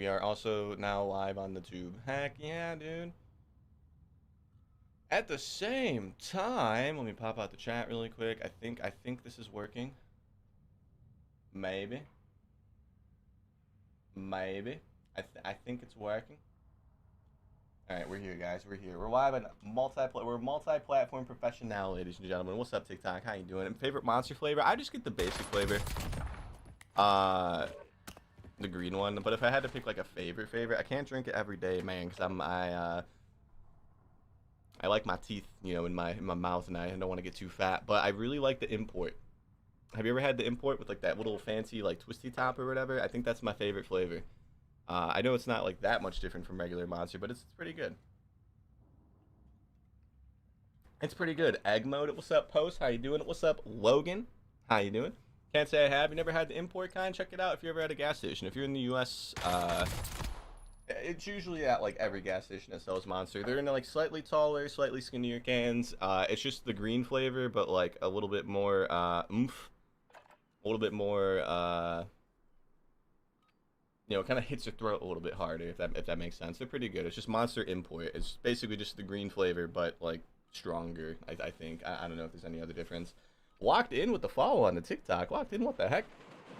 are also now live on the tube. Heck yeah, dude. At the same time, let me pop out the chat really quick. I think this is working. Maybe. Maybe. I think it's working. All right, we're here, guys. We're here. We're live on multi-platform professional, ladies and gentlemen. What's up, TikTok? How you doing? And favorite monster flavor? I just get the basic flavor. The green one. But if I had to pick like a favorite, I can't drink it every day, man, because I like my teeth, you know, in my mouth, and I don't want to get too fat. But I really like the import. Have you ever had the import with like that little fancy like twisty top or whatever? I think that's my favorite flavor. I know it's not like that much different from regular monster, but it's pretty good. It's pretty good. Egg mode. What's up, Post? How you doing? What's up, Logan? How you doing? Can't say I have. You never had the import kind? Check it out if you're ever at a gas station. If you're in the U.S., it's usually at like every gas station that sells monster. They're in like slightly taller, slightly skinnier cans. It's just the green flavor, but like a little bit more oomph, a little bit more you know, it kind of hits your throat a little bit harder, if that makes sense. They're pretty good. It's just monster import. It's basically just the green flavor, but like stronger. I think. I don't know if there's any other difference. Locked in with the follow on the TikTok. Locked in. What the heck?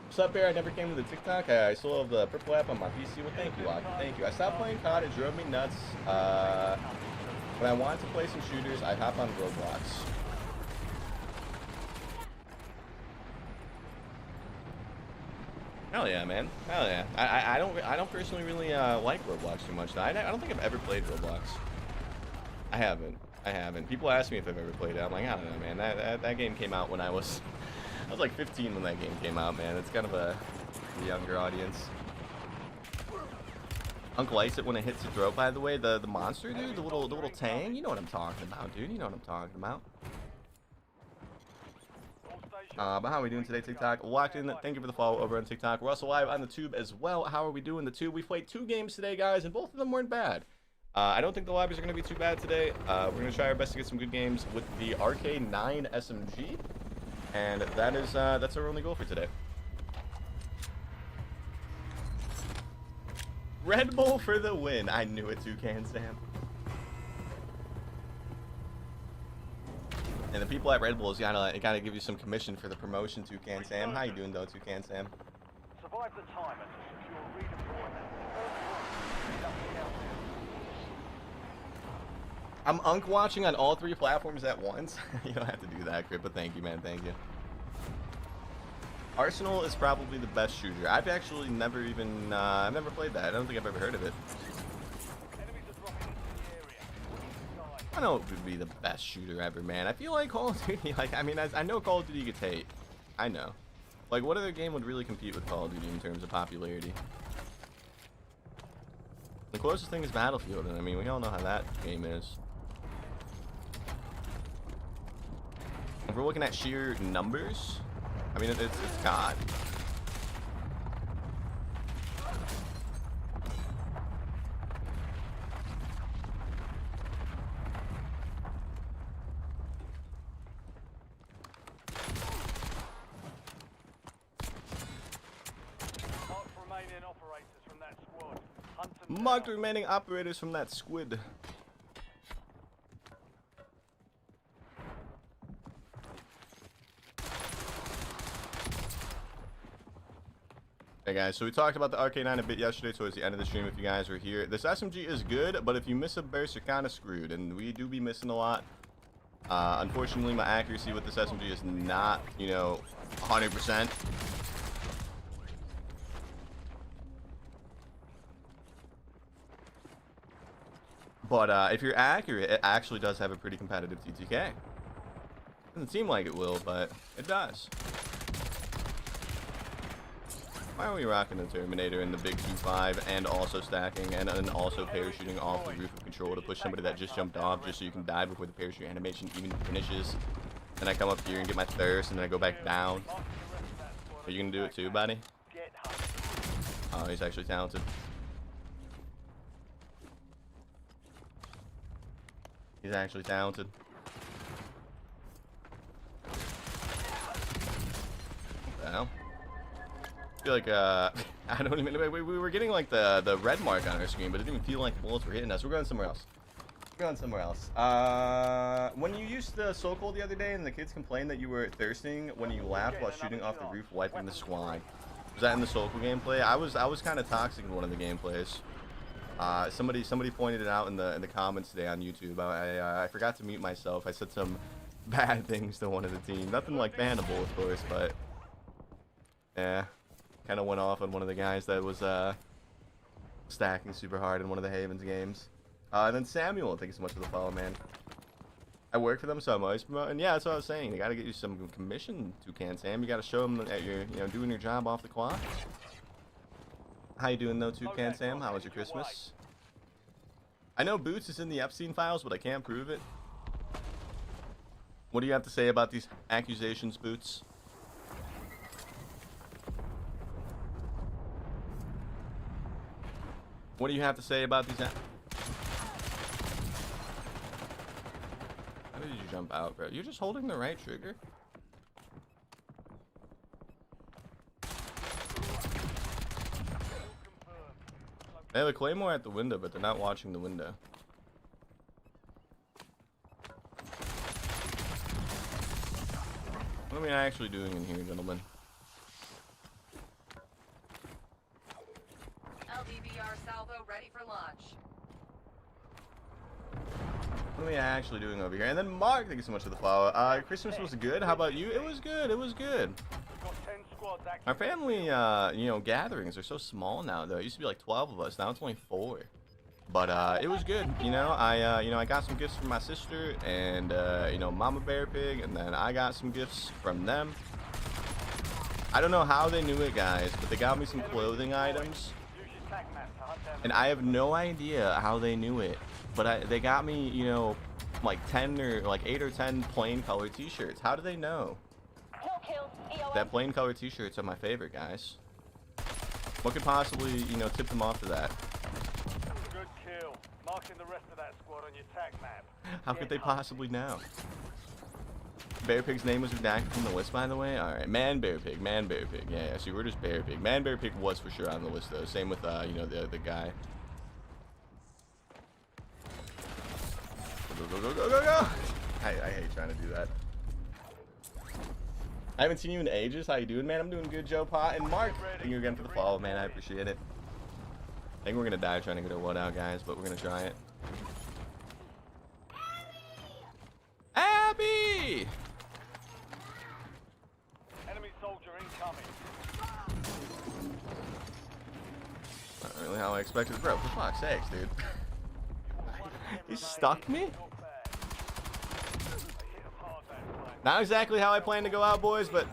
What's up, Bear? I never came to the TikTok. I still have the purple app on my PC. Well, thank you, Locked. Thank you. I stopped playing COD. It drove me nuts. When I wanted to play some shooters, I hop on Roblox. Hell yeah, man. Hell yeah. I don't personally really like Roblox too much. I don't think I've ever played Roblox. I haven't. People ask me if I've ever played it. I'm like, I don't know, man. That game came out when I was like 15 when that game came out, man. It's kind of a younger audience. Uncle likes it when it hits the throat, by the way. The monster, dude, the little tang. You know what I'm talking about, dude. You know what I'm talking about. But how are we doing today, TikTok? Locked in. Thank you for the follow over on TikTok. We're also live on the tube as well. How are we doing the tube? We played 2 games today, guys, and both of them weren't bad. I don't think the lobbies are going to be too bad today. We're going to try our best to get some good games with the RK9 SMG, and that's our only goal for today. Red Bull for the win. I knew it, Toucan Sam. And the people at Red Bull's gotta give you some commission for the promotion, Toucan Sam. How you doing though, Toucan Sam? Survive the timer to secure redeployment. I'm unk watching on all 3 platforms at once. You don't have to do that, Crip, but thank you, man. Thank you. Arsenal is probably the best shooter. I've actually never even I've never played that. I don't think I've ever heard of it. I know it would be the best shooter ever, man. I feel like Call of Duty, like, I mean, I know Call of Duty gets hate. I know. Like, what other game would really compete with Call of Duty in terms of popularity? The closest thing is Battlefield, and I mean, we all know how that game is. If we're looking at sheer numbers, I mean, it's God. Marked remaining operators from that squid. Hey guys, so we talked about the RK9 a bit yesterday towards the end of the stream if you guys were here. This SMG is good, but if you miss a burst, you're kind of screwed, and we do be missing a lot. Unfortunately, my accuracy with this SMG is not, you know, 100%. But if you're accurate, it actually does have a pretty competitive TTK. Doesn't seem like it will, but it does. Why are we rocking the Terminator in the big 2.5 and also stacking and then also parachuting off the roof of control to push somebody that just jumped off just so you can die before the parachute animation even finishes? Then I come up here and get my thirst and then I go back down. Are you gonna do it too, buddy? Oh, he's actually talented. He's actually talented. What the hell? I feel like I don't even. We were getting like the red mark on our screen, but it didn't even feel like the bullets were hitting us. We're going somewhere else. We're going somewhere else. When you used the Soul Cold the other day, and the kids complained that you were thirsting when you laughed while shooting off the roof, wiping the squad. Was that in the Soul Cold gameplay? I was kind of toxic in one of the gameplays. Somebody pointed it out in the comments today on YouTube. I forgot to mute myself. I said some bad things to one of the team. Nothing like bannable, of course, but yeah, kind of went off on one of the guys that was stacking super hard in one of the Havens games. And then Samuel, thank you so much for the follow, man. I work for them, so I'm always promoting. Yeah, that's what I was saying. They got to get you some commission, Toucan Sam. You got to show them that you're, doing your job off the quad. How you doing though, Toucan Sam? How was your Christmas? I know Boots is in the Epstein files, but I can't prove it. What do you have to say about these accusations, Boots? What do you have to say about these? How did you jump out, bro? You're just holding the right trigger? They have a claymore at the window, but they're not watching the window. What are we actually doing in here, gentlemen? LDVR salvo ready for launch. What are we actually doing over here? And then Mark, thank you so much for the follow. Christmas was good. How about you? It was good. It was good. Our family, gatherings are so small now, though. It used to be like 12 of us. Now it's only 4. But it was good. I got some gifts from my sister and Mama Bearpig, and then I got some gifts from them. I don't know how they knew it, guys, but they got me some clothing items, and I have no idea how they knew it. But they got me, like 10 or like 8 or 10 plain color T-shirts. How do they know? That plain color T-shirts are my favorite, guys. What could possibly, tip them off to that? Good kill. Marking the rest of that squad on your tac map. How could they possibly know? Bearpig's name was redacted from the list, by the way. All right, Man Bearpig. Yeah. So we're just Bearpig. Man Bearpig was for sure on the list, though. Same with, the guy. Go. I hate trying to do that. I haven't seen you in ages. How you doing, man? I'm doing good, Joe Pot. And Mark, thank you again for the follow, man. I appreciate it. I think we're going to die trying to get a loadout, guys, but we're going to try it. Abby! Enemy soldier incoming. Not really how I expected. Bro, for fuck's sakes, dude. He stuck me? Not exactly how I plan to go out, boys, but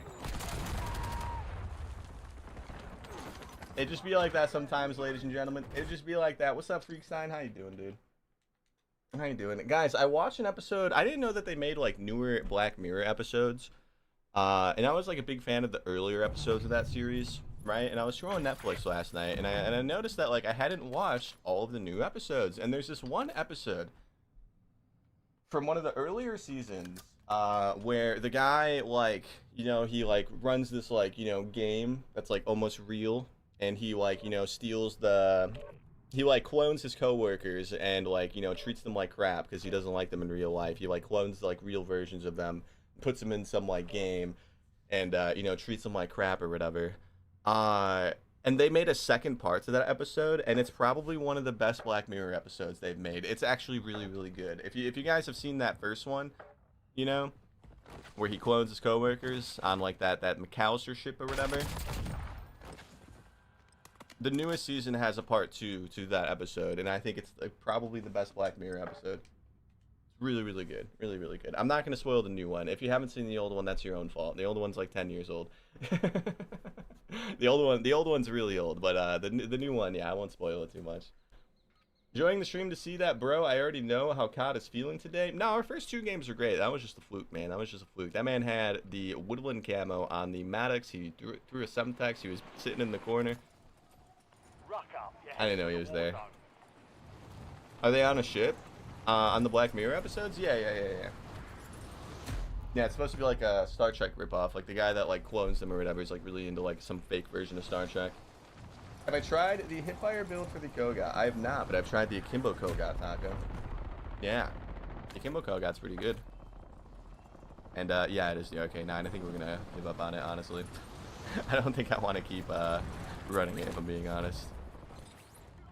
it just be like that sometimes, ladies and gentlemen. It just be like that. What's up, Freakstein? How you doing, dude? How you doing? Guys, I watched an episode. I didn't know that they made like newer Black Mirror episodes. And I was like a big fan of the earlier episodes of that series, right? And I was scrolling Netflix last night, and I noticed that like I hadn't watched all of the new episodes. And there's this one episode from one of the earlier seasons where the guy, like, he like runs this like, game that's like almost real, and he like, steals he like clones his coworkers and like, treats them like crap because he doesn't like them in real life. He like clones like real versions of them, puts them in some like game, and treats them like crap or whatever. And they made a second part to that episode, and it's probably one of the best Black Mirror episodes they've made. It's actually really, really good. If you guys have seen that first one, where he clones his coworkers on like that McAllister ship or whatever, the newest season has a part 2 to that episode, and I think it's probably the best Black Mirror episode. Really, really good. Really, really good. I'm not going to spoil the new one. If you haven't seen the old one, that's your own fault. The old one's like 10 years old. The old one's really old, but the new one, yeah, I won't spoil it too much. Enjoying the stream to see that, bro. I already know how COD is feeling today. No, our first 2 games were great. That was just a fluke, man. That was just a fluke. That man had the woodland camo on the Maddox. He threw a Semtex. He was sitting in the corner. I didn't know he was there. Are they on a ship? On the Black Mirror episodes? Yeah. Yeah, it's supposed to be like a Star Trek ripoff. Like the guy that like clones them or whatever is like really into like some fake version of Star Trek. Have I tried the hipfire build for the Koga? I have not, but I've tried the Akimbo Koga taco. Yeah, the Akimbo Koga's pretty good. And yeah, it is the RK9. I think we're gonna give up on it, honestly. I don't think I want to keep running it, if I'm being honest.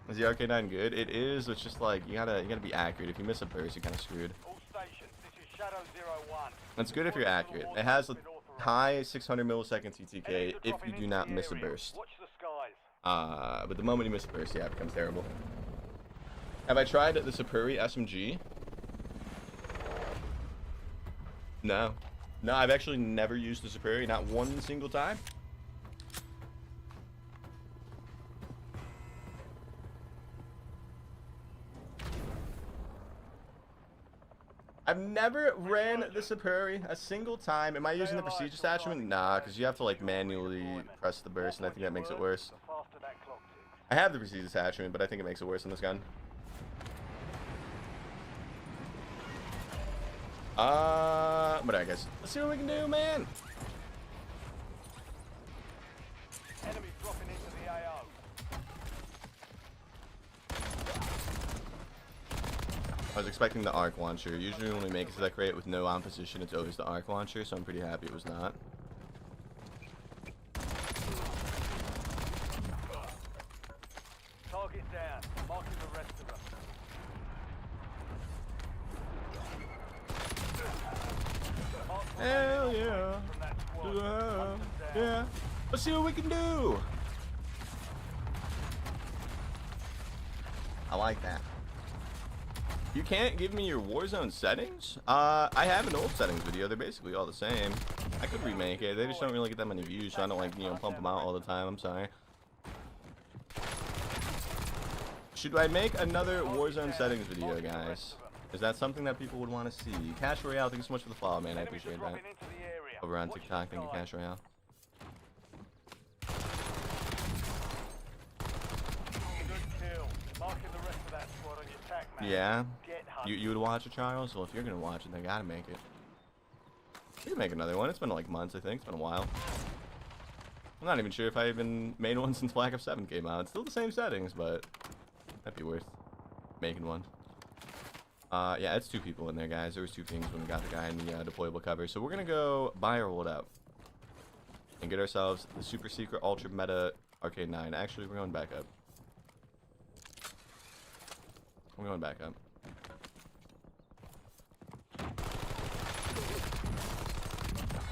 Is the RK9 good? It is. It's just like you gotta be accurate. If you miss a burst, you're kind of screwed. All stations, this is Shadow 01. It's good if you're accurate. It has a high 600 millisecond TTK if you do not miss a burst. Watch the skies. But the moment you miss a burst, yeah, it becomes terrible. Have I tried the Sapuri SMG? No. No, I've actually never used the Sapuri, not one single time. I've never ran the Sapuri a single time. Am I using the Prestige attachment? Nah, because you have to like manually press the burst, and I think that makes it worse. I have the Prestige attachment, but I think it makes it worse in this gun. But I guess let's see what we can do, man. Enemy dropping into the AO. I was expecting the arc launcher. Usually when we make it to that crate with no on position, it's always the arc launcher, so I'm pretty happy it was not. Target down. Marking the rest of them. Hell yeah. Yeah. Let's see what we can do. I like that. You can't give me your Warzone settings? I have an old settings video. They're basically all the same. I could remake it. They just don't really get that many views, so I don't like, you know, pump them out all the time. I'm sorry. Should I make another Warzone settings video, guys? Is that something that people would want to see? Cash Royale, thank you so much for the follow, man. I appreciate that. Over on TikTok, thank you, Cash Royale. Yeah? You would watch it, Charles? Well, if you're going to watch it, they got to make it. We can make another one. It's been like months, I think. It's been a while. I'm not even sure if I even made one since Black Ops 7 came out. It's still the same settings, but that'd be worth making one. Yeah, it's 2 people in there, guys. There was 2 things when we got the guy in the deployable cover. So we're going to go buy our loadout and get ourselves the super secret ultra meta arcade 9. Actually, we're going back up. We're going back up.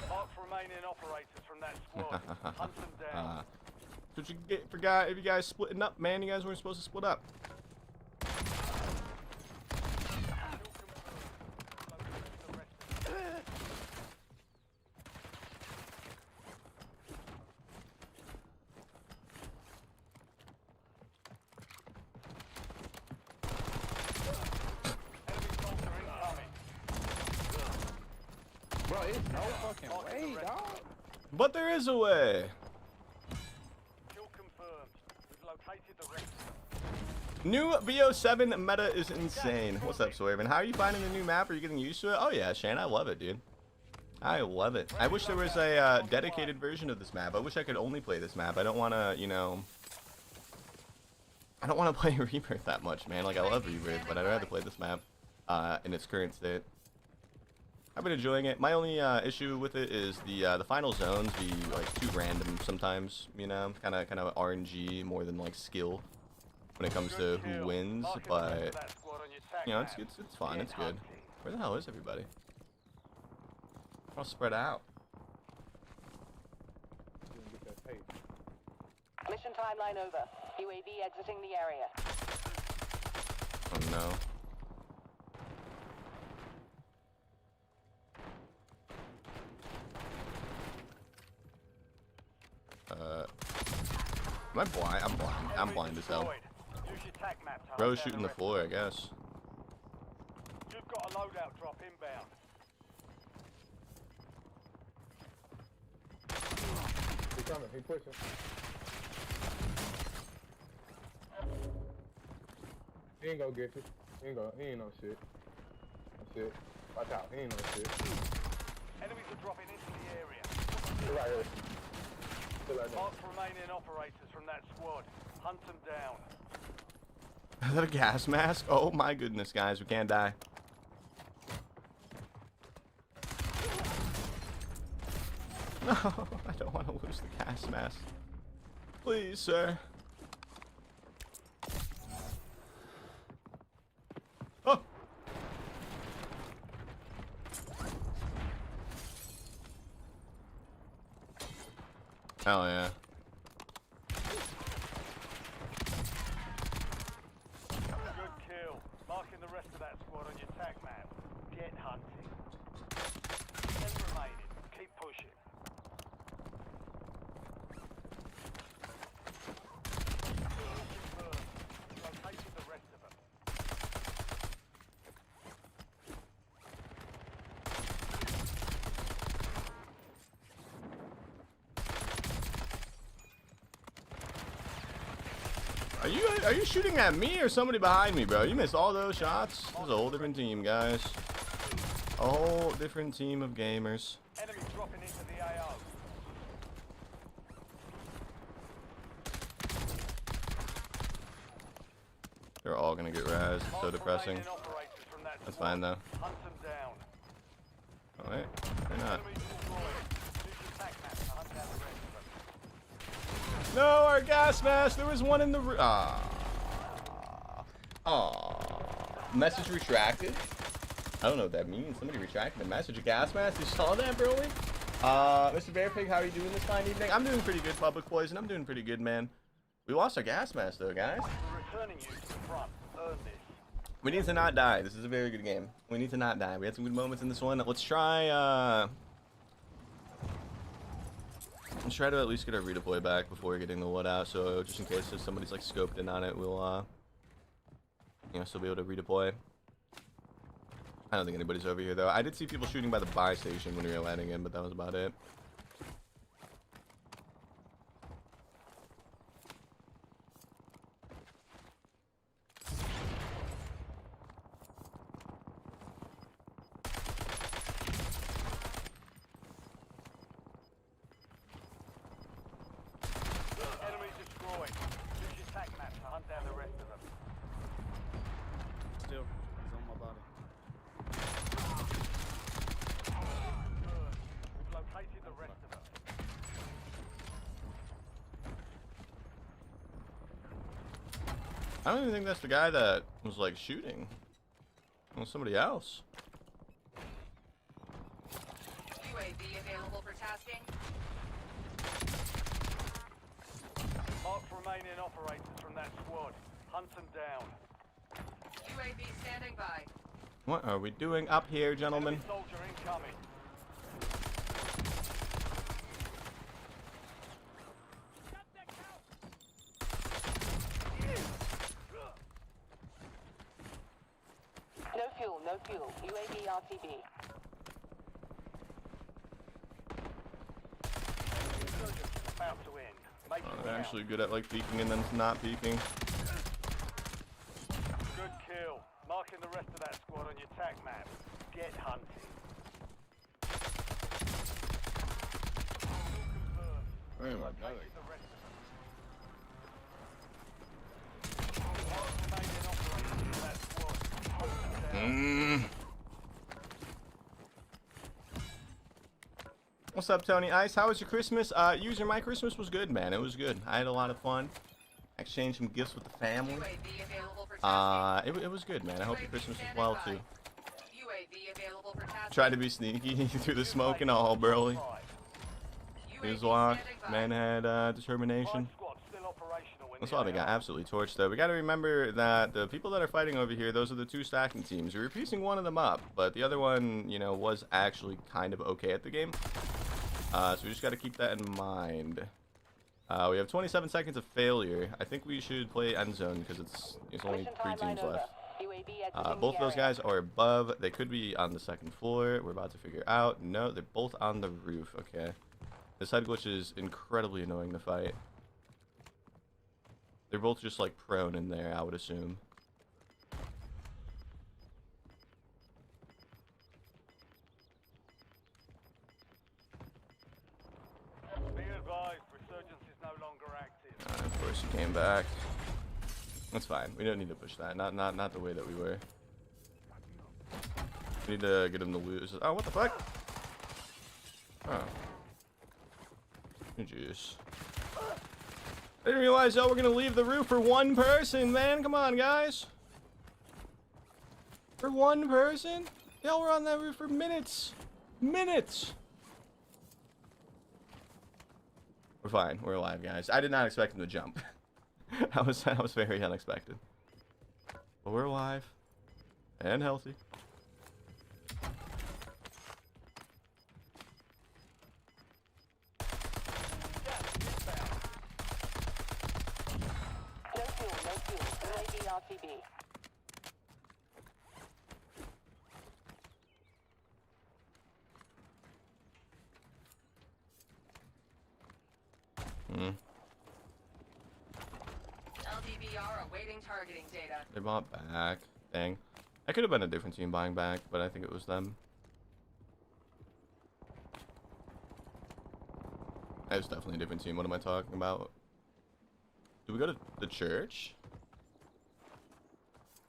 Mark remaining operators from that squad. Hunt them down. That's what you get for guy if you guys splitting up, man. You guys weren't supposed to split up. Bro, it's no fucking way, dog. But there is a way. Kill confirmed. We've located the rest. New BO7 meta is insane. What's up, Swervin? How are you finding the new map? Are you getting used to it? Oh yeah, Shane, I love it, dude. I love it. I wish there was a dedicated version of this map. I wish I could only play this map. I don't want to, you know... I don't want to play Rebirth that much, man. Like, I love Rebirth, but I'd rather play this map in its current state. I've been enjoying it. My only issue with it is the final zones be like too random sometimes, you know, kind of RNG more than like skill when it comes to who wins. But you know, it's fun. It's good. Where the hell is everybody? They're all spread out. Mission timeline over. UAV exiting the area. Oh no. Am I blind? I'm blind. I'm blind as hell. Bro's shooting the floor, I guess. You've got a loadout drop inbound. He coming. He pushing. He ain't gonna get you. He ain't no shit. That's it. Watch out. He ain't no shit. Enemies are dropping into the area. Still right here. Still right there. Mark remaining operators from that squad. Hunt them down. Is that a gas mask? Oh my goodness, guys, we can't die. No, I don't want to lose the gas mask. Please, sir. Oh! Hell yeah. Good kill. Marking the rest of that squad on your tac map. Get hunting. 10 remaining. Keep pushing. Located the rest of them. Are you shooting at me or somebody behind me, bro? You missed all those shots. This is a whole different team, guys. A whole different team of gamers. Enemies dropping into the AO. They're all gonna get razzed. It's so Mark depressing. remaining operators from that That's squad. fine though. Hunt them down. Alright, they're not. Enemies destroyed. Use your tac map to hunt down the rest of them. No, our gas mask. There was one in the room. Message retracted. I don't know what that means. Somebody retracted the message. A gas mask. You saw that, Broly? Mr. Bearpig, how are you doing this fine evening? I'm doing pretty good, Public Poison. I'm doing pretty good, man. We lost our gas mask though, guys. We're returning you to the front. Earn this. We need to not die. This is a very good game. We need to not die. We had some good moments in this one. Let's try let's try to at least get our redeploy back before getting the loadout. So just in case if somebody's like scoped in on it, we'll you know, still be able to redeploy. I don't think anybody's over here though. I did see people shooting by the buy station when we were landing in, but that was about it. Enemy destroyed. Use your tac map to hunt down the rest of them. Still. He's on my body. We've located the rest of them. I don't even think that's the guy that was like shooting. It was somebody else. UAV available for tasking. Mark remaining operators from that squad. Hunt them down. UAV standing by. What are we doing up here, gentlemen? Enemy soldier incoming. No fuel, no fuel. UAV RTB. Resurgence is about to end. Make it They're count. actually good at like peeking and then not peeking. Good kill. Marking the rest of that squad on your tac map. Get hunting. Where am I going? Located the rest of them. Mark remaining operators from that squad. Hunt them down. What's up, Tony Ice? How was your Christmas? User, my Christmas was good, man. It was good. I had a lot of fun. Exchanged some gifts with the family. UAV available for tasking. It was good, man. I hope your Christmas was well too. UAV available for tasking. Tried to be sneaky through the smoke and all, Burley. He was locked. Man had determination. Squad still operational when That's the why they got AO. absolutely torched, though. We got to remember that the people that are fighting over here, those are the two stacking teams. We were piecing one of them up, but the other one, you know, was actually kind of okay at the game. So we just got to keep that in mind. We have 27 seconds of failure. I think we should play end zone because it's only Mission 3 timeline teams over. left. UAV exiting Both the those area. guys are above. They could be on the second floor. We're about to figure out. No, they're both on the roof. Okay. This head glitch is incredibly annoying to fight. They're both just like prone in there, I would assume. game back. That's fine. We don't need to push that. Not the way that we were. We need to get him to lose. Oh, what the fuck? Oh. Jeez. I didn't realize, oh, we're gonna leave the roof for one person, man. Come on, guys. For one person? Y'all were on that roof for minutes. Minutes. We're fine. We're alive, guys. I did not expect him to jump. that was very unexpected. But we're alive and healthy. No fuel, no fuel. UAV RTB. LDVR awaiting targeting data. They bought back. Dang. I could have been a different team buying back, but I think it was them. It was definitely a different team. What am I talking about? Do we go to the church?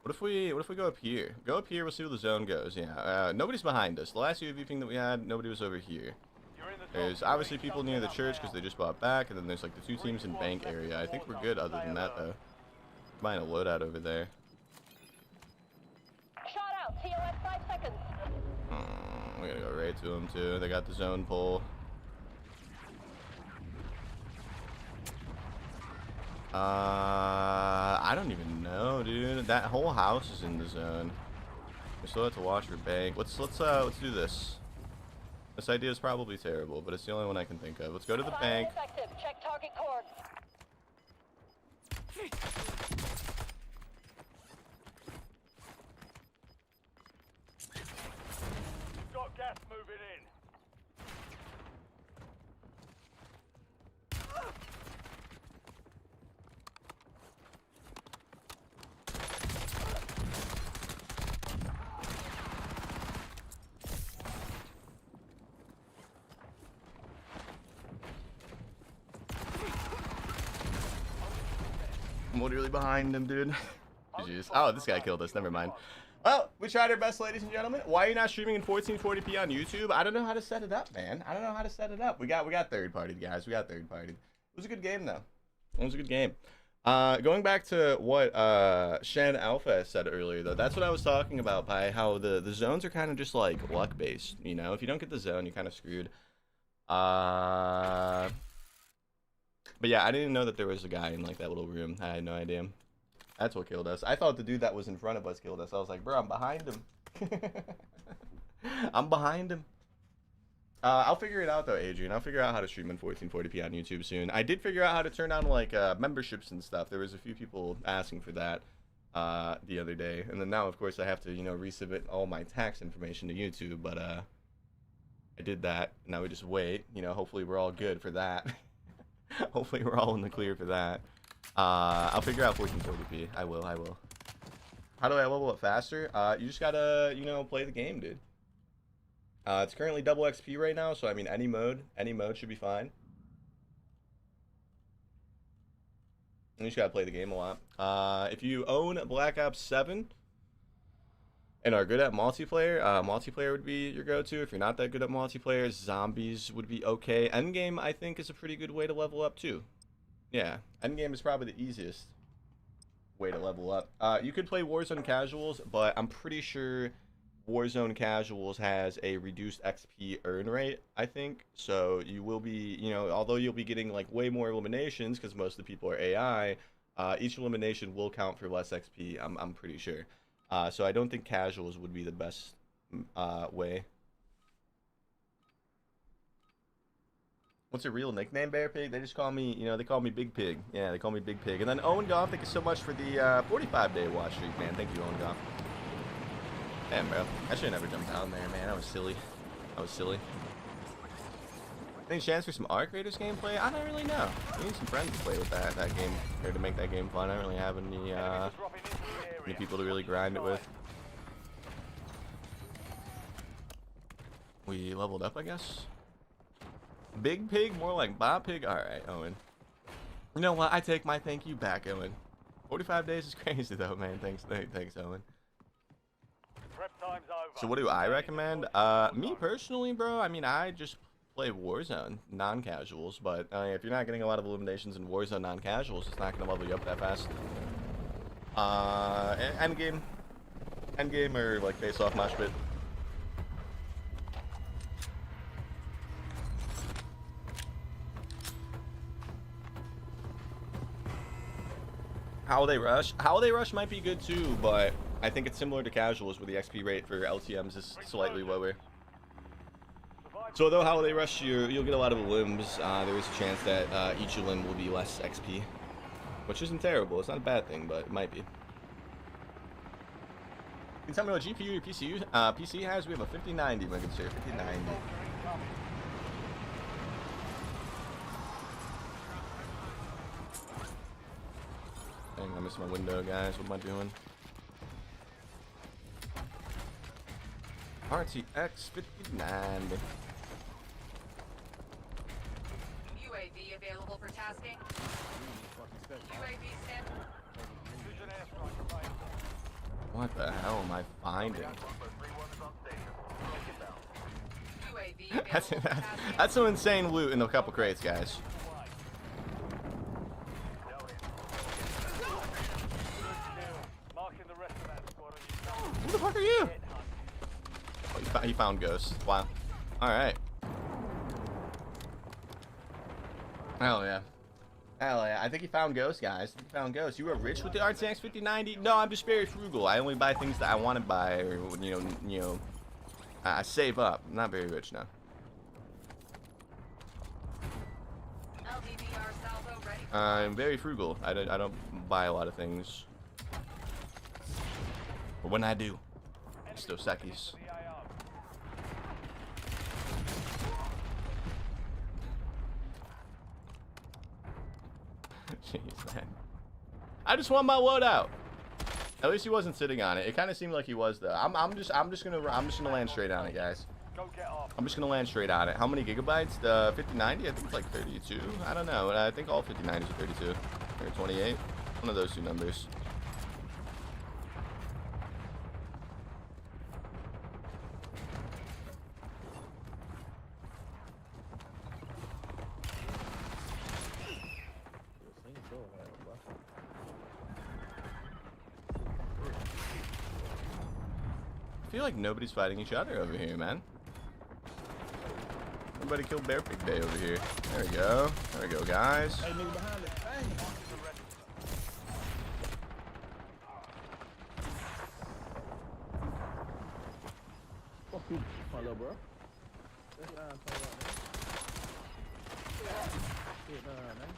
What if we go up here? Go up here, we'll see where the zone goes. Yeah, nobody's behind us. The last UAV thing that we had, nobody was over here. There's obviously people near the church because they just bought back, and then there's like the two teams in bank area. I think we're good other than that though. Buying a loadout over there. Shot out. TOS 5 seconds. We gotta go right to them too. They got the zone pull. I don't even know, dude. That whole house is in the zone. We still have to watch for bank. Let's do this. This idea is probably terrible, but it's the only one I can think of. Let's go to the bank. Effective. Check target coordinates. You've got gas moving in. I'm literally behind him, dude. Jeez. Oh, this guy killed us. Never mind. Well, we tried our best, ladies and gentlemen. Why are you not streaming in 1440p on YouTube? I don't know how to set it up, man. I don't know how to set it up. We got third party, guys. We got third party. It was a good game, though. It was a good game. Going back to what Shen Alpha said earlier, though, that's what I was talking about by how the zones are kind of just like luck based. You know, if you don't get the zone, you're kind of screwed. But yeah, I didn't know that there was a guy in like that little room. I had no idea. That's what killed us. I thought the dude that was in front of us killed us. I was like, bro, I'm behind him. I'm behind him. I'll figure it out though, Adrian. I'll figure out how to stream in 1440p on YouTube soon. I did figure out how to turn on like memberships and stuff. There was a few people asking for that the other day, and then now of course I have to resubmit all my tax information to YouTube. But I did that. Now we just wait. Hopefully we're all good for that. Hopefully we're all in the clear for that. I'll figure out 1440p. I will. How do I level up faster? You just gotta play the game, dude. It's currently double XP right now, so I mean any mode should be fine. You just gotta play the game a lot. If you own Black Ops 7 and are good at multiplayer, multiplayer would be your go-to. If you're not that good at multiplayer, zombies would be okay. Endgame, I think, is a pretty good way to level up too. Yeah, endgame is probably the easiest way to level up. You could play Warzone Casuals, but I'm pretty sure Warzone Casuals has a reduced XP earn rate, I think. So you will be, although you'll be getting like way more eliminations because most of the people are AI, each elimination will count for less XP, I'm pretty sure. So I don't think Casuals would be the best way. What's your real nickname, Bearpig? They just call me, they call me Big Pig. Yeah, they call me Big Pig. And then Owen Goff, thank you so much for the 45-day watch streak, man. Thank you, Owen Goff. Damn, bro. I should have never jumped down there, man. I was silly. Any chance for some Arc Raiders gameplay? I don't really know. We need some friends to play with that game, or to make that game fun. I don't really have any people to really grind it with. We leveled up, I guess. Big Pig, more like Bob Pig. All right, Owen. You know what? I take my thank you back, Owen. 45 days is crazy though, man. Thanks, Owen. Prep time's over. So what do I recommend? Me personally, bro, I mean, I just play Warzone, non-casuals, but if you're not getting a lot of eliminations in Warzone non-casuals, it's not going to level you up that fast. Endgame or like face-off mosh pit. Holiday Rush might be good too, but I think it's similar to casuals where the XP rate for LTMs is slightly lower. So although Holiday Rush, you'll get a lot of limbs, there is a chance that each limb will be less XP, which isn't terrible. It's not a bad thing, but it might be. Can you tell me what GPU your PC has? We have a 5090, my good sir. 5090. Dang, I missed my window, guys. What am I doing? RTX 5090. UAV available for tasking. UAV stand. Fusion airstrike available. What the hell am I finding? UAV available for tasking. That's some insane loot in a couple crates, guys. Marking the rest of that squad on your Who the fuck are you? Oh, he found Ghost. Wow. Alright. Hell yeah. Hell yeah. I think he found Ghost, guys. I think he found Ghost. You were rich with the RTX 5090? No, I'm just very frugal. I only buy things that I want to buy, or, you know, I save up. I'm not very rich now. LDBR salvo ready. I'm very frugal. I don't buy a lot of things. But when I do, it's Dos Equis. Jeez, man. I just want my loadout. At least he wasn't sitting on it. It kind of seemed like he was though. I'm just gonna land straight on it, guys. Go get off. I'm just gonna land straight on it. How many gigabytes? The 5090? I think it's like 32. I don't know. I think all 5090s are 32 or 28. One of those two numbers. I feel like nobody's fighting each other over here, man. Everybody killed Bearpig Day over here. There we go. There we go, guys. Hey, nigga behind it. Bang. Fuck you, my little bro. That's what I'm talking about, man.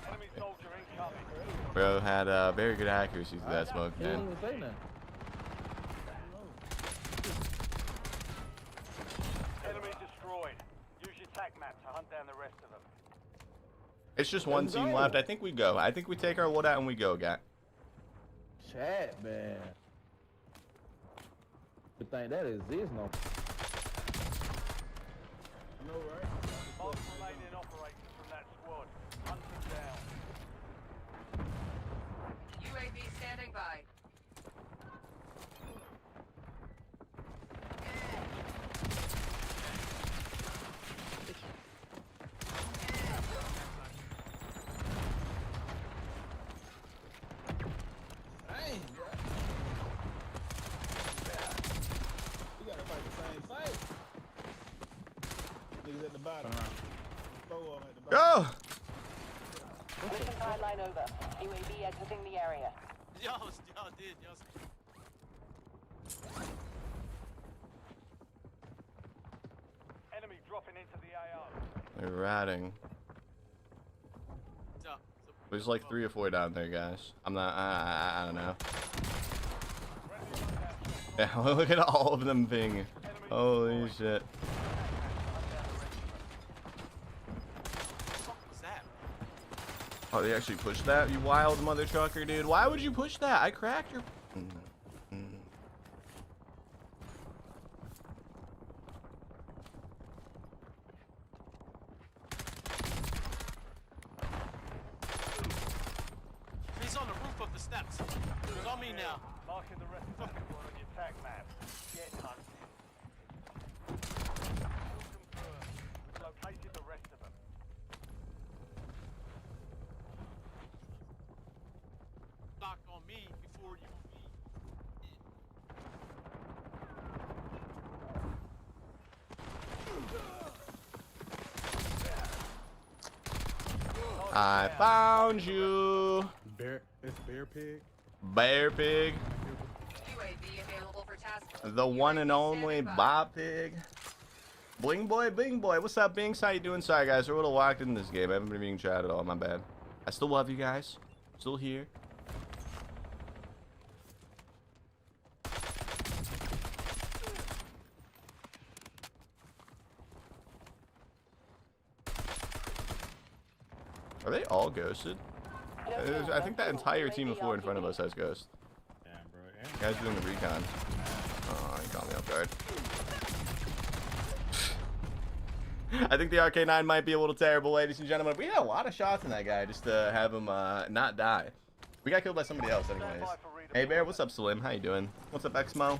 Enemy soldier incoming. Bro had very good accuracy to that smoke, He didn't man. even say nothing. Enemy destroyed. Use your tac map to hunt down the rest of them. It's just one team left. I think we go. I think we take our loadout and we go, guy. Chat, man. Good thing that exists, no. I know, right? Mark remaining operators from that squad. Hunt them down. UAV standing by. Dang, bro. We gotta fight the same fight. Niggas at the bottom. Throw them at the bottom. Go! Mission timeline over. UAV exiting the area. Y'all did. Enemy dropping into the AO. They're ratting. There's like 3 or 4 down there, guys. I'm not. I don't know. Yeah, look at all of them being. Holy shit. What's that? Oh, they actually pushed that? You wild mother trucker, dude. Why would you push that? I cracked your. now. Marking the rest of that squad on your attack map. Get hunting. Kill confirmed. We've located the rest of them. Lock on me before you. I found you, It's Bearpig. Bearpig, UAV available for tasking. the one and UAV only standing by. Bearpig. Bling boy, bing boy. What's up, Binks? How you doing? Sorry, guys. We're a little locked in this game. I haven't been reading chat at all. My bad. I still love you guys. Still here. Are they all ghosted? I think that entire team of 4 in front of us has ghost. Damn, bro. Guys doing the recon. Oh, he caught me off guard. I think the RK9 might be a little terrible, ladies and gentlemen. We had a lot of shots in that guy just to have him not die. We got killed by somebody else anyways. Hey, Bear, what's up, Slim? How you doing? What's up, Exmo?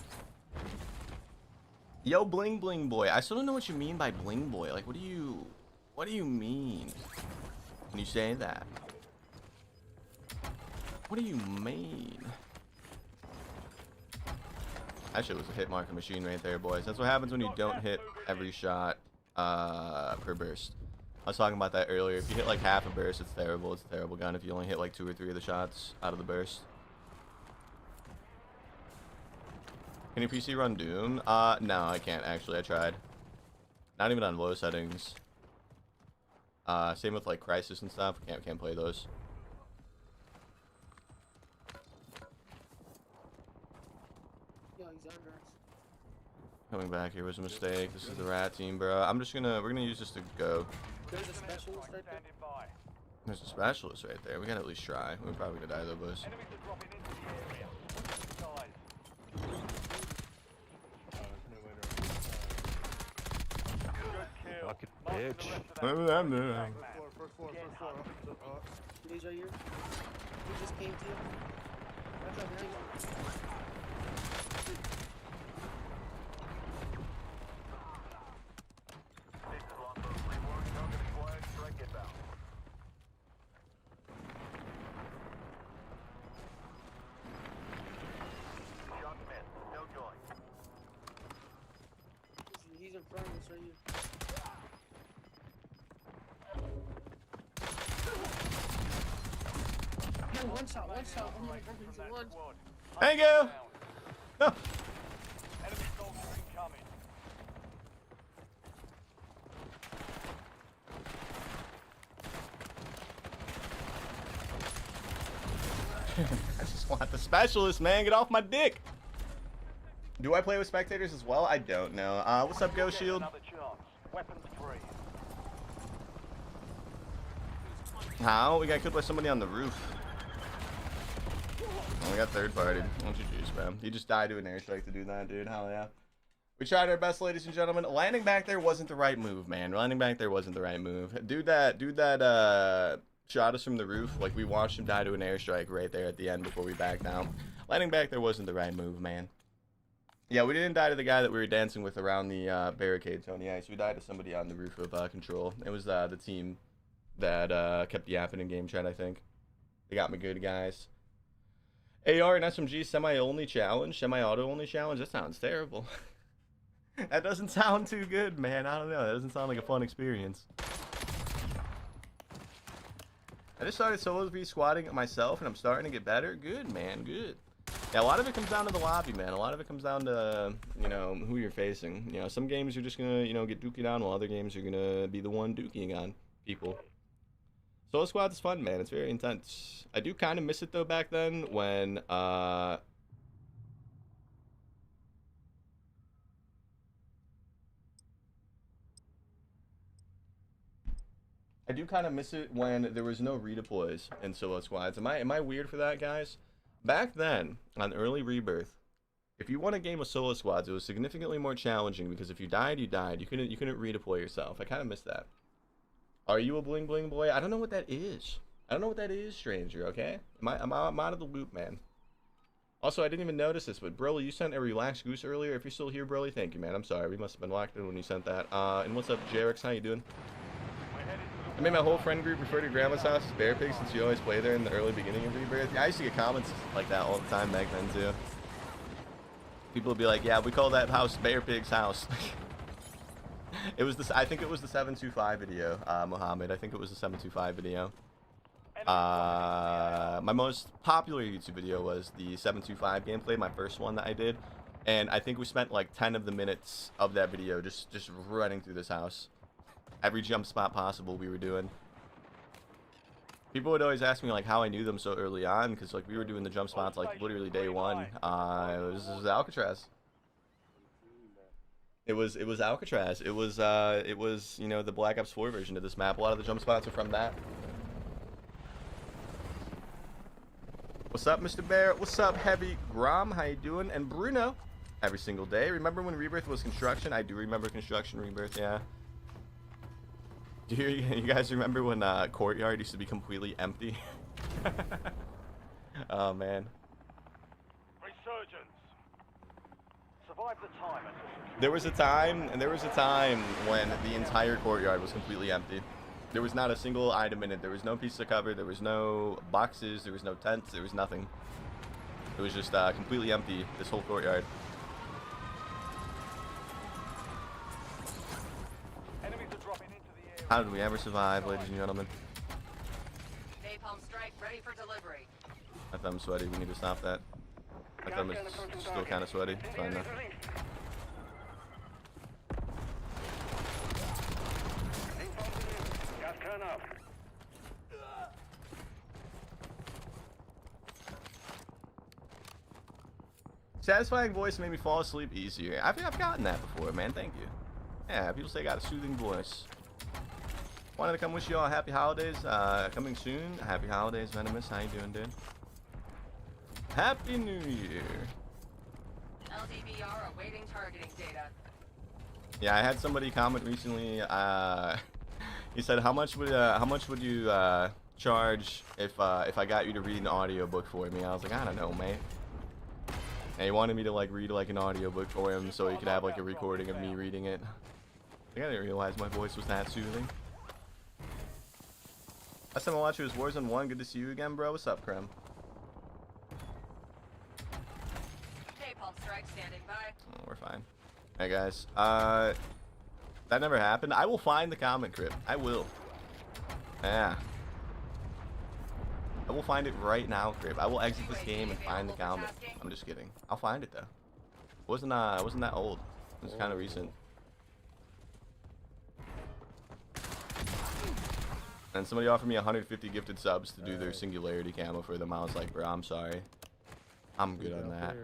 Yo, bling bling boy. I still don't know what you mean by bling boy. Like, what do you mean when you say that? What do you mean? That shit was a hit marker machine right there, boys. That's what happens when you don't hit every shot per burst. I was talking about that earlier. If you hit like half a burst, it's terrible. It's a terrible gun if you only hit like 2 or 3 of the shots out of the burst. Can your PC run Doom? No, I can't actually. I tried. Not even on low settings. Same with like Crisis and stuff. Can't play those. Yo, he's under us. Coming back here was a mistake. This is the rat team, bro. We're gonna use this to go. There's a specialist right there. Standing by. There's a specialist right there. We gotta at least try. We're probably gonna die though, boys. Enemies are dropping into the area. Size. Good kill. Fucking Marking bitch. the rest of that Remember squad that, on your man. attack map. First floor. He's right here. He just came to you. Right behind you. This is Longbow 3-1. Target acquired. Strike inbound. Shot missed. No joy. He's in front of us right here. Yo, one shot. Oh my god, he's a one. Squad. Thank you. Down. No. Enemy soldiers incoming. I just want the specialist, man. Get off my dick. Do I play with spectators as well? I don't know. What's up, Ghost Shield? Another chance. Weapons free. How? We got killed by somebody on the roof. Oh, we got third party. Don't you juice, man. You just died to an airstrike to do that, dude. Hell yeah. We tried our best, ladies and gentlemen. Landing back there wasn't the right move, man. Landing back there wasn't the right move. Dude that shot us from the roof. Like, we watched him die to an airstrike right there at the end before we backed down. Landing back there wasn't the right move, man. Yeah, we didn't die to the guy that we were dancing with around the barricade, Tony Ice. We died to somebody on the roof of Control. It was the team that kept yapping in game chat, I think. They got me good, guys. AR and SMG semi-only challenge, semi-auto only challenge. That sounds terrible. That doesn't sound too good, man. I don't know. That doesn't sound like a fun experience. I just started solo v squatting it myself, and I'm starting to get better. Good, man. Good. Yeah, a lot of it comes down to the lobby, man. A lot of it comes down to, you know, who you're facing. You know, some games you're just gonna, you know, get dookied on, while other games you're gonna be the one dooking on people. Solo squad is fun, man. It's very intense. I do kind of miss it though back then when I do kind of miss it when there was no redeploys in solo squads. Am I weird for that, guys? Back then, on early Rebirth, if you won a game of solo squads, it was significantly more challenging because if you died, you died. You couldn't redeploy yourself. I kind of miss that. Are you a bling bling boy? I don't know what that is. I don't know what that is, stranger, okay? I'm out of the loop, man. Also, I didn't even notice this, but Broly, you sent a relaxed goose earlier. If you're still here, Broly, thank you, man. I'm sorry. We must have been locked in when you sent that. And what's up, Jerix? How you doing? I made my whole friend group refer to Grandma's house as Bearpig since you always play there in the early beginning of Rebirth. Yeah, I used to get comments like that all the time back then, too. People would be like, yeah, we call that house Bearpig's house. It was this. I think it was the 725 video, Mohammed. I think it was the 725 video. My most popular YouTube video was the 725 gameplay, my first one that I did, and I think we spent like 10 of the minutes of that video just running through this house. Every jump spot possible we were doing. People would always ask me like how I knew them so early on, because like we were doing the jump spots like literally day one. It was Alcatraz. It was Alcatraz. It was you know, the Black Ops 4 version of this map. A lot of the jump spots are from that. What's up, Mr. Bear? What's up, Heavy Grom? How you doing? And Bruno, every single day. Remember when Rebirth was construction? I do remember construction Rebirth, yeah. Do you guys remember when Courtyard used to be completely empty? Oh, man. Resurgence. Survive the time. There was a time when the entire Courtyard was completely empty. There was not a single item in it. There was no piece of cover. There was no boxes. There was no tents. There was nothing. It was just completely empty, this whole Courtyard. Enemies are dropping into the area. How did we ever survive, ladies and gentlemen? Napalm strike ready for delivery. My thumb's sweaty. We need to stop that. My thumb is still kind of sweaty. It's fine though. Satisfying voice made me fall asleep easier. I've gotten that before, man. Thank you. Yeah, people say I got a soothing voice. Wanted to come wish you all happy holidays. Coming soon. Happy holidays, Venomous. How you doing, dude? Happy New Year. LDBR awaiting targeting data. Yeah, I had somebody comment recently. He said, "How much would you charge if I got you to read an audiobook for me?" I was like, "I don't know, man." And he wanted me to like read like an audiobook for him so he could have like a recording of me reading it. I didn't realize my voice was that soothing. Last time I watched it was Warzone 1. Good to see you again, bro. What's up, Krem? Napalm strike standing by. Oh, we're fine. Hey guys, that never happened. I will find the comment crypt. I will. Yeah. I will find it right now, Crib. I will exit this game and find the comment. I'm just kidding. I'll find it though. Wasn't that old. It was kind of recent. And somebody offered me 150 gifted subs to do their singularity camo for them. I was like, bro, I'm sorry. I'm good on that.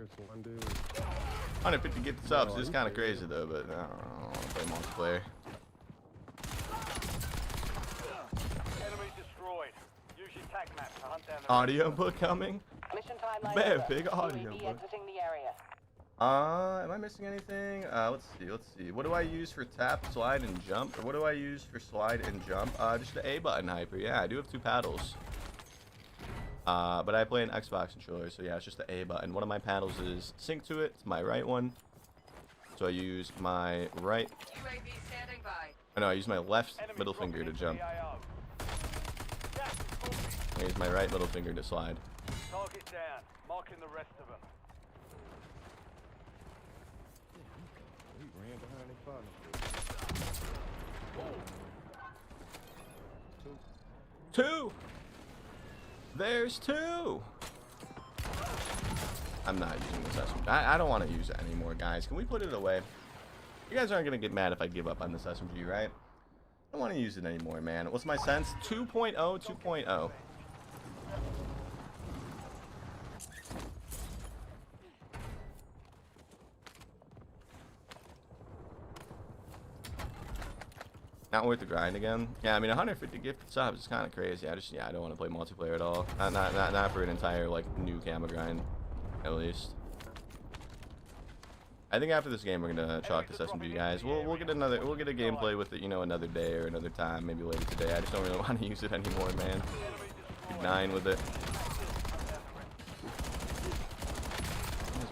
150 gifted subs is kind of crazy though, but I don't want to play multiplayer. Enemy destroyed. Use your tag map to hunt down the Audiobook coming? Mission timeline Man, over. big audio, UAV bro. exiting the area. Am I missing anything? Let's see. What do I use for tap, slide, and jump? Or what do I use for slide and jump? Just the A button hyper. Yeah, I do have two paddles. But I play an Xbox controller, so yeah, it's just the A button. One of my paddles is synced to it. It's my right one. So I use my right. UAV standing by. Oh, no, I use my left middle finger to jump. I use my right middle finger to slide. Target down. Marking the rest of them. He ran behind his partner. Two! There's two! I'm not using this SMG. I don't want to use it anymore, guys. Can we put it away? You guys aren't going to get mad if I give up on this SMG, right? I don't want to use it anymore, man. What's my sense? 2.0, 2.0. Not worth the grind again. Yeah, I mean 150 gifted subs is kind of crazy. I don't want to play multiplayer at all. Not for an entire like new camo grind, at least. I think after this game we're gonna chalk this SMG, guys. We'll get a gameplay with it, you know, another day or another time, maybe later today. I just don't really want to use it anymore, man. 9 with it.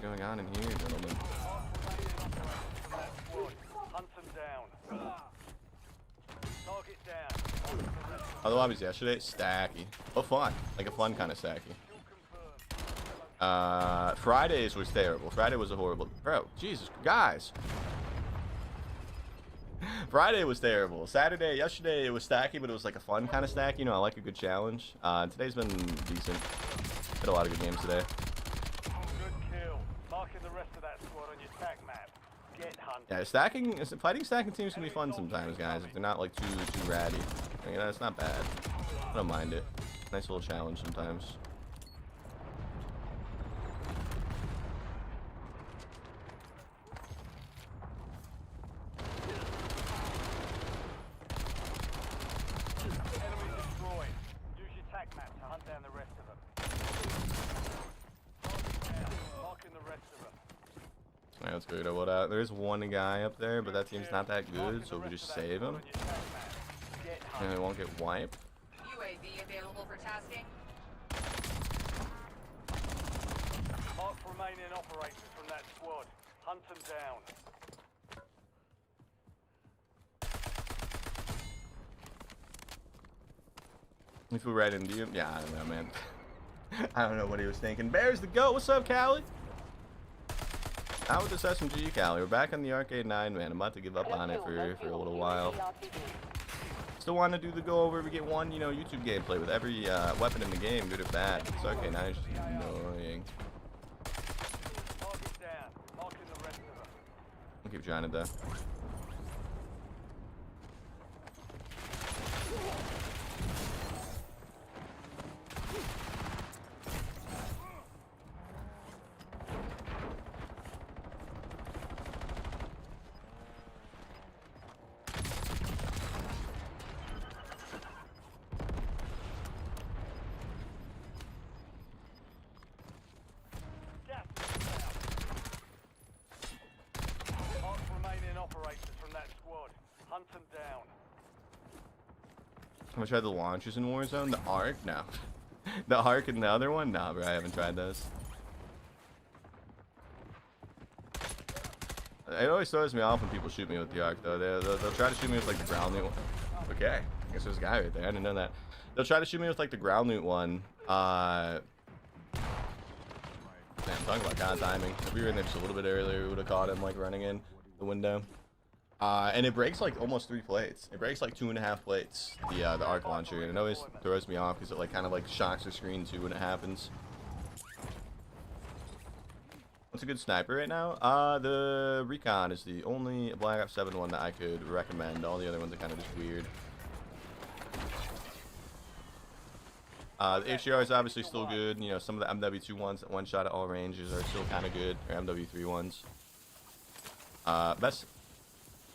going on in here, gentlemen? Hunt them down. Target down. Oh, the lobbies yesterday? Stacky. But fun. Like a fun kind of stacky. Fridays was terrible. Friday was a horrible... Bro, Jesus, guys. Friday was terrible. Saturday, yesterday, it was stacky, but it was like a fun kind of stack. You know, I like a good challenge. Today's been decent. Had a lot of good games today. Good kill. Marking the rest of that squad on your tac map. Get hunted. Yeah, fighting stacking teams can be fun sometimes, guys. If they're not like too ratty. You know, it's not bad. I don't mind it. Nice little challenge sometimes. Enemy destroyed. Use your tac map to hunt down the rest of them. Marking the rest of them. Alright, let's figure out what out. There's one guy up there, but that team's not that good, so we just save him. And he won't get wiped. UAV available for tasking. Mark remaining operators from that squad. Hunt them down. He flew right into you. Yeah, I don't know, man. I don't know what he was thinking. Bears the goat. What's up, Callie? Out with this SMG, Callie. We're back on the Arcade 9, man. I'm about to give up on it for a little while. Still want to do the go over. We get one, you know, YouTube gameplay with every weapon in the game, good or bad. This Arcade 9 is just annoying. Target down. Marking the rest of them. I'll keep trying it though. Mark remaining operators from that squad. Hunt them down. I'm gonna try the launchers in Warzone. The Arc? No. The Arc and the other one? No, bro. I haven't tried those. It always throws me off when people shoot me with the Arc, though. They'll try to shoot me with, like, the ground loot one. Okay. I guess there's a guy right there. I didn't know that. They'll try to shoot me with, like, the ground loot one. Man, I'm talking about God timing. If we were in there just a little bit earlier, we would have caught him, like, running in the window. And it breaks like almost 3 plates. It breaks like 2.5 plates. The arc launcher, and it always throws me off because it like kind of like shocks the screen too when it happens. What's a good sniper right now? The Recon is the only Black Ops 7 one that I could recommend. All the other ones are kind of just weird. The HDR is obviously still good. You know, some of the MW2 ones that one shot at all ranges are still kind of good, or MW3 ones. Best,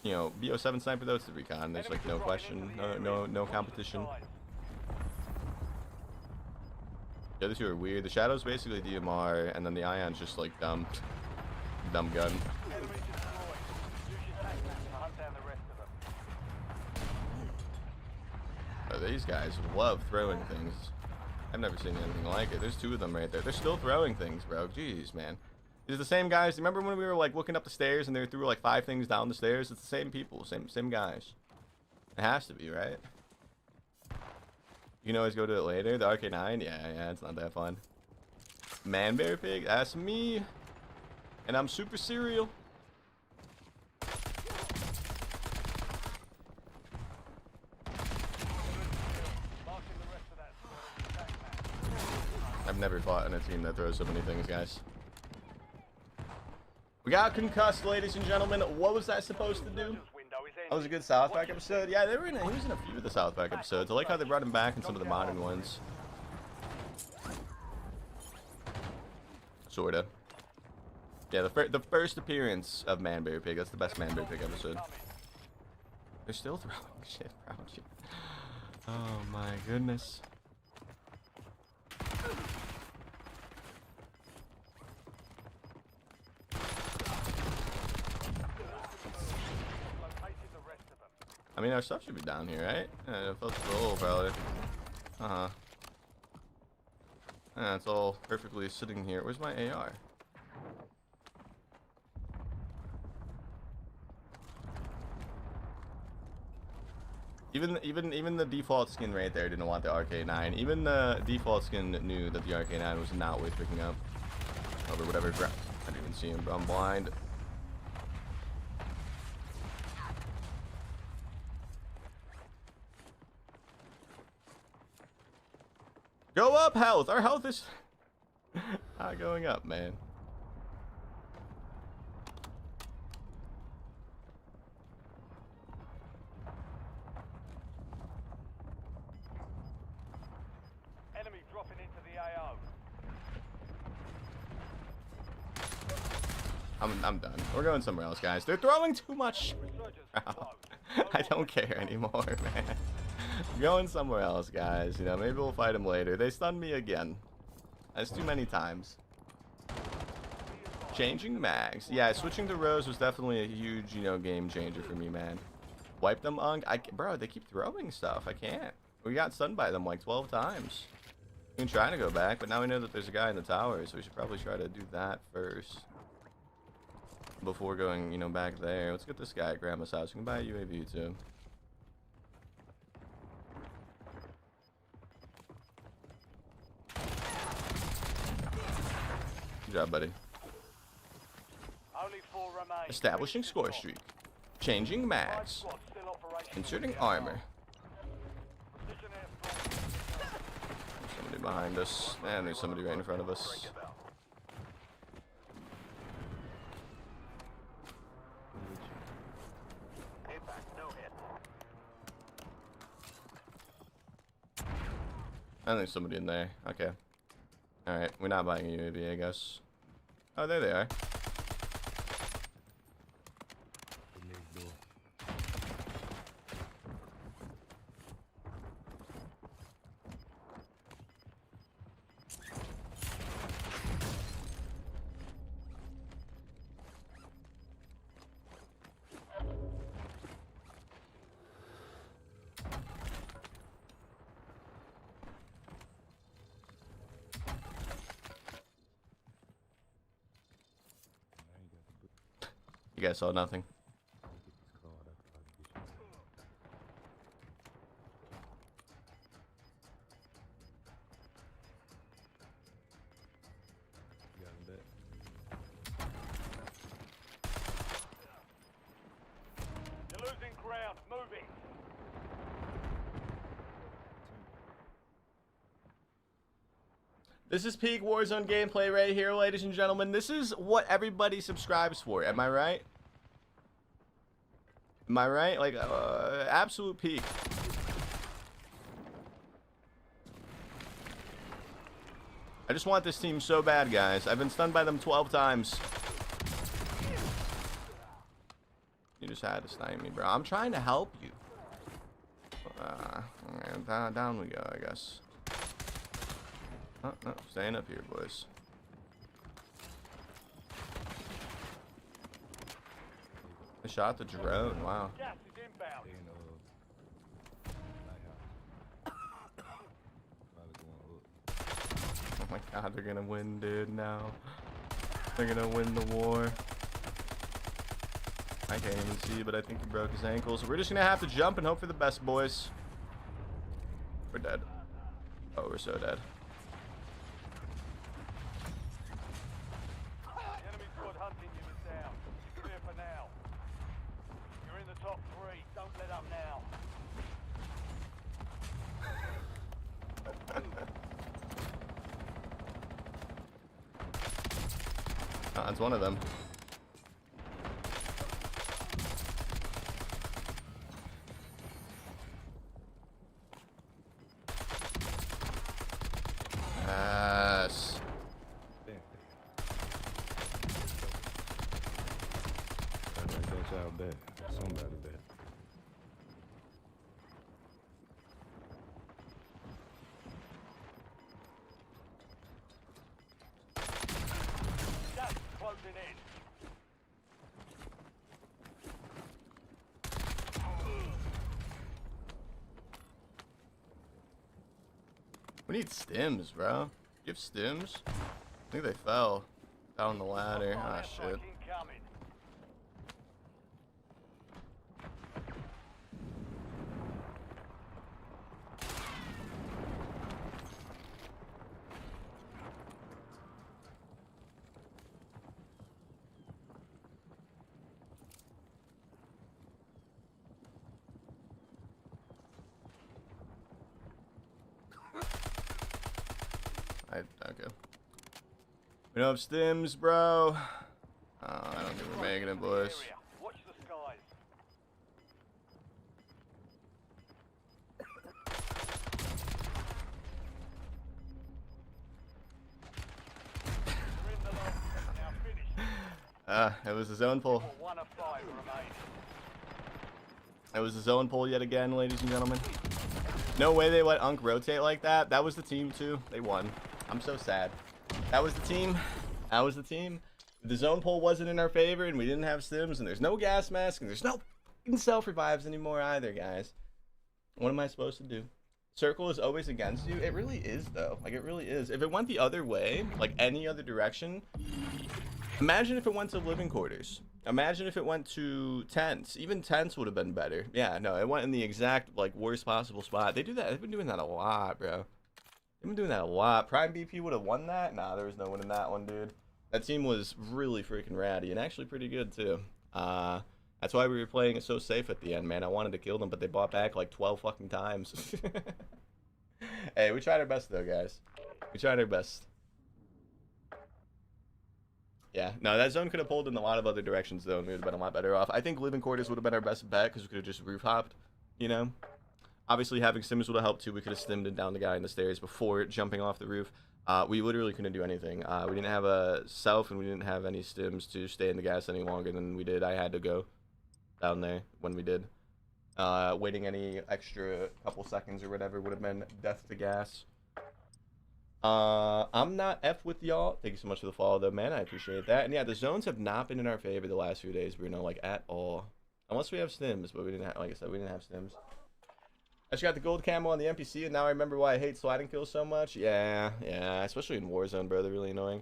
you know, BO7 sniper though, it's the Recon. There's like no question, no competition. The other two are weird. The Shadow's basically DMR, and then the Ion's just like dumb gun. Enemy destroyed. Use your tac map to hunt down the rest of them. Oh, these guys love throwing things. I've never seen anything like it. There's 2 of them right there. They're still throwing things, bro. Jeez, man. These are the same guys. Remember when we were like looking up the stairs and they threw like 5 things down the stairs? It's the same people, same guys. It has to be, right? You can always go to it later. The Arcade 9, yeah, it's not that fun. Man, Bearpig, that's me. And I'm super serial. I've never fought in a team that throws so many things, guys. We got concussed, ladies and gentlemen. What was that supposed to do? That was a good South Park episode. Yeah, he was in a few of the South Park episodes. I like how they brought him back in some of the modern ones. Sorta. Yeah, the first appearance of Man Bearpig. That's the best Man Bearpig episode. They're still throwing shit around you. Oh my goodness. I mean, our stuff should be down here, right? Yeah, let's roll, brother. Yeah, it's all perfectly sitting here. Where's my AR? Even the default skin right there didn't want the RK9. Even the default skin knew that the RK9 was not worth picking up. Over whatever. I didn't even see him, bro. I'm blind. Go up, health. Our health is not going up, man. Enemy dropping into the AO. I'm done. We're going somewhere else, guys. They're throwing too much. Resurgence close. I don't care anymore, man. I'm going somewhere else, guys. You know, maybe we'll fight them later. They stunned me again. That's too many times. Changing mags. Yeah, switching to Rose was definitely a huge, you know, game changer for me, man. Wipe them, bro, they keep throwing stuff. I can't. We got stunned by them like 12 times. We've been trying to go back, but now we know that there's a guy in the tower, so we should probably try to do that first. Before going, you know, back there. Let's get this guy at Grandma's house. We can buy a UAV, too. Good job, buddy. Only 4 remain. Establishing score streak. Changing mags. Inserting armor. Somebody behind us. And there's somebody right in front of us. And there's somebody in there. Okay. Alright, we're not buying a UAV, I guess. Oh, there they are. You guys saw nothing. You're losing ground. Moving. This is peak Warzone gameplay right here, ladies and gentlemen. This is what everybody subscribes for. Am I right? Am I right? Like, absolute peak. I just want this team so bad, guys. I've been stunned by them 12 times. You just had to snipe me, bro. I'm trying to help you. Down we go, I guess. Oh, no, staying up here, boys. I shot the drone, wow. Gas is inbound. Oh my god, they're gonna win, dude, now. They're gonna win the war. I can't even see, but I think he broke his ankles. We're just gonna have to jump and hope for the best, boys. We're dead. Oh, we're so dead. The enemy squad hunting you is down. Clear for now. You're in the top 3. Don't let up now. That's one of them. Yes. That's out there. Somebody there. Gas is closing in. We need stims, bro. You have stims? I think they fell down the ladder. Ah, shit. Incoming. Okay. We don't have stims, bro. I don't think we're making it, boys. Watch the skies. You're in the lock. Now finish. It was a zone pull. 1 of 5 remain. It was a zone pull yet again, ladies and gentlemen. No way they let Unk rotate like that. That was the team, too. They won. I'm so sad. That was the team. That was the team. The zone pull wasn't in our favor, and we didn't have stims, and there's no gas mask, and there's no fucking self-revives anymore either, guys. What am I supposed to do? Circle is always against you. It really is, though. Like, it really is. If it went the other way, like any other direction, imagine if it went to living quarters. Imagine if it went to tents. Even tents would have been better. Yeah, no, it went in the exact, like, worst possible spot. They do that. They've been doing that a lot, bro. They've been doing that a lot. Prime BP would have won that? Nah, there was no one in that one, dude. That team was really freaking ratty and actually pretty good, too. That's why we were playing it so safe at the end, man. I wanted to kill them, but they bought back, like, 12 fucking times. Hey, we tried our best, though, guys. We tried our best. Yeah, no, that zone could have pulled in a lot of other directions, though, and we would have been a lot better off. I think living quarters would have been our best bet, because we could have just roof hopped, you know? Obviously, having stims would have helped, too. We could have stimmed down the guy in the stairs before jumping off the roof. We literally couldn't do anything. We didn't have a self, and we didn't have any stims to stay in the gas any longer than we did. I had to go down there when we did. Waiting any extra couple seconds or whatever would have been death to gas. I'm not F with y'all. Thank you so much for the follow, though, man. I appreciate that. And yeah, the zones have not been in our favor the last few days, Bruno, like, at all. Unless we have stims, but we didn't have, like I said, we didn't have stims. I just got the gold camo on the NPC, and now I remember why I hate sliding kills so much. Yeah, especially in Warzone, bro. They're really annoying.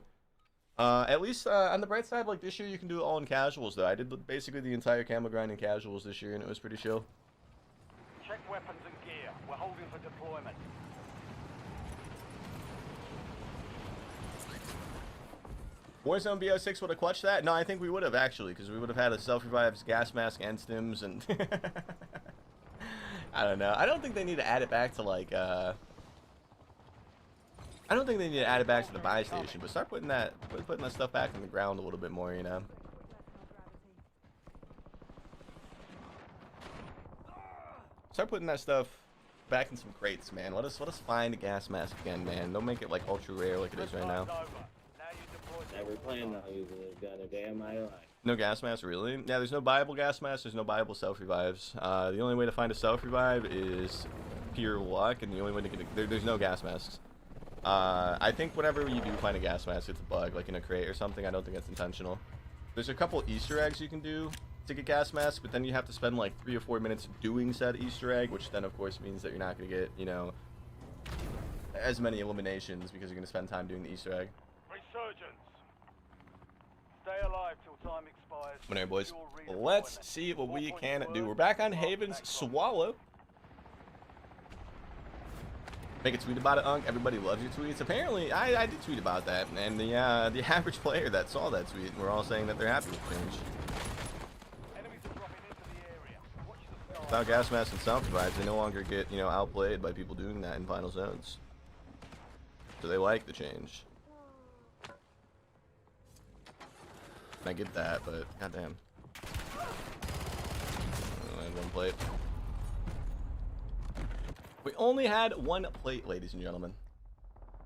At least on the bright side, like, this year you can do it all in casuals, though. I did basically the entire camo grind in casuals this year, and it was pretty chill. Check weapons and gear. We're holding for deployment. Warzone BO6 would have clutched that? No, I think we would have, actually, because we would have had a self-revives, gas mask, and stims, and... I don't know. I don't think they need to add it back to, like, I don't think they need to add it back to the buy station, but start putting that stuff back in the ground a little bit more, you know? Start putting that stuff back in some crates, man. Let us find a gas mask again, man. Don't make it, like, ultra rare like it is right now. Never playing now, you got a day of my life. No gas mask, really? Yeah, there's no buyable gas mask. There's no buyable self-revives. The only way to find a self-revive is pure luck, and the only way to get it... There's no gas masks. I think whenever you do find a gas mask, it's a bug, like in a crate or something. I don't think it's intentional. There's a couple Easter eggs you can do to get gas masks, but then you have to spend like 3 or 4 minutes doing said Easter egg, which then, of course, means that you're not going to get, you know, as many eliminations because you're going to spend time doing the Easter egg. Resurgence. Stay alive till time expires. Whatever, boys. Let's see what we can do. We're back on Haven's Swallow. Make a tweet about it, Unk. Everybody loves your tweets. Apparently, I did tweet about that, and the average player that saw that tweet, we're all saying that they're happy with change. Enemies are dropping into the area. Watch the sky. Without gas masks and self-revives, they no longer get, you know, outplayed by people doing that in final zones. So they like the change. I get that, but goddamn. I had one plate. We only had one plate, ladies and gentlemen.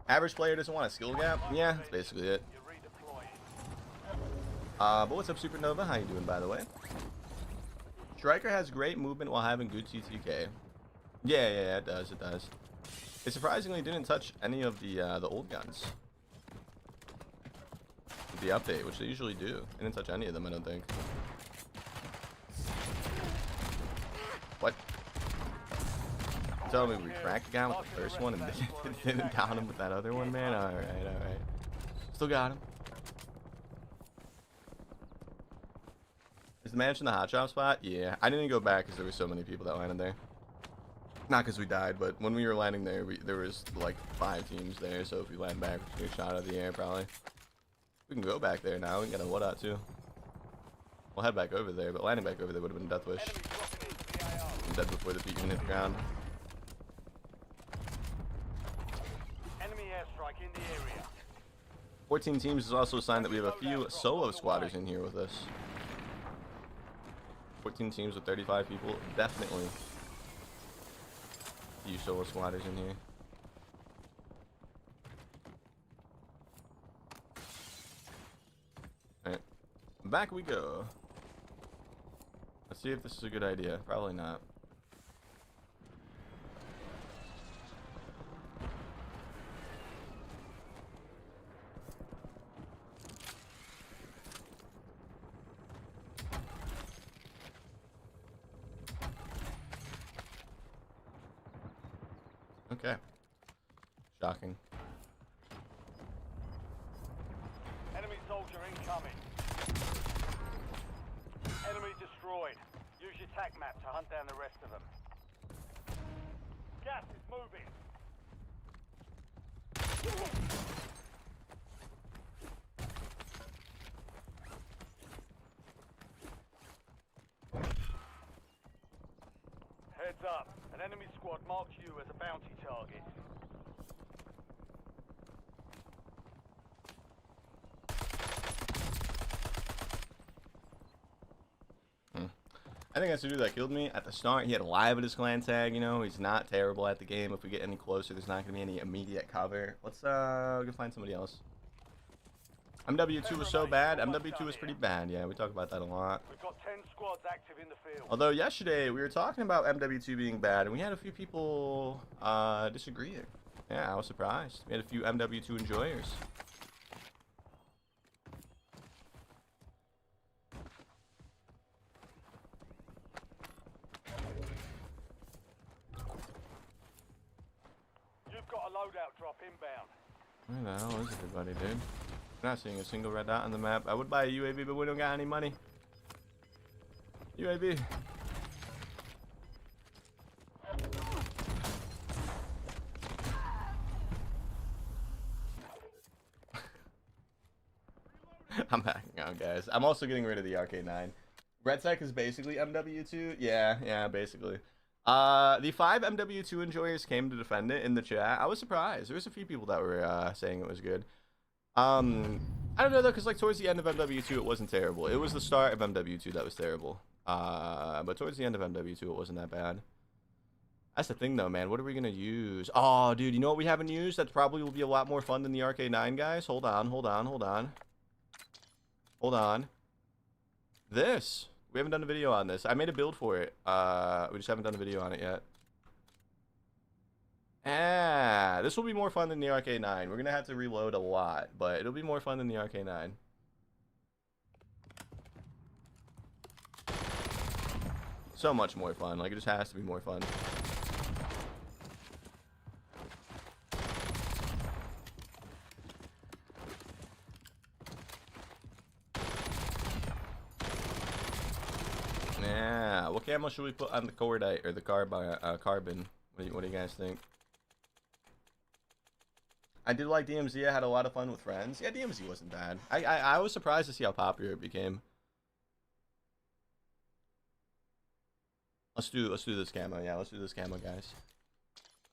Average player doesn't want a skill gap? Yeah, that's basically it. But what's up, Supernova? How you doing, by the way? Striker has great movement while having good TTK. Yeah, it does, it does. It surprisingly didn't touch any of the old guns. The update, which they usually do. I didn't touch any of them, I don't think. What? Tell me we cracked the guy with the first one and didn't down him with that other one, man? Alright. Still got him. Is the mansion the hot shop spot? Yeah. I didn't go back because there were so many people that landed there. Not because we died, but when we were landing there, there was like 5 teams there, so if we land back, we get shot out of the air probably. We can go back there now. We can get a loadout too. We'll head back over there, but landing back over there would have been a death wish. I'm dead before the feet even hit the ground. Enemy airstrike in the the area. 14 teams is also a sign that we have a few solo squatters in here with us. 14 teams with 35 people. Definitely a few solo squatters in here. Alright. Back we go. Let's see if this is a good idea. Probably not. Okay. Shocking. Enemy soldier incoming. Enemy destroyed. Use your tac map to hunt down the rest of them. Gas is moving. Heads up. An enemy squad marks you as a bounty target. I think that's the dude that killed me at the start. He had a live at his clan tag, you know. He's not terrible at the game. If we get any closer, there's not going to be any immediate cover. Let's go find somebody else. MW2 was so bad. MW2 was pretty bad. Yeah, we talk about that a lot. We've got 10 squads active in the field. Although yesterday we were talking about MW2 being bad, and we had a few people disagreeing. Yeah, I was surprised. We had a few MW2 enjoyers. You've got a loadout drop inbound. Where the hell is everybody, dude? I'm not seeing a single red dot on the map. I would buy a UAV, but we don't got any money. UAV. I'm backing out, guys. I'm also getting rid of the RK9. Red Tech is basically MW2. Yeah, basically. The 5 MW2 enjoyers came to defend it in the chat. I was surprised. There was a few people that were saying it was good. I don't know though, because like towards the end of MW2 it wasn't terrible. It was the start of MW2 that was terrible. But towards the end of MW2 it wasn't that bad. That's the thing though, man. What are we gonna use? Oh, dude, you know what we haven't used? That probably will be a lot more fun than the RK9, guys. Hold on. This. We haven't done a video on this. I made a build for it. We just haven't done a video on it yet. This will be more fun than the RK9. We're gonna have to reload a lot, but it'll be more fun than the RK9. So much more fun. Like, it just has to be more fun. Yeah. What camo should we put on the cordite or the carbon? What do you guys think? I did like DMZ. I had a lot of fun with friends. Yeah, DMZ wasn't bad. I was surprised to see how popular it became. Let's do this camo. Yeah, let's do this camo, guys.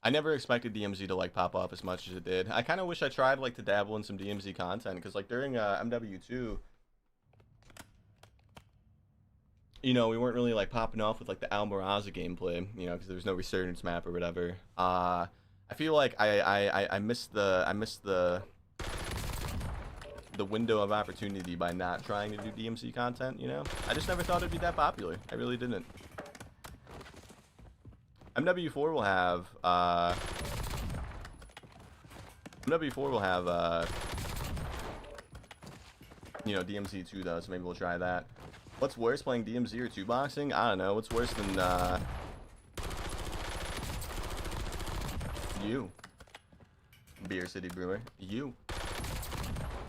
I never expected DMZ to like pop off as much as it did. I kind of wish I tried like to dabble in some DMZ content, because like during MW2, you know, we weren't really like popping off with like the Almiraza gameplay, you know, because there was no Resurgence map or whatever. I feel like I missed the window of opportunity by not trying to do DMC content, you know? I just never thought it'd be that popular. I really didn't. MW4 will have you know, DMC2 though, so maybe we'll try that. What's worse, playing DMZ or 2-boxing? I don't know. What's worse than you, Beer City Brewer? You.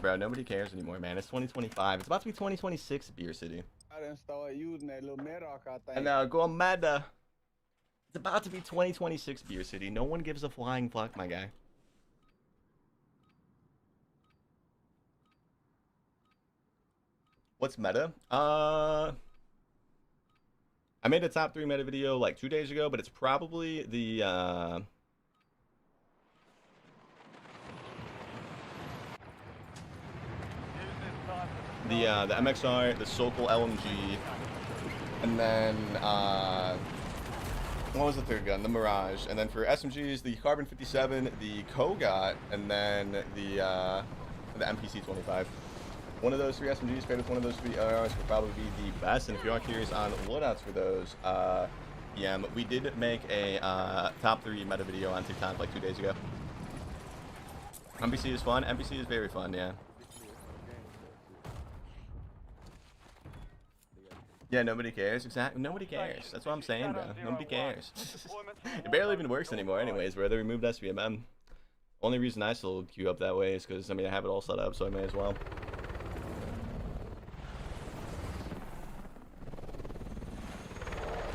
Bro, nobody cares anymore, man. It's 2025. It's about to be 2026, Beer City. I didn't start using that little Medoc, I think. And now, go mad. It's about to be 2026, Beer City. No one gives a flying fuck, my guy. What's meta? I made a top 3 meta video like 2 days ago, but it's probably the the MXR, the Sokol LMG, and then what was the third gun? The Mirage. And then for SMGs, the Carbon 57, the Kogot, and then the MPC 25. One of those 3 SMGs paired with one of those 3 LRs would probably be the best. And if you are curious on loadouts for those, yeah, we did make a top 3 meta video on TikTok like 2 days ago. MPC is fun. MPC is very fun, yeah. Yeah, nobody cares. Exactly. Nobody cares. That's what I'm saying, bro. Nobody cares. It barely even works anymore anyways, bro. They removed SVMM. Only reason I still queue up that way is because, I mean, I have it all set up, so I may as well.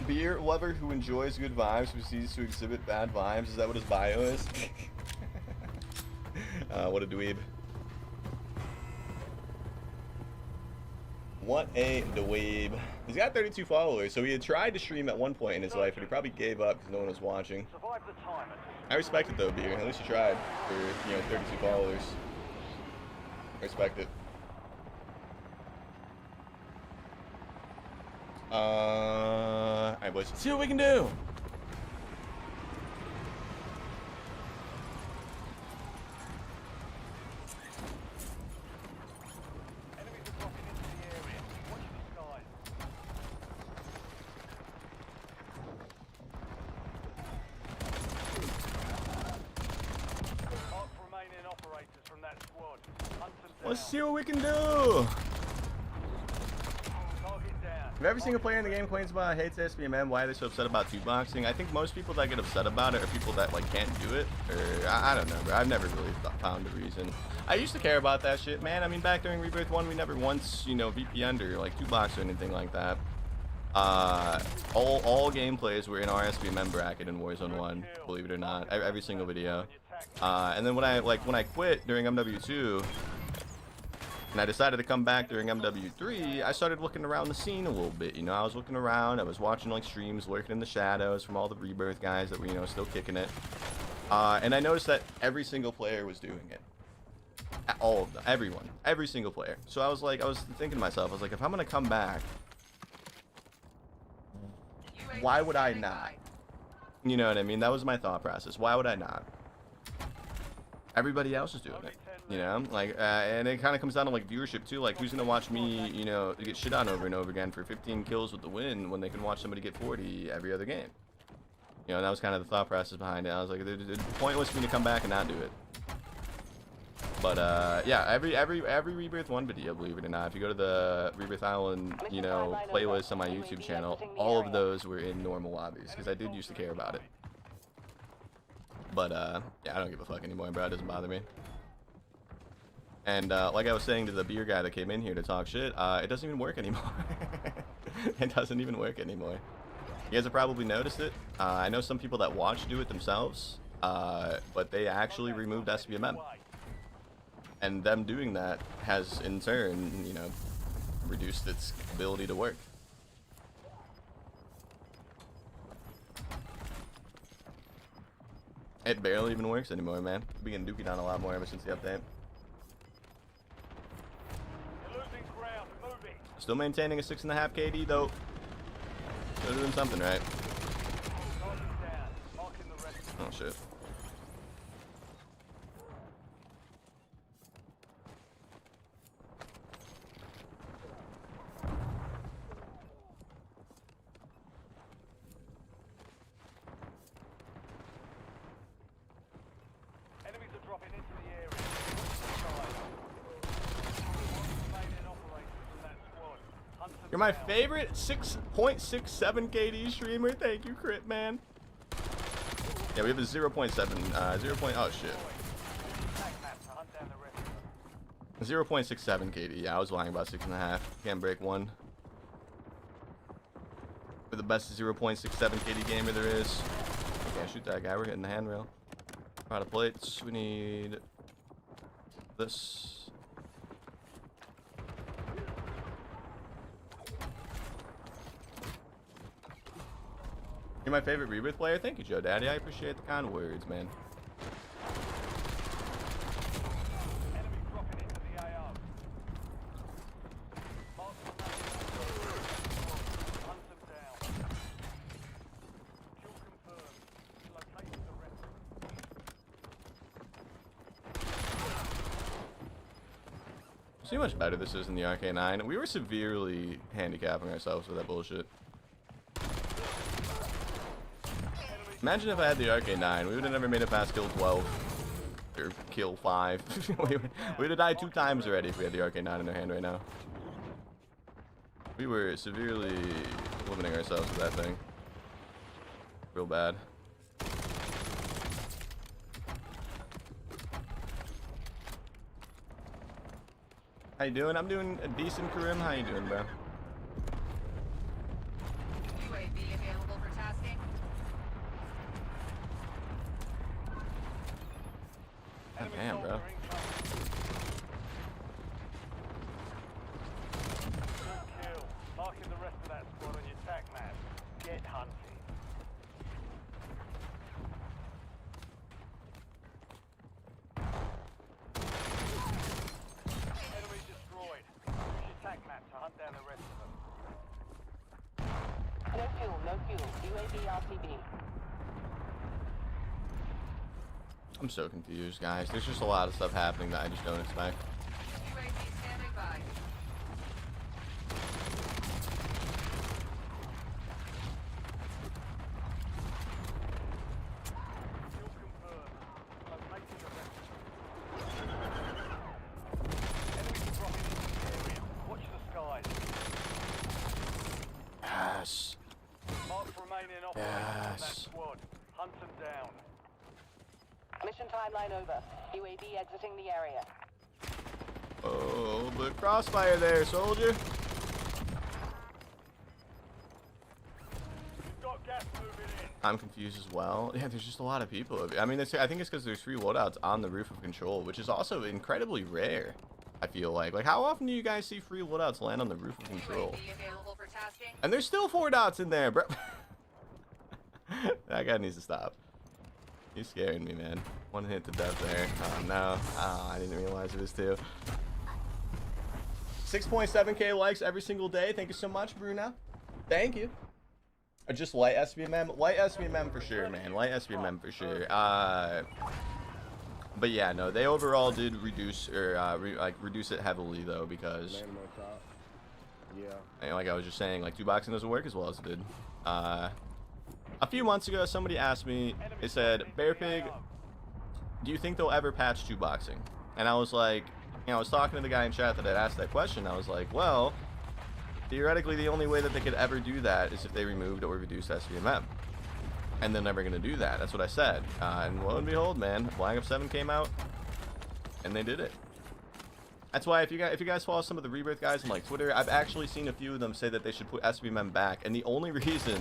Beer lover who enjoys good vibes, who ceases to exhibit bad vibes. Is that what his bio is? What a dweeb. What a dweeb. He's got 32 followers, so he had tried to stream at one point in his life, but he probably gave up because no one was watching. I respect it though, Beer. At least you tried for, you know, 32 followers. I respect it. Alright, boys. Let's see what we can do. Let's see what we can do. If every single player in the game complains about hates SVMM, why are they so upset about 2-boxing? I think most people that get upset about it are people that like can't do it, or I don't know, bro. I've never really found a reason. I used to care about that shit, man. I mean, back during Rebirth 1, we never once, you know, VPN'd or like 2-boxed or anything like that. All gameplays were in our SVMM bracket in Warzone 1, believe it or not, every single video. And then when I quit during MW2, and I decided to come back during MW3, I started looking around the scene a little bit, you know. I was looking around, I was watching like streams, lurking in the shadows from all the Rebirth guys that were, you know, still kicking it. And I noticed that every single player was doing it. All of them, everyone, every single player. So I was thinking to myself, I was like, if I'm gonna come back, why would I not? You know what I mean? That was my thought process. Why would I not? Everybody else is doing it. You know, like, and it kind of comes down to like viewership too. Like, who's gonna watch me, you know, get shit on over and over again for 15 kills with the win when they can watch somebody get 40 every other game? You know, and that was kind of the thought process behind it. I was like, it's pointless for me to come back and not do it. But yeah, every Rebirth 1 video, believe it or not, if you go to the Rebirth Island, you know, playlist on my YouTube channel, all of those were in normal lobbies because I did used to care about it. But yeah, I don't give a fuck anymore, bro. It doesn't bother me. And like I was saying to the beer guy that came in here to talk shit, it doesn't even work anymore. It doesn't even work anymore. You guys have probably noticed it. I know some people that watch do it themselves, but they actually removed SVMM. And them doing that has, in turn, you know, reduced its ability to work. It barely even works anymore, man. We've been getting dookie down a lot more ever since the update. Still maintaining a 6.5 KD though. Still doing something right. Oh shit. Enemies are dropping into the area. You're my favorite 6.67 KD streamer. Thank you, Crit Man. Yeah, we have a 0.7, 0. Oh shit. 0.67 KD. Yeah, I was lying about 6.5. Can't break one. We're the best 0.67 KD gamer there is. Can't shoot that guy. We're hitting the handrail. Out of plates. We need this. You're my favorite Rebirth player? Thank you, Joe Daddy. I appreciate the kind words, man. See how much better this is in the RK9. We were severely handicapping ourselves with that bullshit. Imagine if I had the RK9. We would have never made it past kill 12. Or kill 5. we would have died 2 times already if we had the RK9 in our hand right now. We were severely limiting ourselves with that thing. Real bad. How you doing? I'm doing a decent, Karim. How you doing, bro? UAV available for tasking. God damn, bro. Good kill. Marking the rest of that squad on your attack map. Get hunting. Enemy destroyed. Use your attack map to hunt down the rest of them. No fuel, no fuel. UAV RTB. I'm so confused, guys. There's just a lot of stuff happening that I just don't expect. UAV standing by. Kill confirmed. Locating the rest. Enemies dropping into the area. Watch the skies. Yes. Marks remaining operating on that Yes. squad. Hunt them down. Mission timeline over. UAV exiting the area. Oh, the crossfire there, soldier. You've got gas moving in. I'm confused as well. Yeah, there's just a lot of people. I mean, I think it's because there's 3 loadouts on the roof of control, which is also incredibly rare. I feel like how often do you guys see free loadouts land on the roof of control? UAV available for tasking. And there's still 4 dots in there, bro. That guy needs to stop. He's scaring me, man. 1 hit to death there. Oh no. Oh, I didn't realize it was 2. 6.7k likes every single day. Thank you so much, Bruno. Thank you. Just light SBMM. Light SBMM for sure, man. Light SBMM for sure. But yeah, no, they overall did reduce or reduce it heavily though, because Land on top. Yeah. like I was just saying, like 2 boxing doesn't work as well as it did. A few months ago, somebody asked me. They said, "Bearpig, do you think they'll ever patch 2 boxing?" And I was like, I was talking to the guy in chat that had asked that question. I was like, well, theoretically, the only way that they could ever do that is if they removed or reduced SVMM. And they're never going to do that. That's what I said. And lo and behold, man, Black Ops 7 came out, and they did it. That's why if you guys follow some of the Rebirth guys on like Twitter, I've actually seen a few of them say that they should put SVMM back. And the only reason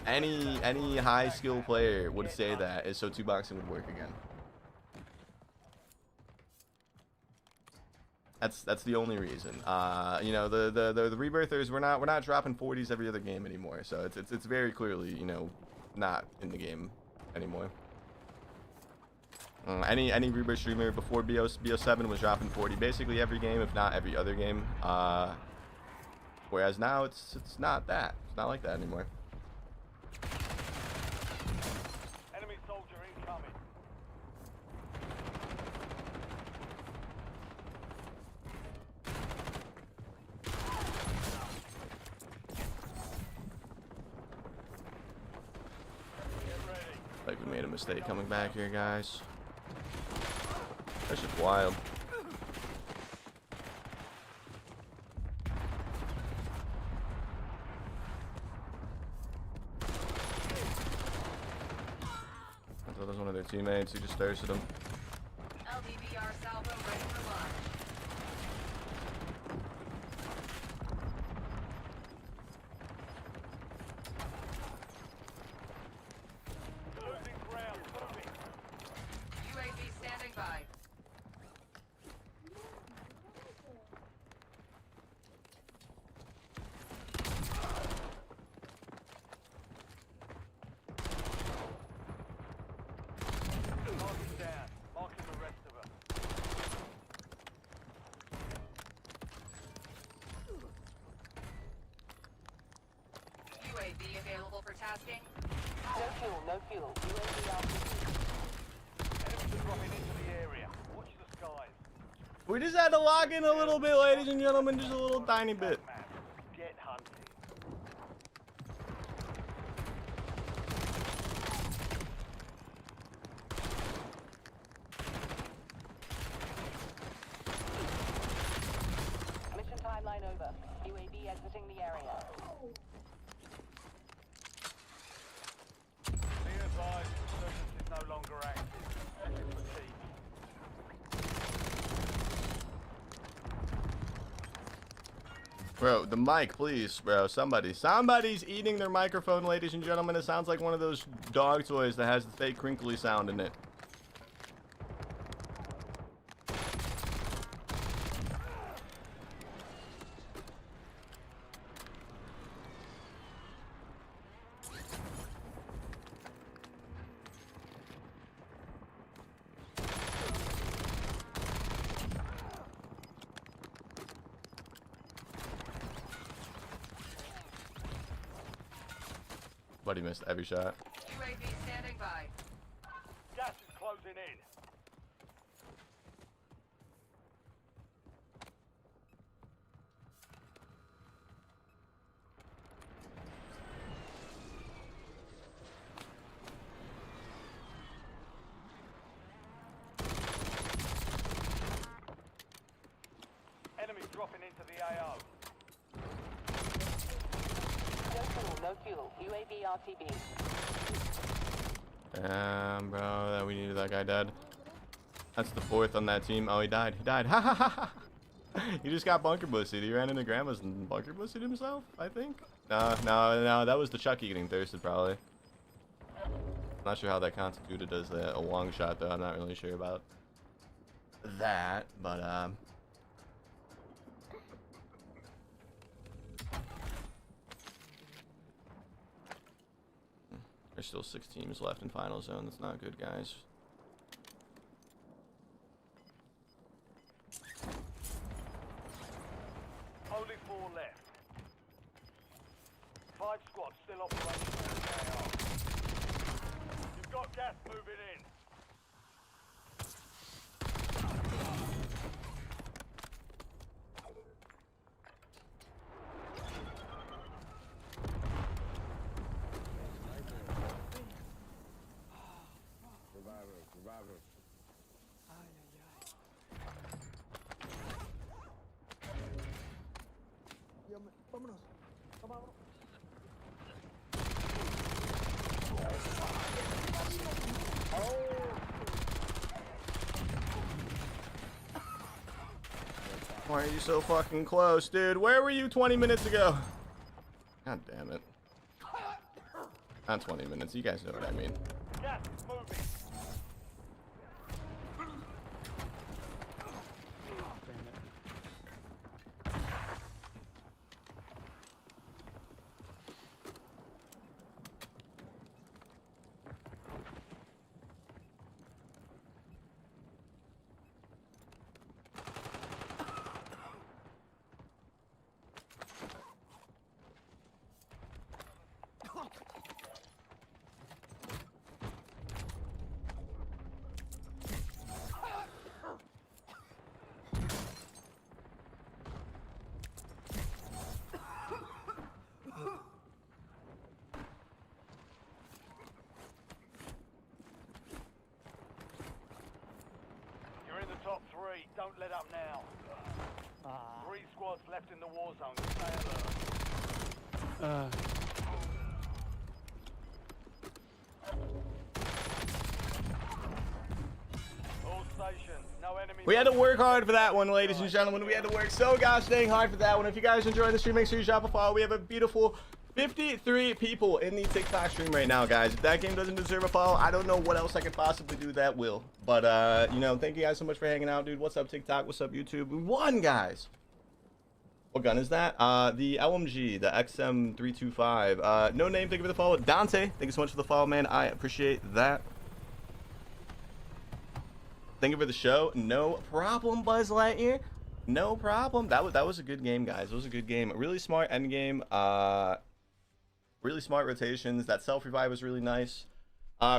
any high skill player would say that is so 2 boxing would work again. That's the only reason. You know, the Rebirthers, we're not dropping 40s every other game anymore. So it's very clearly, you know, not in the game anymore. Any Rebirth streamer before BO7 was dropping 40 basically every game, if not every other game. Whereas now it's not that. It's not like that anymore. Enemy soldier incoming. Get ready. Like we made a mistake coming back here, guys. That's just wild. I thought that was one of their teammates who just thirsted him. LDVR salvo ready for launch. Losing ground. Moving. UAV standing by. Marking down. Marking the rest of them. UAV available for tasking. No fuel, no fuel. UAV RTB. Enemies are dropping into the area. Watch We just had to lock in a little bit, ladies and gentlemen, just a little tiny bit. Map. Get hunting. Mission timeline over. UAV exiting the area. Be advised, Resurgence is no longer active. Repeat. Bro, the mic, please, bro. Somebody's eating their microphone, ladies and gentlemen. It sounds like one of those dog toys that has the fake crinkly sound in it. Buddy missed every shot. UAV standing by. Gas is closing in. Enemies dropping into the AO. No fuel, no fuel. UAV RTB. Damn, bro, that we needed that guy dead. That's the fourth on that team. Oh, he died. He died. Ha ha ha ha. He just got bunker bussied. He ran into grandma's and bunker bussied himself, I think. No, that was the Chucky getting thirsted, probably. Not sure how that constituted as a long shot, though. I'm not really sure about that, but there's still 6 teams left in final zone. That's not good, guys. Only 4 left. 5 squads still operational in the AO. You've got gas moving in. Reviver. Vámonos. Vámonos. Why are you so fucking close, dude? Where were you 20 minutes ago? God damn it. Not 20 minutes. You guys know what I mean. Gas is moving. You're in the top 3. Don't let up now. 3 squads left in the war zone. Stay alert. All stations. No enemies. We had to work hard for that one, ladies and gentlemen. We had to work so gosh dang hard for that one. If you guys enjoy the stream, make sure you drop a follow. We have a beautiful 53 people in the TikTok stream right now, guys. If that game doesn't deserve a follow, I don't know what else I could possibly do that will. But, you know, thank you guys so much for hanging out, dude. What's up, TikTok? What's up, YouTube? We won, guys. What gun is that? The LMG, the XM325. No name, thank you for the follow. Dante, thank you so much for the follow, man. I appreciate that. Thank you for the show. No problem, Buzz Lightyear. No problem. That was a good game, guys. It was a good game. Really smart end game. Really smart rotations. That self-revive was really nice.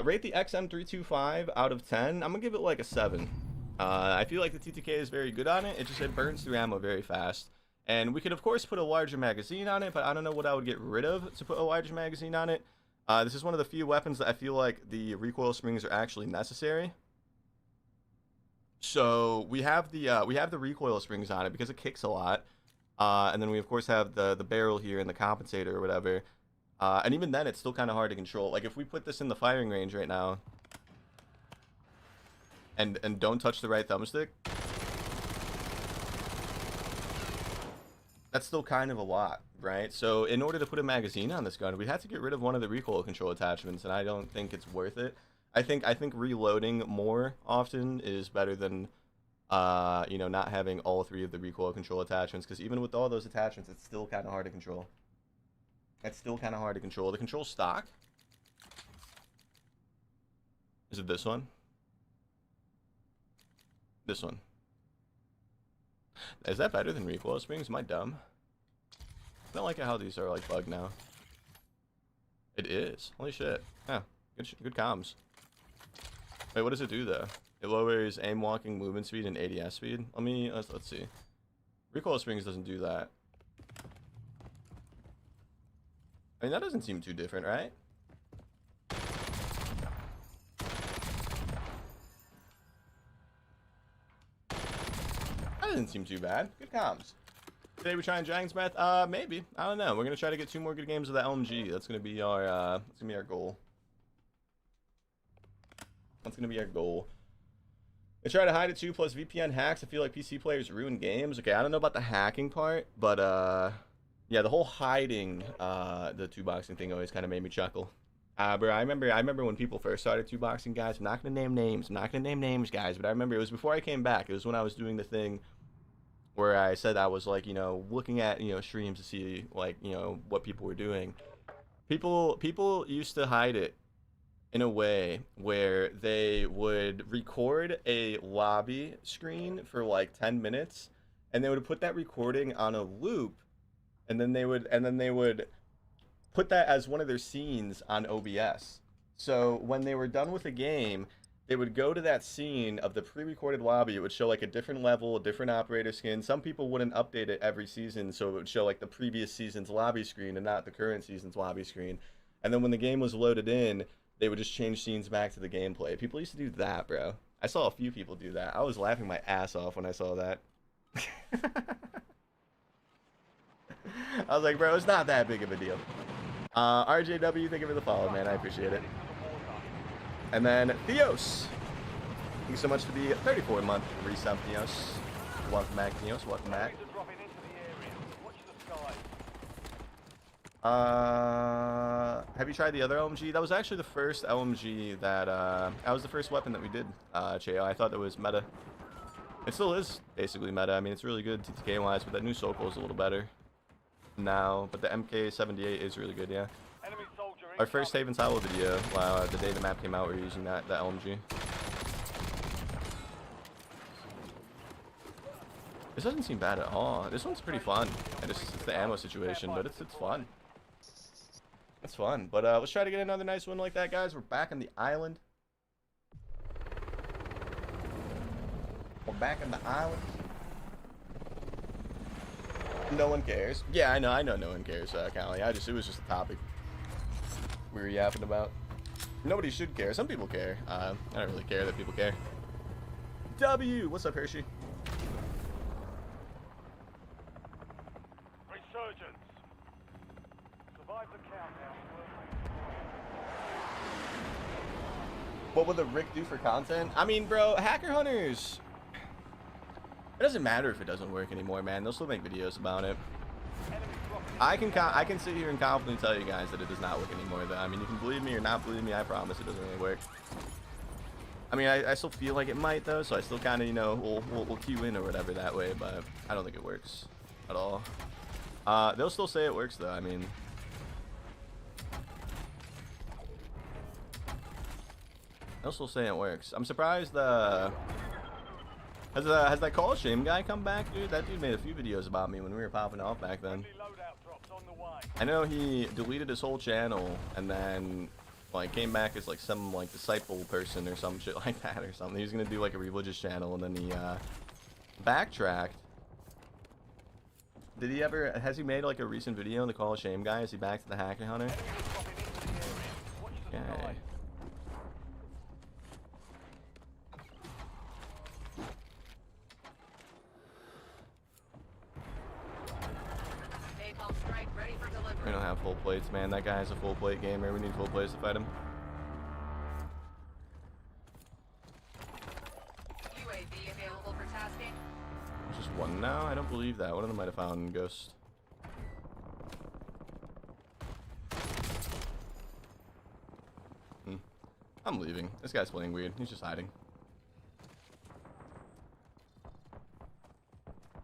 Rate the XM325 out of 10. I'm going to give it like a 7. I feel like the TTK is very good on it. It burns through ammo very fast. And we could, of course, put a larger magazine on it, but I don't know what I would get rid of to put a larger magazine on it. This is one of the few weapons that I feel like the recoil springs are actually necessary. So we have the recoil springs on it because it kicks a lot. And then we, of course, have the barrel here and the compensator or whatever. And even then, it's still kind of hard to control. Like, if we put this in the firing range right now and don't touch the right thumbstick, that's still kind of a lot, right? So in order to put a magazine on this gun, we'd have to get rid of one of the recoil control attachments, and I don't think it's worth it. I think reloading more often is better than you know, not having all 3 of the recoil control attachments, because even with all those attachments, it's still kind of hard to control. It's still kind of hard to control. The control stock, is it this one? This one. Is that better than recoil springs? Am I dumb? I don't like how these are like bugged now. It is. Holy shit. Yeah, good comms. Wait, what does it do though? It lowers aim walking movement speed and ADS speed. Let's see. Recoil springs doesn't do that. I mean, that doesn't seem too different, right? That doesn't seem too bad. Good comms. Today we're trying Dragon's Breath? Maybe. I don't know. We're gonna try to get 2 more good games of that LMG. That's gonna be our goal. That's gonna be our goal. They try to hide it too, plus VPN hacks. I feel like PC players ruin games. Okay, I don't know about the hacking part, but yeah, the whole hiding the 2-boxing thing always kind of made me chuckle. Bro, I remember when people first started 2-boxing, guys. I'm not gonna name names. Guys. But I remember it was before I came back. It was when I was doing the thing where I said I was like, you know, looking at, you know, streams to see like, you know, what people were doing. People used to hide it in a way where they would record a lobby screen for like 10 minutes, and they would put that recording on a loop, and then they would put that as one of their scenes on OBS. So when they were done with a game, they would go to that scene of the pre-recorded lobby. It would show like a different level, a different operator skin. Some people wouldn't update it every season, so it would show like the previous season's lobby screen and not the current season's lobby screen. And then when the game was loaded in, they would just change scenes back to the gameplay. People used to do that, bro. I saw a few people do that. I was laughing my ass off when I saw that. I was like, bro, it's not that big of a deal. RJW, thank you for the follow, man. I appreciate it. And then Theos. Thank you so much for the 34-month resub, Theos. Welcome back, Theos. Welcome back. Have you tried the other LMG? That was actually the first LMG that, that was the first weapon that we did, Cheo. I thought that was meta. It still is basically meta. I mean, it's really good TTK-wise, but that new Sokol is a little better now. But the MK78 is really good, yeah. Our first Haven's Hollow video, the day the map came out, we were using that LMG. This doesn't seem bad at all. This one's pretty fun. And it's the ammo situation, but it's fun. It's fun. But let's try to get another nice one like that, guys. We're back on the island. We're back on the island. No one cares. Yeah, I know no one cares, Callie. It was just a topic we were yapping about. Nobody should care. Some people care. I don't really care that people care. W! What's up, Hershey? Resurgence. Survive the countdown. What would the Rick do for content? I mean, bro, Hacker Hunters. It doesn't matter if it doesn't work anymore, man. They'll still make videos about it. I can sit here and confidently tell you guys that it does not work anymore, though. I mean, you can believe me or not believe me. I promise it doesn't really work. I mean, I still feel like it might, though, so I still kind of, you know, we'll queue in or whatever that way, but I don't think it works at all. They'll still say it works, though. I mean, they'll still say it works. I'm surprised has that Call of Shame guy come back, dude? That dude made a few videos about me when we were popping off back then. I know he deleted his whole channel and then like came back as like some like disciple person or some shit like that or something. He was gonna do like a religious channel, and then he backtracked. Did he ever? Has he made like a recent video on the Call of Shame guy? Is he back to the Hacker Hunter? Okay. We don't have full plates, man. That guy's a full plate gamer. We need full plates to fight him. UAV available for tasking. There's just one now? I don't believe that. One of them might have found Ghost. I'm leaving. This guy's playing weird. He's just hiding.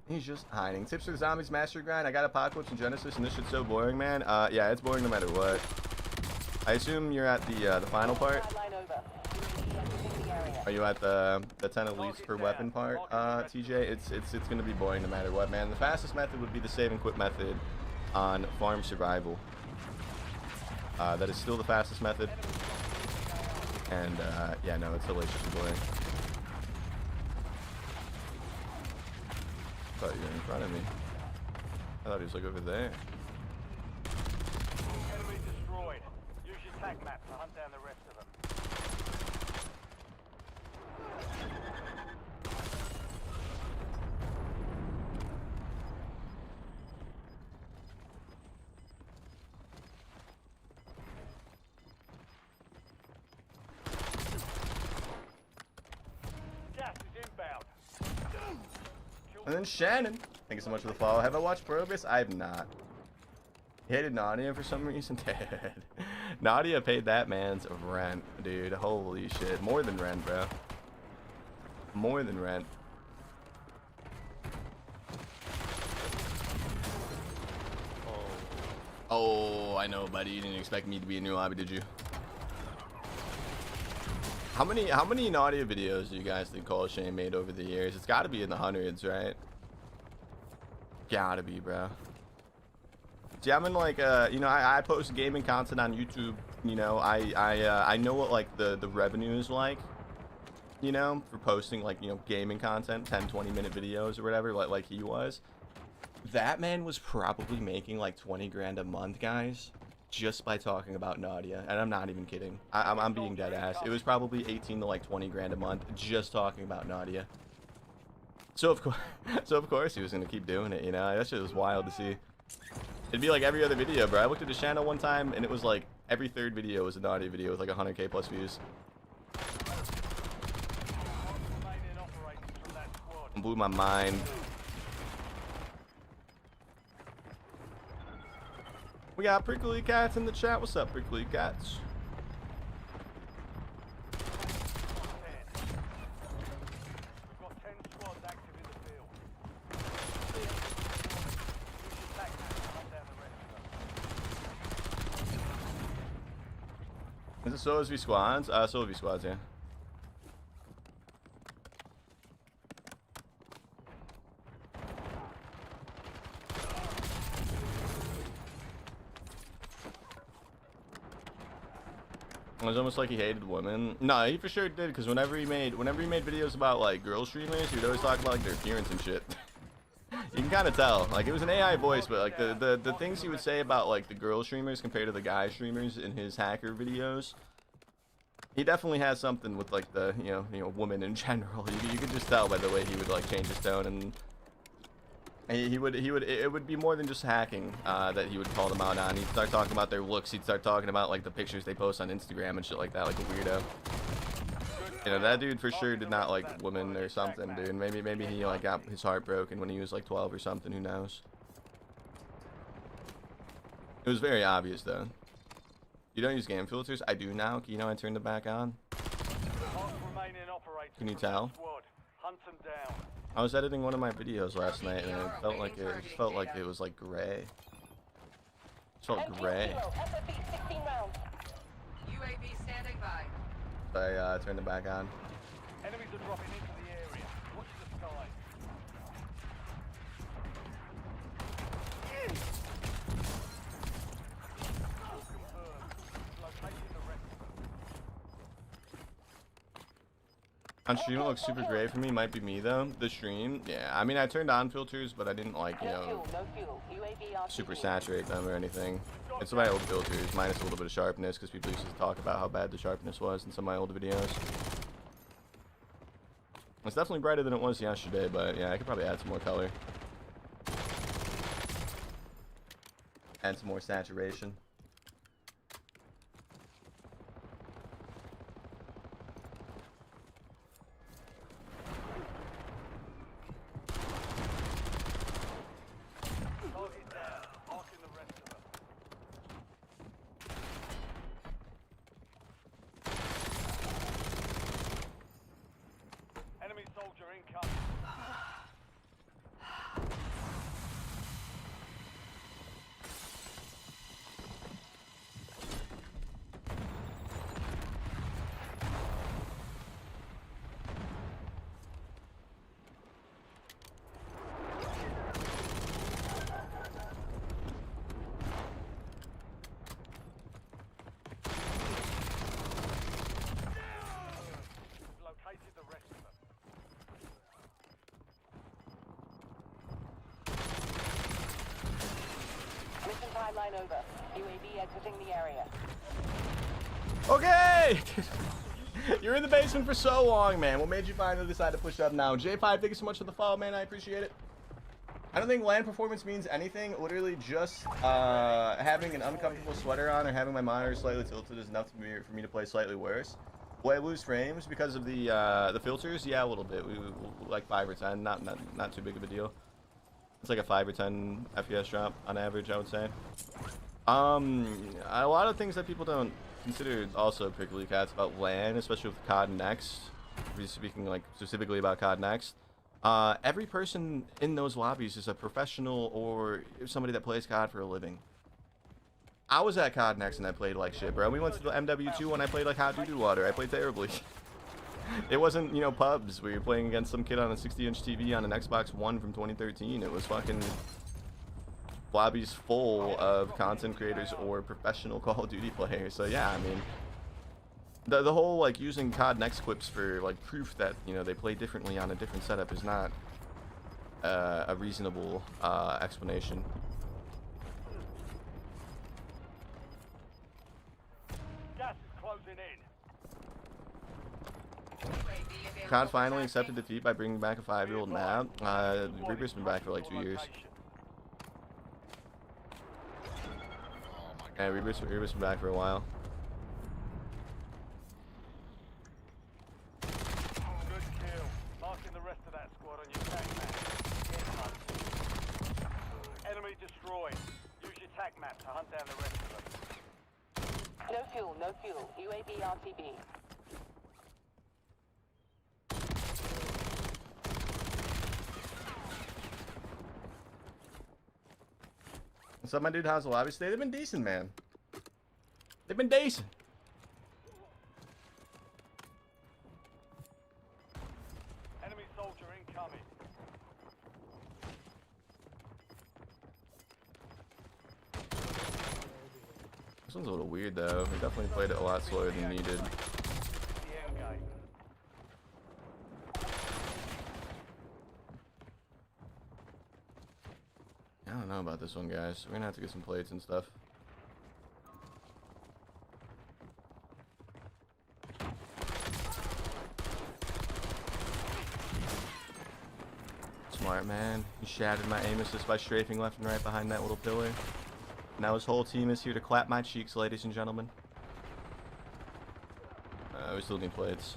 He's just hiding. Tips for the Zombies Master Grind. I got Apocalypse and Genesis, and this shit's so boring, man. Yeah, it's boring no matter what. I assume you're at the final part. Are you at the 10 elites per weapon part, TJ? It's gonna be boring no matter what, man. The fastest method would be the save and quit method on farm survival. That is still the fastest method. And yeah, no, it's deliciously boring. I thought you were in front of me. I thought he was like over there. Enemy destroyed. Use your tag map to hunt down the rest of them. Gas is inbound. And then Shannon. Thank you so much for the follow. Have I watched Progress? I have not. He hated Nadia for some reason. Nadia paid that man's rent, dude. Holy shit. More than rent, bro. More than rent. Oh, I know, buddy. You didn't expect me to be a new lobby, did you? How many Nadia videos do you guys think Call of Shame made over the years? It's got to be in the hundreds, right? Gotta be, bro. See, I'm in like you know, I post gaming content on YouTube. You know, I know what like the revenue is like. You know, for posting like, you know, gaming content, 10-20 minute videos or whatever, like he was. That man was probably making like 20 grand a month, guys, just by talking about Nadia, and I'm not even kidding. I'm being dead ass. It was probably 18 to like 20 grand a month just talking about Nadia. So of course he was gonna keep doing it, you know. That shit was wild to see. It'd be like every other video, bro. I looked at his channel one time and it was like every third video was a Nadia video with like 100k plus views. Blew my mind. We got Prickly Cats in the chat. What's up, Prickly Cats? We've got 10 squads active in the field. Is it solos v squads? Solo v squads, yeah. It was almost like he hated women. No, he for sure did, because whenever he made videos about like girl streamers, he would always talk about like their appearance and shit. You can kind of tell, like it was an AI voice, but like the things he would say about like the girl streamers compared to the guy streamers in his hacker videos, he definitely has something with like the you know women in general. You could just tell by the way he would like change his tone, and it would be more than just hacking that he would call them out on. He'd start talking about their looks. He'd start talking about like the pictures they post on Instagram and shit like that, like a weirdo. You know, that dude for sure did not like women or something, dude. Maybe he like got his heart broken when he was like 12 or something. Who knows? It was very obvious though. You don't use game filters? I do now. You know, I turned it back on. Can you tell? I was editing one of my videos last night, and it felt like it was like gray. It felt gray. UAV standing by. I turned it back on. Enemies are dropping into the area. Watch the sky. All confirmed. Locating the rest of them. On stream it looks super great for me. Might be me though. The stream, yeah. I mean, I turned on filters, but I didn't like, you know, No fuel. UAV RTB. super saturate them or anything. It's my old filters, minus a little bit of sharpness, because people used to talk about how bad the sharpness was in some of my old videos. It's definitely brighter than it was yesterday, but yeah, I could probably add some more color. Add some more saturation. Target down. Marking the rest of them. Enemy soldier incoming. Located the rest of them. Mission timeline over. UAV exiting the area. Okay! You're in the basement for so long, man. What made you finally decide to push up now? J5, thank you so much for the follow, man. I appreciate it. I don't think land performance means anything. Literally just having an uncomfortable sweater on or having my monitor slightly tilted is enough for me to play slightly worse. Will I lose frames because of the filters? Yeah, a little bit. We like 5 or 10. Not too big of a deal. It's like a 5 or 10 FPS drop on average, I would say. A lot of things that people don't consider also prickly cats about LAN, especially with COD Next. Speaking like specifically about COD Next. Every person in those lobbies is a professional or somebody that plays COD for a living. I was at COD Next and I played like shit, bro. We went to the MW2 when I played like hot doo-doo water. I played terribly. It wasn't, you know, pubs where you're playing against some kid on a 60-inch TV on an Xbox One from 2013. It was fucking lobbies full of content creators or professional Call of Duty players. So yeah, I mean, the whole like using COD Next clips for like proof that, you know, they play differently on a different setup is not a reasonable explanation. Gas is closing in. COD finally accepted defeat by bringing back a 5-year-old map. Reaper's been back for like 2 years. Yeah, Reaper's been back for a while. Good kill. Marking the rest of that squad on your tac map. Get hunted. Enemy destroyed. Use your tac map to hunt down the rest of them. No fuel. No fuel. UAV RTB. What's up, my dude? How's the lobby stay? They've been decent, man. They've been decent. Enemy soldier incoming. This one's a little weird, though. They definitely played it a lot slower than needed. The endgame. I don't know about this one, guys. We're gonna have to get some plates and stuff. Smart man. He shattered my aim assist by strafing left and right behind that little pillar. Now his whole team is here to clap my cheeks, ladies and gentlemen. We still need plates.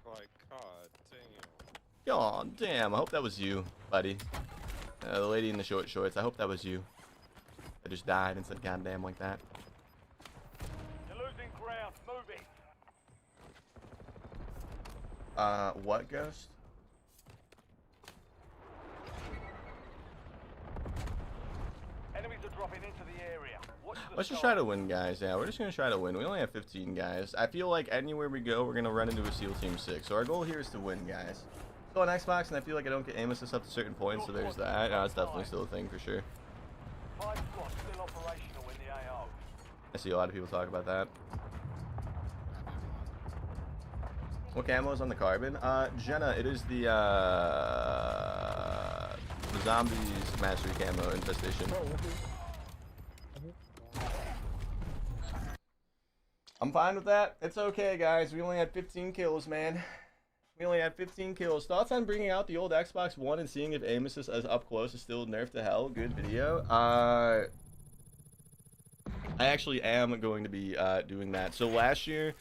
My god, damn. Aw, damn. I hope that was you, buddy. The lady in the short shorts. I hope that was you. I just died and said goddamn like that. You're losing ground. Moving. What, Ghost? Enemies are dropping into the area. Watch the Let's just sky. try to win, guys. Yeah, we're just gonna try to win. We only have 15 guys. I feel like anywhere we go, we're gonna run into a SEAL Team 6. So our goal here is to win, guys. Go on Xbox, and I feel like I don't get aim assist up to certain points, so there's that. That's definitely still a thing for sure. 5 squads still operational in the AO. I see a lot of people talk about that. What camo is on the carbon? Jenna, it is the zombies mastery camo infestation. I'm fine with that. It's okay, guys. We only had 15 kills, man. We only had 15 kills. Thoughts on bringing out the old Xbox One and seeing if aim assist as up close is still nerfed to hell? Good video. I actually am going to be doing that. So last year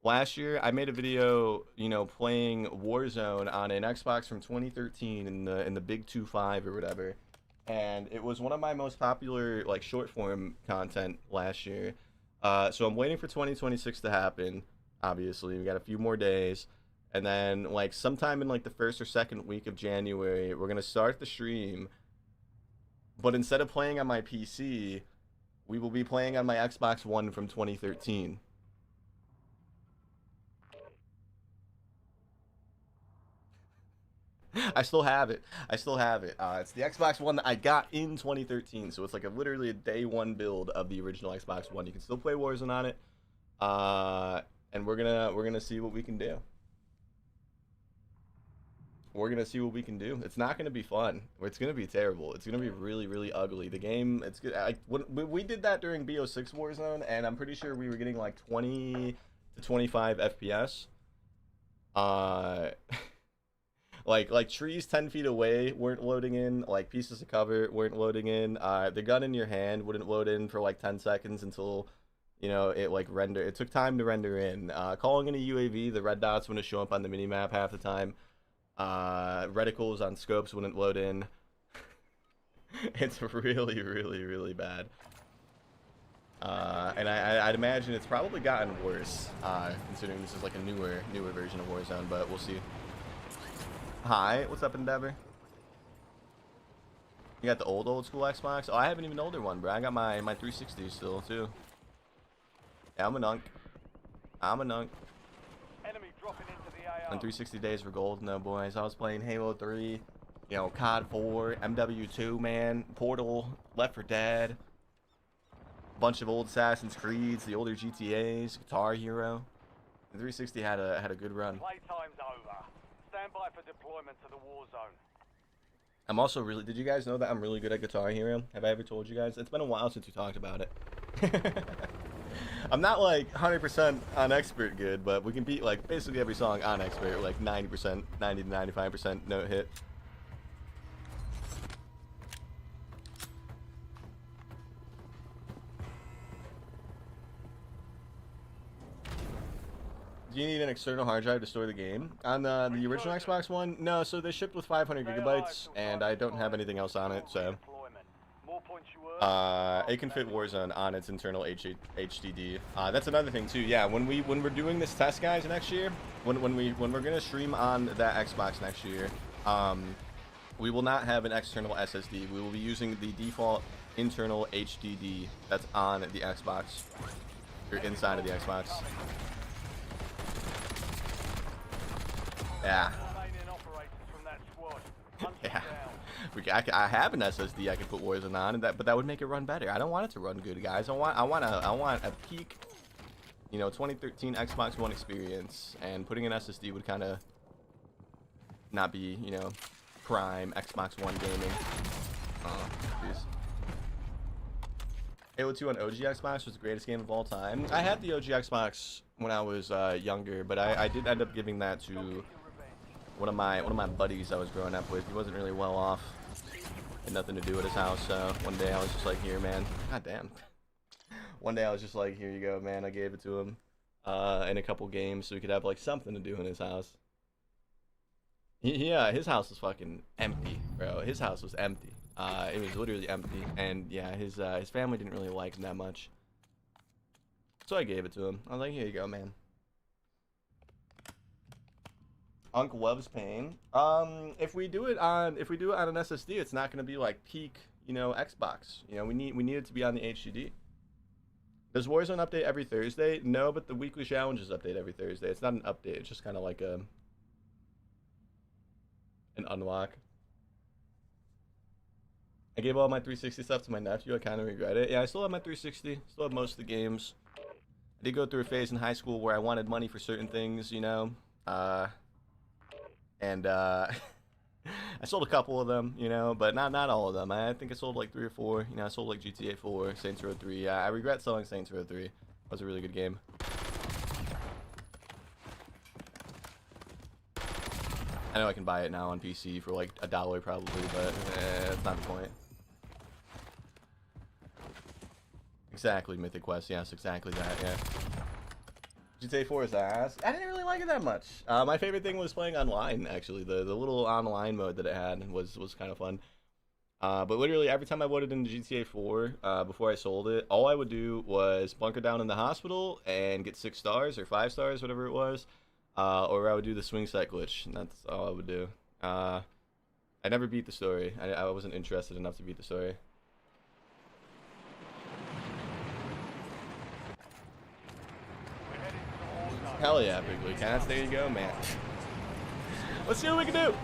I made a video, you know, playing Warzone on an Xbox from 2013 in the Big 2.5 or whatever, and it was one of my most popular like short form content last year. So I'm waiting for 2026 to happen. Obviously, we got a few more days, and then like sometime in like the first or second week of January, we're gonna start the stream. But instead of playing on my PC, we will be playing on my Xbox One from 2013. I still have it. It's the Xbox One that I got in 2013, so it's like literally a day one build of the original Xbox One. You can still play Warzone on it, and we're gonna see what we can do. It's not gonna be fun. It's gonna be terrible. It's gonna be really, really ugly. The game, it's good. When we did that during BO6 Warzone, and I'm pretty sure we were getting like 20 to 25 FPS. Like trees 10 feet away weren't loading in, like pieces of cover weren't loading in, the gun in your hand wouldn't load in for like 10 seconds until, you know, it took time to render in. Calling in a UAV, the red dots wouldn't show up on the minimap half the time. Reticles on scopes wouldn't load in. It's really, really, really bad. And I'd imagine it's probably gotten worse, considering this is like a newer version of Warzone, but we'll see. Hi, what's up, Endeavor? You got the old school Xbox? Oh, I have an even older one, bro. I got my 360 still, too. Yeah, I'm a nunk. Enemy dropping into the AR. On 360 days for gold, no, boys. I was playing Halo 3, you know, COD 4, MW2, man, Portal, Left 4 Dead, a bunch of old Assassin's Creeds, the older GTAs, Guitar Hero. The 360 had a good run. Playtime's over. Stand by for deployment to the war zone. I'm also really... Did you guys know that I'm really good at Guitar Hero? Have I ever told you guys? It's been a while since we talked about it. I'm not like 100% on expert good, but we can beat like basically every song on expert, like 90%, 90 to 95% note hit. Do you need an external hard drive to store the game? On the original Xbox One? No, so they shipped with 500 gigabytes, and I don't have anything else on it, so... it can fit Warzone on its internal HDD. That's another thing, too. Yeah, when we're doing this test, guys, next year, when we're gonna stream on that Xbox next year, we will not have an external SSD. We will be using the default internal HDD that's on the Xbox, or inside of the Xbox. Yeah. Yeah. I have an SSD I can put Warzone on, but that would make it run better. I don't want it to run good, guys. I want a peak, you know, 2013 Xbox One experience, and putting an SSD would kind of not be, you know, prime Xbox One gaming. Oh, jeez. Halo 2 on OG Xbox was the greatest game of all time. I had the OG Xbox when I was younger, but I did end up giving that to one of my buddies I was growing up with. He wasn't really well off, had nothing to do at his house, so one day I was just like, here, man. God damn. One day I was just like, here you go, man. I gave it to him in a couple games so he could have like something to do in his house. Yeah, his house was fucking empty, bro. His house was empty. It was literally empty, and yeah, his family didn't really like him that much. So I gave it to him. I was like, here you go, man. Uncle loves pain. If we do it on an SSD, it's not gonna be like peak, you know, Xbox. You know, we need it to be on the HDD. Does Warzone update every Thursday? No, but the weekly challenges update every Thursday. It's not an update. It's just kind of like an unlock. I gave all my 360 stuff to my nephew. I kind of regret it. Yeah, I still have my 360. Still have most of the games. I did go through a phase in high school where I wanted money for certain things, you know. And I sold a couple of them, you know, but not all of them. I think I sold like 3 or 4. You know, I sold like GTA 4, Saints Row 3. I regret selling Saints Row 3. That was a really good game. I know I can buy it now on PC for like $1 probably, but that's not the point. Exactly, Mythic Quest. Yes, exactly that. Yeah. GTA 4 is ass. I didn't really like it that much. My favorite thing was playing online. Actually, the little online mode that it had was kind of fun. But literally every time I voted into GTA 4 before I sold it, all I would do was bunker down in the hospital and get 6 stars or 5 stars, whatever it was. Or I would do the swing set glitch, and that's all I would do. I never beat the story. I wasn't interested enough to beat the story. Hell yeah, Big Cats. There you go, man. Let's see what we can do.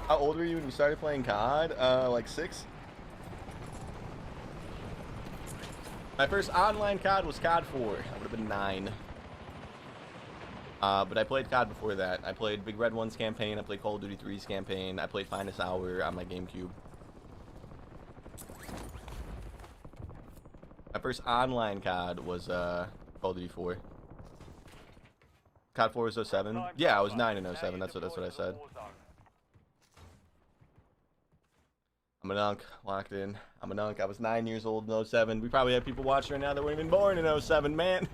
How old were you when you started playing COD? Like 6? My first online COD was COD 4. I would have been 9. But I played COD before that. I played Big Red 1's campaign. I played Call of Duty 3's campaign. I played Finest Hour on my GameCube. My first online COD was Call of Duty 4. COD 4 was 07. Yeah, I was 9 in 07. That's what I said. I'm a nunk, locked in. I'm a nunk. I was 9 years old in 07. We probably have people watching right now that weren't even born in 07, man.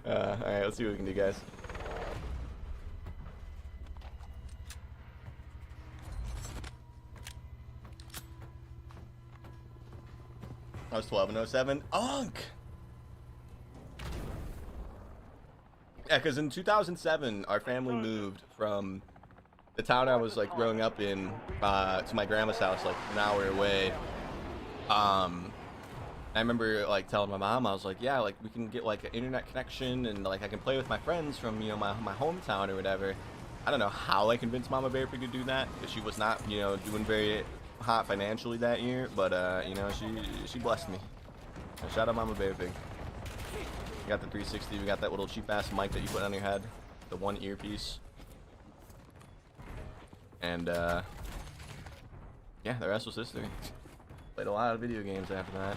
Alright, let's see what we can do, guys. I was 12 in 07. Unk! Yeah, because in 2007, our family moved from the town I was, like, growing up in to my grandma's house, like, an hour away. I remember, like, telling my mom, I was like, yeah, like, we can get, like, an internet connection, and, like, I can play with my friends from, you know, my hometown or whatever. I don't know how I convinced Mama Bearpig to do that, because she was not, you know, doing very hot financially that year, but, you know, she blessed me. So shout out Mama Bearpig. We got the 360, we got that little cheap-ass mic that you put on your head, the one earpiece. And, yeah, the rest was history. Played a lot of video games after that.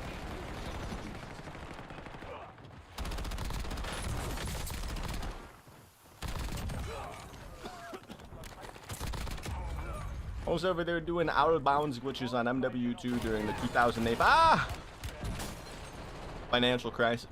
I was over there doing out-of-bounds glitches on MW2 during the 2008 financial crisis.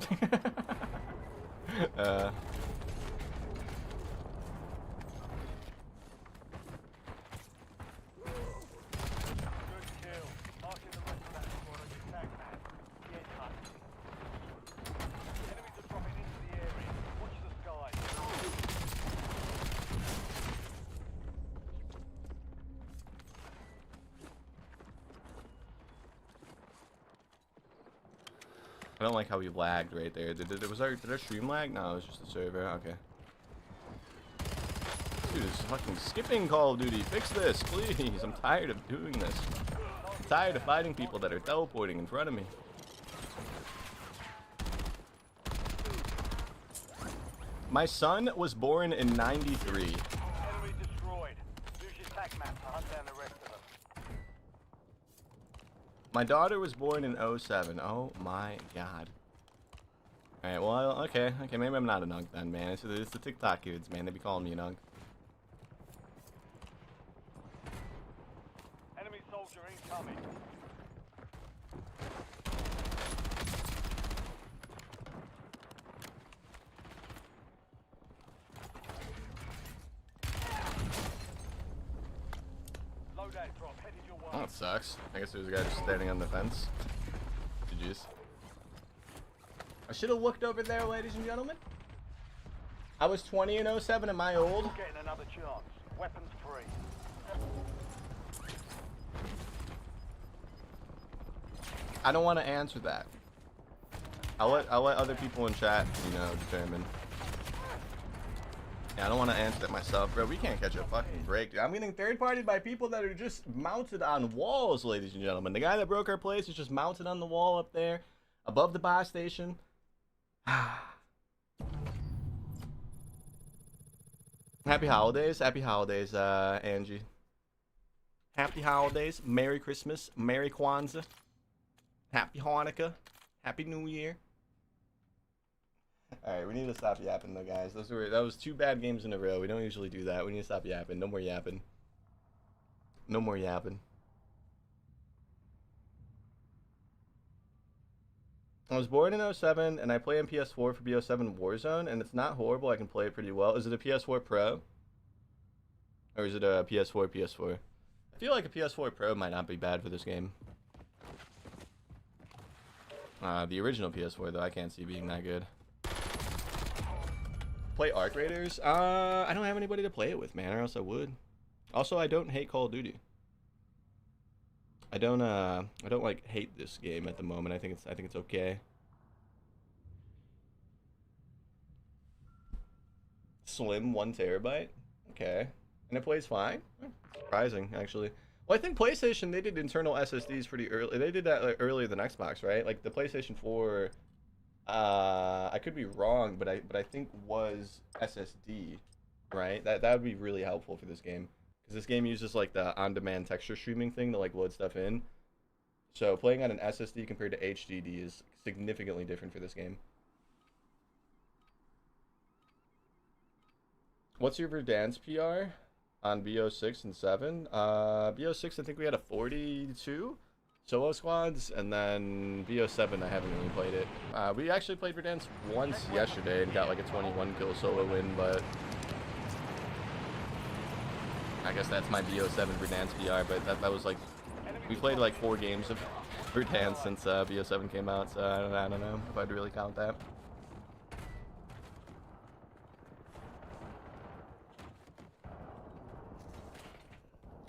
I don't like how we lagged right there. Did our stream lag? No, it was just the server. Okay. Dude, it's fucking skipping Call of Duty. Fix this, please. I'm tired of doing this. I'm tired of fighting people that are teleporting in front of me. My son was born in '93. Enemy destroyed. Use your tac map to hunt down the rest of them. My daughter was born in '07. Oh my god. Alright, well, okay, maybe I'm not a nunk then, man. It's the TikTok kids, man. They be calling me a nunk. Enemy soldier incoming. Loadout drop headed your way. Oh, that sucks. I guess there's a guy just standing on the fence. GG's. I should have looked over there, ladies and gentlemen. I was 20 in '07. Am I old? Getting another chance. Weapons free. I don't want to answer that. I'll let other people in chat, you know, determine. Yeah, I don't want to answer that myself, bro. We can't catch a fucking break, dude. I'm getting third-partied by people that are just mounted on walls, ladies and gentlemen. The guy that broke our place is just mounted on the wall up there, above the buy station. Happy holidays, Angie. Happy holidays, Merry Christmas, Merry Kwanzaa, Happy Hanukkah, Happy New Year. All right, we need to stop yapping though, guys. That was 2 bad games in a row. We don't usually do that. We need to stop yapping. No more yapping. No more yapping. I was born in 07, and I play on PS4 for BO7 Warzone, and it's not horrible. I can play it pretty well. Is it a PS4 Pro? Or is it a PS4? I feel like a PS4 Pro might not be bad for this game. The original PS4, though, I can't see being that good. Play Arc Raiders? I don't have anybody to play it with, man, or else I would. Also, I don't hate Call of Duty. I don't like hate this game at the moment. I think it's okay. Slim 1 terabyte. Okay. And it plays fine. Surprising, actually. Well, I think PlayStation, they did internal SSDs pretty early. They did that like, earlier than Xbox, right? Like the PlayStation 4, I could be wrong, but I think was SSD, right? That would be really helpful for this game. Because this game uses like the on-demand texture streaming thing to like load stuff in. So playing on an SSD compared to HDD is significantly different for this game. What's your Verdansk PR on BO6 and 7? BO6 I think we had a 42 solo squads, and then BO7 I haven't really played it. We actually played Verdansk once yesterday and got like a 21 kill solo win, but I guess that's my BO7 Verdansk PR, but that was like, we played like 4 games of Verdansk since BO7 came out, so I don't know if I'd really count that.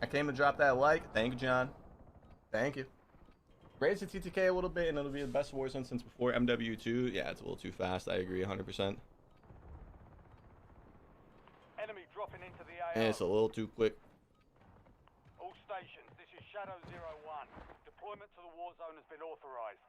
I came to drop that like. Thank you, John. Thank you. Raise the TTK a little bit and it'll be the best Warzone since before MW2. Yeah, it's a little too fast. I agree 100%. Enemy dropping into the AO. And it's a little too quick. All stations, this is Shadow 01. Deployment to the war zone has been authorized.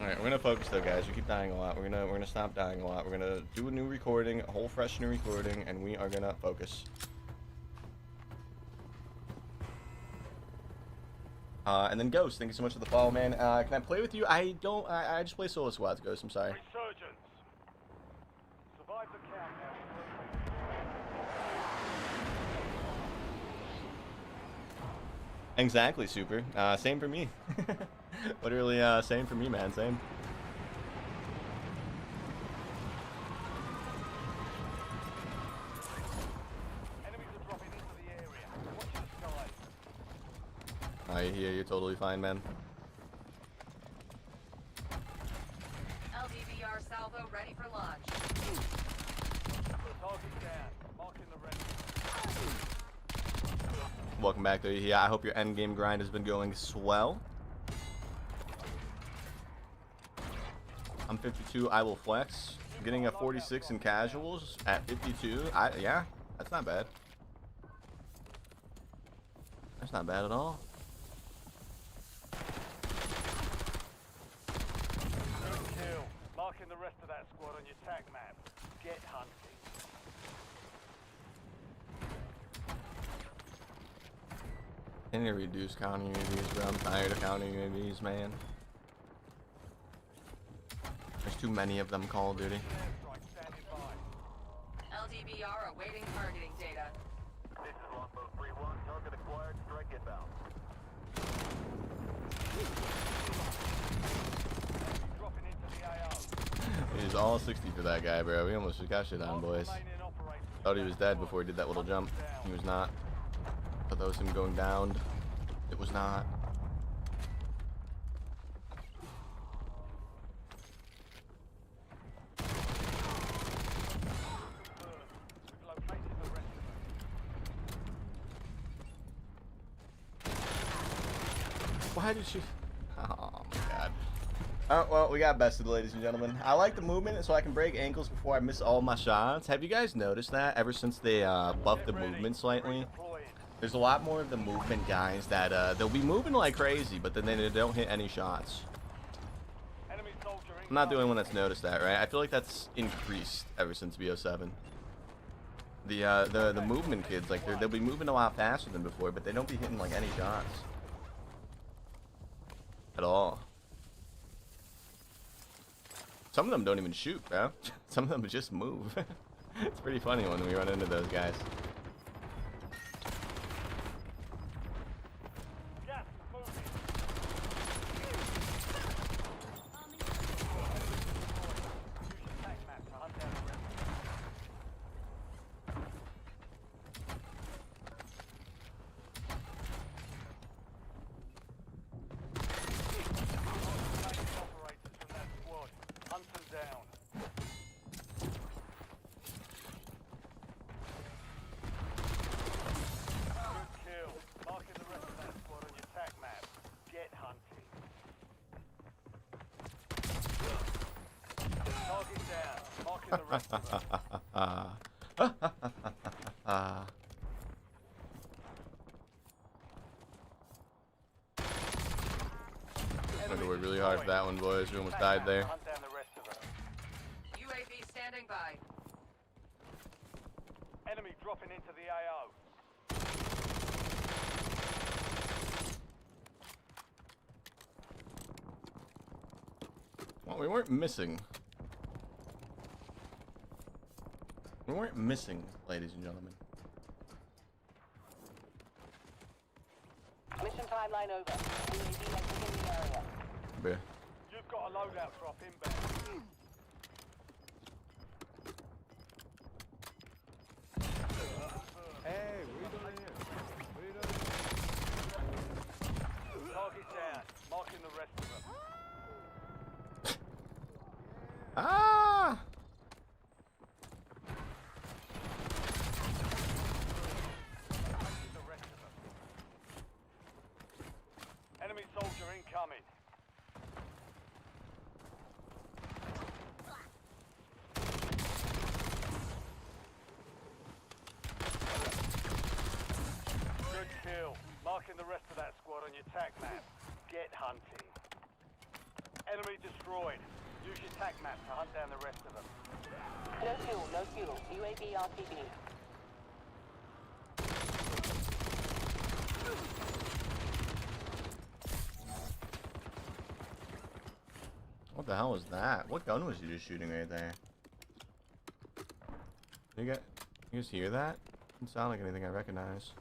Alright, we're gonna focus though, guys. We keep dying a lot. We're gonna stop dying a lot. We're gonna do a new recording, a whole fresh new recording, and we are gonna focus. And then Ghost, thank you so much for the follow, man. Can I play with you? I just play solo squads, Ghost. I'm sorry. Resurgence. Survive the countdown. Exactly, Super. Same for me. Literally, same for me, man. Same. Enemies are dropping into the area. Watch the sky. I hear you're totally fine, man. LDVR salvo ready for launch. Target down. Marking the red. Welcome back, though. Yeah, I hope your endgame grind has been going swell. I'm 52. I will flex. Getting a 46 in casuals at 52. Yeah, that's not bad. That's not bad at all. Good kill. Marking the rest of that squad on your tag map. Get hunting. I need to reduce counting UAVs, bro. I'm tired of counting UAVs, man. There's too many of them, Call of Duty. Airstrike standing by. LDVR awaiting targeting data. This is Longbow 3-1. Target acquired. Strike inbound. Dropping into the AO. He was all 60 for that guy, bro. We almost got shit on, boys. Thought he was dead before he did that little jump. He was not. Thought that was him going down. It was not. Why did she? Oh my god. Oh, well, we got bested, ladies and gentlemen. I like the movement so I can break ankles before I miss all my shots. Have you guys noticed that ever since they buffed the movement slightly? There's a lot more of the movement guys that they'll be moving like crazy, but then they don't hit any shots. Enemy soldier I'm not the only one that's noticed that, right? I feel like that's increased ever since BO7. The movement kids, like they'll be moving a lot faster than before, but they don't be hitting like any shots at all. Some of them don't even shoot, bro. Some of them just move. It's pretty funny when we run into those guys. Gas is moving. Use your tank map to hunt down the rest. Operators from that squad. Hunt them down. Good kill. Marking the rest of that squad on your tac map. Get hunting. Target down. Marking the rest of them. I'm gonna work really hard for that one, boys. We almost died there. Hunt down the rest of them. UAV standing by. Enemy dropping into the AO. Well, we weren't missing. We weren't missing, ladies and gentlemen. Mission timeline over. UAV exiting the area. Bear. You've got a loadout drop inbound. Hey, what are you doing here? What are you doing? Target down. Marking the rest of them. Ah! Marking the rest of them. Enemy soldier incoming. Good kill. Marking the rest of that squad on your tac map. Get hunting. Enemy destroyed. Use your tac map to hunt down the rest of them. No fuel, no fuel. UAV RTB. What the hell was that? What gun was you just shooting right there? You guys hear that? Doesn't sound like anything I recognize.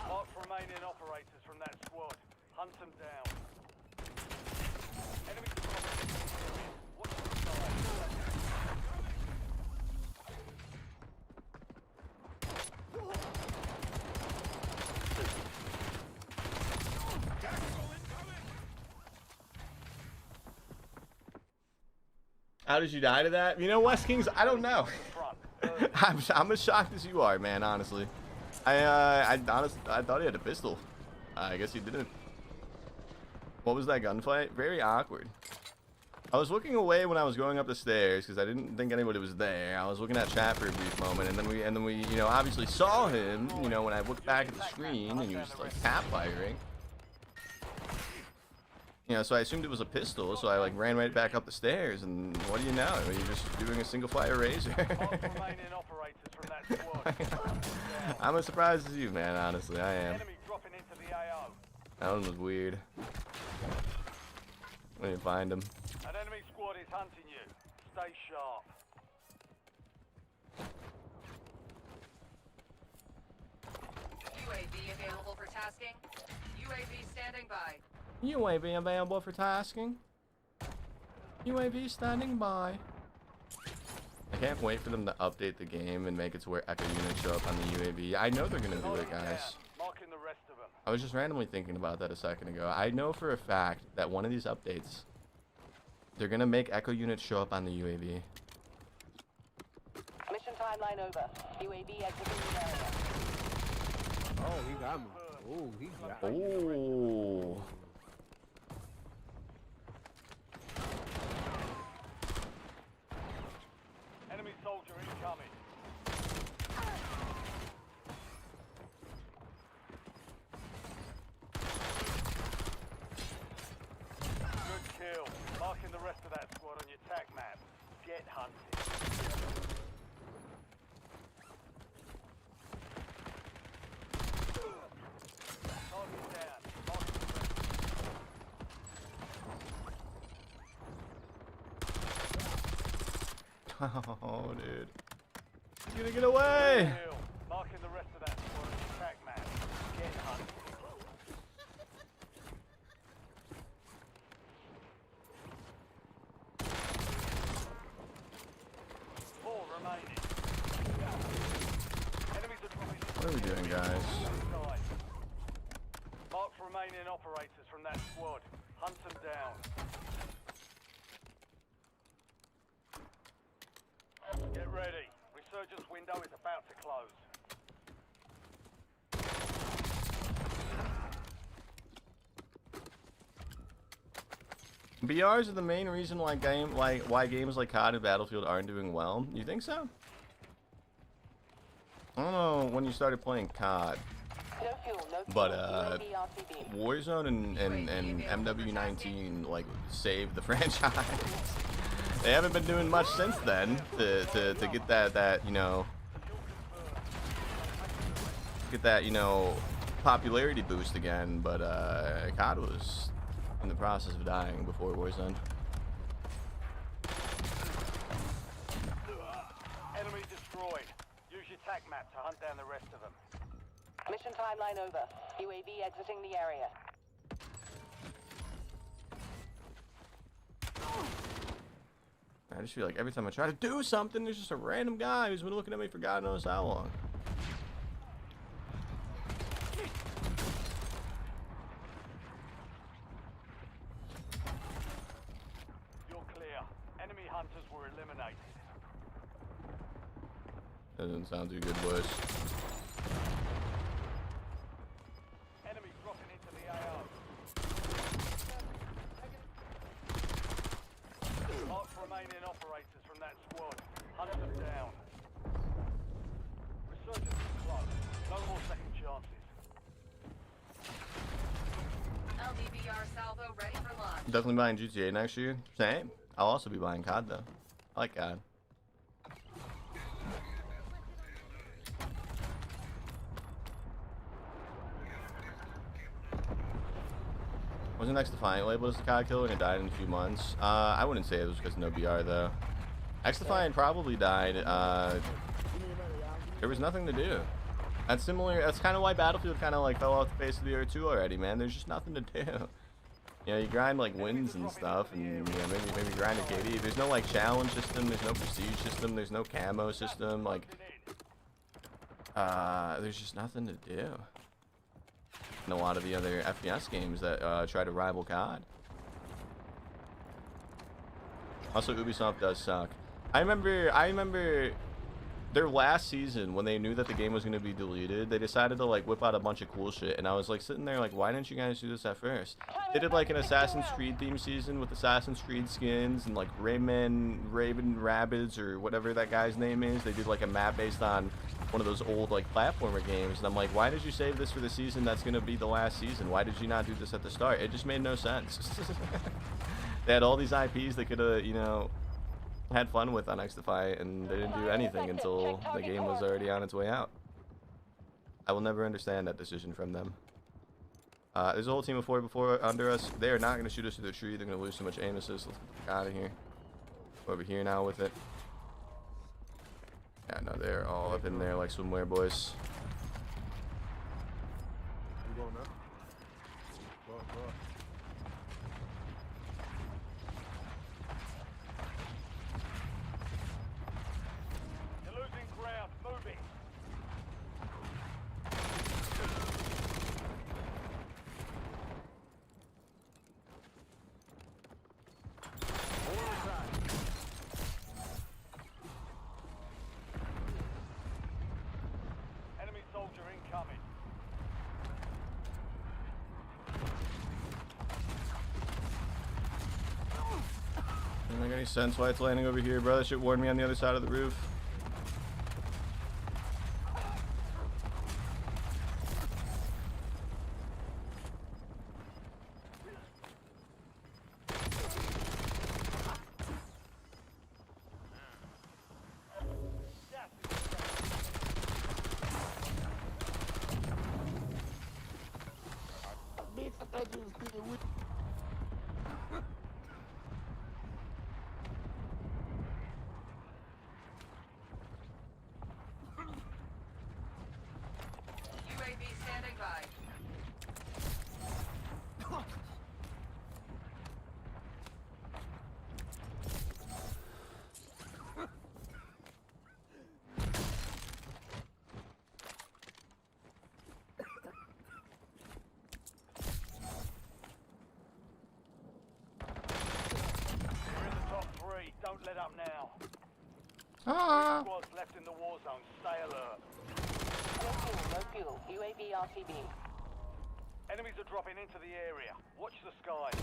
Mark remaining operators from that squad. Hunt them down. Enemy dropping into the area. Watch the side. How did you die to that? You know, West Kings, I don't know. Front. I'm as shocked as you are, man, honestly. I thought he had a pistol. I guess he didn't. What was that gunfight? Very awkward. I was looking away when I was going up the stairs because I didn't think anybody was there. I was looking at chat for a brief moment, and then we, you know, obviously saw him. You know, when I looked back at the screen, and he was like tap firing. You know, so I assumed it was a pistol, so I like ran right back up the stairs, and what do you know? You're just doing a single fire razor. Mark remaining operators from that squad. I'm as surprised as you, man, honestly, I am. Enemy dropping into the AO. That one was weird. Let me find him. An enemy squad is hunting you. Stay sharp. UAV available for tasking. UAV standing by. UAV available for tasking. UAV standing by. I can't wait for them to update the game and make it to where echo units show up on the UAV. I know they're gonna do it, guys. Marking the rest of them. I was just randomly thinking about that a second ago. I know for a fact that one of these updates, they're gonna make echo units show up on the UAV. Mission timeline over. UAV exiting the area. Oh, he got me. Oh, he got me. Oh. Enemy soldier incoming. rest of that squad on your tac map. Get hunted. Target down. Mark the rest. Oh, dude. He's gonna get away. Hill. Marking the rest of that squad on your tac map. Get hunted. 4 remaining. Enemies are dropping. What are we doing, guys? Mark remaining operators from that squad. Hunt them down. Get ready. Resurgence window is about to close. BRs are the main reason why games like COD and Battlefield aren't doing well. You think so? I don't know when you started playing COD, No fuel, no fuel. but UAV RTB. Warzone and MW19 like saved the franchise. They haven't been doing much since then to get that popularity boost again. But COD was in the process of dying before Warzone. Enemy destroyed. Use your tac map to hunt down the rest of them. Mission timeline over. UAV exiting the area. I just feel like every time I try to do something, there's just a random guy who's been looking at me for God knows how long. You're clear. Enemy hunters were eliminated. Doesn't sound too good, boys. Enemy dropping into the AO. Mark remaining operators from that squad. Hunt them down. Resurgence is close. No more second chances. LDBR salvo ready for launch. Definitely buying GTA next year. Same. I'll also be buying COD though. I like COD. Wasn't X Defiant labeled as the COD killer and it died in a few months? I wouldn't say it was because of no BR though. X Defiant probably died. There was nothing to do. That's similar. That's kind of why Battlefield kind of like fell off the face of the earth too already, man. There's just nothing to do. You know, you grind like wins and stuff, and you know, maybe grind a KD. There's no like challenge system. There's no prestige system. There's no camo system. Like, there's just nothing to do. In a lot of the other FPS games that try to rival COD. Also, Ubisoft does suck. I remember their last season when they knew that the game was going to be deleted, they decided to like whip out a bunch of cool shit, and I was like sitting there like, why didn't you guys do this at first? They did like an Assassin's Creed theme season with Assassin's Creed skins and like Raven Rabbids or whatever that guy's name is. They did like a map based on one of those old like platformer games, and I'm like, why did you save this for the season that's going to be the last season? Why did you not do this at the start? It just made no sense. They had all these IPs they could have, you know, had fun with on X Defiant, and they didn't do anything until the game was already on its way out. I will never understand that decision from them. There's a whole team of 4 under us. They are not going to shoot us through the tree. They're going to lose so much aim assist. Let's get the fuck out of here. We're over here now with it. Yeah, no, they're all up in there like swimwear, boys. I'm going up. Go. You're losing ground. Moving. Enemy soldier incoming. Doesn't make any sense why it's landing over here, bro. That shit warned me on the other side of the roof. Don't let up now. Ah. Squads left in the war zone. Stay alert. No fuel. UAV RTB. Enemies are dropping into the area. Watch the skies.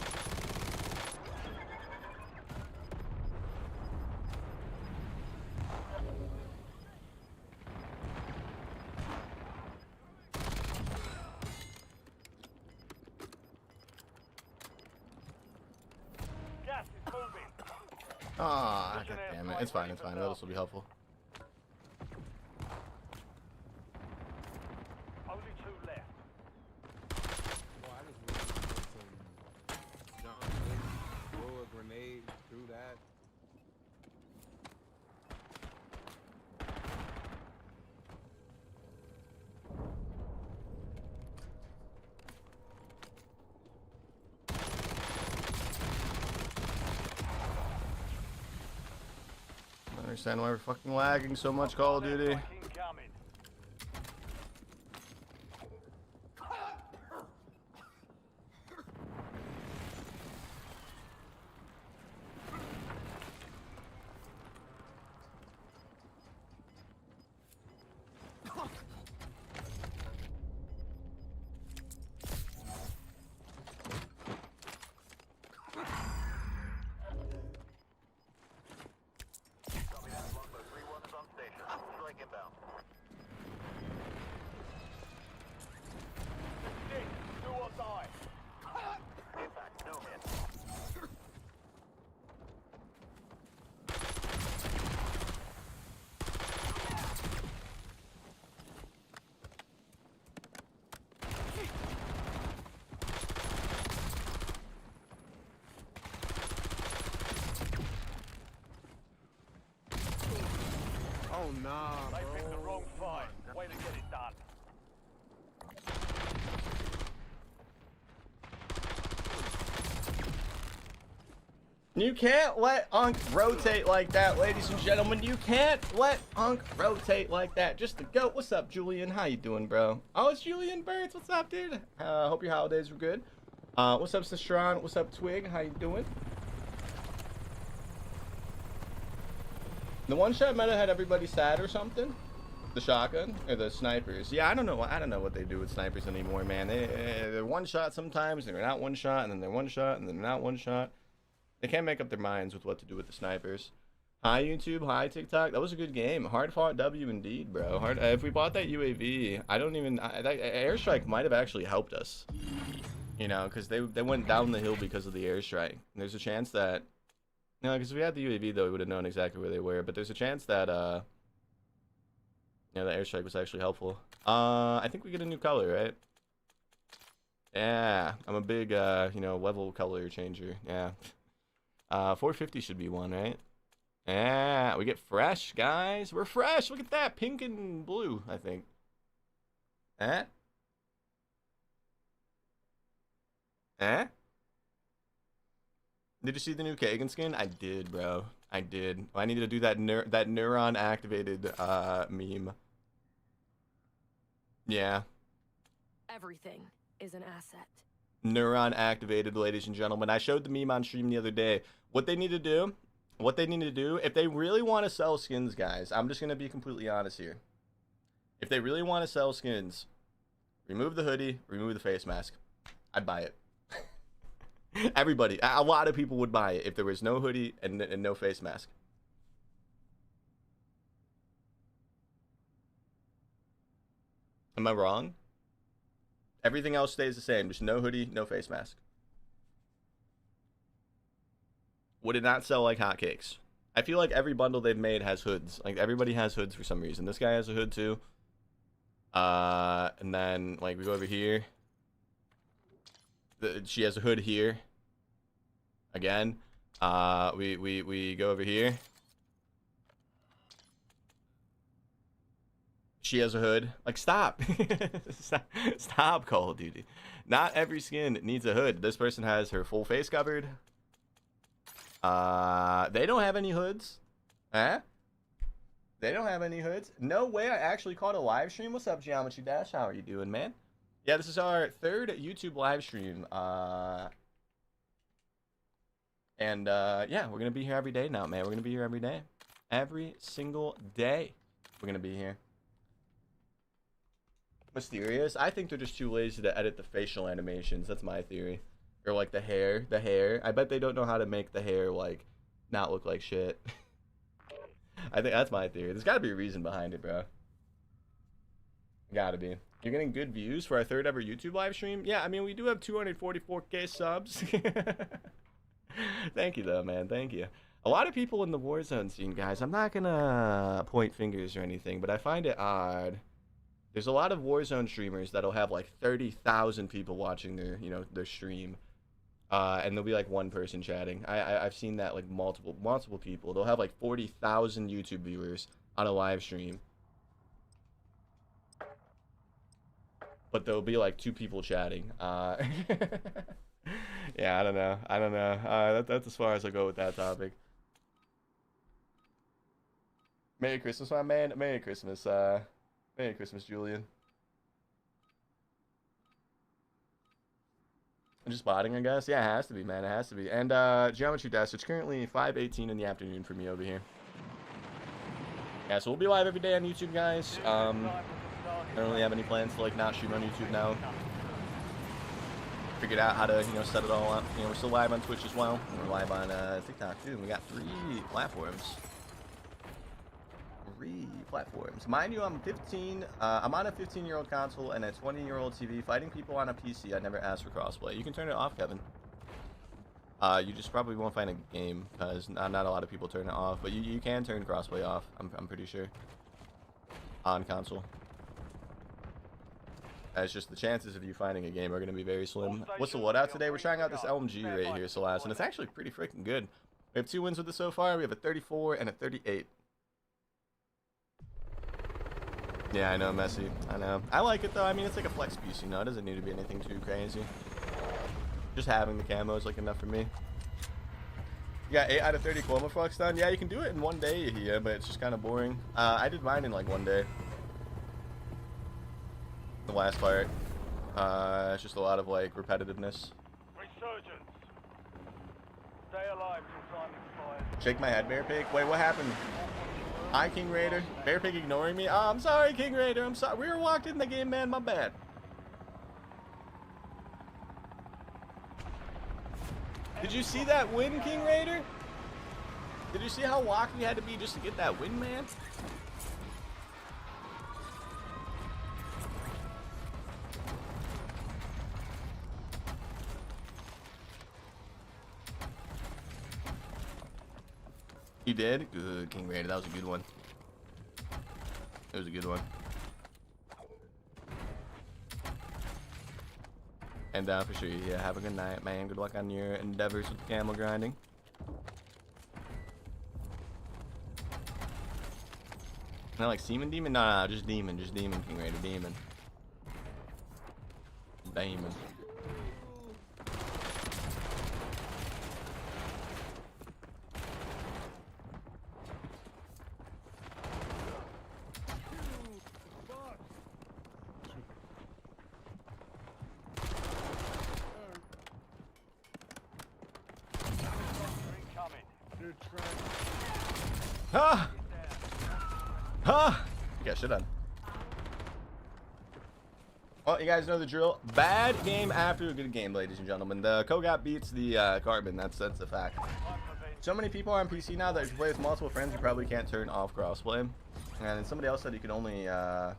Gas is moving. Ah, god damn it. It's fine, it's fine. This will be helpful. Only 2 left. Well, I just really want some Johnson, throw a grenade through that. I don't understand why we're fucking lagging so much, Call of Duty. Incoming. Do or die. Impact, no hit. Oh nah, They bro. picked the wrong fight. Way to get it done. You can't let Unk rotate like that, ladies and gentlemen. You can't let Unk rotate like that. Just the goat. What's up, Julian? How you doing, bro? Oh, it's Julian Birds. What's up, dude? Hope your holidays were good. What's up, Sistron? What's up, Twig? How you doing? The one-shot meta had everybody sad or something? The shotgun or the snipers? Yeah, I don't know. I don't know what they do with snipers anymore, man. They're one-shot sometimes, and they're not one-shot, and then they're one-shot, and then they're not one-shot. They can't make up their minds with what to do with the snipers. Hi, YouTube. Hi, TikTok. That was a good game. Hard-fought W indeed, bro. If we bought that UAV, I don't even... that airstrike might have actually helped us. You know, because they went down the hill because of the airstrike. And there's a chance that... No, because if we had the UAV, though, we would have known exactly where they were. But there's a chance that, the airstrike was actually helpful. I think we get a new color, right? Yeah, I'm a big, level color changer. Yeah. 450 should be one, right? Yeah, we get fresh, guys. We're fresh. Look at that. Pink and blue, I think. Eh? Eh? Did you see the new Kagan skin? I did, bro. I did. I needed to do that neuron activated meme. Yeah. Everything is an asset. Neuron activated, ladies and gentlemen. I showed the meme on stream the other day. What they need to do, if they really want to sell skins, guys, I'm just going to be completely honest here. If they really want to sell skins, remove the hoodie, remove the face mask. I'd buy it. Everybody, a lot of people would buy it if there was no hoodie and no face mask. Am I wrong? Everything else stays the same. Just no hoodie, no face mask. Would it not sell like hotcakes? I feel like every bundle they've made has hoods. Like, everybody has hoods for some reason. This guy has a hood too. And then, like, we go over here. She has a hood here. Again. We go over here. She has a hood. Like, stop. Stop, Call of Duty. Not every skin needs a hood. This person has her full face covered. They don't have any hoods. Huh? They don't have any hoods. No way. I actually caught a live stream. What's up, Geometry Dash? How are you doing, man? Yeah, this is our third YouTube live stream. And yeah, we're gonna be here every day now, man. We're gonna be here every day, every single day. We're gonna be here. Mysterious. I think they're just too lazy to edit the facial animations. That's my theory. Or like the hair. The hair. I bet they don't know how to make the hair like not look like shit. I think that's my theory. There's gotta be a reason behind it, bro. Gotta be. You're getting good views for our 3rd ever YouTube live stream? Yeah, I mean, we do have 244k subs. Thank you, though, man. Thank you. A lot of people in the Warzone scene, guys. I'm not gonna point fingers or anything, but I find it odd. There's a lot of Warzone streamers that'll have like 30,000 people watching their, you know, their stream. And there'll be like one person chatting. I've seen that like multiple people. They'll have like 40,000 YouTube viewers on a live stream. But there'll be like 2 people chatting. Yeah, I don't know. That's as far as I go with that topic. Merry Christmas, my man. Merry Christmas, Julian. I'm just botting, I guess. Yeah, it has to be, man. It has to be. And Geometry Dash, it's currently 5:18 in the afternoon for me over here. Yeah, so we'll be live every day on YouTube, guys. I don't really have any plans to like not shoot on YouTube now. Figured out how to, you know, set it all up. You know, we're still live on Twitch as well. We're live on TikTok too. We got 3 platforms. 3 platforms. Mind you, I'm 15. I'm on a 15-year-old console and a 20-year-old TV. Fighting people on a PC. I never asked for crossplay. You can turn it off, Kevin. You just probably won't find a game because not a lot of people turn it off. But you can turn crossplay off. I'm pretty sure. On console. It's just the chances of you finding a game are going to be very slim. What's the loadout today? We're trying out this LMG right here, Celeste, and it's actually pretty freaking good. We have 2 wins with it so far. We have a 34 and a 38. Yeah, I know, messy. I know. I like it, though. I mean, it's like a flex piece, you know? It doesn't need to be anything too crazy. Just having the camo is, like, enough for me. You got 8 out of 30 Cloma Flux done? Yeah, you can do it in 1 day here, but it's just kind of boring. I did mine in, like, 1 day. The last part. It's just a lot of like repetitiveness. Resurgence. Stay alive till time expires. Shake my head, Bearpig. Wait, what happened? Hi, King Raider. Bearpig ignoring me? Oh, I'm sorry, King Raider. I'm sorry. We were locked in the game, man. My bad. Did you see that win, King Raider? Did you see how locked we had to be just to get that win, man? You did? Good, King Raider. That was a good one. It was a good one. And for sure, yeah, have a good night, man. Good luck on your endeavors with the camel grinding. Not like Seaman Demon? No, just Demon. Just Demon, King Raider. Demon. Demon. Ah! Ah! You got shit on. Well, you guys know the drill. Bad game after a good game, ladies and gentlemen. The Kogat beats the Carbon. That's a fact. So many people are on PC now that if you play with multiple friends, you probably can't turn off crossplay. And then somebody else said you can only turn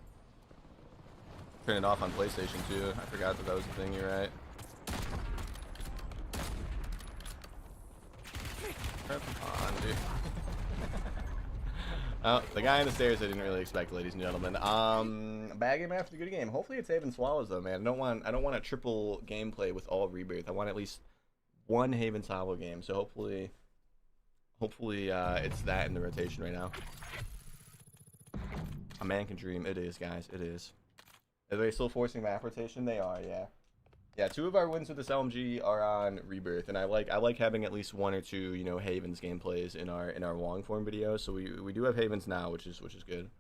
it off on PlayStation too. I forgot that was the thing. You're right. Come on, dude. Oh, the guy on the stairs I didn't really expect, ladies and gentlemen. Bad game after the good game. Hopefully it's Haven Swallows though, man. I don't want a triple gameplay with all Rebirth. I want at least one Haven Swallow game. So hopefully it's that in the rotation right now. A man can dream. It is, guys. It is. Are they still forcing map rotation? They are, yeah. Yeah, 2 of our wins with this LMG are on Rebirth, and I like having at least 1 or 2, you know, Havens gameplays in our long form videos. So we do have Havens now, which is good.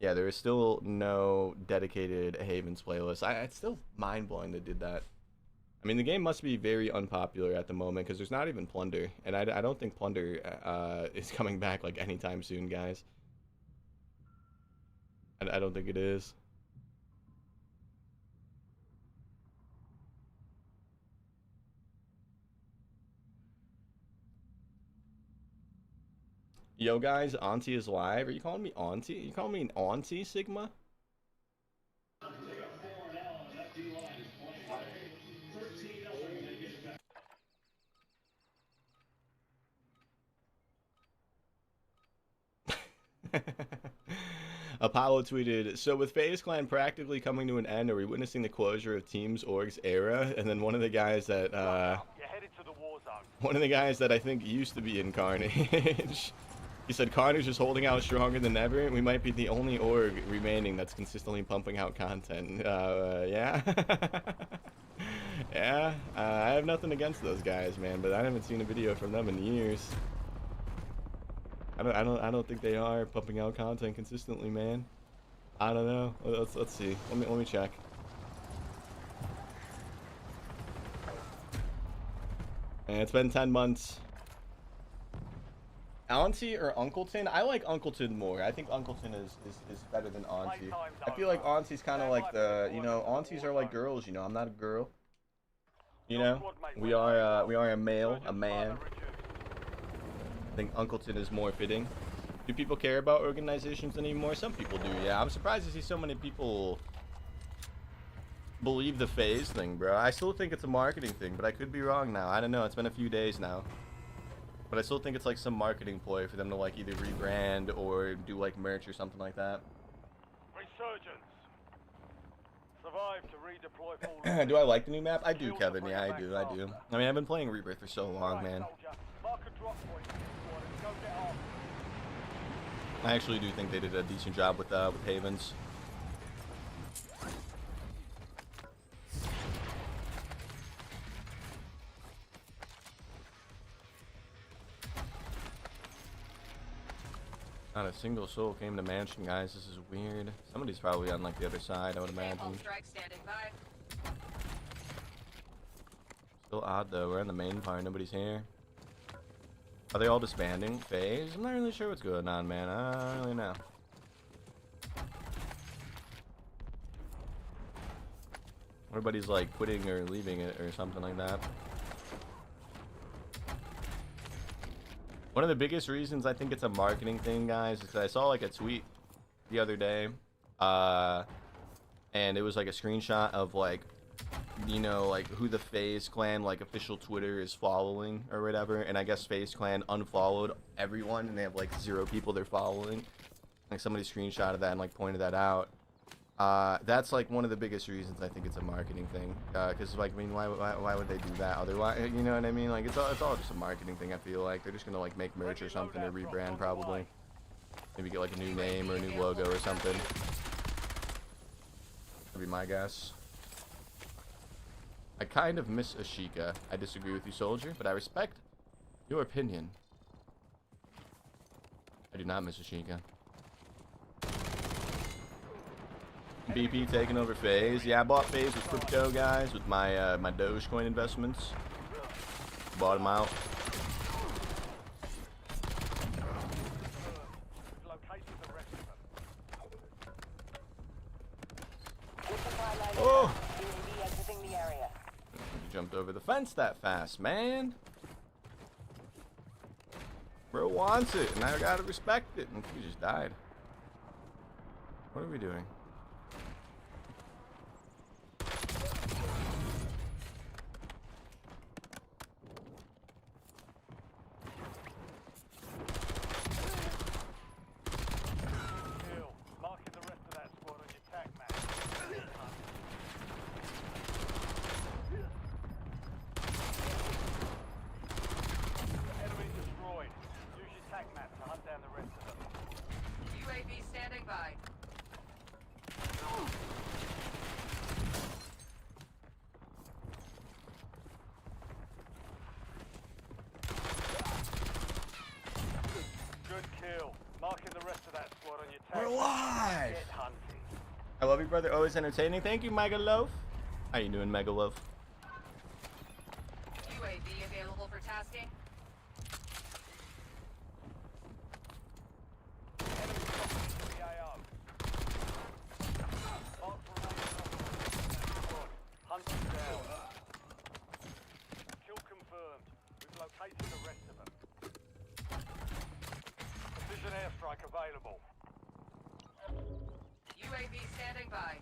Yeah, there is still no dedicated Havens playlist. It's still mind blowing they did that. I mean, the game must be very unpopular at the moment because there's not even plunder, and I don't think plunder is coming back like anytime soon, guys. I don't think it is. Yo, guys, Auntie is live. Are you calling me Auntie? You calling me an Auntie, Sigma? Apollo tweeted, so with FaZe Clan practically coming to an end, are we witnessing the closure of Teams Org's era? And then one of the guys that You're headed to the war zone. one of the guys that I think used to be in Carnage, he said Carnage is holding out stronger than ever. We might be the only org remaining that's consistently pumping out content. Yeah. Yeah, I have nothing against those guys, man, but I haven't seen a video from them in years. I don't think they are pumping out content consistently, man. I don't know. Let's see. Let me check. And it's been 10 months. Auntie or Uncleton? I like Uncleton more. I think Uncleton is better than Auntie. I feel like Auntie's kind of like the, you know, Aunties are like girls, you know. I'm not a girl. You know, we are a male, a man. I think Uncleton is more fitting. Do people care about organizations anymore? Some people do, yeah. I'm surprised to see so many people believe the FaZe thing, bro. I still think it's a marketing thing, but I could be wrong now. I don't know. It's been a few days now. But I still think it's like some marketing ploy for them to like either rebrand or do like merch or something like that. Resurgence. Survive to redeploy full. Do I like the new map? I do, Kevin. Yeah, I do. I mean, I've been playing Rebirth for so long, man. Mark a drop point. Go get off. I actually do think they did a decent job with Havens. Not a single soul came to mansion, guys. This is weird. Somebody's probably on like the other side, I would imagine. Strike standing by. Still odd though. We're in the main part. Nobody's here. Are they all disbanding? FaZe? I'm not really sure what's going on, man. I don't really know. Everybody's like quitting or leaving it or something like that. One of the biggest reasons I think it's a marketing thing, guys, is because I saw like a tweet the other day, and it was like a screenshot of like, you know, like who the FaZe Clan like official Twitter is following or whatever, and I guess FaZe Clan unfollowed everyone, and they have like 0 people they're following. Like somebody screenshotted that and like pointed that out. That's like one of the biggest reasons I think it's a marketing thing. Because like, I mean, why would they do that otherwise? You know what I mean? Like it's all just a marketing thing. I feel like they're just gonna like make merch or something or rebrand probably. Maybe get like a new name or a new logo or something. That'd be my guess. I kind of miss Ashika. I disagree with you, soldier, but I respect your opinion. I do not miss Ashika. BP taking over FaZe. Yeah, I bought FaZe with crypto, guys, with my my Dogecoin investments. Bought them out. Oh! Jumped over the fence that fast, man. Bro wants it, and I gotta respect it. And he just died. What are we doing? UAV standing by. Good kill. Marking the rest of that squad on your tag. We're alive! Get hunting. I love you, brother. Always entertaining. Thank you, Megaloaf. How you doing, Megaloaf? UAV available for tasking. Enemy dropping into the AO. Mark for squad. Hunting down. Kill confirmed. We've located the rest of them. Precision airstrike available. UAV standing by.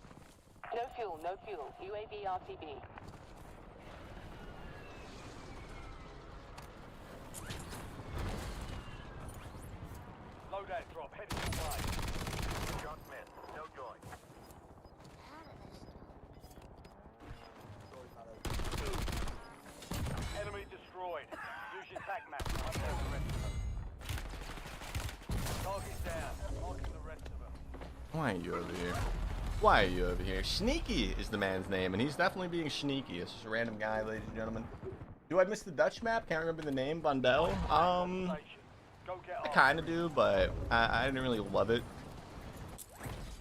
No fuel, no fuel. UAV RTB. Loadout drop heading your way. Junk men, no joy. Enemy destroyed. Use your tac map to hunt down the rest of them. Target down. Marking the rest of them. Why are you over here? Why are you over here? Sneaky is the man's name, and he's definitely being sneaky. It's just a random guy, ladies and gentlemen. Do I miss the Dutch map? Can't remember the name. Vandel? Go get I kind of do, but I didn't really love it.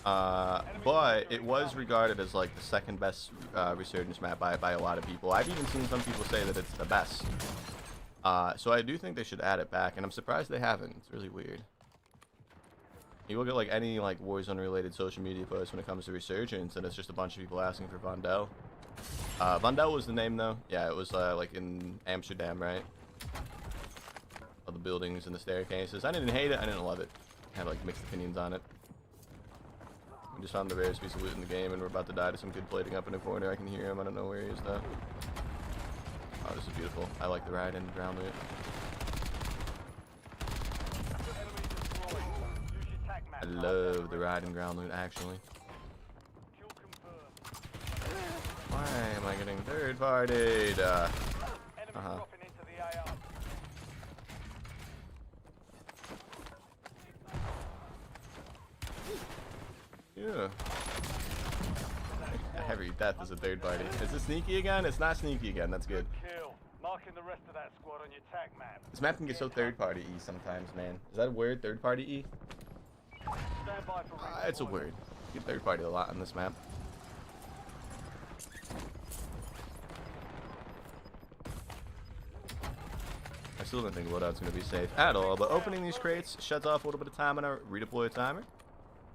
But it was regarded as like the second best Resurgence map by a lot of people. I've even seen some people say that it's the best. So I do think they should add it back, and I'm surprised they haven't. It's really weird. You look at like any like Warzone related social media posts when it comes to Resurgence, and it's just a bunch of people asking for Vandel. Vandel was the name though. Yeah, it was like in Amsterdam, right? All the buildings and the staircases. I didn't hate it. I didn't love it. I had like mixed opinions on it. We just found the rarest piece of loot in the game, and we're about to die to some kid plating up in a corner. I can hear him. I don't know where he is though. Oh, this is beautiful. I like the ride and ground loot. I love the ride and ground loot, actually. Why am I getting third-partied? Yeah. Every death is a third party. Is it sneaky again? It's not sneaky again. That's good. Marking the rest of that squad on your tac map. This map can get so third-party E sometimes, man. Is that a word? Third-party E? Stand by for It's a word. You get third-party a lot on this map. I still don't think loadout's going to be safe at all, but opening these crates shuts off a little bit of time on our redeploy timer.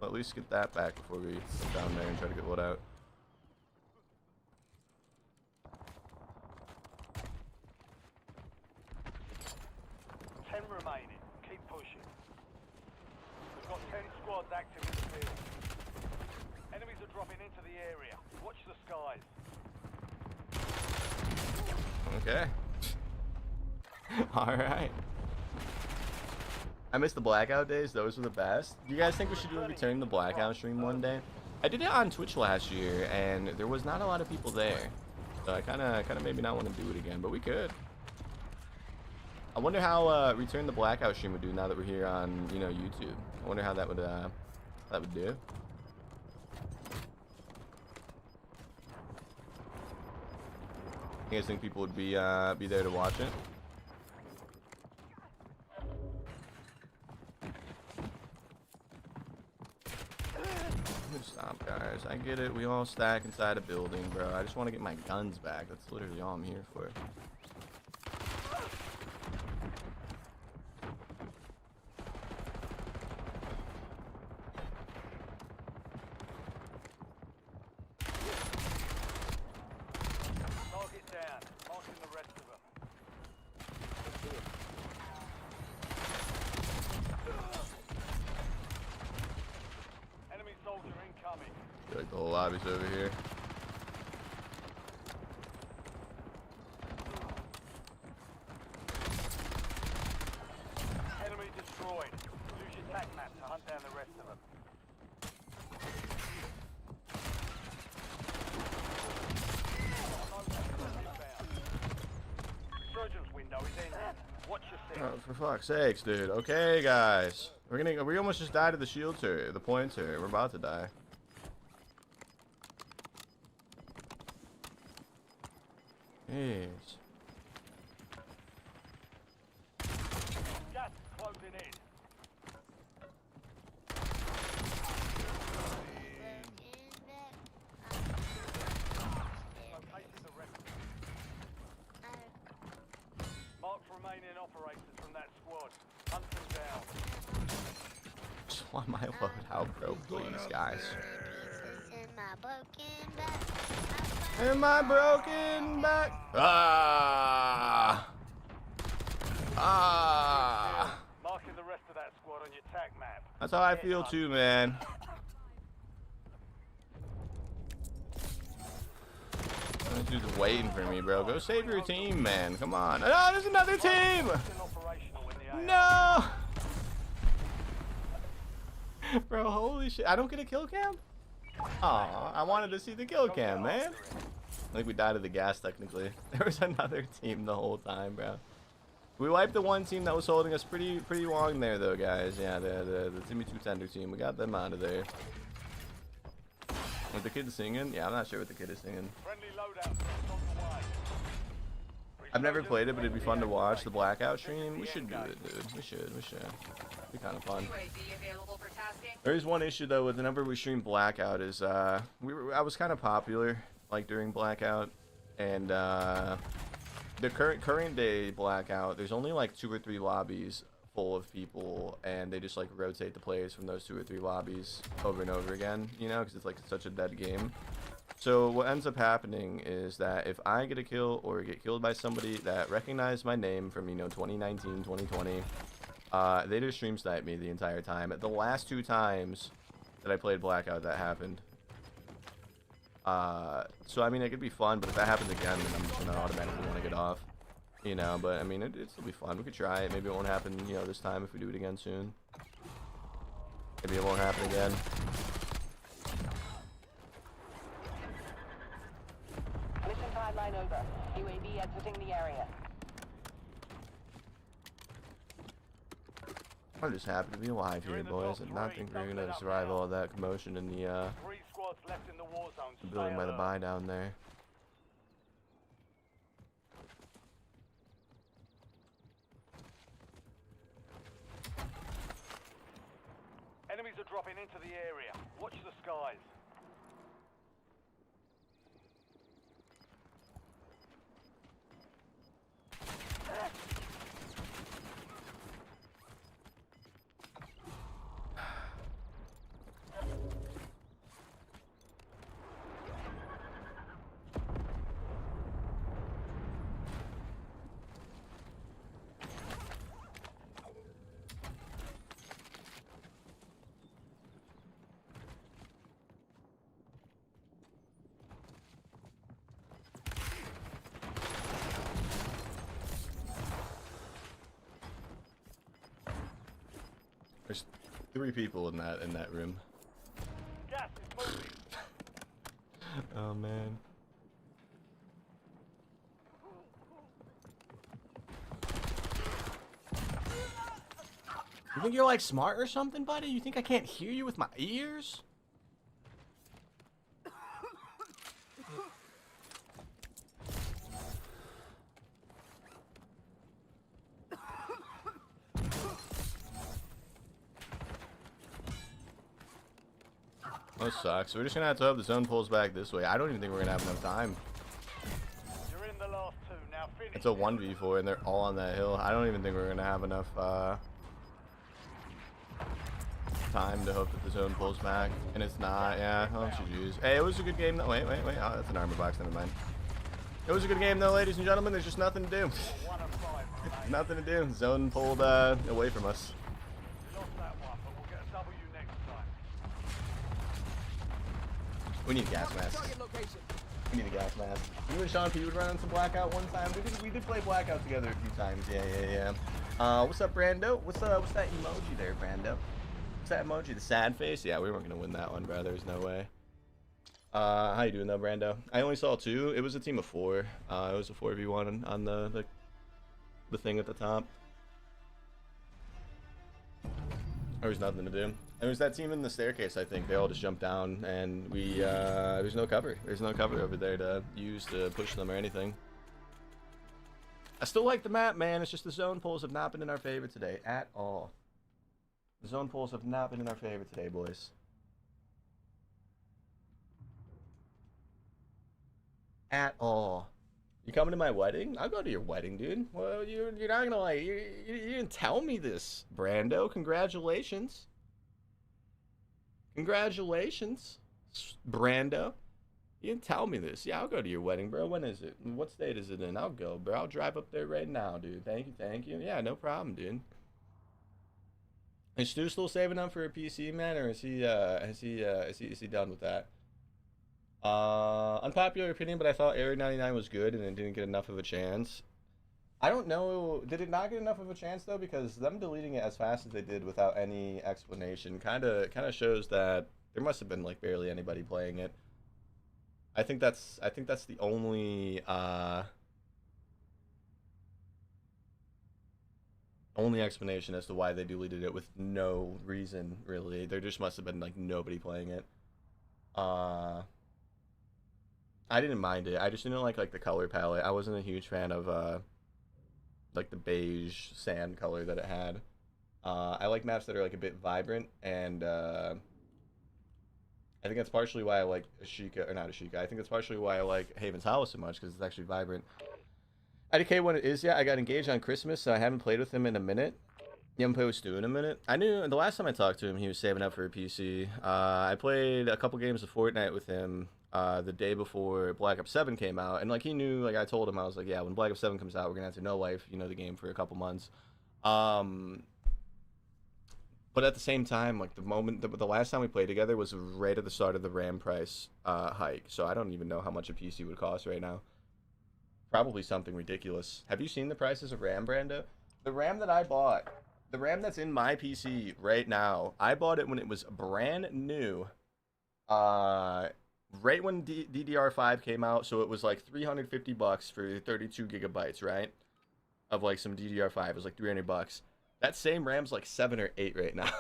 Well, at least get that back before we go down there and try to get loadout. 10 remaining. Keep pushing. We've got 10 squads active in the field. Enemies are dropping into the area. Watch the skies. Okay. Alright. I miss the blackout days. Those were the best. Do you guys think we should do a return the blackout stream one day? I did it on Twitch last year, and there was not a lot of people there. So I kind of maybe not want to do it again, but we could. I wonder how return the blackout stream would do now that we're here on, you know, YouTube. I wonder how that would do. You guys think people would be there to watch it? Stop, guys. I get it. We all stack inside a building, bro. I just want to get my guns back. That's literally all I'm here for. Target down. Marking the rest of them. Enemy soldier incoming. I feel like the whole lobby's over here. Enemy destroyed. Use your tac map to hunt down the rest of them. Resurgence window is ending. Watch your six. Oh, for fuck's sakes, dude. Okay, guys. We almost just died to the shield turret, the point turret. We're about to die. Jeez. Gas closing in. Located the rest of them. operators from that squad. Hunt them down. Just want my loadout, bro, please, guys. In my broken back. Ah. Ah. Marking the rest of that squad on your tac map. That's how I feel too, man. This dude's waiting for me, bro. Go save your team, man. Come on. No, there's another team. No. Bro, holy shit. I don't get a kill cam? Aw, I wanted to see the kill cam, man. I think we died of the gas, technically. There was another team the whole time, bro. We wiped the one team that was holding us pretty long there, though, guys. Yeah, the Timmy 2 team. We got them out of there. Was the kid singing? Yeah, I'm not sure what the kid is singing. I've never played it, but it'd be fun to watch the Blackout stream. We should do it, dude. We should. It'd be kind of fun. There is one issue though with whenever we stream Blackout is I was kind of popular like during Blackout, and the current day Blackout, there's only like 2 or 3 lobbies full of people, and they just like rotate the players from those 2 or 3 lobbies over and over again, you know, because it's like such a dead game. So what ends up happening is that if I get a kill or get killed by somebody that recognized my name from, you know, 2019, 2020, they just stream snipe me the entire time. The last 2 times that I played Blackout, that happened. So I mean, it could be fun, but if that happens again, then I'm just gonna automatically want to get off, you know. But I mean, it'd still be fun. We could try it. Maybe it won't happen, you know, this time if we do it again soon. Maybe it won't happen again. Mission timeline over. UAV exiting the area. I'm just happy to be alive here, boys, and not think we're gonna survive all that commotion in the 3 squads left in the war zone. building by the buy down there. Enemies are dropping into the area. Watch the skies. There's 3 people in that room. Gas is moving. Oh man. You think you're like smart or something, buddy? You think I can't hear you with my ears? That sucks. We're just gonna have to hope the zone pulls back this way. I don't even think we're gonna have enough time. You're in the last 2 now. Finish. It's a 1v4 and they're all on that hill. I don't even think we're gonna have enough time to hope that the zone pulls back. And it's not, yeah. Oh, jeez. Hey, it was a good game though. Wait. Oh, that's an armor box, never mind. It was a good game though, ladies and gentlemen. There's just nothing to do. Nothing to do. Zone pulled away from us. We lost that one, but we'll get a W next time. We need a gas mask. We need a gas mask. You and Sean P would run on some Blackout one time. We did play Blackout together a few times. Yeah. What's up, Brando? What's that emoji there, Brando? What's that emoji? The sad face? Yeah, we weren't gonna win that one, bro. There's no way. How you doing though, Brando? I only saw 2. It was a team of 4. It was a 4v1 on the thing at the top. There was nothing to do. There was that team in the staircase, I think. They all just jumped down, and we, there's no cover. There's no cover over there to use to push them or anything. I still like the map, man. It's just the zone pulls have not been in our favor today at all. The zone pulls have not been in our favor today, boys. At all. You coming to my wedding? I'll go to your wedding, dude. Well, you're not gonna like you didn't tell me this, Brando. Congratulations. Congratulations, Brando. You didn't tell me this. Yeah, I'll go to your wedding, bro. When is it? What state is it in? I'll go, bro. I'll drive up there right now, dude. Thank you, thank you. Yeah, no problem, dude. Is Stu still saving up for a PC, man, or is he done with that? Unpopular opinion, but I thought Area 99 was good and it didn't get enough of a chance. I don't know. Did it not get enough of a chance though? Because them deleting it as fast as they did without any explanation kind of shows that there must have been like barely anybody playing it. I think that's the only explanation as to why they deleted it with no reason really. There just must have been like nobody playing it. I didn't mind it. I just didn't like the color palette. I wasn't a huge fan of like the beige sand color that it had. I like maps that are like a bit vibrant, and I think that's partially why I like Ashika, or not Ashika. I think that's partially why I like Haven's Hollow so much, because it's actually vibrant. IDK when it is, yeah, I got engaged on Christmas, so I haven't played with him in a minute. You haven't played with Stu in a minute? I knew the last time I talked to him, he was saving up for a PC. I played a couple games of Fortnite with him the day before Black Ops 7 came out, and like he knew, like I told him, I was like, yeah, when Black Ops 7 comes out, we're gonna have to no life, the game for a couple months. But at the same time, like the last time we played together was right at the start of the RAM price hike, so I don't even know how much a PC would cost right now. Probably something ridiculous. Have you seen the prices of RAM, Brando? The RAM that I bought, the RAM that's in my PC right now, I bought it when it was brand new. Right when DDR5 came out, so it was like $350 for 32 gigabytes, right? Of like some DDR5, it was like $300. That same RAM's like 7 or 8 right now.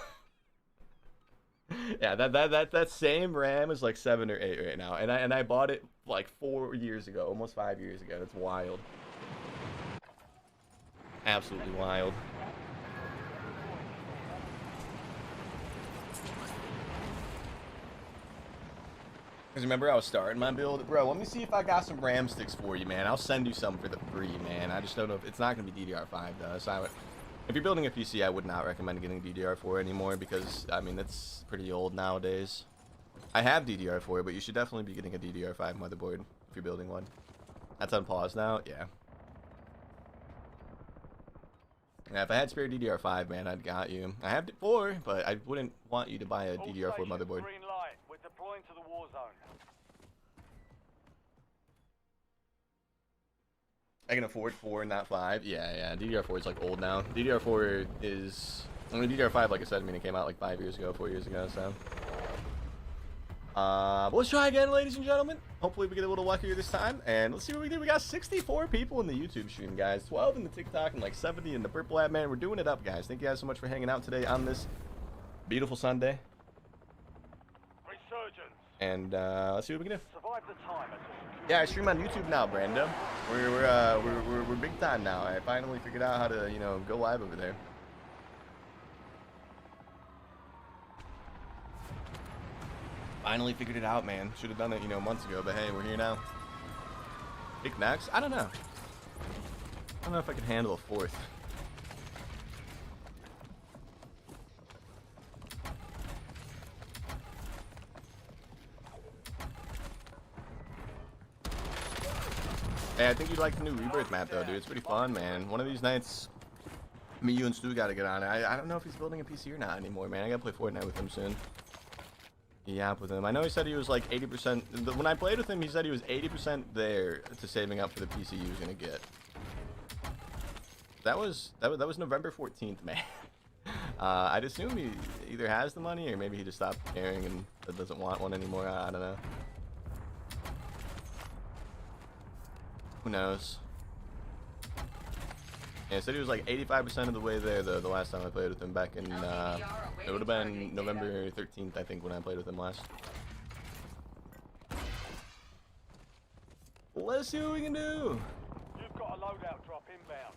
Yeah, that same RAM is like 7 or 8 right now, and I bought it like 4 years ago, almost 5 years ago. That's wild. Absolutely wild. Because remember, I was starting my build. Bro, let me see if I got some RAM sticks for you, man. I'll send you some for the free, man. I just don't know if it's not going to be DDR5, though. So if you're building a PC, I would not recommend getting DDR4 anymore because, I mean, it's pretty old nowadays. I have DDR4, but you should definitely be getting a DDR5 motherboard if you're building one. That's on pause now? Yeah. Yeah, if I had spare DDR5, man, I'd got you. I have 4, but I wouldn't want you to buy a DDR4 motherboard. Green light. We're deploying to the war zone. I can afford 4, not 5. Yeah. DDR4 is like old now. DDR4 is, I mean, DDR5, like I said, I mean, it came out like 5 years ago, 4 years ago, so. But let's try again, ladies and gentlemen. Hopefully we get a little luckier this time, and let's see what we do. We got 64 people in the YouTube stream, guys. 12 in the TikTok, and like 70 in the Purple App, man. We're doing it up, guys. Thank you guys so much for hanging out today on this beautiful Sunday. Resurgence. And let's see what we can do. Survive the time. Yeah, I stream on YouTube now, Brando. We're big time now. I finally figured out how to, go live over there. Finally figured it out, man. Should have done it, months ago, but hey, we're here now. Pick Max? I don't know. I don't know if I can handle a 4th. Hey, I think you'd like the new Rebirth map, though, dude. It's pretty fun, man. One of these nights, me, you, and Stu gotta get on it. I don't know if he's building a PC or not anymore, man. I gotta play Fortnite with him soon. Yeah, with him. I know he said he was like 80%. When I played with him, he said he was 80% there to saving up for the PC he was gonna get. That was November 14th, man. I'd assume he either has the money or maybe he just stopped caring and doesn't want one anymore. I don't know. Who knows? Yeah, he said he was like 85% of the way there the last time I played with him back in, it would have been November 13th, I think, when I played with him last. Let's see what we can do. You've got a loadout drop inbound.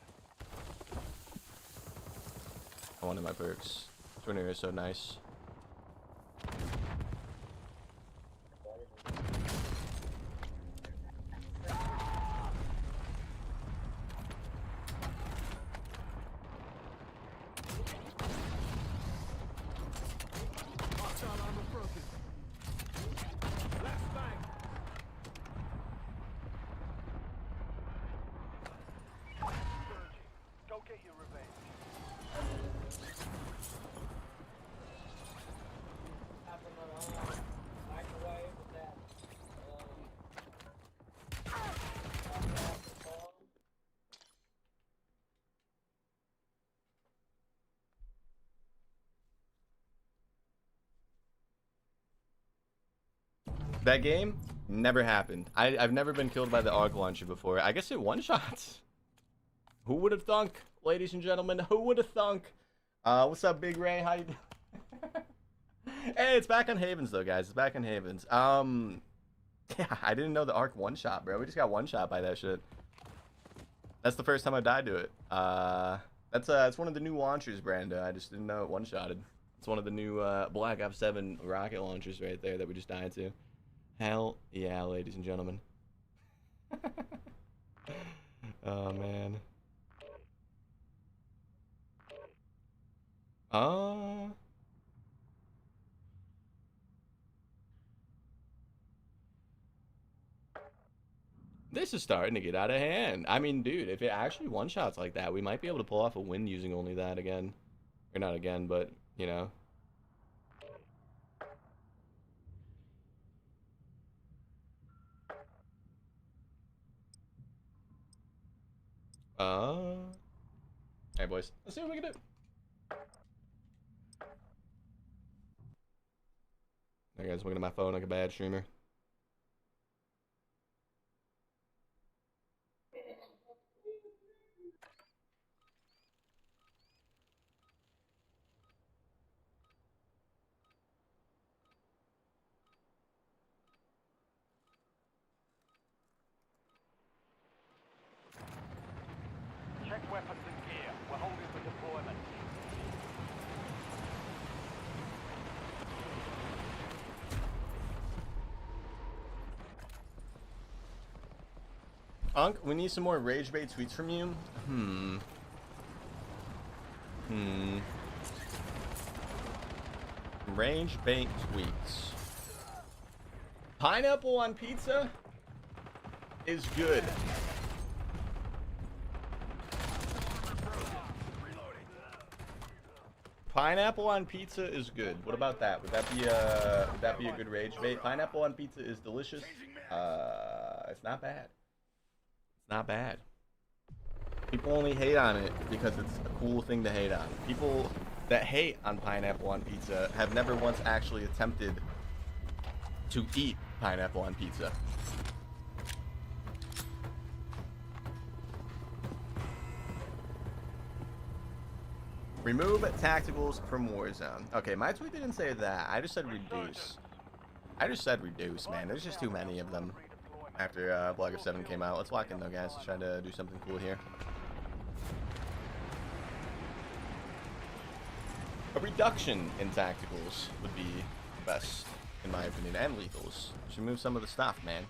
I wanted my perks. Tornado is so nice. get your revenge. That game never happened. I've never been killed by the ARC launcher before. I guess it one-shots. Who would have thunk, ladies and gentlemen? Who would have thunk? What's up, Big Ray? How you doing? Hey, it's back on Havens, though, guys. It's back on Havens. Yeah, I didn't know the ARC one-shot, bro. We just got one-shot by that shit. That's the first time I died to it. It's one of the new launchers, Brando. I just didn't know it one-shotted. It's one of the new Black Ops 7 rocket launchers right there that we just died to. Hell yeah, ladies and gentlemen. Oh, man. This is starting to get out of hand. I mean, dude, if it actually one-shots like that, we might be able to pull off a win using only that again. Or not again, but, you know. Hey, boys. Let's see what we can do. Hey, guys, looking at my phone like a bad streamer. Check weapons and gear. We're holding for deployment. Unc, we need some more rage bait tweets from you. Rage bait tweets. Pineapple on pizza is good. Pineapple on pizza is good. What about that? Would that be a good rage bait? Pineapple on pizza is delicious. It's not bad. It's not bad. People only hate on it because it's a cool thing to hate on. People that hate on pineapple on pizza have never once actually attempted to eat pineapple on pizza. Remove tacticals from Warzone. Okay, my tweet didn't say that. I just said reduce. I just said reduce, man. There's just too many of them after Black Ops 7 came out. Let's lock in, though, guys. Let's try to do something cool here. A reduction in tacticals would be best, in my opinion, and lethals. Should move some of the stuff, man.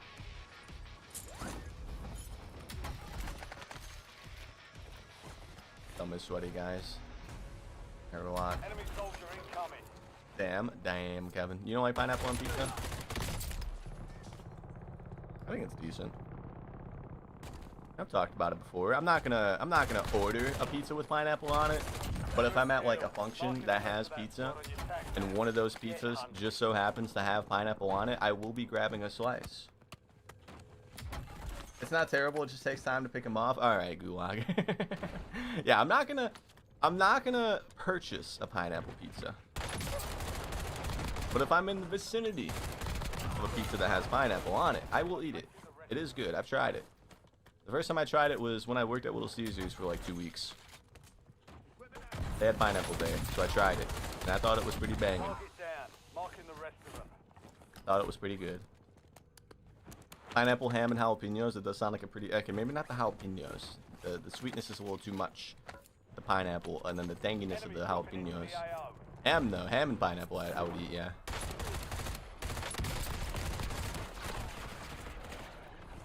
Dumb is sweaty, guys. Heard a lot. Enemy soldier incoming. Damn, Kevin. You don't like pineapple on pizza? I think it's decent. I've talked about it before. I'm not gonna order a pizza with pineapple on it. But if I'm at like a function that has pizza, and one of those pizzas just so happens to have pineapple on it, I will be grabbing a slice. It's not terrible. It just takes time to pick them off. All right, Gulag. Yeah, I'm not gonna purchase a pineapple pizza. But if I'm in the vicinity of a pizza that has pineapple on it, I will eat it. It is good. I've tried it. The first time I tried it was when I worked at Little Caesars for like 2 weeks. They had pineapple there, so I tried it. And I thought it was pretty banging. Thought it was pretty good. Pineapple, ham, and jalapenos. It does sound like a pretty... Okay, maybe not the jalapenos. The sweetness is a little too much. The pineapple, and then the tanginess of the jalapenos. Ham, though. Ham and pineapple I would eat, yeah.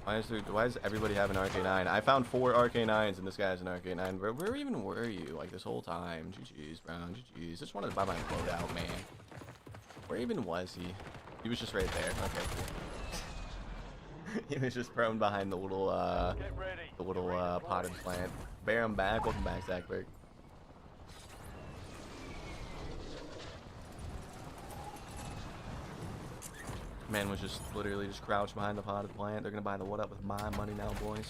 Why does everybody have an RK9? I found 4 RK9s and this guy has an RK9. Where even were you like this whole time? GG's, Brown. GG's. Just wanted to buy my loadout, man. Where even was he? He was just right there. Okay, cool. He was just prone behind the little potted plant. Bear, I'm back. Welcome back, Zachberg. Man was just literally just crouched behind the potted plant. They're gonna buy the what up with my money now, boys.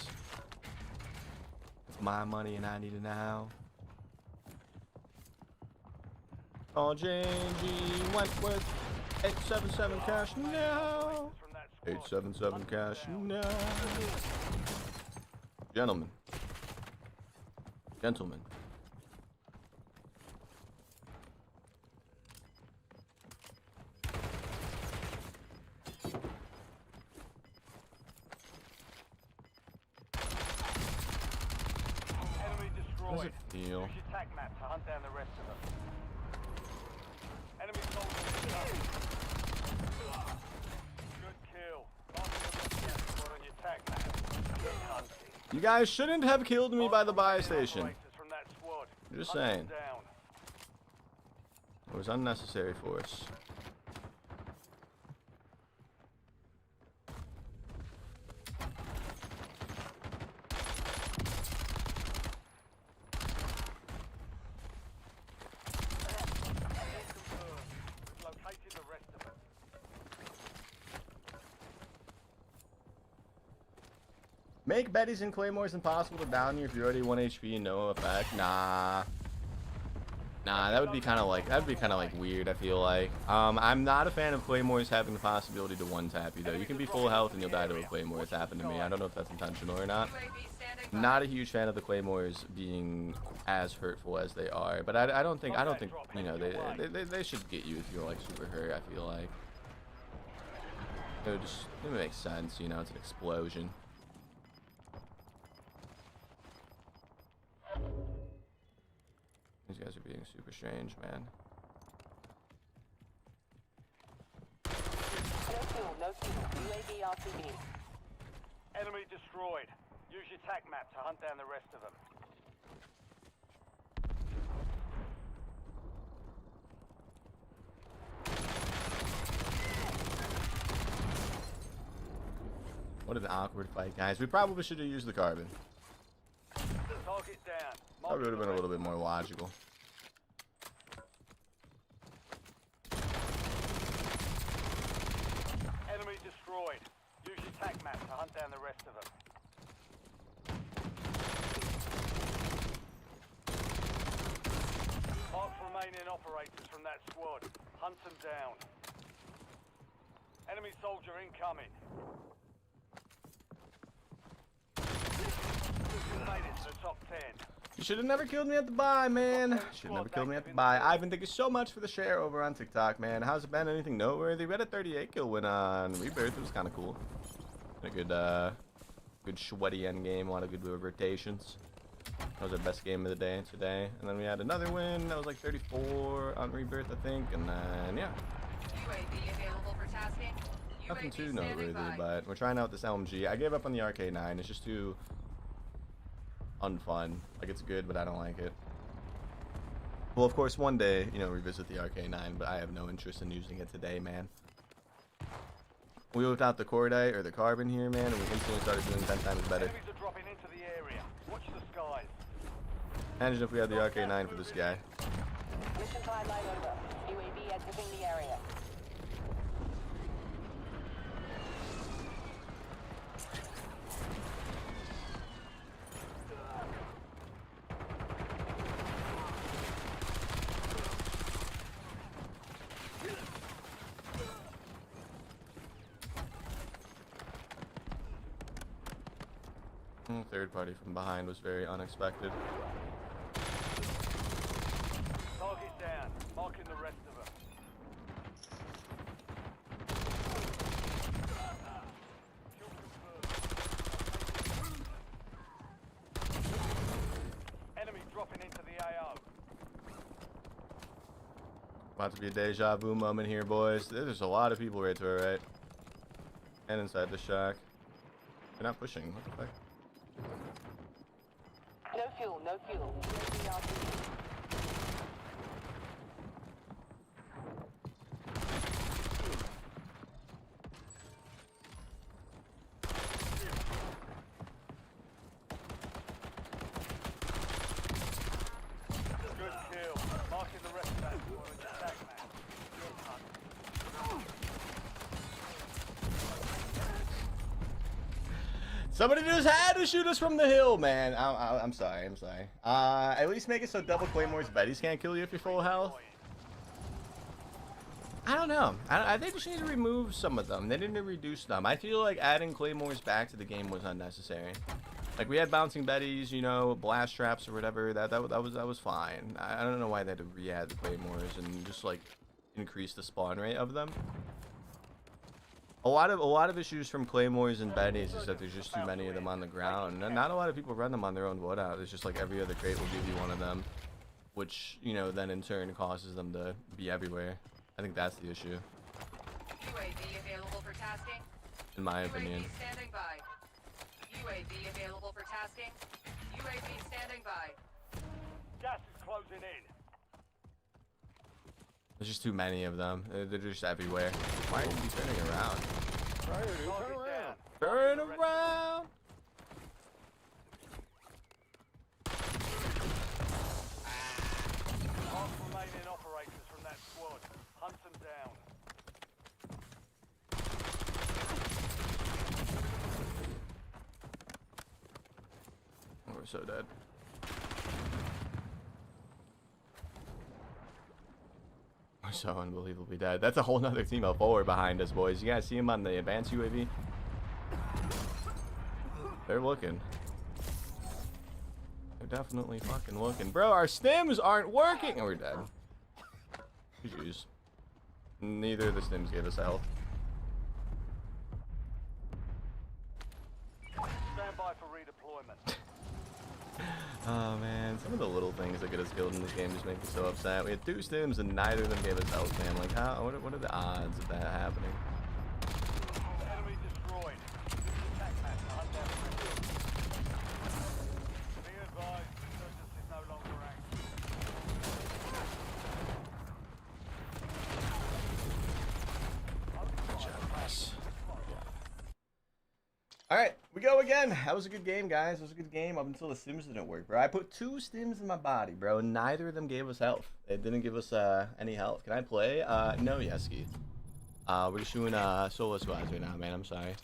It's my money and I need it now. Oh, JG Wentworth. 877 cash now. 877 cash now. Gentlemen. Gentlemen. Enemy destroyed. How does it feel? Use your tac map to hunt down the rest of them. Enemy soldiers. Good kill. What on your tac map? Good hunting. You guys shouldn't have killed me by the buy station. Operators from that squad. I'm just Hunt them saying. down. It was unnecessary force. Located the rest of them. Make Betties and Claymores impossible to down you if you're already 1 HP and no effect. Nah. Nah, that would be kind of like weird, I feel like. I'm not a fan of Claymores having the possibility to one-tap you, though. You can be full health and you'll die to a Claymore. It's happened to me. I don't know if that's intentional or not. UAV standing by. Not a huge fan of the Claymores being as hurtful as they are. But I don't think, you know, they should get you if you're, like, super hurt, I feel like. It would make sense, you know, it's an explosion. These guys are being super strange, man. No fuel, no fuel. UAV RTB. Enemy destroyed. Use your tac map to hunt down the rest of them. What an awkward fight, guys. We probably should have used the carbon. Target down. That would have been a little bit more logical. Enemy destroyed. Use your tac map to hunt down the rest of them. Mark remaining operators from that squad. Hunt them down. Enemy soldier incoming. You made it to the top 10. You should have never killed me at the buy, man. Should have never killed me at the buy. Ivan, thank you so much for the share over on TikTok, man. How's it been? Anything noteworthy? We had a 38 kill win on Rebirth. It was kind of cool. A good sweaty endgame. A lot of good rotations. That was our best game of the day today. And then we had another win. That was like 34 on Rebirth, I think. And then, yeah. UAV available for tasking. Nothing UAV too standing noteworthy, by. but we're trying out this LMG. I gave up on the RK9. It's just too unfun. Like, it's good, but I don't like it. Well, of course, one day, you know, revisit the RK9, but I have no interest in using it today, man. We whipped out the cordite or the carbon here, man, and we instantly started doing 10 times better. Enemies are dropping into the area. Watch the skies. Imagine if we had the RK9 for this guy. Mission timeline over. UAV exiting the area. Third party from behind was very unexpected. Target down. Marking the rest of them. Kill confirmed. Enemy dropping into the AO. About to be a deja vu moment here, boys. There's a lot of people right to our right. And inside the shack. They're not pushing. What the fuck? No fuel, no fuel. UAV RTB. Somebody just had to shoot us from the hill, man. I'm sorry. I'm sorry. At least make it so double claymores Betties can't kill you if you're full health. I don't know. I think they just need to remove some of them. They need to reduce them. I feel like adding claymores back to the game was unnecessary. Like, we had bouncing betties, you know, blast traps or whatever. That was fine. I don't know why they had to re-add the claymores and just like increase the spawn rate of them. A lot of issues from claymores and betties is that there's just too many of them on the ground. And not a lot of people run them on their own loadout. It's just like every other crate will give you one of them, which, you know, then in turn causes them to be everywhere. I think that's the issue, UAV available for tasking. in my opinion. UAV standing by. UAV available for tasking. UAV standing by. Gas is closing in. There's just too many of them. They're just everywhere. Why are you turning around? Right here, dude. Turn around. Turn around! Half remaining operators from that squad. Hunt them down. We're so dead. We're so unbelievably dead. That's a whole nother team of 4 behind us, boys. You guys see them on the advanced UAV? They're looking. They're definitely fucking looking. Bro, our stims aren't working! Oh, we're dead. Jeez. Neither of the stims gave us health. Stand by for redeployment. Oh man, some of the little things that get us killed in this game just make me so upset. We had 2 stims and neither of them gave us health, man. Like, how? What are the odds of that happening? Enemy destroyed. Attack map to hunt down the kill. Be advised, Resurgence is no longer active. Alright, we go again. That was a good game, guys. It was a good game up until the stims didn't work, bro. I put 2 stims in my body, bro, and neither of them gave us health. They didn't give us any health. Can I play? No, Yeski. We're just doing solo squads right now, man. I'm sorry.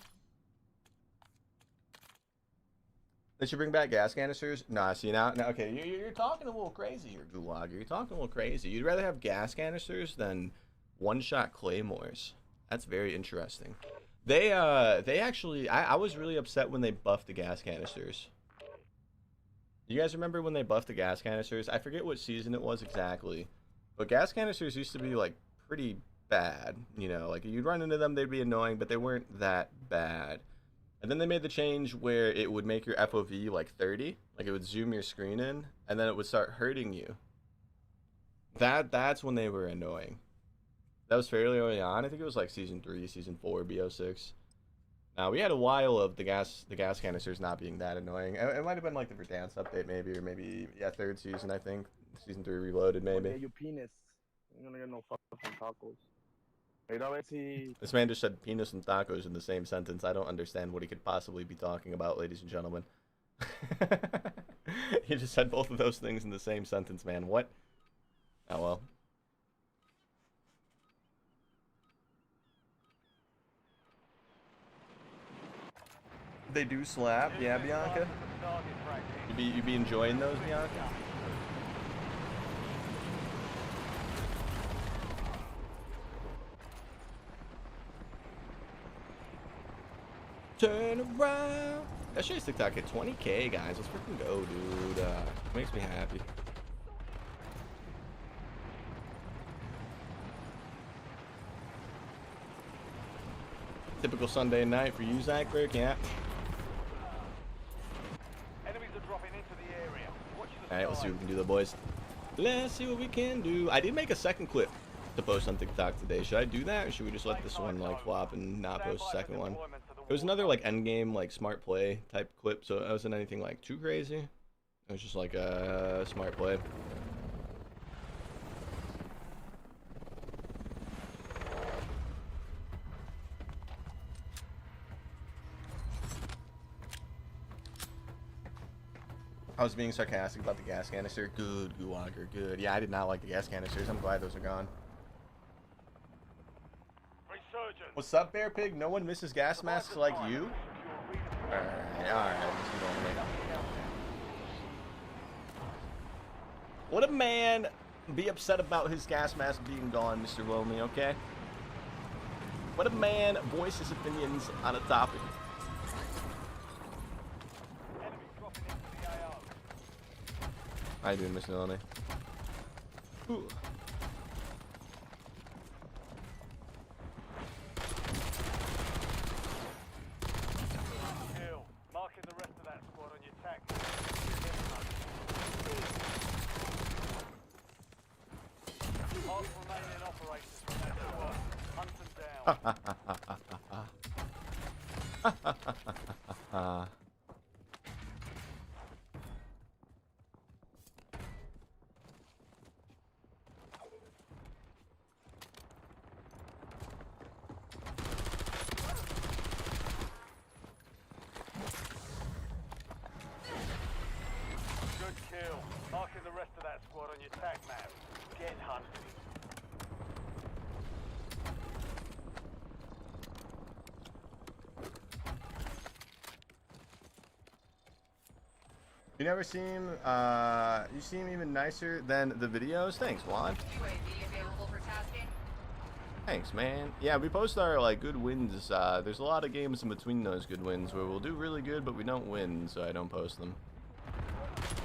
They should bring back gas canisters. Nah, see now, okay, you're talking a little crazy here, Gulag. You're talking a little crazy. You'd rather have gas canisters than one-shot claymores. That's very interesting. They actually, I was really upset when they buffed the gas canisters. You guys remember when they buffed the gas canisters? I forget what season it was exactly, but gas canisters used to be like pretty bad. You know, like you'd run into them, they'd be annoying, but they weren't that bad. And then they made the change where it would make your FOV like 30, like it would zoom your screen in, and then it would start hurting you. That's when they were annoying. That was fairly early on. I think it was like season 3, season 4, BO6. Now we had a while of the gas canisters not being that annoying. It might have been like the Verdansk update, maybe, or maybe 3rd season. I think season 3 Reloaded, maybe. Yeah, you penis. You're gonna get no fucking tacos. Wait, a ver si. This man just said penis and tacos in the same sentence. I don't understand what he could possibly be talking about, ladies and gentlemen. He just said both of those things in the same sentence, man. What? Oh well. They do slap, yeah, Bianca. You be enjoying those, Bianca? Turn around. That shit's TikTok at 20K, guys. Let's freaking go, dude. Makes me happy. Typical Sunday night for you, Zachberg, yeah. Enemies are dropping into the area. Watch the Alright, let's see what we can do, though, boys. Let's see what we can do. I did make a second clip to post on TikTok today. Should I do that, or should we just let this one like flop and not post the second one? It was another like endgame, like smart play type clip, so it wasn't anything like too crazy. It was just like a smart play. I was being sarcastic about the gas canister. Good, Guwagger, good. Yeah, I did not like the gas canisters. I'm glad those are gone. Resurgence. What's up, Bearpig? No one misses gas masks like you? Alright. Would a man be upset about his gas mask being gone, Mr. Lonely, okay? Would a man voice his opinions on a topic? Enemy dropping into the AO. How you doing, Mr. Lonely? Ooh. Kill. Marking the rest of that squad on your tac. Half remaining operators from that squad. Hunt them down. Good kill. Marking the rest of that squad on your tac map. Get hunted. You never seem, you seem even nicer than the videos. Thanks, Juan. UAV available for tasking. Thanks, man. Yeah, we post our, like, good wins. There's a lot of games in between those good wins where we'll do really good, but we don't win, so I don't post them.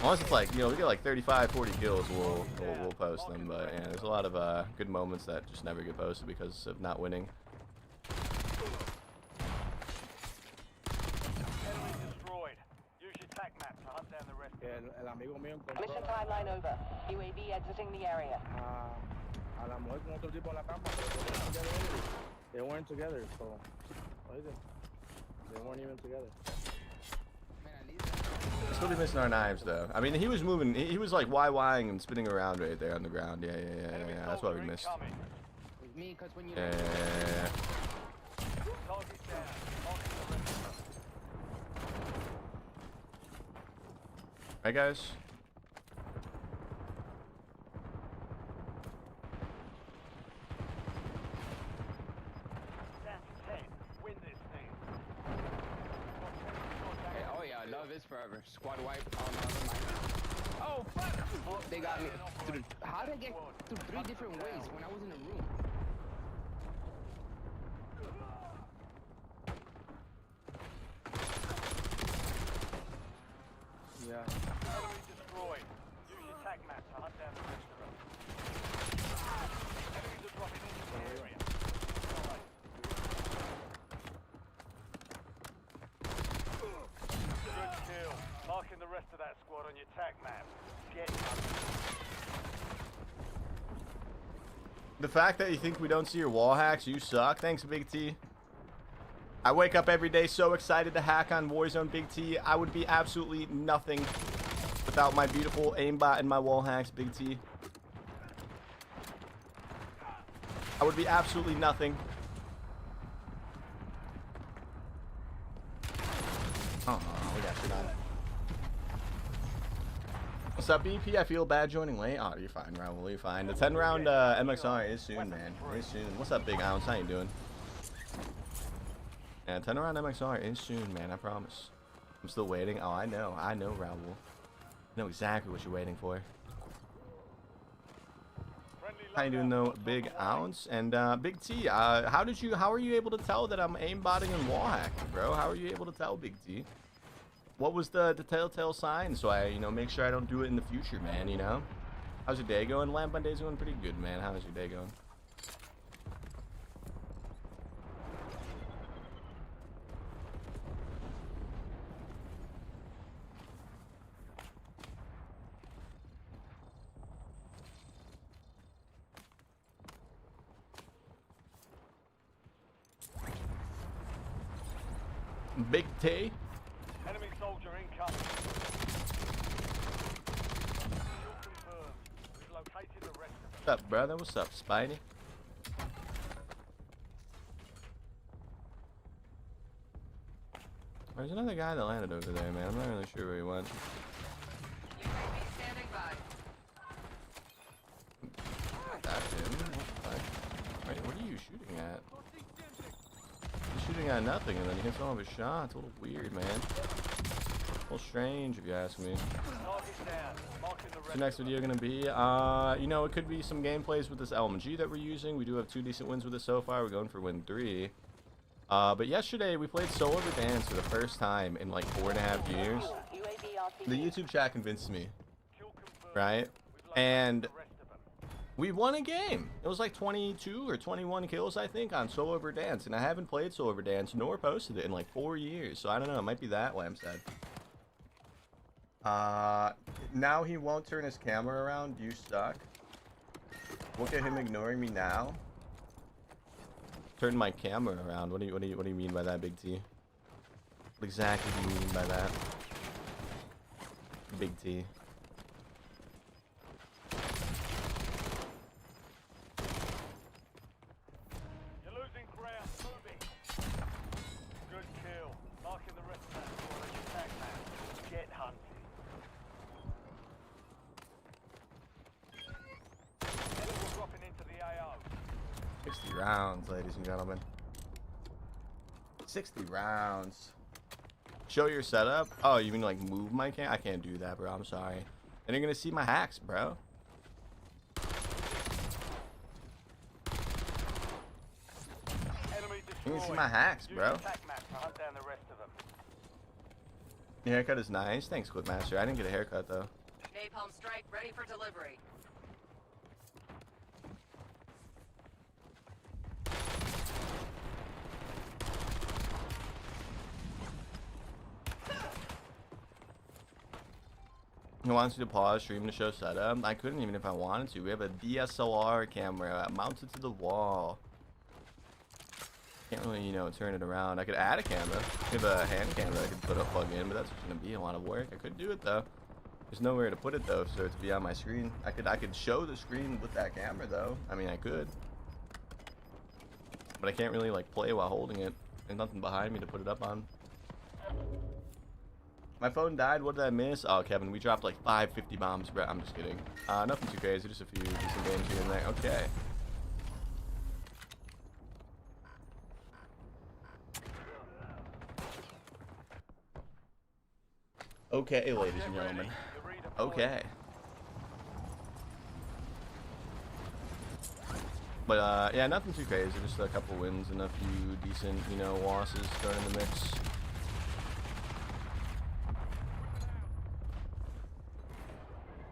Unless it's like, you know, we get like 35, 40 kills, we'll post them. But, yeah, there's a lot of good moments that just never get posted because of not winning. Enemy destroyed. Use your tac map to hunt down the rest. El amigo mío Mission encontró timeline over. UAV exiting the area. a la mujer con otro tipo en la cama, pero they weren't together, so oíste, they weren't even together. Still be missing our knives, though. I mean, he was moving. He was like YYing and spinning around right there on the ground. Yeah. That's what we missed. With me, because when you Yeah. Target down. Marking the rest of them. Right, guys? Down to 10. Win this thing. Hey, oh yeah, love is forever. Squad wipe on the other mic. Oh fuck! Oh, they got me. How did I get through 3 different ways when I was in a room? Yeah. Enemy destroyed. Use your tac map to hunt down the rest of them. Enemies are dropping into the area. Good kill. Marking the rest of that squad on your tac map. Get hunted. The fact that you think we don't see your wall hacks, you suck. Thanks, Big T. I wake up every day so excited to hack on Warzone, Big T. I would be absolutely nothing without my beautiful aimbot and my wall hacks, Big T. I would be absolutely nothing. Oh, we got shit on. What's up, BP? I feel bad joining late. Oh, you're fine, Raul. You're fine. The 10-round MXR is soon, man. It's soon. What's up, Big Ounce? How you doing? Yeah, 10-round MXR is soon, man. I promise. I'm still waiting. Oh, I know, Raul. I know exactly what you're waiting for. How you doing, though, Big Ounce? And Big T, how are you able to tell that I'm aimbotting and wall hacking, bro? How are you able to tell, Big T? What was the telltale sign so I, make sure I don't do it in the future, man, How's your day going? Lamp Monday's going pretty good, man. How's your day going? Big T. Enemy soldier incoming. Kill confirmed. We've located the rest of them. What's up, brother? What's up, Spidey? There's another guy that landed over there, man. I'm not really sure where he went. UAV standing by. That's him. What the fuck? Wait, what are you shooting at? You shooting at nothing and then he hits all of his shots. A little weird, man. A little strange, if you ask me. What's the next video gonna be? You know, it could be some gameplays with this LMG that we're using. We do have 2 decent wins with it so far. We're going for win 3. But yesterday we played solo Verdansk for the first time in like 4.5 years. The YouTube chat convinced me, right? And we won a game. It was like 22 or 21 kills, I think, on solo Verdansk, and I haven't played solo Verdansk nor posted it in like 4 years. So I don't know. It might be that Lamb said. Now he won't turn his camera around. You suck. Look at him ignoring me now. Turn my camera around. What do you mean by that, Big T? What exactly do you mean by that, Big T? You're losing ground. Moving. Good kill. Marking the rest of that squad as your tag man. Get hunted. Enemies dropping into the AO. 60 rounds, ladies and gentlemen. 60 rounds. Show your setup? Oh, you mean like move my cam? I can't do that, bro. I'm sorry. And you're gonna see my hacks, bro. You're gonna see my hacks, bro. Your haircut is nice. Thanks, Quickmaster. I didn't get a haircut though. Napalm strike ready for delivery. He wants you to pause stream to show setup. I couldn't even if I wanted to. We have a DSLR camera mounted to the wall. Can't really, you know, turn it around. I could add a camera. We have a hand camera I could plug in, but that's just gonna be a lot of work. I could do it though. There's nowhere to put it though, so to be on my screen. I could show the screen with that camera though. I mean, I could, but I can't really like play while holding it. There's nothing behind me to put it up on. My phone died. What did I miss? Oh, Kevin, we dropped like 550 bombs, bro. I'm just kidding. Nothing too crazy. Just a few decent games here and there. Okay. Okay, ladies and gentlemen. Okay. But yeah, nothing too crazy. Just a couple wins and a few decent, you know, losses thrown in the mix.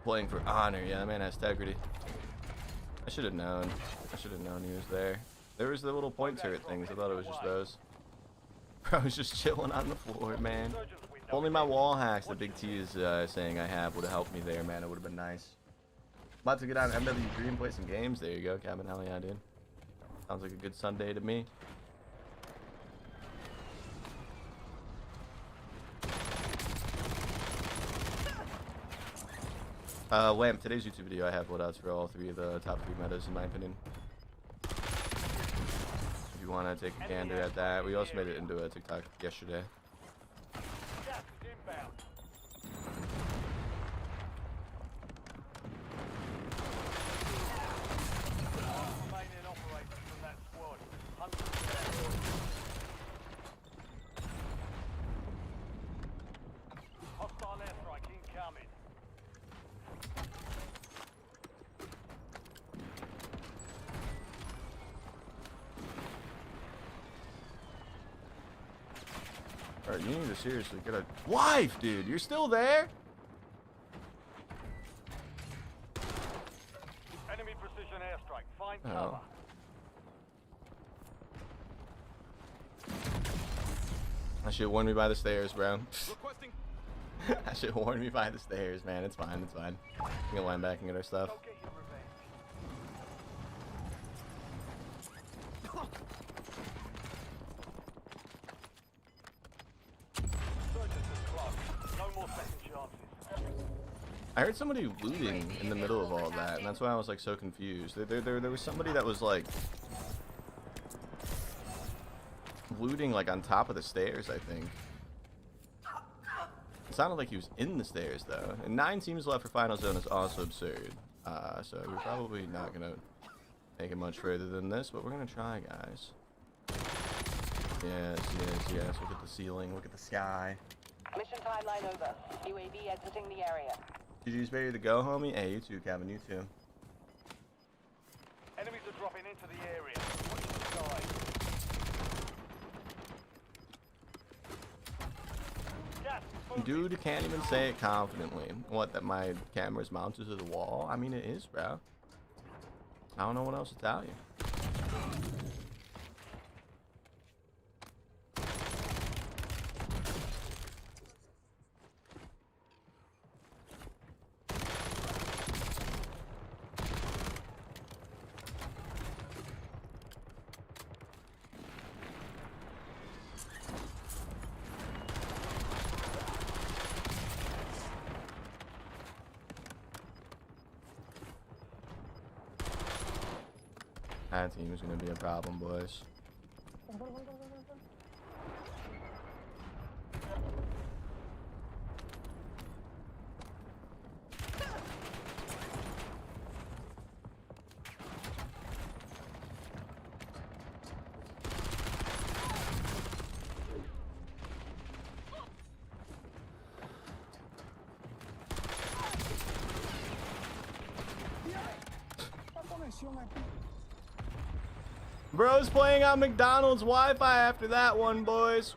Playing for honor. Yeah, that man has integrity. I should have known. I should have known he was there. There was the little point turret things. I thought it was just those. Bro, I was just chilling on the floor, man. If only my wall hacks that Big T is saying I have would have helped me there, man. It would have been nice. About to get on MW3 and play some games. There you go, Cabin. Hell yeah, dude. Sounds like a good Sunday to me. Lamp, today's YouTube video I have loadouts for all 3 of the top 3 metas in my opinion. If you want to take a gander at that. We also made it into a TikTok yesterday. Alright, you need to seriously get a wife, dude. You're still there? Enemy precision airstrike. Find Oh. cover. That shit warned me by the stairs, bro. That shit warned me by the stairs, man. It's fine, it's fine. We can line back and get our stuff. Go get your revenge. No more second chances. I heard somebody looting in the middle of all that, and that's why I was like so confused. There was somebody that was like looting like on top of the stairs, I think. It sounded like he was in the stairs though. And 9 teams left for final zone is also absurd. So we're probably not gonna make it much further than this, but we're gonna try, guys. Yes, yes, yes. Look at the ceiling. Look at the sky. Mission timeline over. UAV exiting the area. GG's ready to go, homie? Hey, you too, Kevin. You too. Enemies are dropping into the area. Watch the sky. Gas is moving. Dude can't even say it confidently. What, that my camera's mounted to the wall? I mean, it is, bro. I don't know what else to tell you. That team is going to be a problem, boys. Bro's playing on McDonald's Wi-Fi after that one, boys.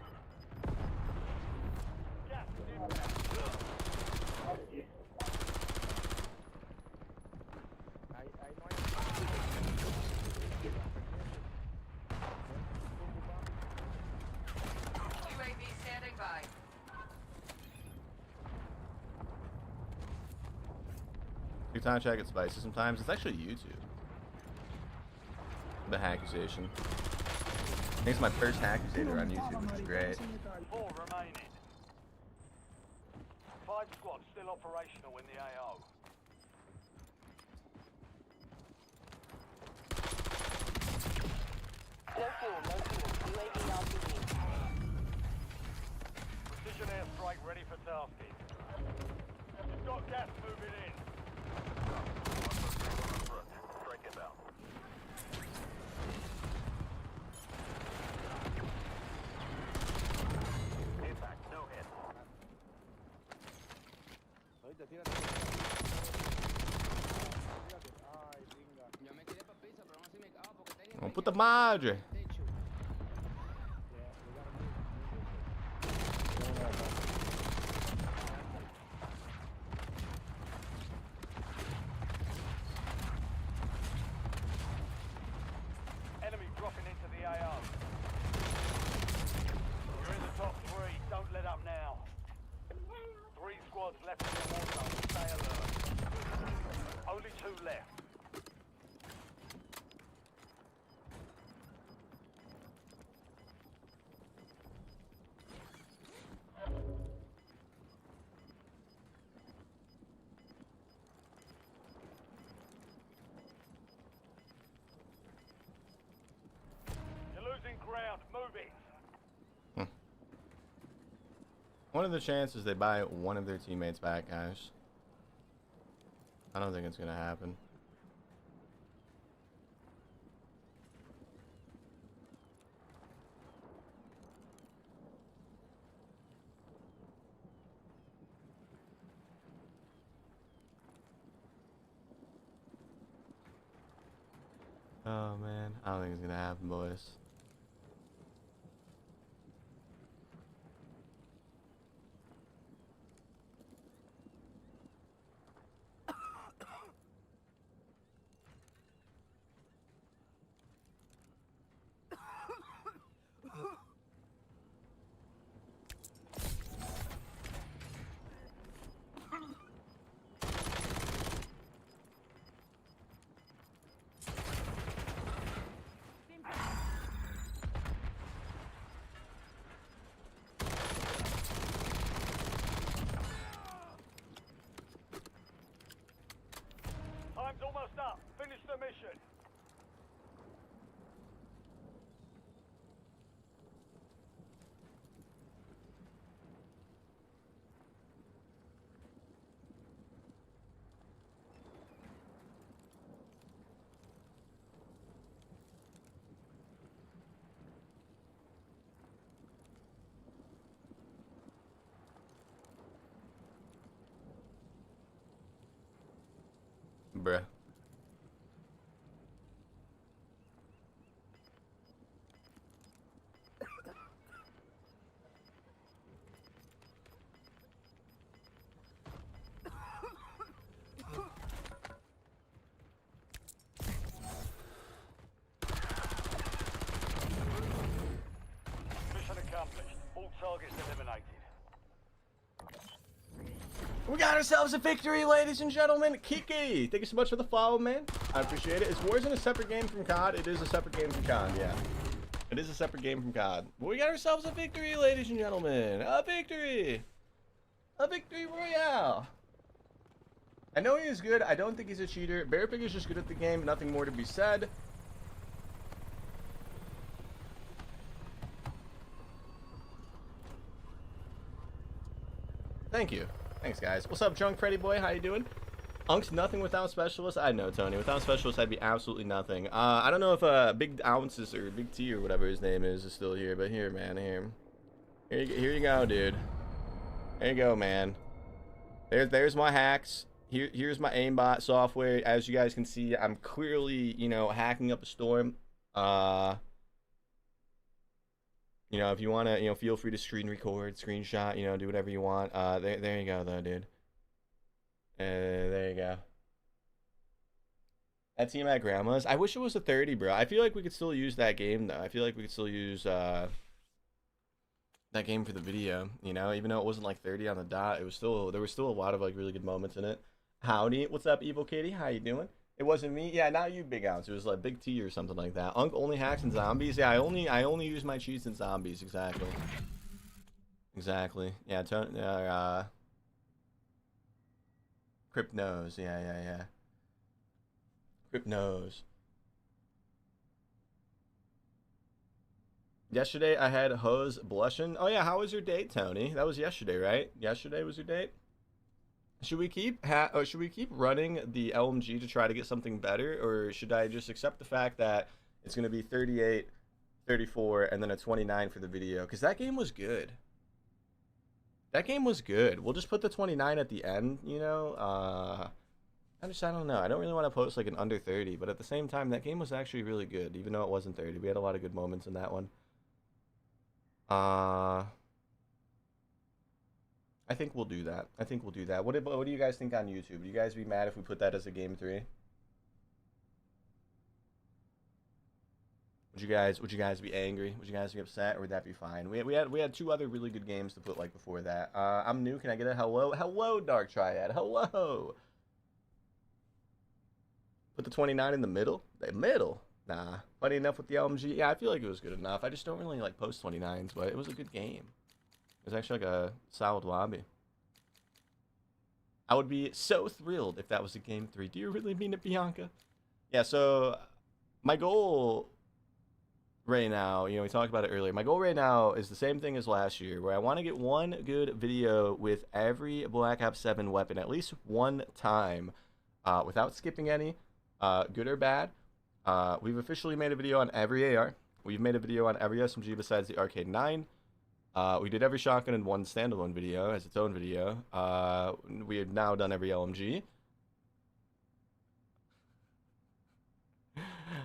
UAV standing by. Your time check it spicy sometimes. It's actually YouTube. The accusation. I think it's my first accusator on YouTube, which is great. 4 remaining. 5 squads still operational in the AO. No fuel, no fuel. UAV RTB. Precision airstrike ready for tasking. Got gas moving in. Strike it down. Impact, no hit. Ahorita, tírate. Tírate. Ay, venga. Yo me quedé para pizza, pero no así me cago porque tenía Oh, puta madre. techo. Yeah, we gotta move. Enemy dropping into the AO. You're in the top 3. Don't let up now. 3 squads left in the war zone. Stay alert. Only 2 left. You're losing ground. Move it. What are the chances they buy one of their teammates back, guys? I don't think it's gonna happen. Oh man, I don't think it's gonna happen, boys. Time's almost up. Finish the mission. bruh. Mission accomplished. All targets eliminated. We got ourselves a victory, ladies and gentlemen. Kiki, thank you so much for the follow, man. I appreciate it. Is Warzone a separate game from COD? It is a separate game from COD, yeah. It is a separate game from COD. But we got ourselves a victory, ladies and gentlemen. A victory! A victory royale! I know he is good. I don't think he's a cheater. Bearpig is just good at the game. Nothing more to be said. Thank you. Thanks, guys. What's up, Drunk Freddy Boy? How you doing? Unk's nothing without specialists. I know, Tony. Without specialists, I'd be absolutely nothing. I don't know if Big Ounces or Big T or whatever his name is still here, but here, man, here you go, dude. There you go, man. There's my hacks. Here's my aimbot software. As you guys can see, I'm clearly, you know, hacking up a storm. You know, if you want to, you know, feel free to screen record, screenshot, you know, do whatever you want. There you go, though, dude. There you go. That team at Grandma's. I wish it was a 30, bro. I feel like we could still use that game, though. I feel like we could still use that game for the video, you know? Even though it wasn't, like, 30 on the dot, it was still, there was still a lot of, like, really good moments in it. Howdy. What's up, Evil Kitty? How you doing? It wasn't me. Yeah, not you, Big Ounce. It was like Big T or something like that. Unk only hacks and zombies. Yeah, I only use my cheats and zombies. Exactly. Exactly. Yeah. Crypt knows. Yeah. Crypt knows. Yesterday I had Hose blushing. Oh yeah, how was your date, Tony? That was yesterday, right? Yesterday was your date. Should we keep running the LMG to try to get something better, or should I just accept the fact that it's going to be 38, 34, and then a 29 for the video? Because that game was good. That game was good. We'll just put the 29 at the end, you know? I don't know. I don't really want to post like an under 30, but at the same time, that game was actually really good, even though it wasn't 30. We had a lot of good moments in that one. I think we'll do that. What do you guys think on YouTube? Would you guys be mad if we put that as a game 3? Would you guys be angry? Would you guys be upset, or would that be fine? We had 2 other really good games to put like before that. I'm new. Can I get a hello? Hello, Dark Triad. Hello. Put the 29 in the middle. The middle. Nah. Funny enough with the LMG. Yeah, I feel like it was good enough. I just don't really like post 29s, but it was a good game. It was actually like a solid lobby. I would be so thrilled if that was a game 3. Do you really mean it, Bianca? Yeah, so my goal right now, you know, we talked about it earlier. My goal right now is the same thing as last year, where I want to get one good video with every Black Ops 7 weapon at least one time, without skipping any, good or bad. We've officially made a video on every AR. We've made a video on every SMG besides the Arcade 9. We did every shotgun in one standalone video as its own video. We have now done every LMG.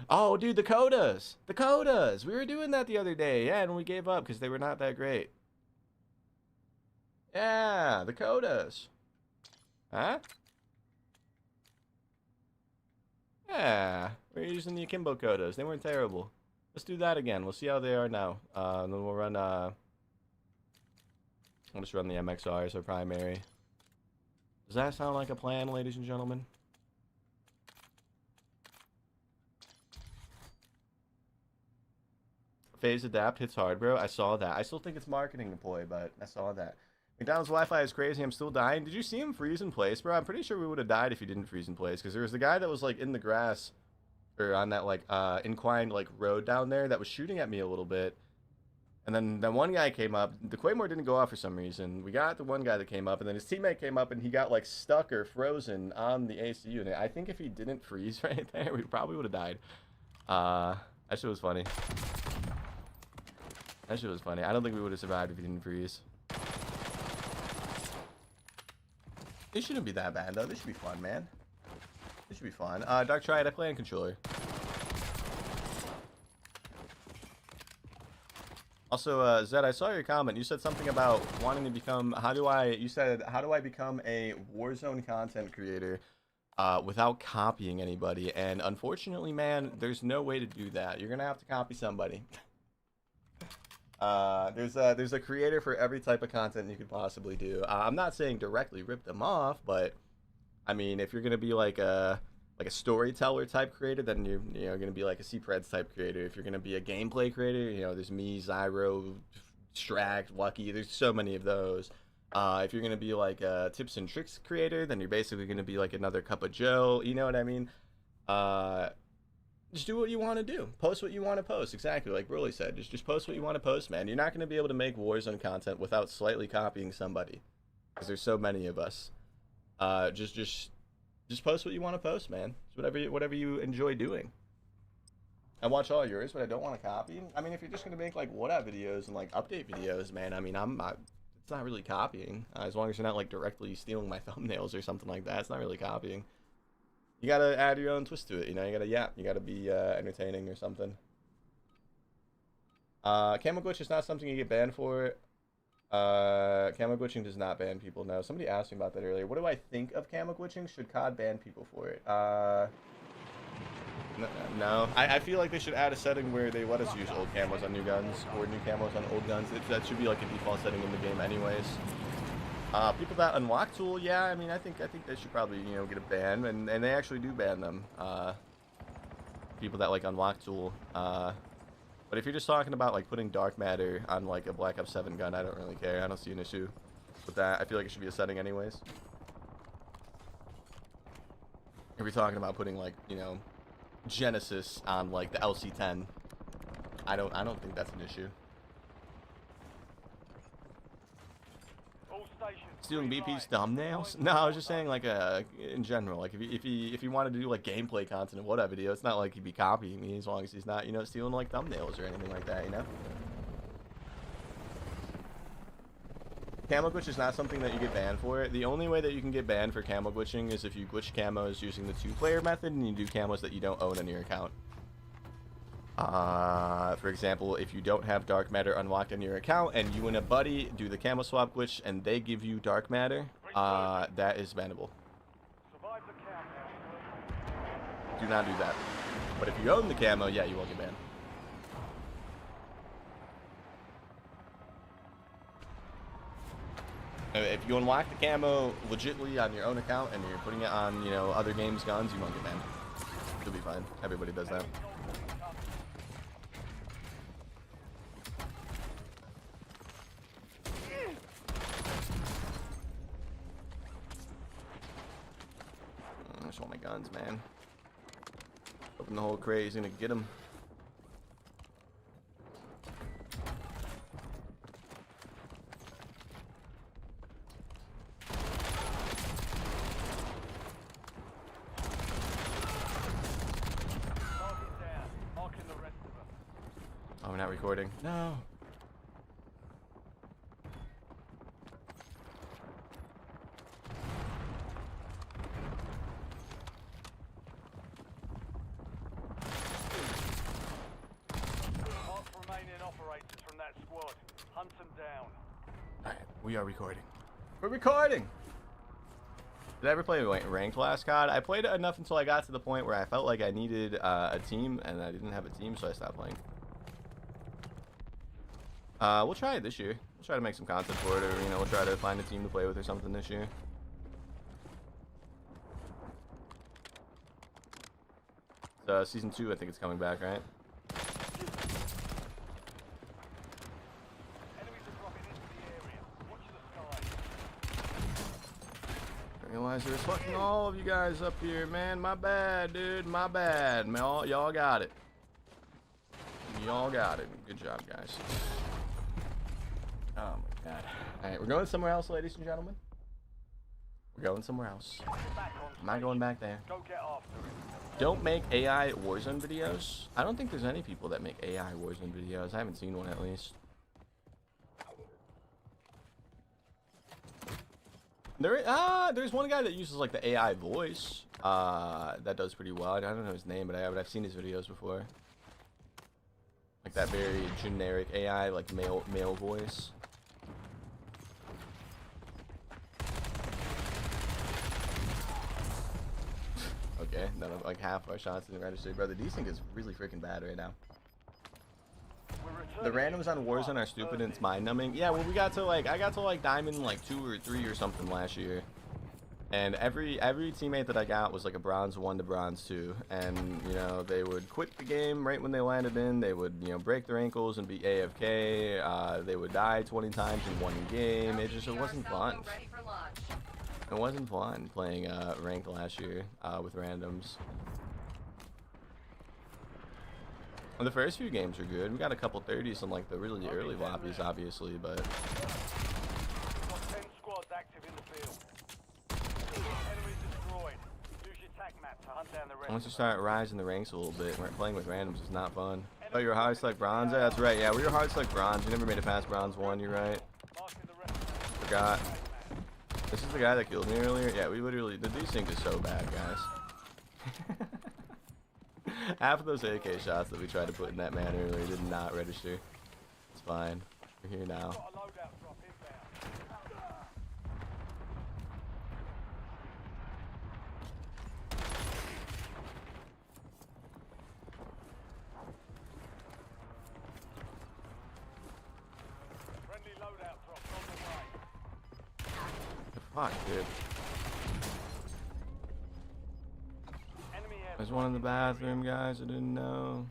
Oh, dude, the CODWarzone. The CODWarzone. We were doing that the other day. Yeah, and we gave up because they were not that great. Yeah, the CODWarzone. Huh? Yeah, we're using the Akimbo CODWarzone. They weren't terrible. Let's do that again. We'll see how they are now. And then we'll run, I'll just run the MXR as our primary. Does that sound like a plan, ladies and gentlemen? Phase adapt hits hard, bro. I saw that. I still think it's marketing ploy, but I saw that. McDonald's Wi-Fi is crazy. I'm still dying. Did you see him freeze in place, bro? I'm pretty sure we would have died if he didn't freeze in place, because there was the guy that was like in the grass, or on that like inclined like road down there that was shooting at me a little bit. And then that one guy came up. The Claymore didn't go off for some reason. We got the one guy that came up, and then his teammate came up, and he got like stuck or frozen on the AC unit. I think if he didn't freeze right there, we probably would have died. That shit was funny. That shit was funny. I don't think we would have survived if he didn't freeze. This shouldn't be that bad though. This should be fun, man. It should be fun. Dark Triad, I play on controller. Also, Zed, I saw your comment. You said something about wanting to become. You said, how do I become a Warzone content creator without copying anybody? And unfortunately, man, there's no way to do that. You're gonna have to copy somebody. There's a creator for every type of content you could possibly do. I'm not saying directly rip them off, but I mean, if you're gonna be like a storyteller type creator, then you're gonna be like a CPREDS type creator. If you're gonna be a gameplay creator, there's me, Zyro, Stract, Lucky. There's so many of those. If you're gonna be like a tips and tricks creator, then you're basically gonna be like another Cup of Joe. You know what I mean? Just do what you want to do. Post what you want to post. Exactly like Broly said. Just post what you want to post, man. You're not gonna be able to make Warzone content without slightly copying somebody, because there's so many of us. Just post what you want to post, man. It's whatever you enjoy doing. I watch all yours, but I don't want to copy. I mean, if you're just gonna make like loadout videos and like update videos, man. I mean, it's not really copying. As long as you're not like directly stealing my thumbnails or something like that, it's not really copying. You gotta add your own twist to it. You gotta be entertaining or something. Camera glitch is not something you get banned for. Camo glitching does not ban people. No, somebody asked me about that earlier. What do I think of camo glitching? Should COD ban people for it? No. I feel like they should add a setting where they let us use old camos on new guns or new camos on old guns. That should be like a default setting in the game, anyways. People that unlock tool, yeah. I mean, I think they should probably get a ban, and they actually do ban them. People that like unlock tool. But if you're just talking about like putting dark matter on like a Black Ops 7 gun, I don't really care. I don't see an issue with that. I feel like it should be a setting anyways. If you're talking about putting like, Genesis on like the LC-10, I don't think that's an issue. Stealing BP's thumbnails? No, I was just saying like in general, like if he wanted to do like gameplay content in whatever video, it's not like he'd be copying me as long as he's not stealing like thumbnails or anything like that, Camo glitch is not something that you get banned for. The only way that you can get banned for camo glitching is if you glitch camos using the 2-player method and you do camos that you don't own on your account. For example, if you don't have dark matter unlocked on your account and you and a buddy do the camo swap glitch and they give you dark matter, that is bannable. Do not do that. But if you own the camo, yeah, you won't get banned. If you unlock the camo legitly on your own account and you're putting it on, other games' guns, you won't get banned. You'll be fine. Everybody does that. I just want my guns, man. Open the whole crate, he's gonna get him. Oh, we're not recording. No. From that squad. Hunt them down. Alright, we are recording. We're recording! Did I ever play ranked last COD? I played it enough until I got to the point where I felt like I needed a team, and I didn't have a team, so I stopped playing. We'll try it this year. We'll try to make some content for it, or, we'll try to find a team to play with or something this year. Season 2, I think it's coming back, right? I realize there's fucking all of you guys up here, man. My bad, dude. My bad. Y'all got it. Y'all got it. Good job, guys. Oh my god. Alright, we're going somewhere else, ladies and gentlemen. We're going somewhere else. I'm not going back there. Don't make AI Warzone videos. I don't think there's any people that make AI Warzone videos. I haven't seen one, at least. There's one guy that uses like the AI voice. That does pretty well. I don't know his name, but I've seen his videos before. Like that very generic AI, like male voice. Okay, none of like half our shots in the register, brother. These things is really freaking bad right now. The randoms on Warzone are stupid and it's mind numbing. Yeah, well, I got to like diamond like 2 or 3 or something last year, and every teammate that I got was like a bronze 1 to bronze 2, and you know they would quit the game right when they landed in. They would break their ankles and be AFK. They would die 20 times in one game. It wasn't fun. It wasn't fun playing ranked last year with randoms. Well, the first few games were good. We got a couple 30s in like the really early lobbies, obviously, but. We've got 10 squads active in the field. Enemy destroyed. Use your tac map to hunt down the rest. Once you start rising the ranks a little bit, playing with randoms is not fun. Oh, you're hard select bronze? Yeah, that's right. Yeah, we were hard select bronze. You never made it past bronze 1. You're right. Forgot. This is the guy that killed me earlier. Yeah, we literally. These things are so bad, guys. Half of those AK shots that we tried to put in that man earlier did not register. It's fine. We're here now. Friendly loadout drop on the way. Fuck, dude. There's one in the bathroom, guys. I didn't know.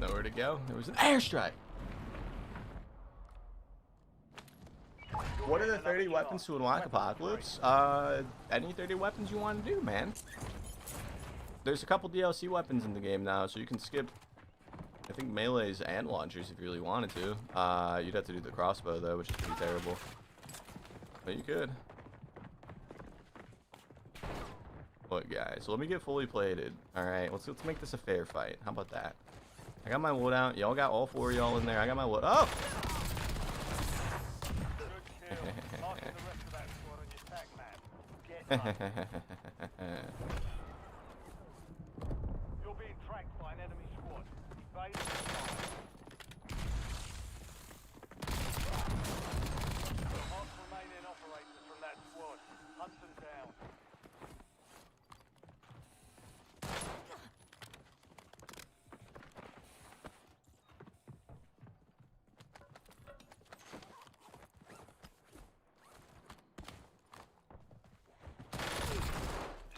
Nowhere to go. There was an airstrike. What are the 30 weapons to unlock Apocalypse? Any 30 weapons you want to do, man. There's a couple DLC weapons in the game now, so you can skip, I think, melees and launchers if you really wanted to. You'd have to do the crossbow, though, which is pretty terrible. But you could. Look, guys, let me get fully plated. Alright, let's make this a fair fight. How about that? I got my loadout. Y'all got all 4 of y'all in there. I got my loadout. Oh! You're being tracked by an enemy squad. Evade and fire. Mark remaining operators from that squad. Hunt them down.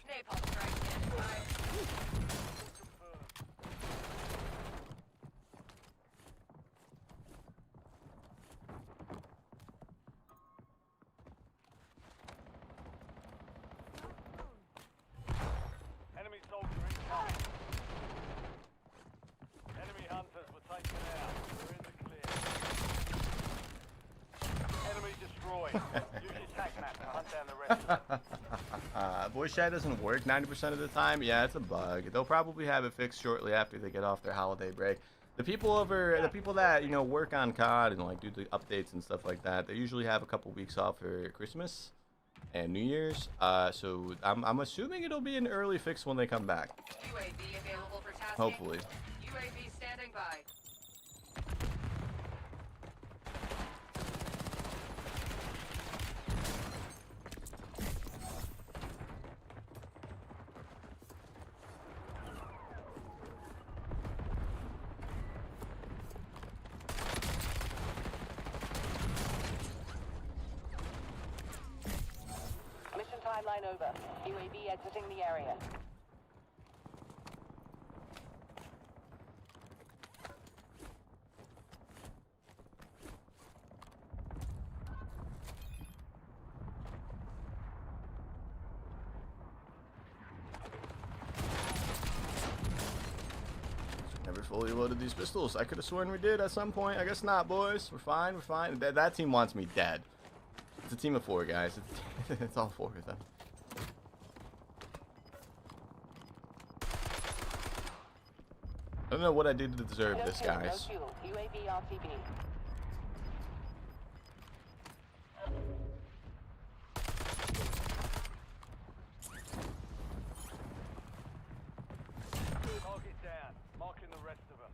Napalm strike standing by. Enemy soldier incoming. Enemy hunters were taken out. We're in the clear. Enemy destroyed. Use your tac map to hunt down the rest. Voice chat doesn't work 90% of the time. Yeah, it's a bug. They'll probably have it fixed shortly after they get off their holiday break. The people that work on COD and like do the updates and stuff like that, they usually have a couple weeks off for Christmas and New Year's. So I'm assuming it'll be an early fix when they come back. UAV available for tasking. Hopefully. UAV standing by. Mission timeline over. UAV exiting the area. Never fully loaded these pistols. I could have sworn we did at some point. I guess not, boys. We're fine. We're fine. That team wants me dead. It's a team of 4 guys. It's all 4 of them. don't know what I did to deserve No this, fuel, no guys. fuel. UAV RTB. Target down. Marking the rest of them.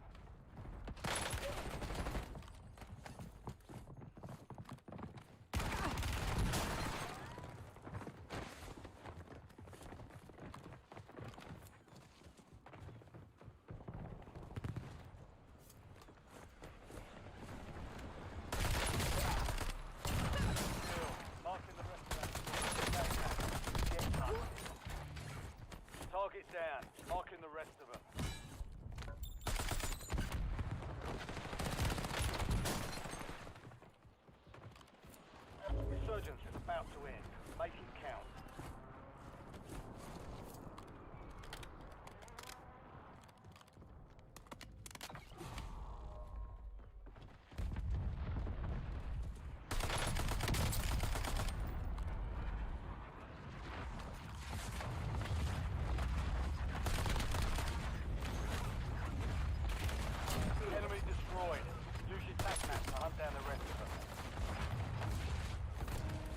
Marking the rest of that. Get up. Target down. Marking the rest of them. Resurgence is about to end. Make it count. Enemy destroyed. Use your tac map to hunt down the rest of them.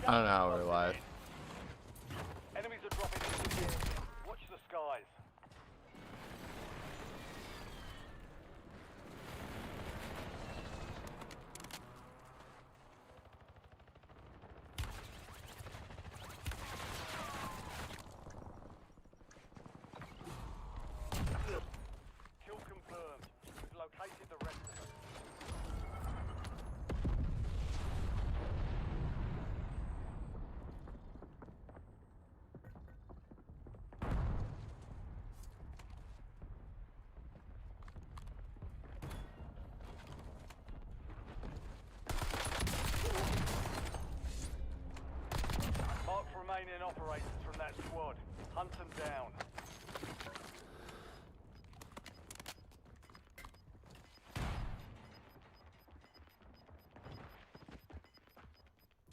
I don't know how we're alive. Enemies are dropping into the area. Watch the skies. Kill confirmed. We've located the rest of them. Mark remaining operators from that squad. Hunt them down.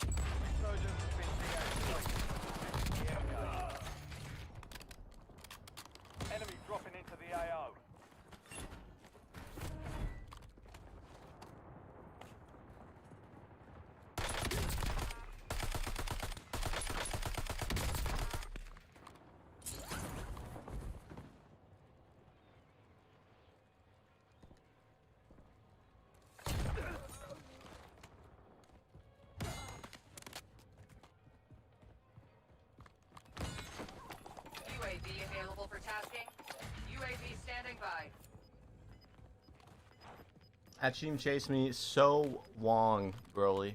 Resurgence has been deactivated. The area. Enemy dropping into the AO. UAV available for tasking. UAV standing by. That team chased me so long, Broly.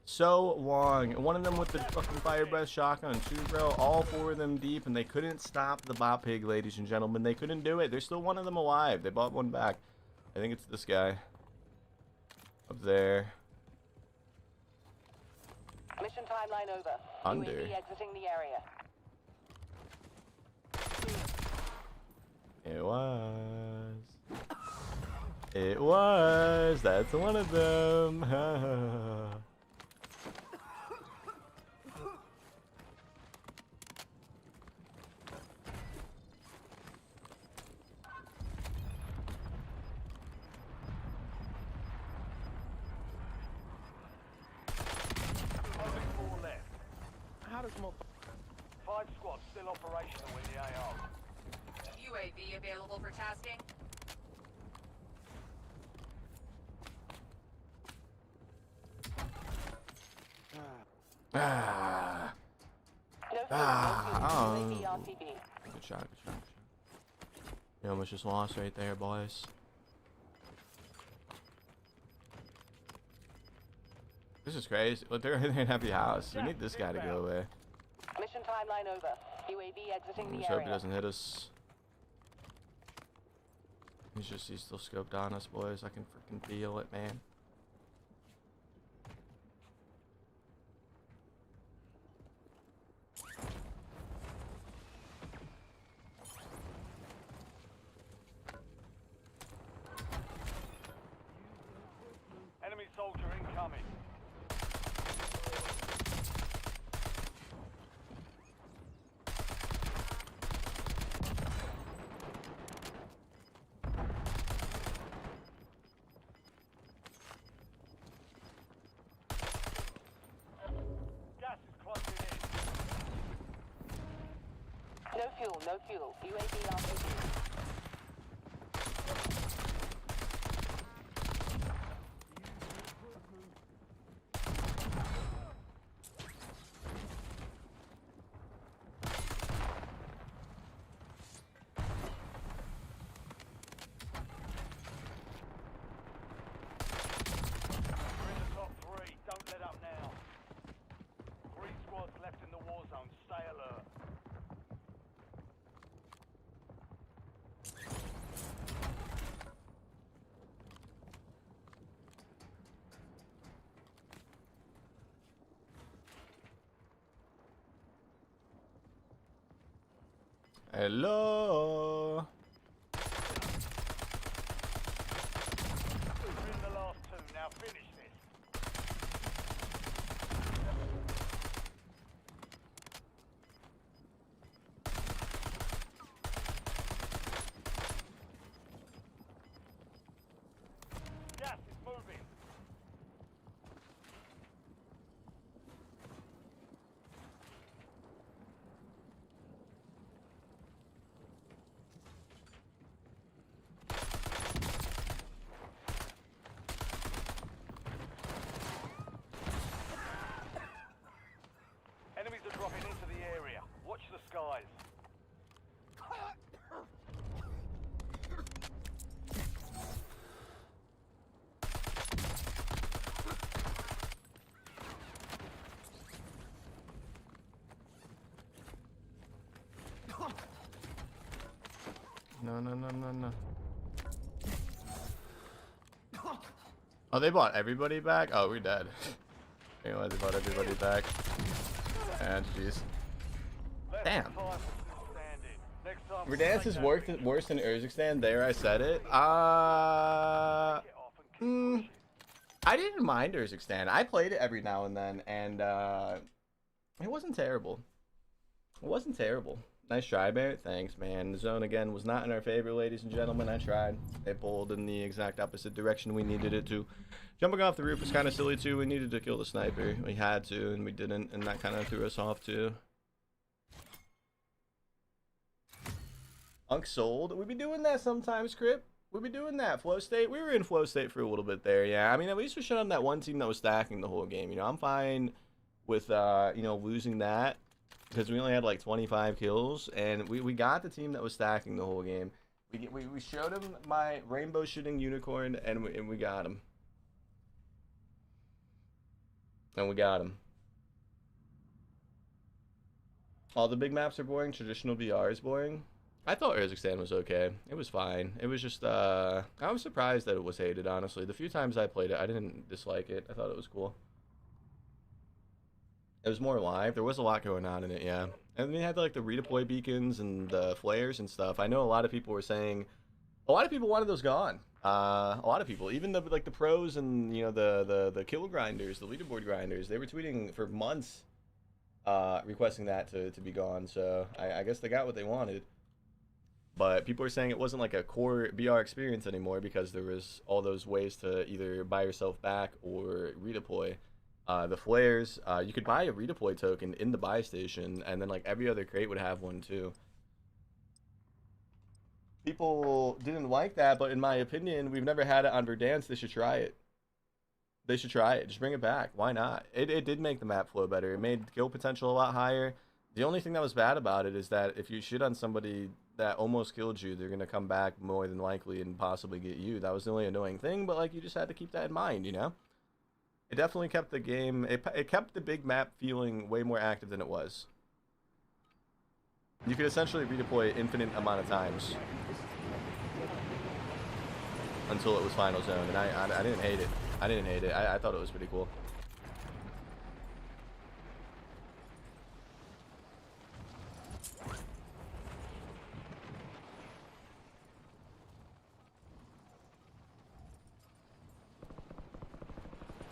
So long. One of them with the fucking fire breath shotgun, too, bro. All four of them deep, and they couldn't stop the Bearpig, ladies and gentlemen. They couldn't do it. There's still one of them alive. They bought one back. I think it's this guy. Up there. Mission timeline over. Under. UAV exiting the area. It was. It was. That's one of them. Only 4 left. How does more? 5 squads still operational in the AO. UAV available for tasking. Ah. No fuel, Ah, no fuel. UAV oh. RTB. Good shot, good shot, good shot. You almost just lost right there, boys. This is crazy. Look, they're in an empty house. We need this guy to go away. Mission timeline over. UAV exiting I the just hope he area. doesn't hit us. He's still scoped on us, boys. I can freaking feel it, man. Enemy soldier incoming. no fuel. UAV RPG. We're in the top 3. Don't let up now. 3 squads left in the war zone. Stay alert. Hello. We're in the last 2. Now finish this. Gas is moving. Enemies are dropping into the area. Watch the skies. No, no, no, no, no. Oh, they bought everybody back? Oh, we're dead. Anyway, they bought everybody back. And jeez. Damn. Verdansk is worse than Urzikstan. There, I said it. I didn't mind Urzikstan. I played it every now and then, and it wasn't terrible. It wasn't terrible. Nice try, Barrett. Thanks, man. The zone again was not in our favor, ladies and gentlemen. I tried. They pulled in the exact opposite direction we needed it to. Jumping off the roof was kind of silly too. We needed to kill the sniper. We had to, and we didn't, and that kind of threw us off too. Unk sold. We be doing that sometimes, Crip. We be doing that. Flow state. We were in flow state for a little bit there. Yeah, I mean, at least we shut on that one team that was stacking the whole game. You know, I'm fine with you know, losing that, because we only had like 25 kills, and we got the team that was stacking the whole game. We showed him my rainbow shooting unicorn, and we got him. And we got him. All the big maps are boring. Traditional VR is boring. I thought Urzikstan was okay. It was fine. It was just, I was surprised that it was hated, honestly. The few times I played it, I didn't dislike it. I thought it was cool. It was more live. There was a lot going on in it, yeah. And they had like the redeploy beacons and the flares and stuff. I know a lot of people were saying, a lot of people wanted those gone. A lot of people, even the like the pros and, you know, the kill grinders, the leaderboard grinders, they were tweeting for months, requesting that to be gone. So I guess they got what they wanted. But people are saying it wasn't like a core BR experience anymore because there was all those ways to either buy yourself back or redeploy. The flares, you could buy a redeploy token in the buy station, and then like every other crate would have one too. People didn't like that, but in my opinion, we've never had it on Verdansk. They should try it. They should try it. Just bring it back. Why not? It did make the map flow better. It made kill potential a lot higher. The only thing that was bad about it is that if you shoot on somebody that almost killed you, they're going to come back more than likely and possibly get you. That was the only annoying thing, but like you just had to keep that in mind, you know? It definitely kept the game, it kept the big map feeling way more active than it was. You could essentially redeploy infinite amount of times until it was final zone, and I didn't hate it. I didn't hate it. I thought it was pretty cool.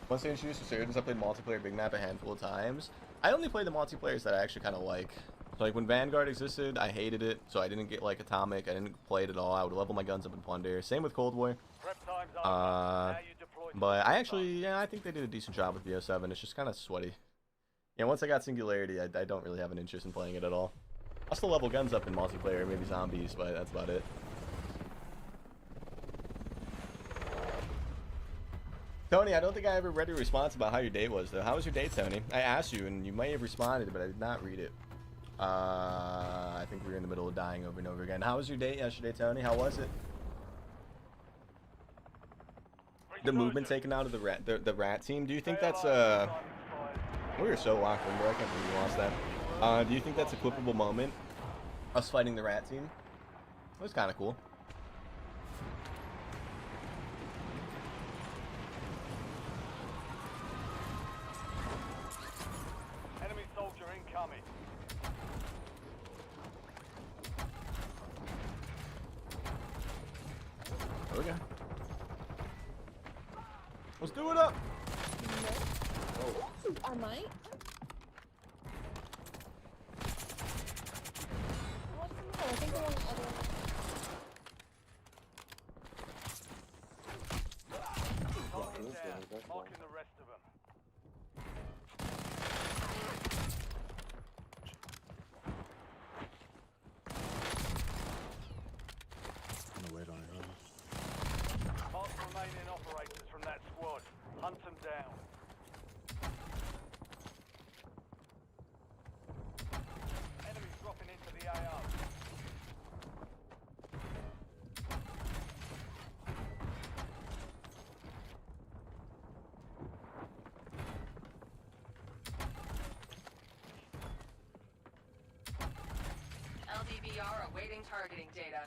Once they introduced Resurgence, I played multiplayer big map a handful of times. I only played the multiplayers that I actually kind of like. So like when Vanguard existed, I hated it, so I didn't get like Atomic. I didn't play it at all. I would level my guns up in Plunder. Same with Cold War. But I actually, yeah, I think they did a decent job with BO7. It's just kind of sweaty. Yeah, once I got Singularity, I don't really have an interest in playing it at all. I'll still level guns up in multiplayer, maybe zombies, but that's about it. Tony, I don't think I ever read a response about how your day was, though. How was your day, Tony? I asked you, and you may have responded, but I did not read it. I think we were in the middle of dying over and over again. How was your day yesterday, Tony? How was it? The movement taken out of the rat team. Do you think that's we were so locked in, bro. I can't believe we lost that. Do you think that's a clippable moment? Us fighting the rat team? It was kind of cool. Enemy soldier incoming. Okay. Let's do it up. I might. I think they're on the other one. Target down. Marking the rest of them. I'm gonna wait on it. Mark remaining operators from that squad. Hunt them down. Enemies dropping into the AO. LDBR awaiting targeting data.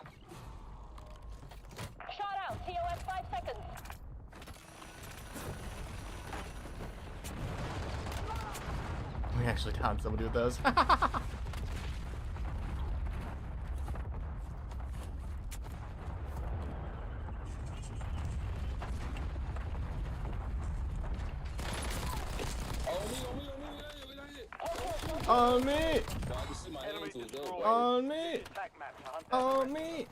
Shot out. TOS 5 seconds. We actually downed somebody with those. On me! Enemy destroyed. On me! Attack map to hunt down On the rest. me!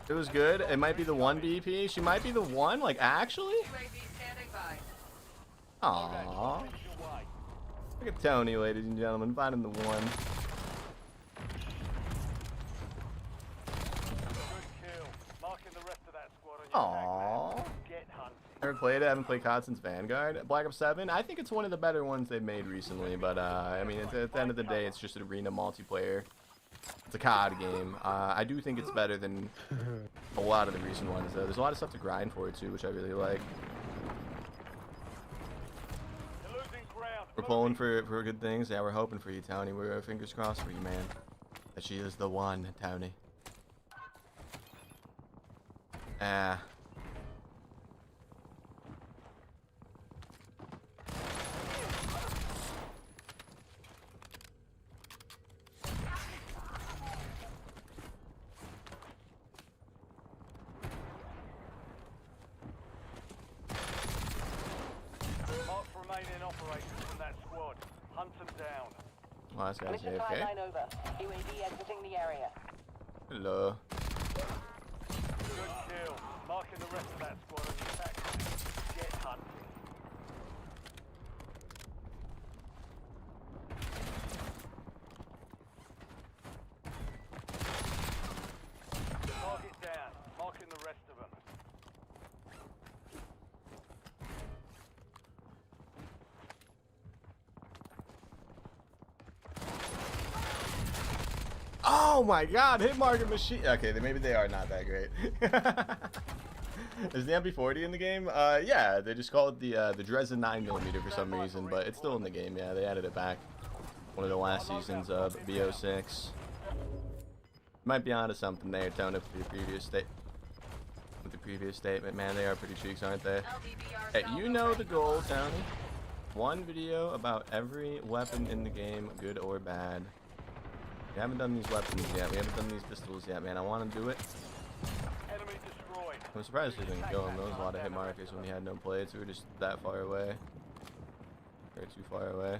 It was good. It might be the one BP. She might be the one, like, actually? UAV standing by. Aww. Look at Tony, ladies and gentlemen, finding the one. Good kill. Marking the rest of that squad on your Aww. attack map. Get hunting. Never played it. I haven't played COD since Vanguard. Black Ops 7, I think it's one of the better ones they've made recently, but I mean, at the end of the day, it's just an arena multiplayer. It's a COD game. I do think it's better than a lot of the recent ones, though. There's a lot of stuff to grind for it, too, which I really like. You're losing ground. We're pulling for good things. Yeah, we're hoping for you, Tony. We're fingers crossed for you, man. That she is the one, Tony. Ah. Mark remaining operators from that squad. Hunt them down. Well, this guy's Mission AFK. timeline over. UAV exiting the area. Hello. Good kill. Marking the rest of that squad on your attack map. Get hunting. Target down. Marking the rest of them. Oh my god, hit market machine. Okay, maybe they are not that great. Is the MP40 in the game? Yeah, they just call it the Dresden 9mm for some reason, but it's still in the game. Yeah, they added it back. One of the last seasons of BO6. Might be onto something there, Tony, with the previous statement. Man, they are pretty cheeks, aren't they? LDBR Hey, you know the goal, Tony. One video about every weapon in the game, good or bad. We haven't done these weapons yet. We haven't done these pistols yet, man. I want to do it. Enemy destroyed. I'm surprised we didn't go on those. A lot of hit markers when we had no plates. We were just that far away. Way too far away.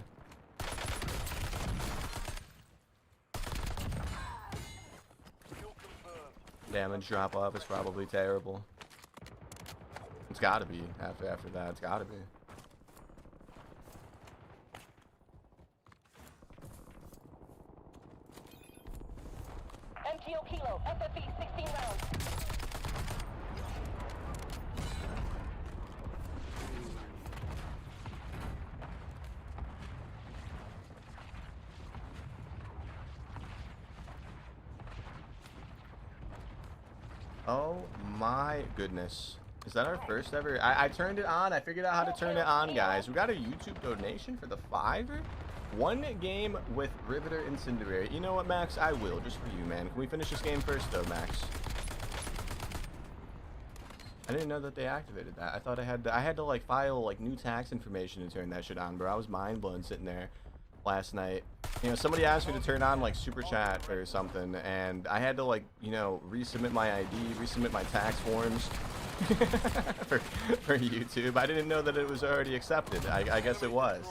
Kill confirmed. Damage drop off is probably terrible. It's gotta be after that. It's gotta be. Kilo, FFE, 16 rounds. Oh my goodness. Is that our first ever? I turned it on. I figured out how to turn it on, guys. We got a YouTube donation for the $5. One game with Riveter Incendiary. You know what, Max? I will, just for you, man. Can we finish this game first, though, Max? I didn't know that they activated that. I thought I had to like file like new tax information to turn that shit on, bro. I was mind blown sitting there last night. You know, somebody asked me to turn on like super chat or something, and I had to like, you know, resubmit my ID, resubmit my tax forms for YouTube. I didn't know that it was already accepted. I guess it was.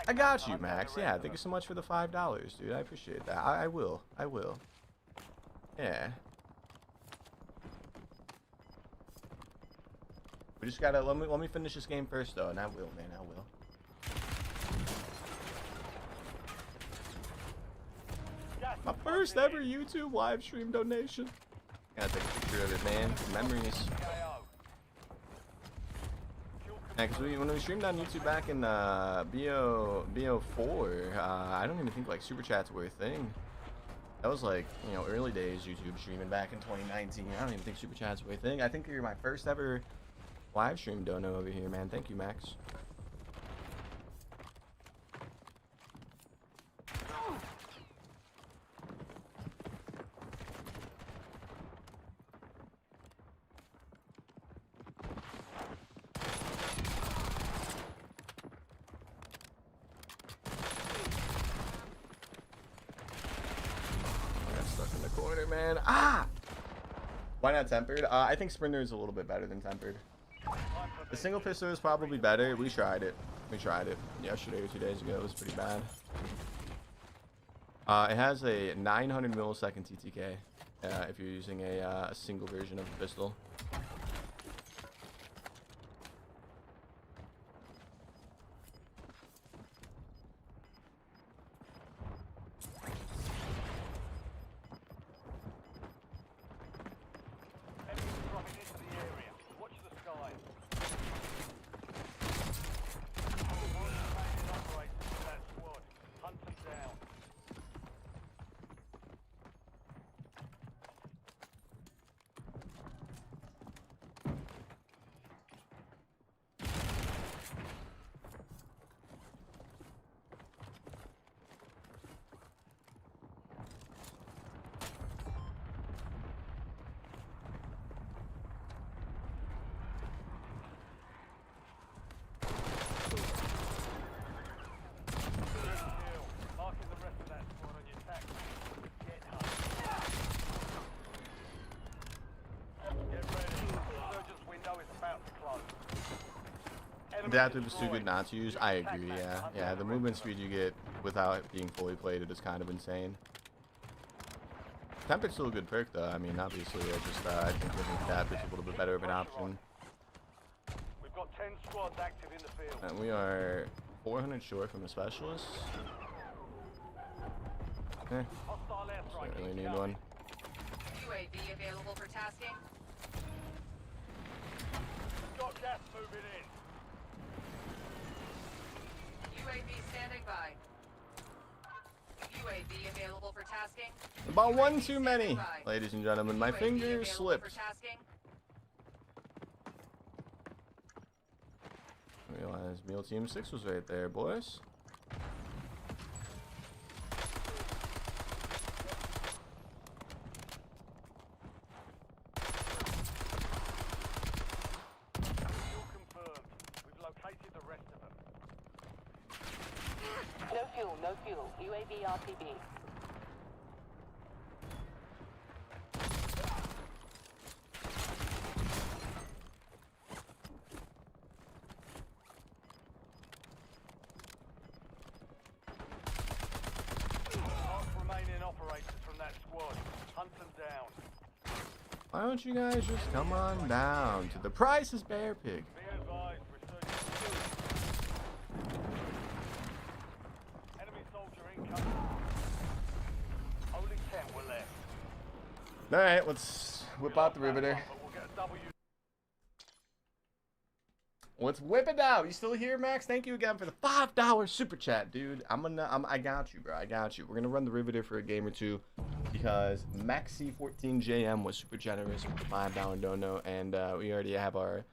I got you, Max. Yeah, thank you so much for the $5, dude. I appreciate that. I will. I will. Yeah. We just gotta let me finish this game first, though, and I will, man. I will. My first ever YouTube live stream donation. Gotta take a picture of it, man. Memories. Yeah, because when we streamed on YouTube back in BO4, I don't even think like super chats were a thing. That was like, you know, early days YouTube streaming back in 2019. I don't even think super chats were a thing. I think you're my first ever live stream dono over here, man. Thank you, Max. Man, why not tempered? I think Sprinter is a little bit better than tempered. The single pistol is probably better. We tried it yesterday or 2 days ago. It was pretty bad. It has a 900 millisecond TTK if you're using a single version of the pistol. Adaptive is too good not to use. I agree. Yeah. The movement speed you get without it being fully plated is kind of insane. Tempered's still a good perk, though. I mean, obviously, I think Adaptive's a little bit better of an option. We've got 10 squads active in the field. And we are 400 short from a specialist. Don't really need one. UAV available for tasking. Got gas moving in. UAV standing by. UAV available for tasking. About one too many, ladies and gentlemen. My fingers slipped. I realized Meal Team 6 was right there, boys. No fuel. UAV RTB. Remaining operators from that squad. Hunt them down. Why don't you guys just come on down to the Price is Bearpig? All right, let's whip out the Riveter. But we'll get a W. Let's whip it out. You still here, Max? Thank you again for the $5 super chat, dude. I got you, bro. I got you. We're gonna run the Riveter for a game or two because Maxi14JM was super generous with the $5 dono, and we already have our,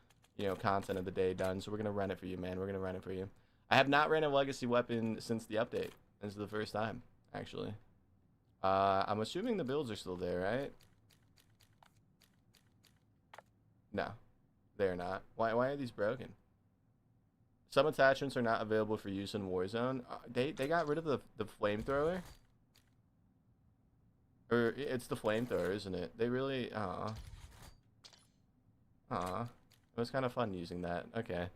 content of the day done. So we're gonna run it for you, man. We're gonna run it for you. I have not ran a legacy weapon since the update. This is the first time, actually. I'm assuming the builds are still there, right? No, they're not. Why are these broken? Some attachments are not available for use in Warzone. They got rid of the flamethrower. Or it's the flamethrower, isn't it? They really it was kind of fun using that. Okay,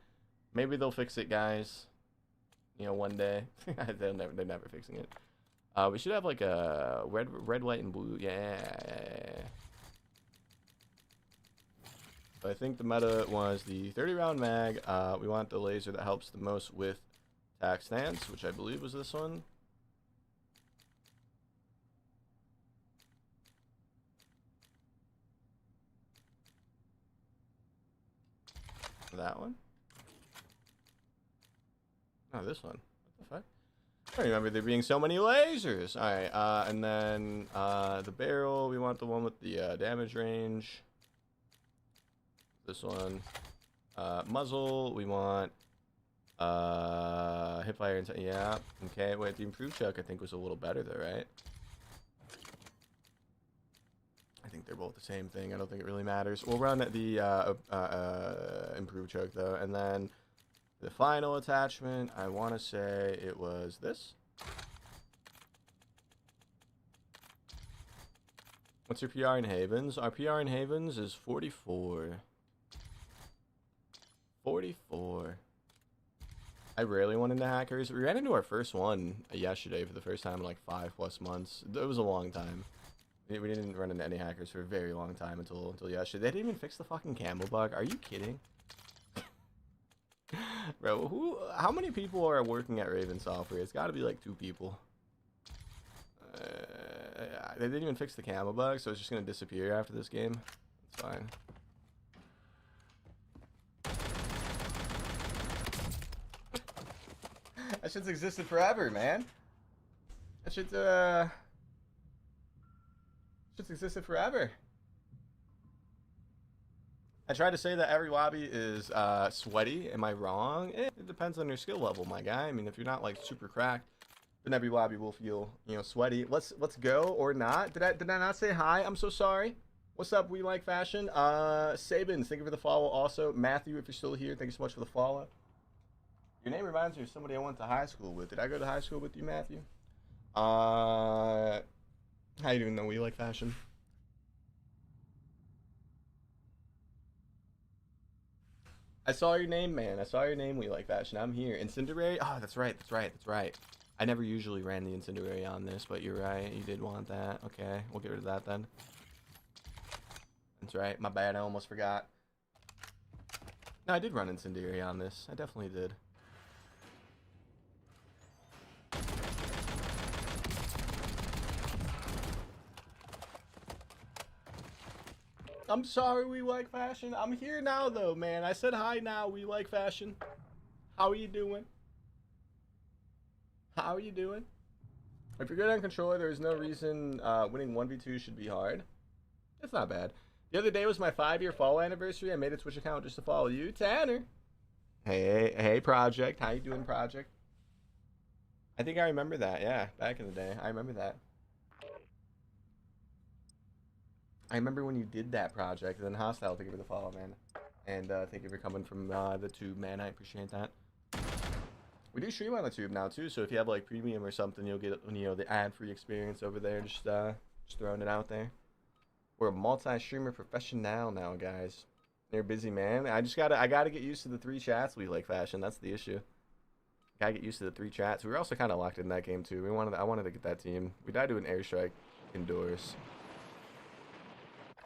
maybe they'll fix it, guys. One day. They're never fixing it. We should have like a red, white, and blue. Yeah. I think the meta was the 30-round mag. We want the laser that helps the most with attack stance, which I believe was this one. That one? Oh, this one. What the fuck? I don't remember there being so many lasers. Alright, and then the barrel, we want the one with the damage range. This one. Muzzle, we want hipfire and yeah. Okay, wait, the improved chuck I think was a little better though, right? I think they're both the same thing. I don't think it really matters. We'll run the improved chuck though, and then the final attachment, I want to say it was this. What's your PR in Havens? Our PR in Havens is 44. 44. I rarely went into hackers. We ran into our first one yesterday for the first time in like 5+ months. It was a long time. We didn't run into any hackers for a very long time until yesterday. They didn't even fix the fucking camel bug. Are you kidding? Bro, how many people are working at Raven Software? It's got to be like 2 people. They didn't even fix the camel bug, so it's just going to disappear after this game. It's fine. That shit's existed forever, man. That shit's existed forever. I tried to say that every lobby is sweaty. Am I wrong? It depends on your skill level, my guy. I mean, if you're not like super cracked, then every lobby will feel, sweaty. Let's go or not. Did I not say hi? I'm so sorry. What's up? We like fashion. Sabins, thank you for the follow. Also, Matthew, if you're still here, thank you so much for the follow. Your name reminds me of somebody I went to high school with. Did I go to high school with you, Matthew? How you doing though? We like fashion. I saw your name, man. I saw your name. We like fashion. I'm here. Incendiary? Oh, that's right. I never usually ran the Incendiary on this, but you're right. You did want that. Okay, we'll get rid of that then. That's right. My bad. I almost forgot. No, I did run Incendiary on this. I definitely did. I'm sorry, we like fashion. I'm here now, though, man. I said hi now. We like fashion. How are you doing? How are you doing? If you're good on controller, there's no reason winning 1v2 should be hard. It's not bad. The other day was my 5-year fall anniversary. I made a Twitch account just to follow you, Tanner. Hey, Project. How you doing, Project? I think I remember that. Yeah, back in the day. I remember that. I remember when you did that project, and then Hostile, thank you for the follow, man. And thank you for coming from the tube, man. I appreciate that. We do stream on the tube now, too, so if you have, like, premium or something, you'll get, the ad-free experience over there. Just throwing it out there. We're a multi-streamer professional now, guys. They're busy, man. I gotta get used to the 3 chats we like fashion. That's the issue. Gotta get used to the 3 chats. We were also kind of locked in that game, too. I wanted to get that team. We died to an airstrike indoors.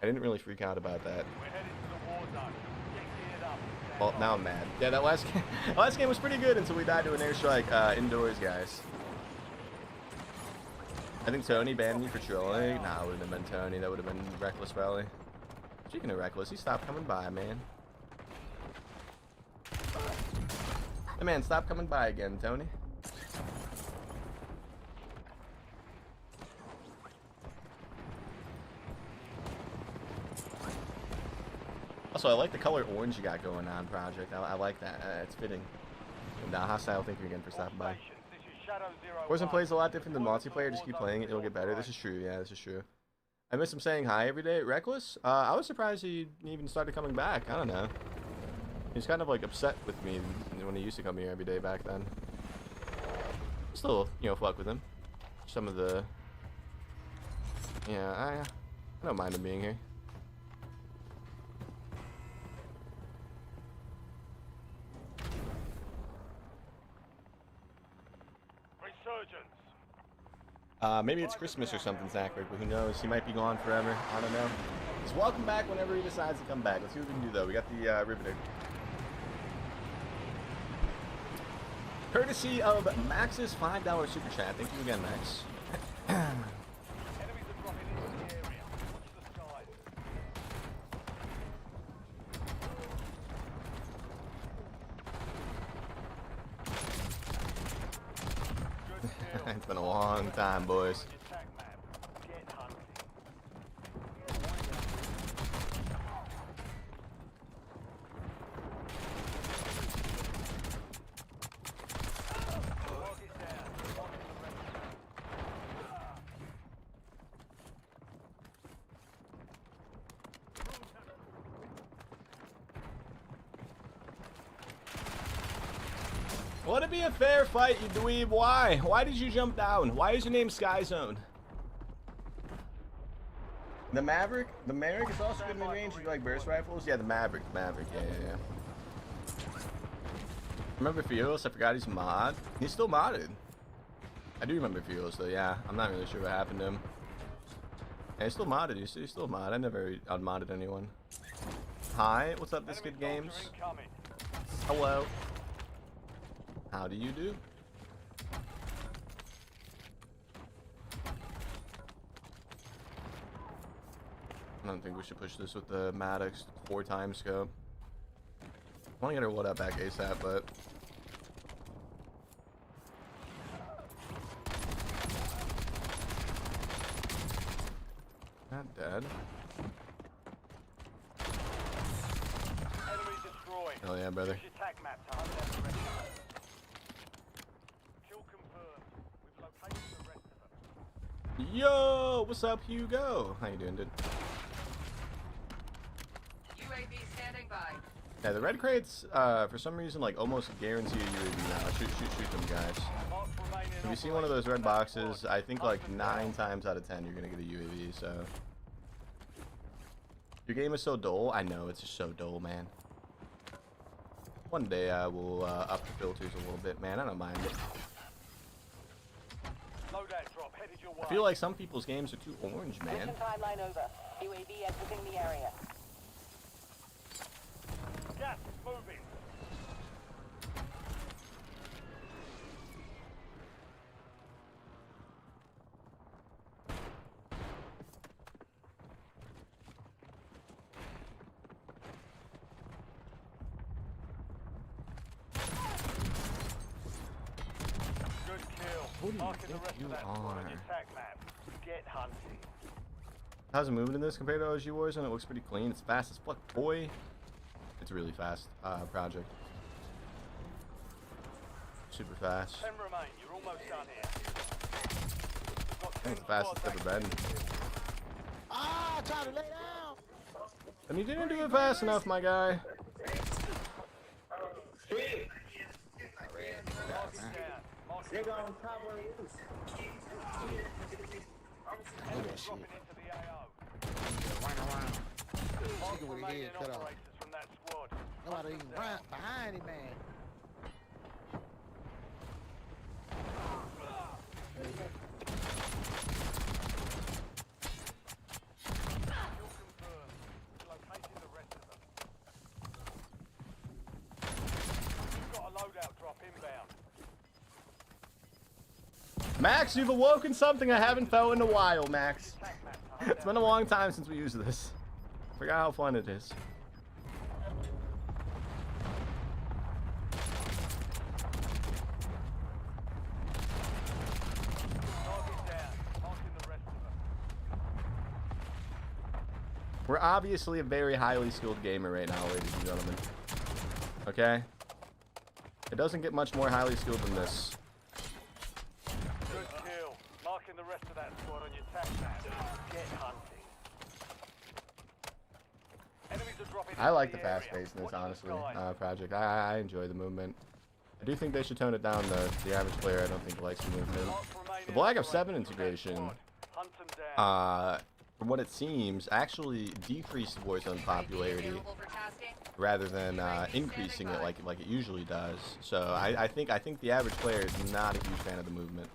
I didn't really freak out about that. We're heading to the war zone. Get geared up. Well, now I'm mad. Yeah, that last game was pretty good until we died to an airstrike indoors, guys. I think Tony banned me for trolling. Nah, it wouldn't have been Tony. That would have been Reckless probably. Speaking of Reckless, he stopped coming by, man. Hey man, stop coming by again, Tony. Also, I like the color orange you got going on, Project. I like that. It's fitting. And hostile, thank you again for stopping by. Warzone plays a lot different than multiplayer. Just keep playing it, it'll get better. This is true. Yeah, this is true. I miss him saying hi every day. Reckless? I was surprised he even started coming back. I don't know. He's kind of like upset with me when he used to come here every day back then. Still, you know, fuck with him. Some of the... Yeah, I don't mind him being here. Resurgence. Maybe it's Christmas or something, Zachary, but who knows? He might be gone forever. I don't know. He's welcome back whenever he decides to come back. Let's see what we can do, though. We got the Riveter. Courtesy of Max's $5 super chat. Thank you again, Max. Enemies are dropping into the area. Watch the skies. It's been a long time, boys. Attack map. Get hunting. Target down. Marking the rest of them. Want to be a fair fight, you dweeb? Why? Why did you jump down? Why is your name Skyzone? The Maverick? The Maverick is also good in range. You like burst rifles? Yeah, the Maverick. Yeah. Remember Fios? I forgot he's mod. He's still modded. I do remember Fios, though, yeah. I'm not really sure what happened to him. Yeah, he's still modded. He's still modded. I never unmodded anyone. Hi, what's up, this good games? Hello. How do you do? I don't think we should push this with the Maddox 4x scope. I want to get our loadout back ASAP, but... Not dead. Enemy destroyed. Hell yeah, brother. Use your attack map to hunt down the rest of them. Kill confirmed. We've located the rest of them. Yo, what's up, Hugo? How you doing, dude? UAV standing by. Yeah, the red crates, for some reason, like, almost guarantee a UAV now. Shoot them, guys. Marks remain in If you see one of those red boxes, I think, like, 9 times out of 10, you're gonna get a UAV, so... Your game is so dull? I know, it's just so dull, man. One day I will, up the filters a little bit, man. I don't mind it. Loadout drop headed your way. I feel like some people's games are too orange, man. Mission timeline over. UAV exiting the area. Gas is moving. Good kill. Who do you Marking the think rest you of that squad on are? your attack map. Get hunting. How's it moving in this compared to OG Warzone? It looks pretty clean. It's fast as fuck, boy. It's a really fast project. Super fast. 10 remain. You're almost done here. I think it's the fastest it's ever been. Ah, try to lay down. And you didn't do it fast enough, my guy. Nigga on top of you. Enemies dropping into the AO. Run around. Mark Nigga with his remaining head cut off. operators from that squad. Nobody even run behind him, man. Kill confirmed. Locating the rest of them. You've got a loadout drop inbound. Max, you've awoken something I haven't felt in a while, Max. It's been a long time since we used this. Forgot how fun it is. We're obviously a very highly skilled gamer right now, ladies and gentlemen. Okay? It doesn't get much more highly skilled than this. Good kill. Marking the rest of that squad on your tac map. Get hunting. Enemies are dropping I like into the the fast area. pacedness, Watch the honestly, sky. Project. I enjoy the movement. I do think they should tone it down, though. The average player, I don't think likes the movement. The Black Ops 7 integration, Hunt them down. from what it seems, actually decreased Warzone popularity rather than increasing it like it usually does. So I think the average player is not a huge fan of the movement.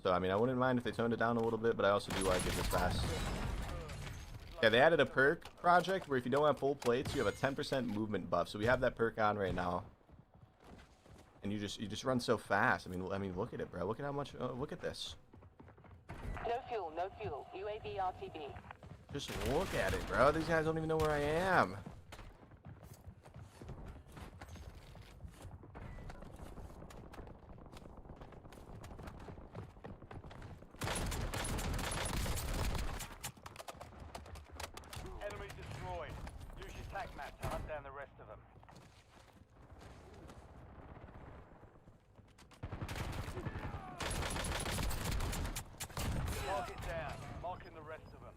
So I mean, I wouldn't mind if they toned it down a little bit, but I also do like it this fast. Yeah, they added a perk, Project, where if you don't have full plates, you have a 10% movement buff. So we have that perk on right now, and you just run so fast. I mean, look at it, bro. Look at how much. Look at this. No fuel, no fuel. UAV RTB. Just look at it, bro. These guys don't even know where I am. Enemy destroyed. Use your tac map to hunt down the rest of them. Target down. Marking the rest of them.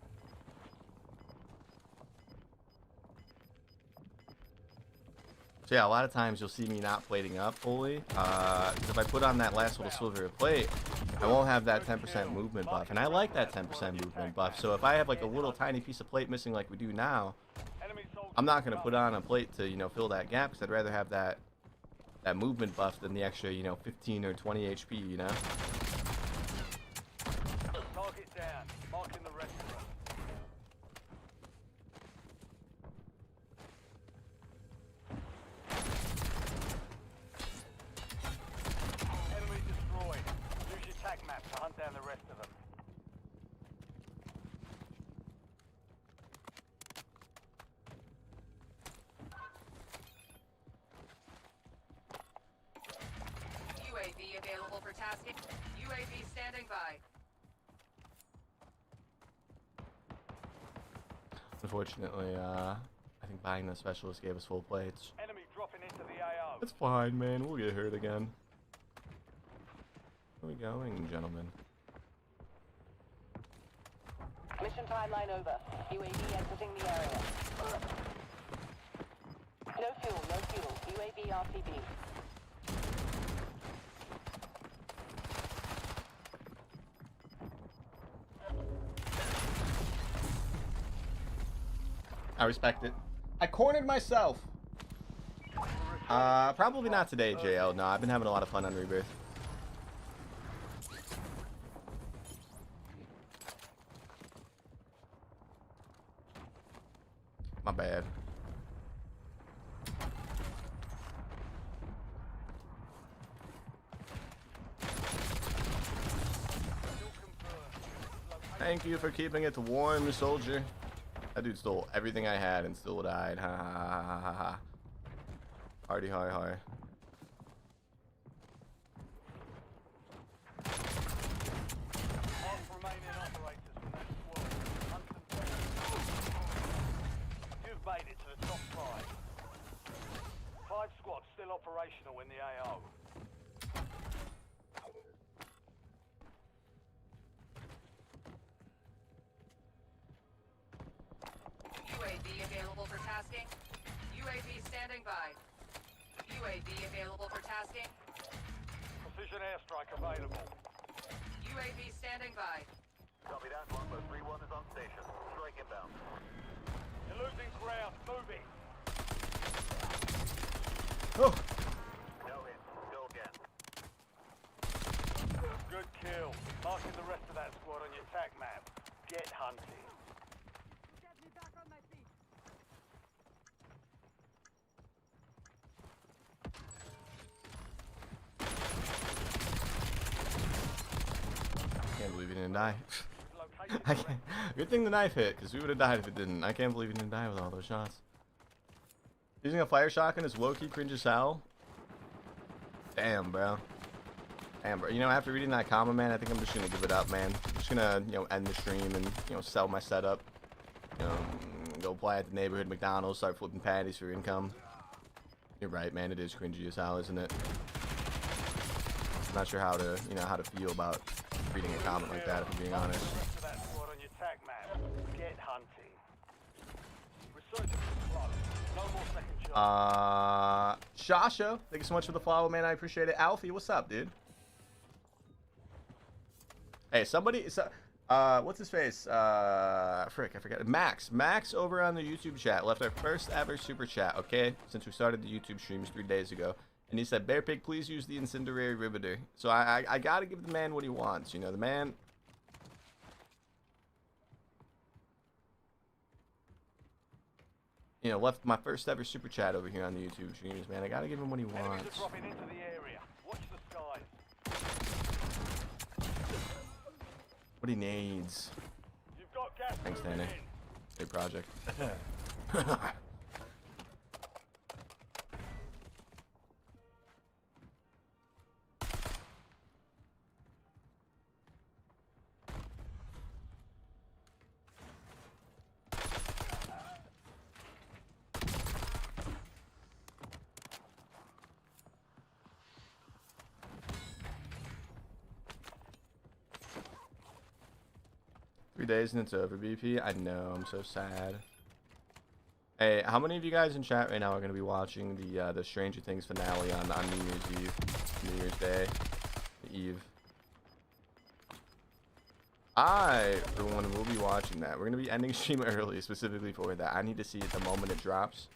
So yeah, a lot of times you'll see me not plating up fully. Because if I put on that last little sliver of plate, I won't have that 10% movement buff. And I like that 10% movement buff. So if I have like a little tiny piece of plate missing like we do now, I'm not going to put on a plate to, you know, fill that gap, because I'd rather have that movement buff than the extra, you know, 15 or 20 HP, you know? Target down. Marking the rest of them. Enemy destroyed. Use your tac map to hunt down the rest of them. UAV available for tasking. UAV standing by. Unfortunately, I think buying the specialist gave us full plates. Enemy dropping into the AO. It's fine, man. We'll get hurt again. Where are we going, gentlemen? Mission timeline over. UAV exiting the area. No fuel, no fuel. UAV RTB. I respect it. I cornered myself. Probably not today, JL. No, I've been having a lot of fun on Rebirth. My bad. Thank you for keeping it warm, soldier. That dude stole everything I had and still died. Ha ha ha ha ha ha. Hardy har har. Half remaining operators from that squad. Hunt them down. You've made it to the top 5. 5 squads still operational in the AO. UAV available for tasking. UAV standing by. UAV available for tasking. Precision airstrike available. UAV standing by. Copy that. Longbow 3-1 is on station. Strike inbound. You're losing ground. Moving. Oh. No hit. Go again. Good kill. Marking the rest of that squad on your tac map. Get hunting. Get me back on my feet. he didn't die. I can't, good thing the knife hit, because we would have died if it didn't. I can't believe he didn't die with all those shots. Using a fire shotgun is low-key cringe as hell. Damn, bro. Damn, bro. You know, after reading that comment, man, I think I'm just gonna give it up, man. I'm just gonna, you know, end the stream and, you know, sell my setup. You know, go play at the neighborhood McDonald's, start flipping patties for income. You're right, man. It is cringy as hell, isn't it? I'm not sure how to, you know, how to feel about reading a comment like that, if I'm being honest. Shasha, thank you so much for the follow, man. I appreciate it. Alfie, what's up, dude? Hey, somebody, what's his face? Frick, I forgot. Max over on the YouTube chat left our first ever super chat, okay? Since we started the YouTube streams 3 days ago. And he said, Bearpig, please use the incendiary riveter. So I gotta give the man what he wants. You know, the man... You know, left my first ever super chat over here on the YouTube streams, man. I gotta give him what he wants. What he needs. Thanks, Danny. Good project. 3 days and it's over, BP. I know, I'm so sad. Hey, how many of you guys in chat right now are going to be watching the Stranger Things finale on New Year's Eve, New Year's Day, Eve? I, for one, will be watching that. We're going to be ending stream early, specifically for that. I need to see it the moment it drops.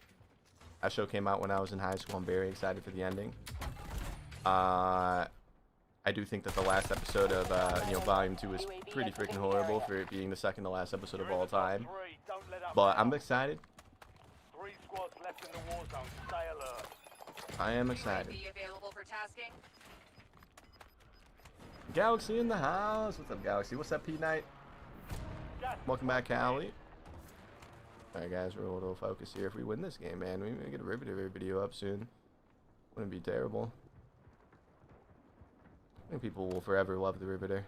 That show came out when I was in high school. I'm very excited for the ending. I do think that the last episode of, you know, Volume 2 is pretty freaking horrible for it being the second to last episode of all time. But I'm excited. 3 squads left in the war zone. Stay alert. I am excited. UAV available for tasking. Galaxy in the house. What's up, Galaxy? What's up, P-Night? Welcome back, Callie. Alright, guys, we're a little focused here. If we win this game, man, we may get a Riveter video up soon. Wouldn't be terrible. I think people will forever love the Riveter.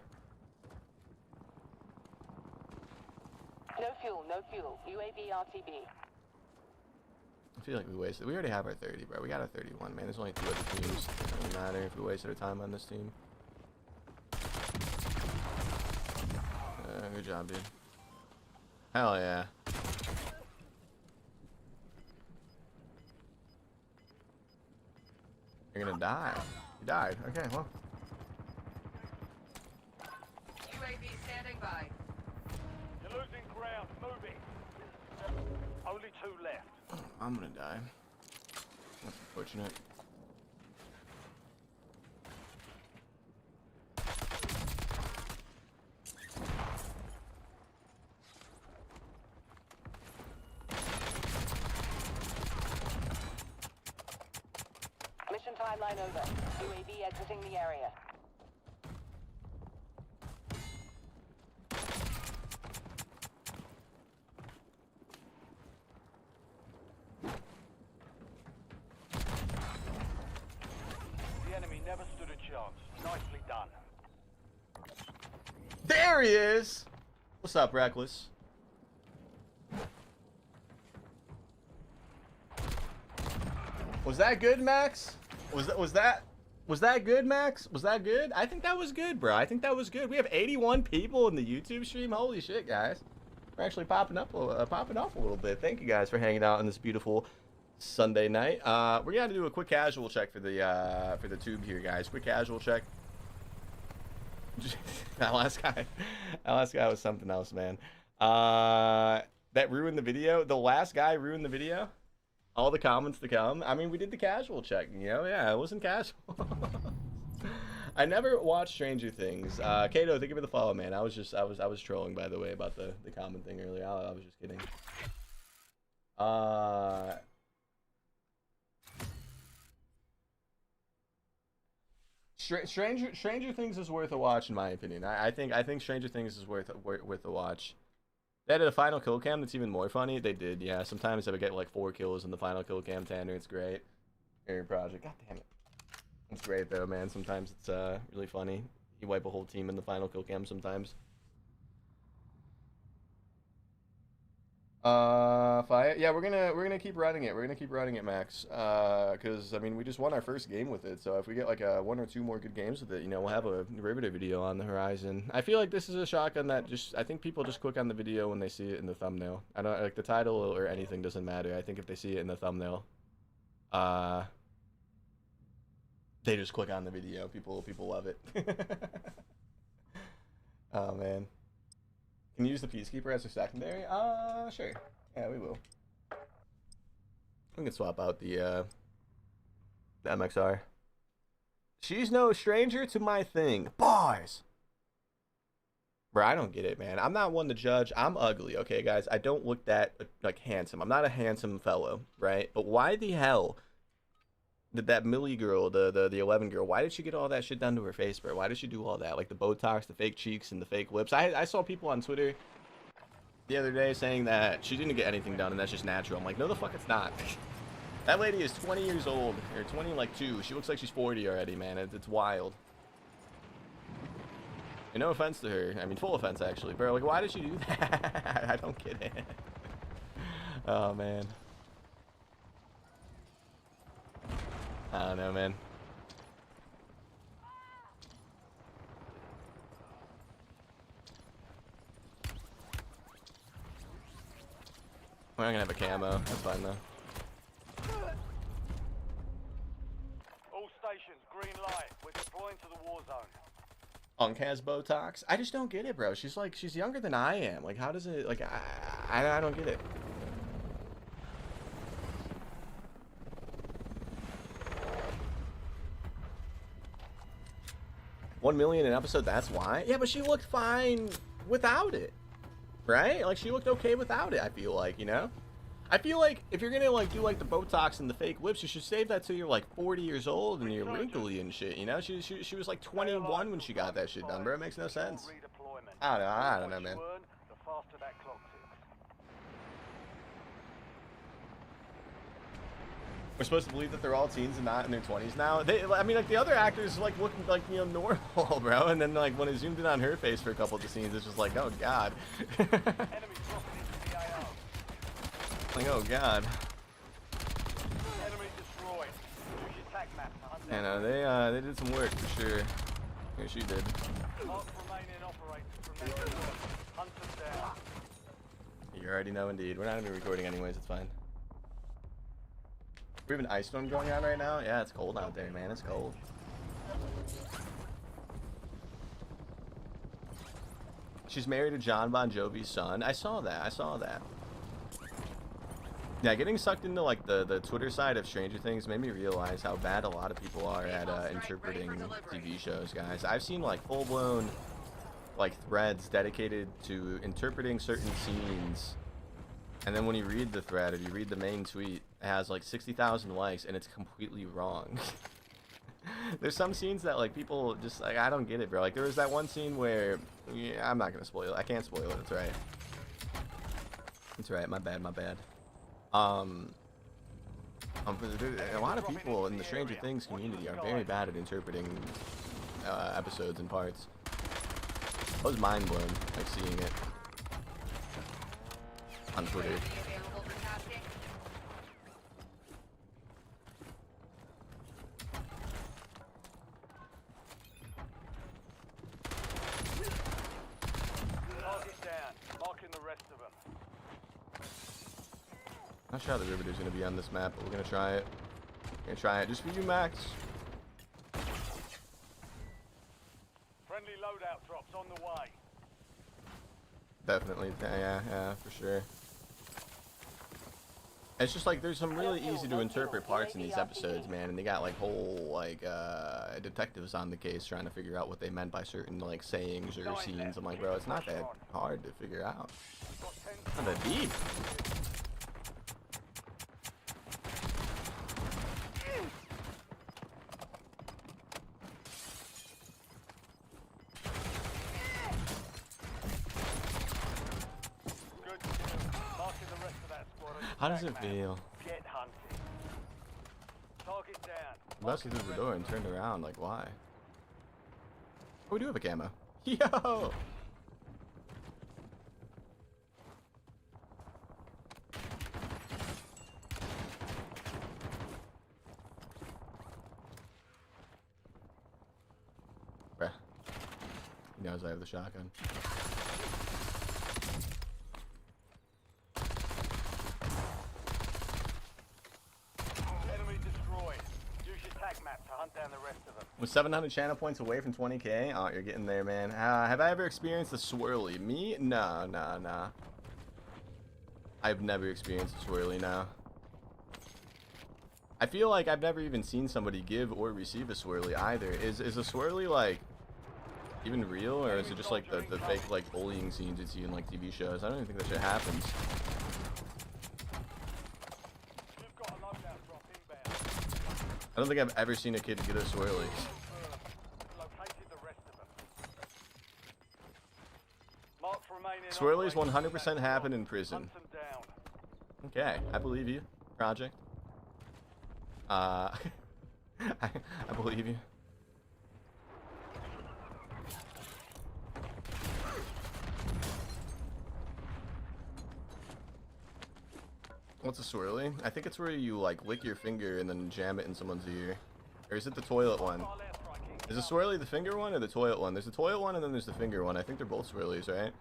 No fuel, no fuel. UAV RTB. I feel like we wasted. We already have our 30, bro. We got our 31, man. There's only 2 other teams. It doesn't matter if we wasted our time on this team. Good job, dude. Hell yeah. You're gonna die. You died. Okay, well. UAV standing by. You're losing ground. Moving. Only 2 left. I'm gonna die. That's unfortunate. Mission timeline over. UAV exiting the area. The enemy never stood a chance. Nicely done. There he is! What's up, Reckless? Was that good, Max? Was that good, Max? Was that good? I think that was good, bro. I think that was good. We have 81 people in the YouTube stream. Holy shit, guys. We're actually popping off a little bit. Thank you guys for hanging out on this beautiful Sunday night. We're gonna do a quick casual check for the tube here, guys. Quick casual check. that last guy was something else, man. That ruined the video. The last guy ruined the video. All the comments to come. I mean, we did the casual check, you know? Yeah, it wasn't casual. I never watched Stranger Things. Kato, thank you for the follow, man. I was trolling, by the way, about the comment thing earlier. I was just kidding. Stranger Things is worth a watch in my opinion. I think Stranger Things is worth a watch. They had a final kill cam that's even more funny. They did, yeah. Sometimes I would get like 4 kills in the final kill cam. Tanner, it's great. Area project, god damn it. It's great though, man. Sometimes it's really funny. You wipe a whole team in the final kill cam sometimes. Yeah, we're gonna keep running it. We're gonna keep running it, Max. Because I mean, we just won our first game with it. So if we get like 1 or 2 more good games with it, you know, we'll have a Rebirth video on the horizon. I feel like this is a shotgun that I think people just click on the video when they see it in the thumbnail. I don't like the title or anything doesn't matter. I think if they see it in the thumbnail, they just click on the video. People love it. Oh man. Can you use the Peacekeeper as a secondary? Sure. Yeah, we will. We can swap out the MXR. She's no stranger to my thing. Bars! Bro, I don't get it, man. I'm not one to judge. I'm ugly, okay, guys? I don't look that, like, handsome. I'm not a handsome fellow, right? But why the hell did that Millie girl, the 11 girl, why did she get all that shit done to her face, bro? Why did she do all that? Like the Botox, the fake cheeks, and the fake lips. I saw people on Twitter the other day saying that she didn't get anything done and that's just natural. I'm like, no the fuck it's not. That lady is 20 years old, or 22. She looks like she's 40 already, man. It's wild. And no offense to her. I mean, full offense, actually. Bro, like, why did she do that? I don't get it. Oh, man. I don't know, man. We're not gonna have a camo. That's fine, though. All stations, green light. We're deploying to the war zone. Unk has Botox? I just don't get it, bro. She's younger than I am. Like, how does it, like, I don't get it. $1 million an episode, that's why? Yeah, but she looked fine without it, right? Like, she looked okay without it, I feel like, you know? I feel like if you're gonna, like, do, like, the Botox and the fake lips, you should save that till you're, like, 40 years old and you're wrinkly and shit, you know? She was, like, 21 when she got that shit done, bro. It makes no sense. I don't know, man. The faster that clock ticks. We're supposed to believe that they're all teens and not in their 20s now. I mean, like, the other actors, like, look, like, you know, normal, bro. And then, like, when it zoomed in on her face for a couple of the scenes, it's just like, oh, God. Enemy dropping into the AO. Like, oh, God. Enemy destroyed. Use your tac map to hunt And down. they did some work, for sure. Yeah, she did. Mark remaining operators from that zone. Hunt them down. You already know, indeed. We're not even recording anyways, it's fine. We have an ice storm going on right now? Yeah, it's cold out there, man. It's cold. She's married to John Bon Jovi's son. I saw that. Yeah, getting sucked into, like, the Twitter side of Stranger Things made me realize how bad a lot of people are at interpreting TV shows, guys. I've seen, like, full-blown, like, threads dedicated to interpreting certain scenes. And then when you read the thread, or you read the main tweet, it has like 60,000 likes, and it's completely wrong. There's some scenes that, like, people just, like, I don't get it, bro. Like, there was that one scene where, yeah, I'm not gonna spoil it. I can't spoil it. It's right. It's right. My bad. A lot of people in the Stranger Things community are very bad at interpreting episodes and parts. I was mind blown, like, seeing it on Twitter. Available for tasking. Target down. Marking the rest of them. Not sure how the Riveter's gonna be on this map, but we're gonna try it. We're gonna try it just for you, Max. Friendly loadout drops on the way. Definitely, yeah, for sure. It's just like there's some really easy to interpret parts in these episodes, man, and they got like whole like detectives on the case trying to figure out what they meant by certain like sayings or scenes. I'm like, bro, it's not that hard to figure out. It's not that deep. How does it feel? Get hunting. Target down. Busted through the door and turned around. Like, why? Oh, we do have a camo. Yo! Bruh. He knows I have the shotgun. Enemy destroyed. Use your tag map to hunt down the rest of them. With 700 channel points away from 20k? Oh, you're getting there, man. Have I ever experienced the swirly? Me? No, no, no. I've never experienced a swirly, no. I feel like I've never even seen somebody give or receive a swirly either. Is a swirly, like, even real? Or is it just, like, the fake, like, bullying scenes you see in, like, TV shows? I don't even think that shit happens. You've got a loadout drop inbound. I don't think I've ever seen a kid get a swirly. Located the rest of them. Marks remain in Swirlies operation. 100% happen in prison. Hunt them down. Okay, I believe you, Project. I believe you. What's a swirly? I think it's where you like lick your finger and then jam it in someone's ear. Or is it the toilet one? Is a swirly the finger one or the toilet one? There's the toilet one and then there's the finger one. I think they're both swirlies, right?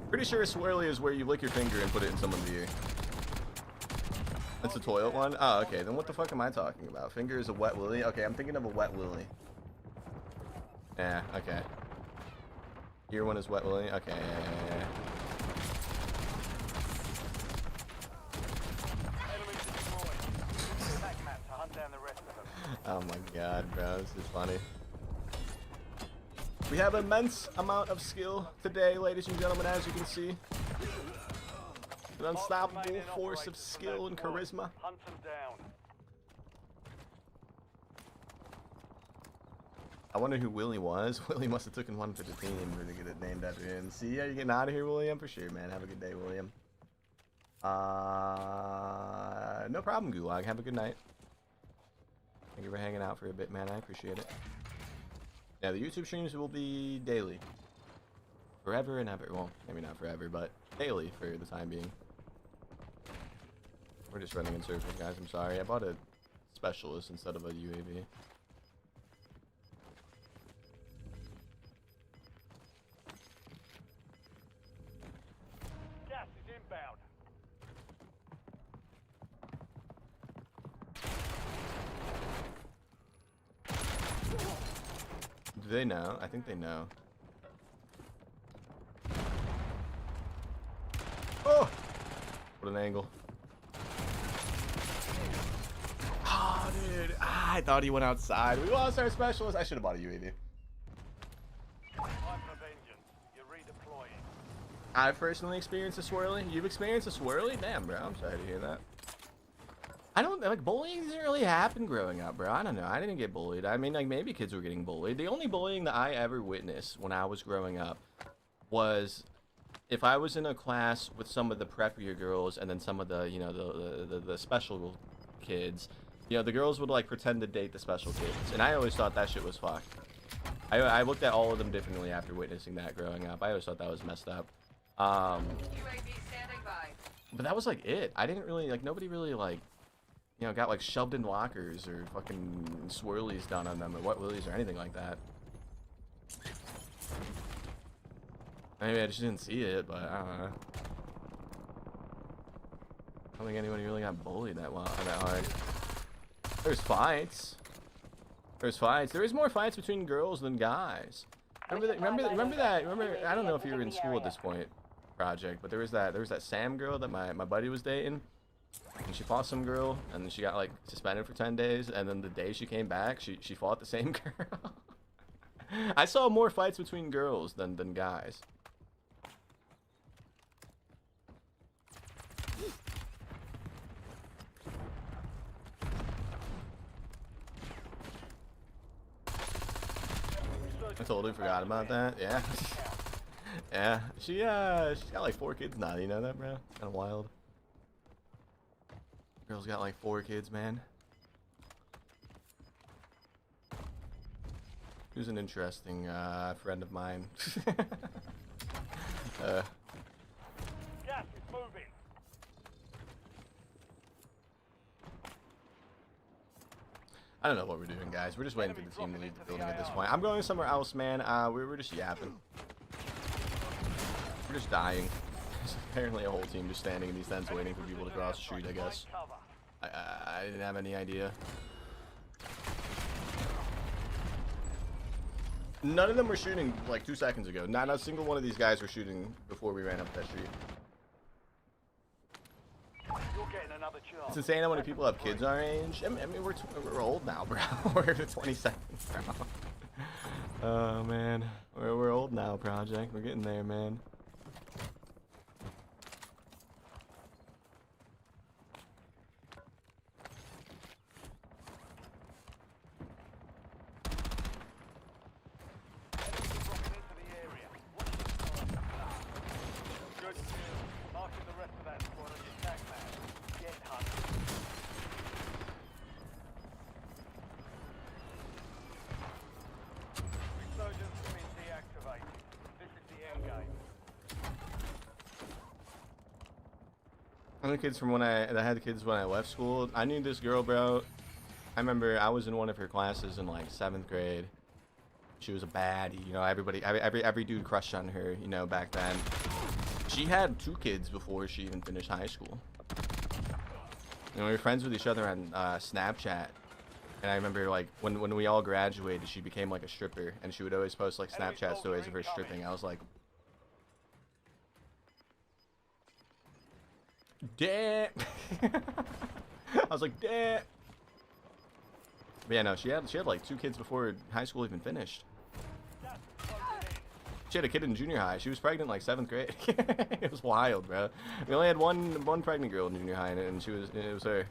Pretty sure a swirly is where you lick your finger and put it in someone's ear. That's the toilet one? Oh, okay. Then what the fuck am I talking about? Finger is a wet willy? Okay, I'm thinking of a wet willy. Yeah, okay. Ear one is wet willy? Okay, yeah. Oh my god, bro. This is funny. We have an immense amount of skill today, ladies and gentlemen, as you can see. An unstoppable force of skill and charisma. Hunt them down. I wonder who Willie was. Willie must have taken one for the team to get it named after him. See, are you getting out of here, William? For sure, man. Have a good day, William. No problem, Gulag. Have a good night. Thank you for hanging out for a bit, man. I appreciate it. Yeah, the YouTube streams will be daily. Forever and ever. Well, maybe not forever, but daily for the time being. We're just running in circles, guys. I'm sorry. I bought a specialist instead of a UAV. Gas is inbound. Do they know? I think they know. Oh! What an angle. Oh, dude. I thought he went outside. We lost our specialist. I should have bought a UAV. Time for vengeance. You're redeploying. I've personally experienced a swirly. You've experienced a swirly? Damn, bro. I'm sorry to hear that. I don't, like, bullying doesn't really happen growing up, bro. I don't know. I didn't get bullied. I mean, like, maybe kids were getting bullied. The only bullying that I ever witnessed when I was growing up was if I was in a class with some of the preppier girls and then some of the, you know, the special kids, you know, the girls would, like, pretend to date the special kids. And I always thought that shit was fucked. I looked at all of them differently after witnessing that growing up. I always thought that was messed up. UAV standing by. But that was, like, it. I didn't really, like, nobody really, like, you know, got, like, shoved in lockers or fucking swirlies done on them or wet willies or anything like that. Maybe I just didn't see it, but I don't know. I don't think anybody really got bullied that hard. There's fights. There's fights. There is more fights between girls than guys. Remember that? I don't know if you were in school at this point, Project, but there was that Sam girl that my buddy was dating. And she fought some girl, and then she got, like, suspended for 10 days, and then the day she came back, she fought the same girl. I saw more fights between girls than guys. I totally forgot about that, yeah. Yeah, she's got like 4 kids now. You know that, bro? Kind of wild. Girl's got like 4 kids, man. Who's an interesting friend of mine. Gas is moving. I don't know what we're doing, guys. We're just waiting for the team to leave the building at this point. I'm going somewhere else, man. We're just yapping. We're just dying. There's apparently a whole team just standing in these tents waiting for people to cross the street, I guess. I didn't have any idea. None of them were shooting like 2 seconds ago. Not a single one of these guys were shooting before we ran up that street. You're getting another chance. It's insane how many people have kids our age. I mean we're old now, bro. We're 20 seconds, bro. Oh man, we're old now, Project. We're getting there, man. Resurgence has been deactivated. This is the endgame. I had kids from when I had kids when I left school. I knew this girl, bro. I remember I was in one of her classes in like 7th grade. She was a baddie, you know. Every dude crushed on her, you know, back then. She had 2 kids before she even finished high school. You know, we were friends with each other on Snapchat. And I remember, like, when we all graduated, she became, like, a stripper. And she would always post, like, Snapchat stories of her stripping. I was like... damn! I was like, damn! But yeah, no, she had, like, 2 kids before high school even finished. She had a kid in junior high. She was pregnant, like, 7th grade. It was wild, bro. We only had one pregnant girl in junior high, and it was her.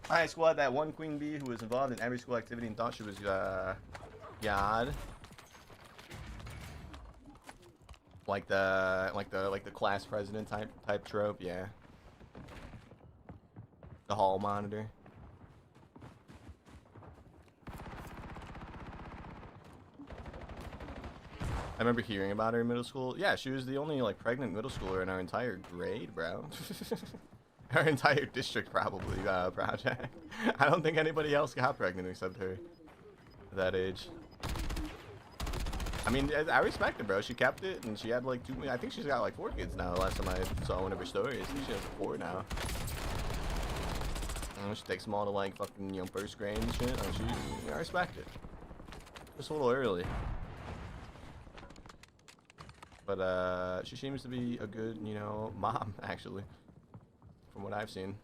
Alright, squad, that one queen bee who was involved in every school activity and thought she was God. Like the class president type trope, yeah. The hall monitor. I remember hearing about her in middle school. Yeah, she was the only like pregnant middle schooler in our entire grade, bro. Our entire district, probably, Project. I don't think anybody else got pregnant except her at that age. I mean, I respect it, bro. She kept it, and she had like 2. I think she's got like 4 kids now. The last time I saw one of her stories, I think she has 4 now. She takes them all to like fucking, you know, 1st grade and shit. I respect it. Just a little early. But she seems to be a good, you know, mom, actually. From what I've seen.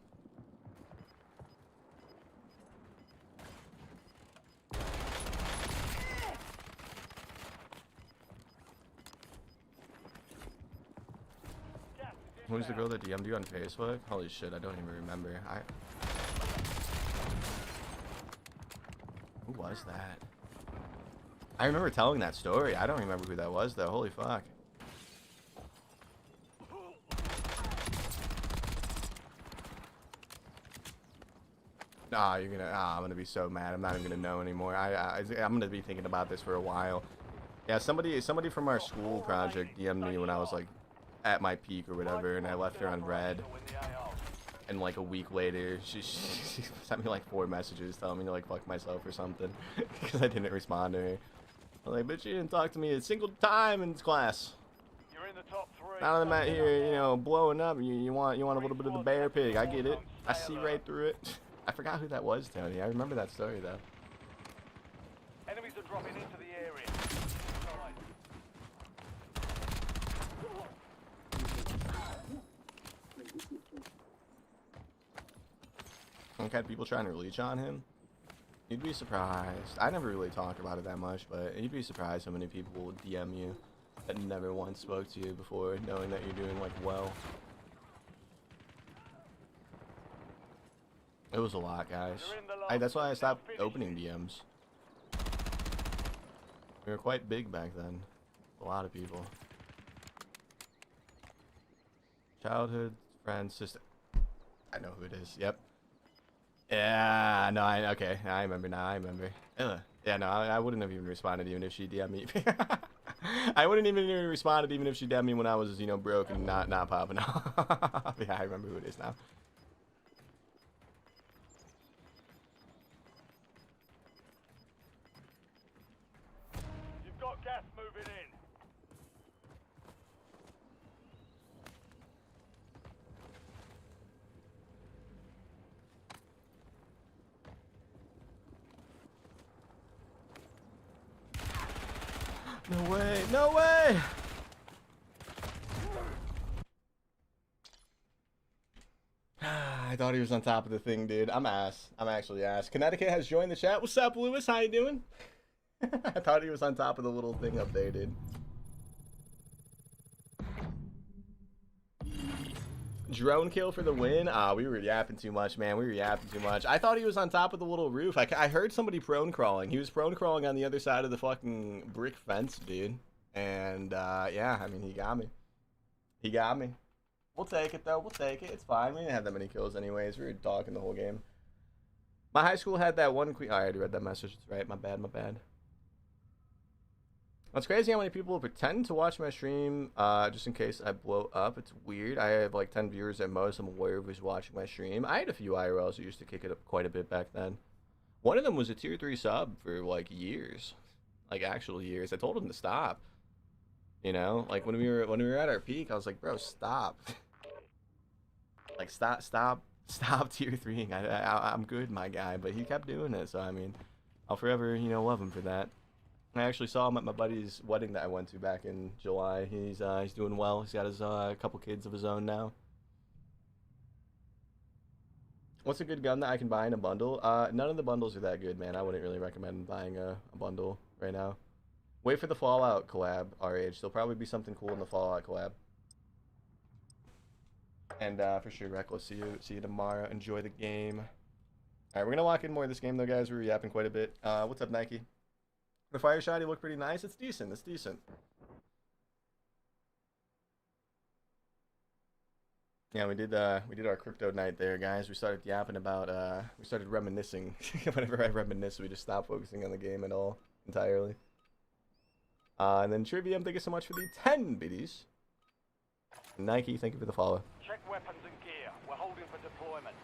Who's the girl that DM'd you on Facebook? Holy shit, I don't even remember. Who was that? I remember telling that story. I don't remember who that was, though. Holy fuck. Nah, you're gonna. I'm gonna be so mad. I'm not even gonna know anymore. I'm gonna be thinking about this for a while. Yeah, somebody from our school project DM'd me when I was like at my peak or whatever, and I left her on red. And like a week later, she sent me like 4 messages telling me to like fuck myself or something because I didn't respond to her. I was like, bitch, you didn't talk to me a single time in this class. You're in the top 3. Now that I'm out here, you know, blowing up, you want a little bit of the Bearpig. I get it. I see right through it. I forgot who that was, Tony. I remember that story though. Enemies are dropping into the area. I've had people trying to leech on him. You'd be surprised. I never really talked about it that much, but you'd be surprised how many people will DM you that never once spoke to you before, knowing that you're doing like well. It was a lot, guys. That's why I stopped opening DMs. We were quite big back then. A lot of people. Childhood friend, sister. I know who it is. Yep. Yeah, no, okay. I remember now. I remember. Ugh. Yeah, no, I wouldn't have even responded even if she DM'd me. I wouldn't even responded even if she DM'd me when I was, you know, broke and not popping off. Yeah, I remember who it is now. You've got gas moving in. No way! No way! I thought he was on top of the thing, dude. I'm ass. I'm actually ass. Connecticut has joined the chat. What's up, Lewis? How you doing? I thought he was on top of the little thing up there, dude. Drone kill for the win. We were yapping too much, man. We were yapping too much. I thought he was on top of the little roof. I heard somebody prone crawling. He was prone crawling on the other side of the fucking brick fence, dude. And yeah, I mean, he got me. He got me. We'll take it though. We'll take it. It's fine. We didn't have that many kills anyways. We were talking the whole game. My high school had that one queen. Oh, I already read that message. That's right. My bad. My bad. It's crazy how many people pretend to watch my stream just in case I blow up. It's weird. I have like 10 viewers at most. I'm aware of who's watching my stream. I had a few IRLs who used to kick it up quite a bit back then. One of them was a tier 3 sub for like years. Like actual years. I told him to stop. You know? Like when we were at our peak, I was like, bro, stop. Like stop tier 3ing. I'm good, my guy. But he kept doing it, so I mean, I'll forever, you know, love him for that. I actually saw him at my buddy's wedding that I went to back in July. He's doing well. He's got his couple kids of his own now. What's a good gun that I can buy in a bundle? None of the bundles are that good, man. I wouldn't really recommend buying a bundle right now. Wait for the Fallout collab, RH. There'll probably be something cool in the Fallout collab. And for sure, Reckless. See you tomorrow. Enjoy the game. All right, we're gonna lock in more of this game though, guys. We were yapping quite a bit. What's up, Nike? The fire shot, he looked pretty nice. It's decent. It's decent. Yeah, we did our crypto night there, guys. We started yapping about we started reminiscing. Whenever I reminisce, we just stop focusing on the game at all entirely. And then Trivium, thank you so much for the 10 biddies. Nike, thank you for the follow. Check weapons and gear. We're holding for deployment.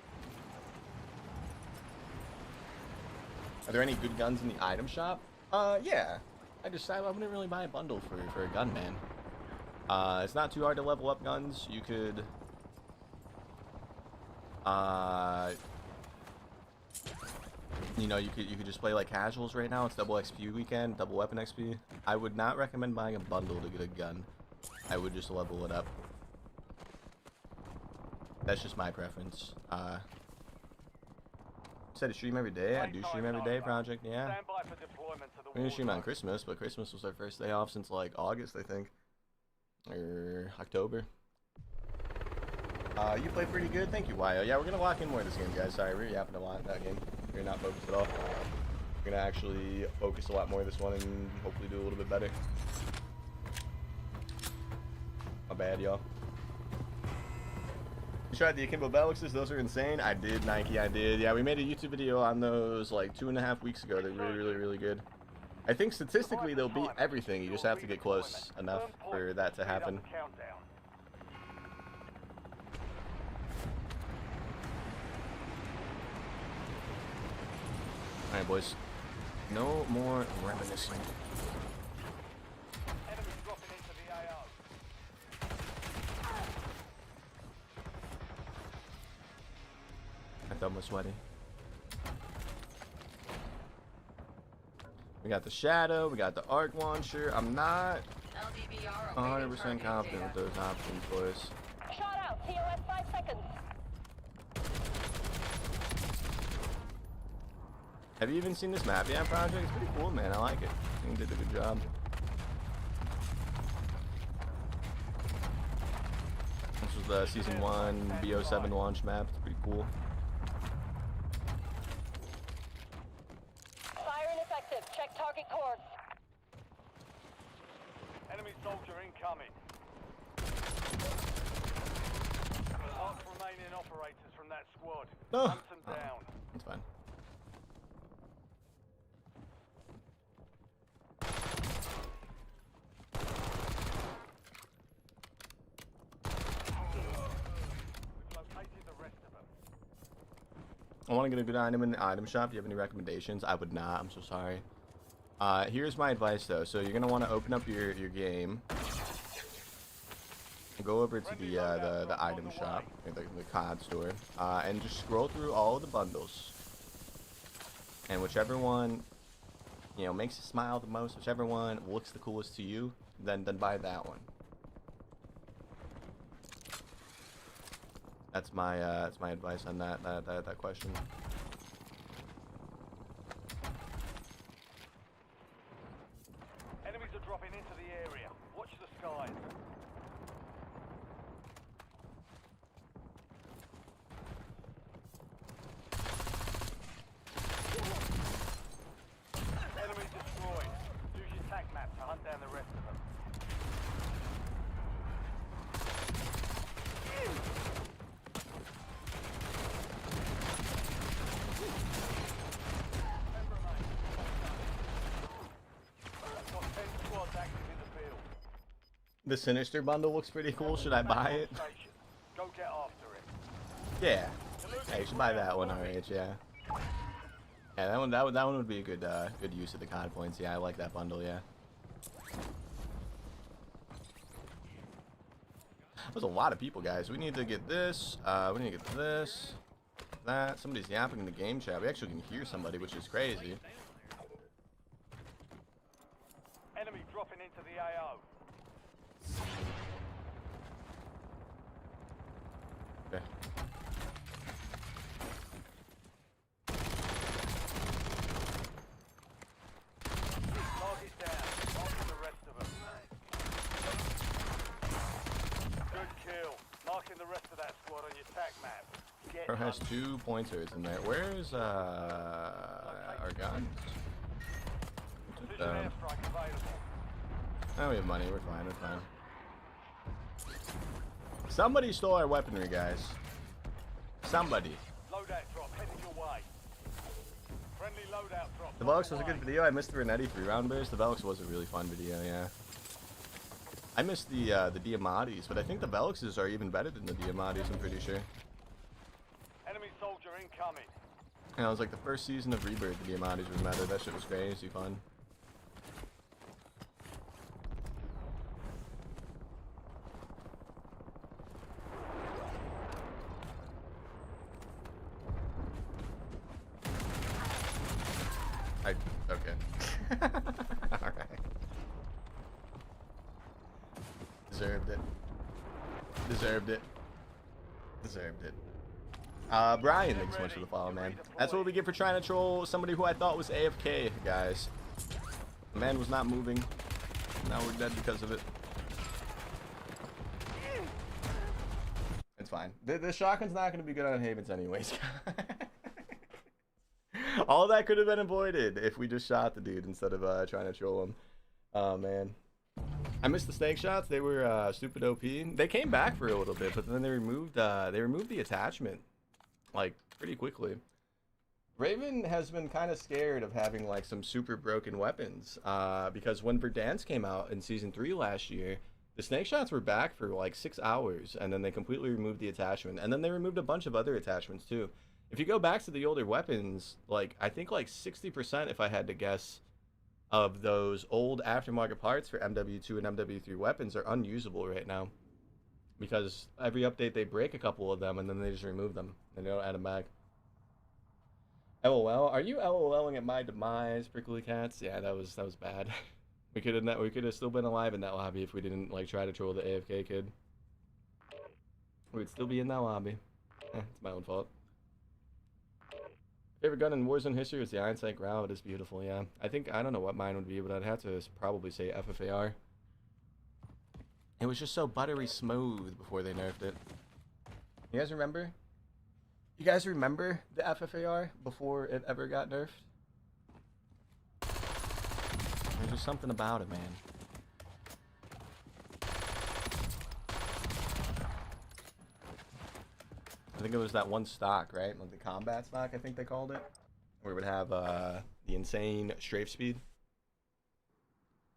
Are there any good guns in the item shop? Yeah. I wouldn't really buy a bundle for a gun, man. It's not too hard to level up guns. You could, you know, you could just play like casuals right now. It's double XP weekend, double weapon XP. I would not recommend buying a bundle to get a gun. I would just level it up. That's just my preference. Said to stream every day. I do stream every day, Project. Yeah. We're gonna stream on Christmas, but Christmas was our first day off since like August, I think, or October. You play pretty good. Thank you, Wyo. Yeah, we're gonna lock in more of this game, guys. Sorry, we're yapping a lot in that game. We're not focused at all. We're gonna actually focus a lot more this one and hopefully do a little bit better. My bad, y'all. You tried the Akimbo Bellixes, those are insane. I did, Nike, I did. Yeah, we made a YouTube video on those like 2.5 weeks ago. They're really good. I think statistically they'll beat everything. You just have to get close enough for that to happen. Alright, boys. No more reminiscing. My thumb was sweaty. We got the Shadow, we got the Arc Launcher. I'm not 100% confident with those options, boys. Shot out. TOS 5 seconds. Have you even seen this map yet, Project? It's pretty cool, man. I like it. I think they did a good job. This was the Season 1 BO7 launch map. It's pretty cool. Fire ineffective. Check target course. Enemy soldier incoming. Mark remaining operators from that squad. Oh. Hunt them down. That's fine. We've located the rest of them. I want to get a good item in the item shop. Do you have any recommendations? I would not. I'm so sorry. Here's my advice though. So you're gonna want to open up your game. Go over to the item shop, or the COD store, and just scroll through all of the bundles. And whichever one, you know, makes you smile the most, whichever one looks the coolest to you, then buy that one. That's my advice on that question. Enemies are dropping into the area. Watch the skies. Enemy destroyed. Use your tac map to hunt down the rest of them. I've got 10 squads active in the field. The Sinister bundle looks pretty cool. Should I buy it? Go get after it. Yeah. Hey, you should buy that one, RH. Yeah. Yeah, that one would be a good use of the COD points. Yeah, I like that bundle. Yeah. There's a lot of people, guys. We need to get this. We need to get this. That. Somebody's yapping in the game chat. We actually can hear somebody, which is crazy. Enemy dropping into the AO. Okay. Target down. Marking the rest of them. Good kill. Marking the rest of that squad on your tac map. Get Pro has them. 2 pointers in there. Where's our guns? Precision airstrike available. Oh, we have money. We're fine. We're fine. Somebody stole our weaponry, guys. Somebody. Loadout drop heading your way. Friendly loadout drop. The Velux was a good video. I missed the Renetti 3-round burst. The Velux was a really fun video, yeah. I missed the Diamatis, but I think the Veluxes are even better than the Diamatis, I'm pretty sure. Enemy soldier incoming. And it was like the first season of Rebirth, the Diamatis were meta. That shit was crazy fun. Okay. Alright. Deserved it. Deserved it. Deserved it. Brian, thanks so much for the follow, man. That's what we get for trying to troll somebody who I thought was AFK, guys. The man was not moving. Now we're dead because of it. It's fine. The shotgun's not going to be good on Havens anyways. All that could have been avoided if we just shot the dude instead of trying to troll him. Oh, man. I missed the snake shots. They were stupid OP. They came back for a little bit, but then they removed the attachment like pretty quickly. Raven has been kind of scared of having like some super broken weapons because when Verdansk came out in season 3 last year, the snake shots were back for like 6 hours, and then they completely removed the attachment, and then they removed a bunch of other attachments too. If you go back to the older weapons, like I think like 60%, if I had to guess, of those old aftermarket parts for MW2 and MW3 weapons are unusable right now, because every update they break a couple of them and then they just remove them and they don't add them back. LOL, are you LOLing at my demise, Prickly Cats? Yeah, that was bad. We could have still been alive in that lobby if we didn't like try to troll the AFK kid. We'd still be in that lobby. It's my own fault. Favorite gun in Warzone history is the Einstein Grau. It is beautiful, yeah. I don't know what mine would be, but I'd have to probably say FFAR. It was just so buttery smooth before they nerfed it. You guys remember? You guys remember the FFAR before it ever got nerfed? There's just something about it, man. I think it was that one stock, right? Like the combat stock, I think they called it. Where it would have the insane strafe speed.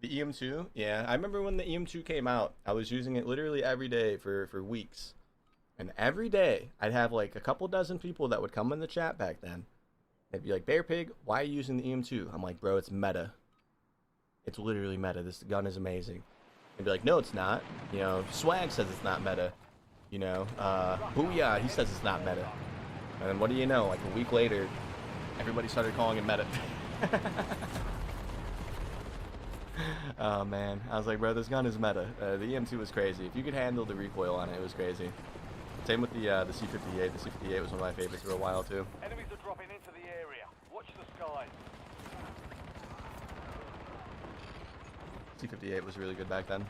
The EM2? Yeah, I remember when the EM2 came out. I was using it literally every day for weeks. And every day, I'd have like a couple dozen people that would come in the chat back then. They'd be like, Bearpig, why are you using the EM2? I'm like, bro, it's meta. It's literally meta. This gun is amazing. They'd be like, no, it's not. You know, Swag says it's not meta. You know, Booyah, he says it's not meta. And then what do you know? Like a week later, everybody started calling it meta. Oh man, I was like, bro, this gun is meta. The EM2 was crazy. If you could handle the recoil on it, it was crazy. Same with the C58. The C58 was one of my favorites for a while too. Enemies are dropping into the area. Watch the skies. C58 was really good back then.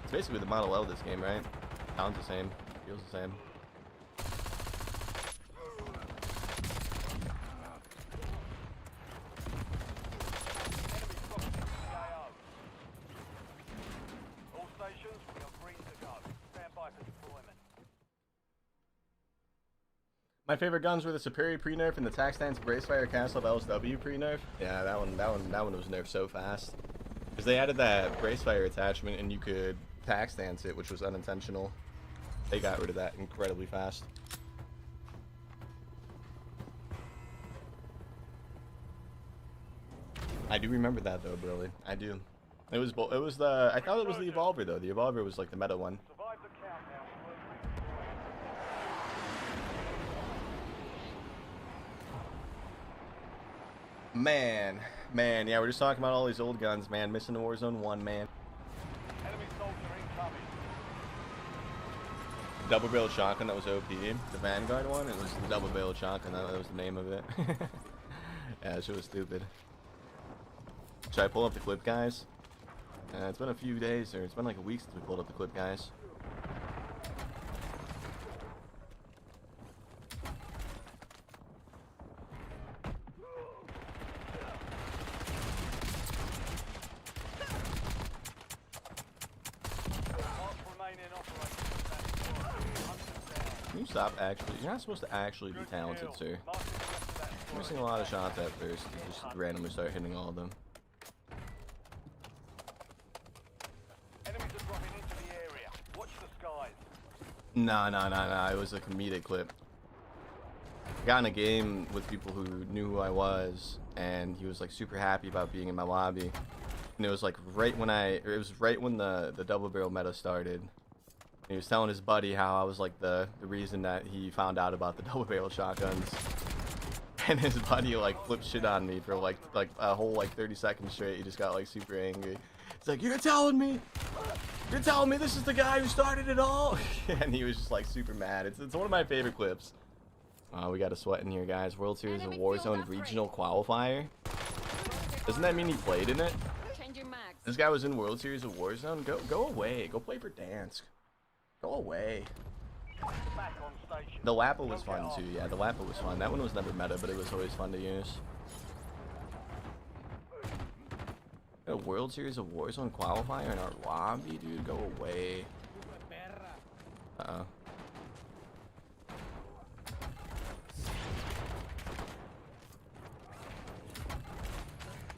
It's basically the Model L of this game, right? Sounds the same, feels the same. All stations, we are green to go. Stand by for deployment. My favorite guns were the Superior pre-nerf and the Tac Stance Bracefire Castle of LSW pre-nerf. Yeah, that one was nerfed so fast. Because they added that Bracefire attachment and you could Tac Stance it, which was unintentional. They got rid of that incredibly fast. I do remember that though, Broly. I do. It was the I thought it was the Evolver though. The Evolver was like the meta one. Survive the countdown. Man, yeah, we're just talking about all these old guns, man. Missing the Warzone 1, man. Enemy soldier incoming. Double barrel shotgun, that was OP. The Vanguard one, it was the double barrel shotgun, that was the name of it. Yeah, that shit was stupid. Should I pull up the clip, guys? It's been a few days, or it's been like a week since we pulled up the clip, guys. Can you stop actually? You're not supposed to actually be talented, sir. You're missing a lot of shots at first. You just randomly start hitting all of them. Enemies are dropping into the area. Watch the skies. Nah. It was a comedic clip. I got in a game with people who knew who I was, and he was like super happy about being in my lobby. And it was like right when the double barrel meta started. He was telling his buddy how I was like the reason that he found out about the double barrel shotguns. And his buddy like flipped shit on me for like a whole like 30 seconds straight. He just got like super angry. It's like, you're telling me this is the guy who started it all? And he was just like super mad. It's one of my favorite clips. We got a sweat in here, guys. World Series of Warzone regional qualifier. Doesn't that mean he played in it? This guy was in World Series of Warzone. Go away. Go play for Dansk. Go away. Back on station. The Lappa was fun too. Yeah, the Lappa was fun. That one was never meta, but it was always fun to use. A World Series of Warzone qualifier in our lobby, dude. Go away. Uh-oh.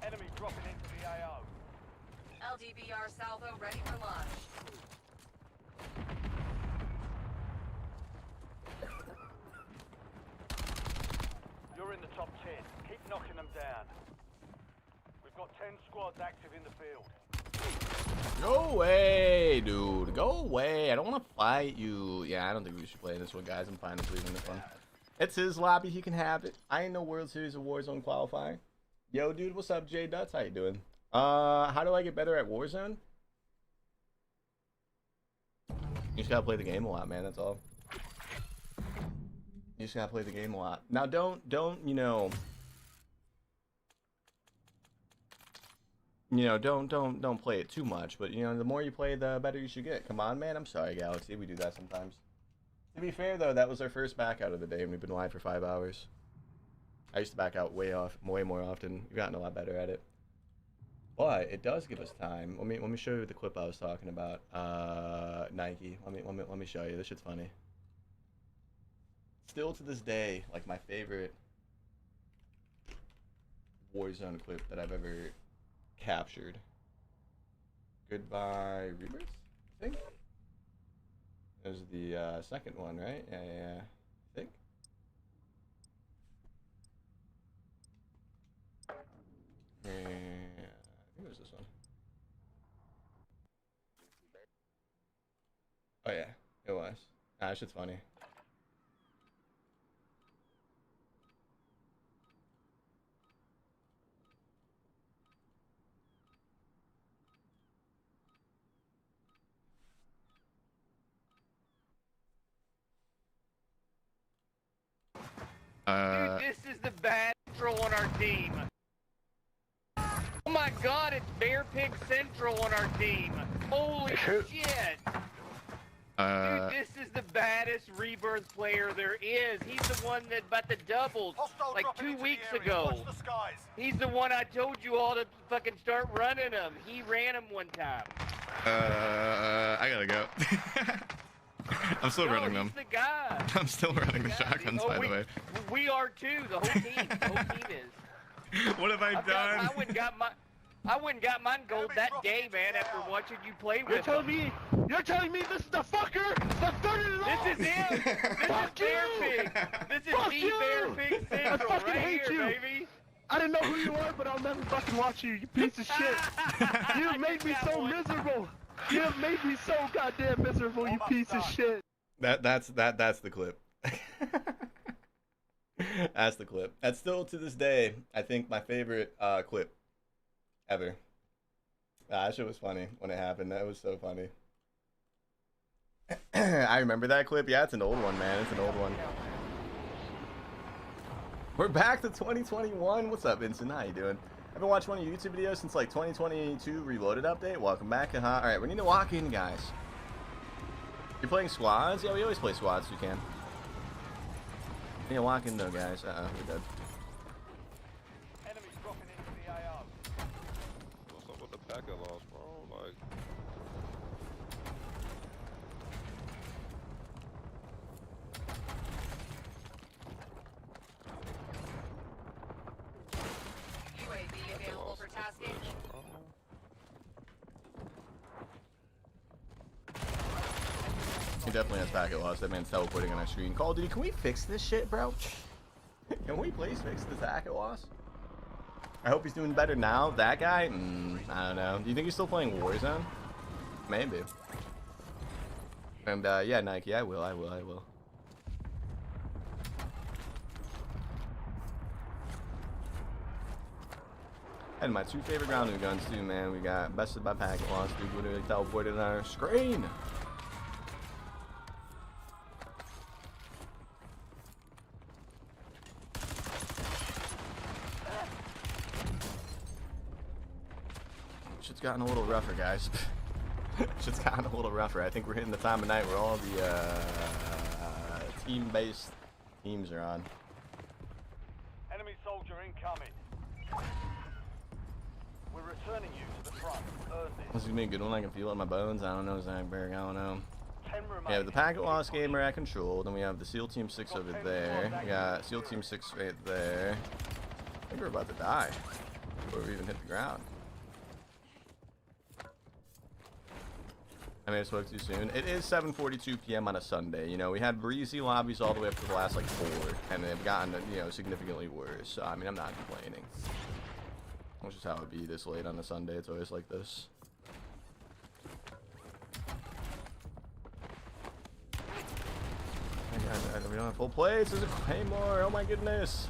Enemy dropping into the AO. LDBR salvo ready for launch. You're in the top 10. Keep knocking them down. We've got 10 squads active in the field. Go away, dude. Go away. I don't want to fight you. Yeah, I don't think we should play this one, guys. I'm fine with leaving this one. It's his lobby. He can have it. I ain't no World Series of Warzone qualifier. Yo, dude. What's up, Jay Dutz? How you doing? How do I get better at Warzone? You just gotta play the game a lot, man. That's all. You just gotta play the game a lot. Now, don't you know, don't play it too much. But you know, the more you play, the better you should get. Come on, man. I'm sorry, Galaxy. We do that sometimes. To be fair, though, that was our first back out of the day, and we've been live for 5 hours. I used to back out way more often. We've gotten a lot better at it. But it does give us time. Let me show you the clip I was talking about. Nike. Let me show you. This shit's funny. Still to this day, like my favorite Warzone clip that I've ever captured. Goodbye Rebirth, I think. It was the second one, right? Yeah, I think. Yeah, I think it was this one. Oh yeah, it was. Ah, that shit's funny. Dude, this is the bad central on our team. Oh my god, it's Bearpig Central on our team. Holy shit. Dude, this is the baddest Rebirth player there is. He's the one that about the doubles like 2 weeks ago. He's the one I told you all to fucking start running him. He ran him one time. I gotta go. I'm still running them. He's the guy. I'm still running the shotguns, by the way. We are too. The whole team. The whole team is. What have I done? I went and got mine gold that day, man, after watching you play with him. You're telling me this is the fucker that started it all? This is him. This Fuck is you. Bearpig. This is Fuck the you. Bearpig I Central fucking right hate here, you. baby. I didn't know who you were, but I'll never fucking watch you, you piece of shit. You have made me so miserable. You have made me so goddamn miserable, you piece of shit. That's the clip. That's the clip. That's still to this day, I think, my favorite clip ever. That shit was funny when it happened. That was so funny. I remember that clip. Yeah, it's an old one, man. It's an old one. We're back to 2021. What's up, Vincent? How you doing? I've been watching one of your YouTube videos since like 2022 Reloaded update. Welcome back. Alright, we need to walk in, guys. You're playing squads? Yeah, we always play squads if we can. We need to walk in though, guys. We're dead. Enemies dropping into the AR. What's up with the packet loss, bro? Like, UAV available for tasking. He definitely has packet loss. That man's teleporting on our screen. Call of Duty, can we fix this shit, bro? Can we please fix the packet loss? I hope he's doing better now. That guy? I don't know. Do you think he's still playing Warzone? Maybe. And yeah, Nike, I will. And my two favorite grounding guns too, man. We got bested by packet loss. Dude literally teleported on our screen. Shit's gotten a little rougher, guys. Shit's gotten a little rougher. I think we're hitting the time of night where all the team-based teams are on. Enemy soldier incoming. We're returning you to the front. Earn This is gonna be a good one. I can feel it in my bones. I don't know, Zachberg. I don't know. 10 remaining. We have the packet loss gamer at control. Then we have the SEAL Team 6 over there. We got SEAL Team 6 right there. I think we're about to die before we even hit the ground. I may have spoke too soon. It is 7:42 p.m. on a Sunday. You know, we had breezy lobbies all the way up to the last like 4, and they've gotten, you know, significantly worse. So I mean, I'm not complaining. Which is how it would be this late on a Sunday. It's always like this. We don't have full plates. There's a claymore. Oh my goodness.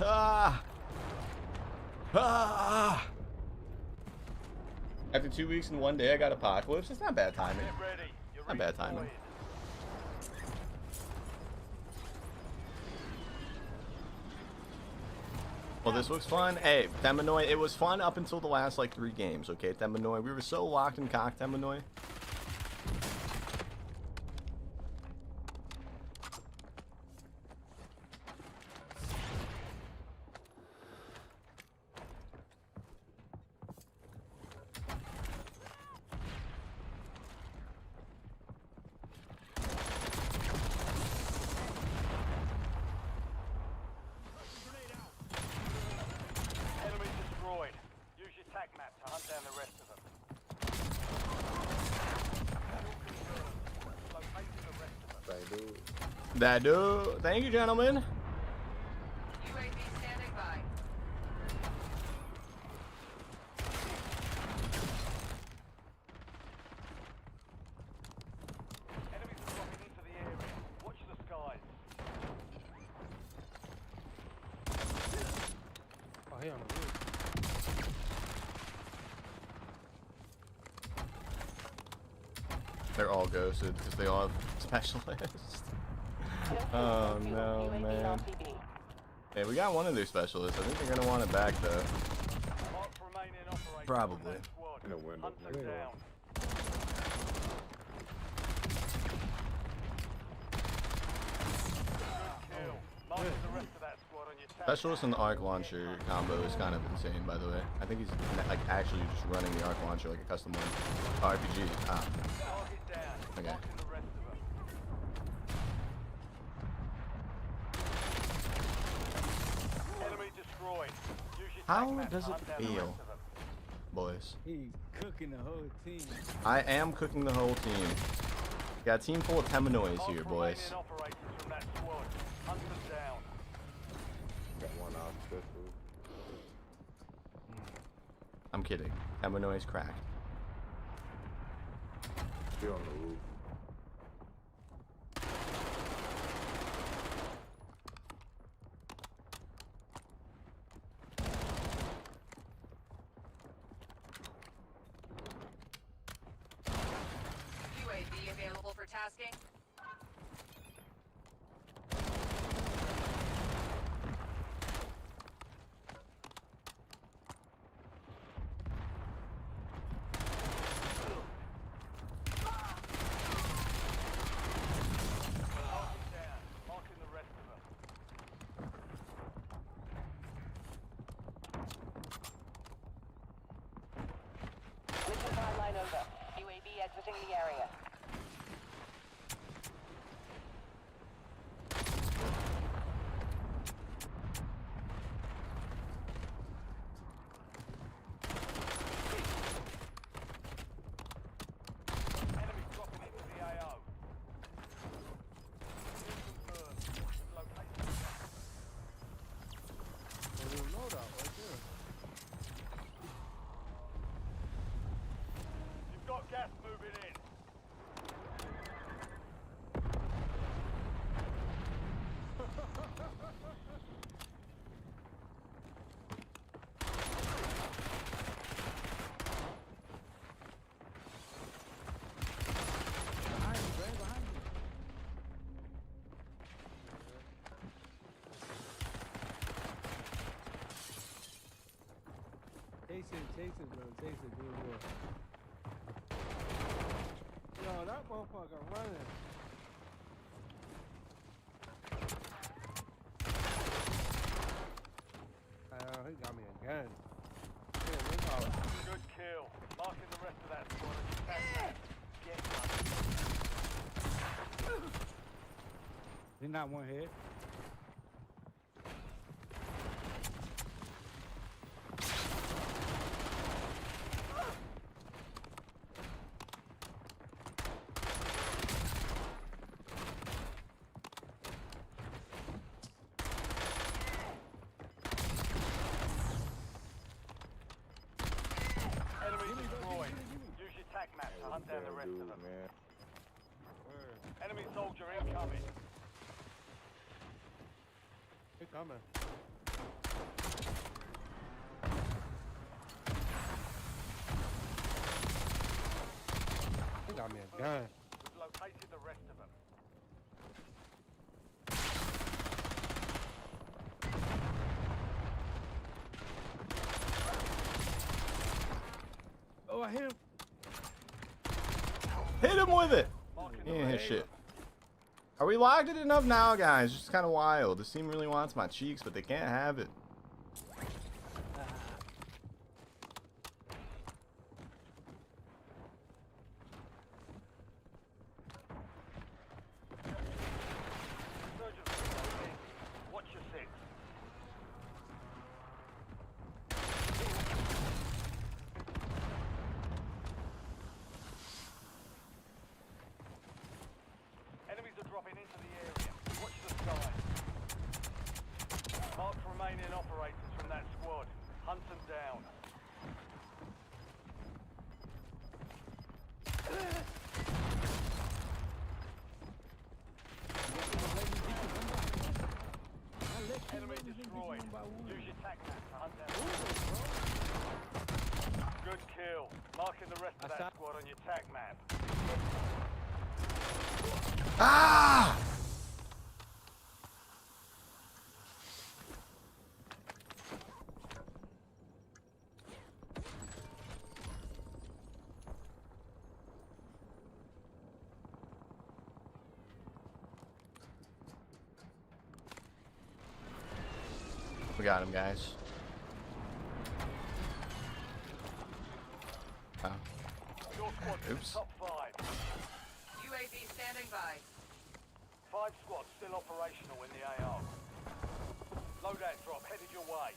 After 2 weeks and 1 day, I got apocalypse. It's not bad timing. Get ready. You're Not bad timing. Well, this looks fun. Hey, Temanoy, it was fun up until the last, like, 3 games, okay, Temanoy? We were so locked and cocked, Temanoy. That do. Thank you, gentlemen. UAV standing by. Enemies are dropping into the area. Watch the skies. Oh, he on the roof. They're all ghosted because they all have specialists. Oh no, man. Yeah, we got one of their specialists. I think they're gonna want it back though. Mark remaining operators. Probably. In a window. Hunt them down. Kill. Mark the rest of that squad on your tag. Specialist and the arc launcher combo is kind of insane, by the way. I think he's like actually just running the arc launcher like a custom one. RPG. Ah. Target down. Okay. Marking the rest of them. Enemy destroyed. Use your How tag map to does it hunt down the feel, rest of them. boys? He's cooking the whole team. I am cooking the whole team. Got a team full of Teminois here, boys. Remaining operators from that squad. Hunt them down. Got one off special. I'm kidding. Teminois cracked. Still on the roof. UAV available for tasking. Marking the rest of them. Mission timeline over. UAV exiting the area. Enemy dropping into the AO. Confirmed. Location. A little loadout right there. You've got gas moving in. Behind you, Brad, behind you. Chase it, bro. Chase it, good work. Yo, that motherfucker running. He got me a gun. Yeah, look out. Good kill. Marking the rest of that squad on your tag map. Get one. He's not one hit. Enemy destroyed. Use your tag map to hunt down the rest of them. Man. Enemy soldier incoming. He coming. He got me a gun. We've located the rest of them. Oh, I hit him. Hit him with it! Marking He the ain't hit rest. shit. Are we locked in enough now, guys? It's just kind of wild. This team really wants my cheeks, but they can't have it. Resurgence WARZONE. Watch your six. Enemies are dropping into the area. Ah! We got him, guys. Oh. Oops. UAV standing by. 5 squads still operational in the AR. Loadout drop headed your way.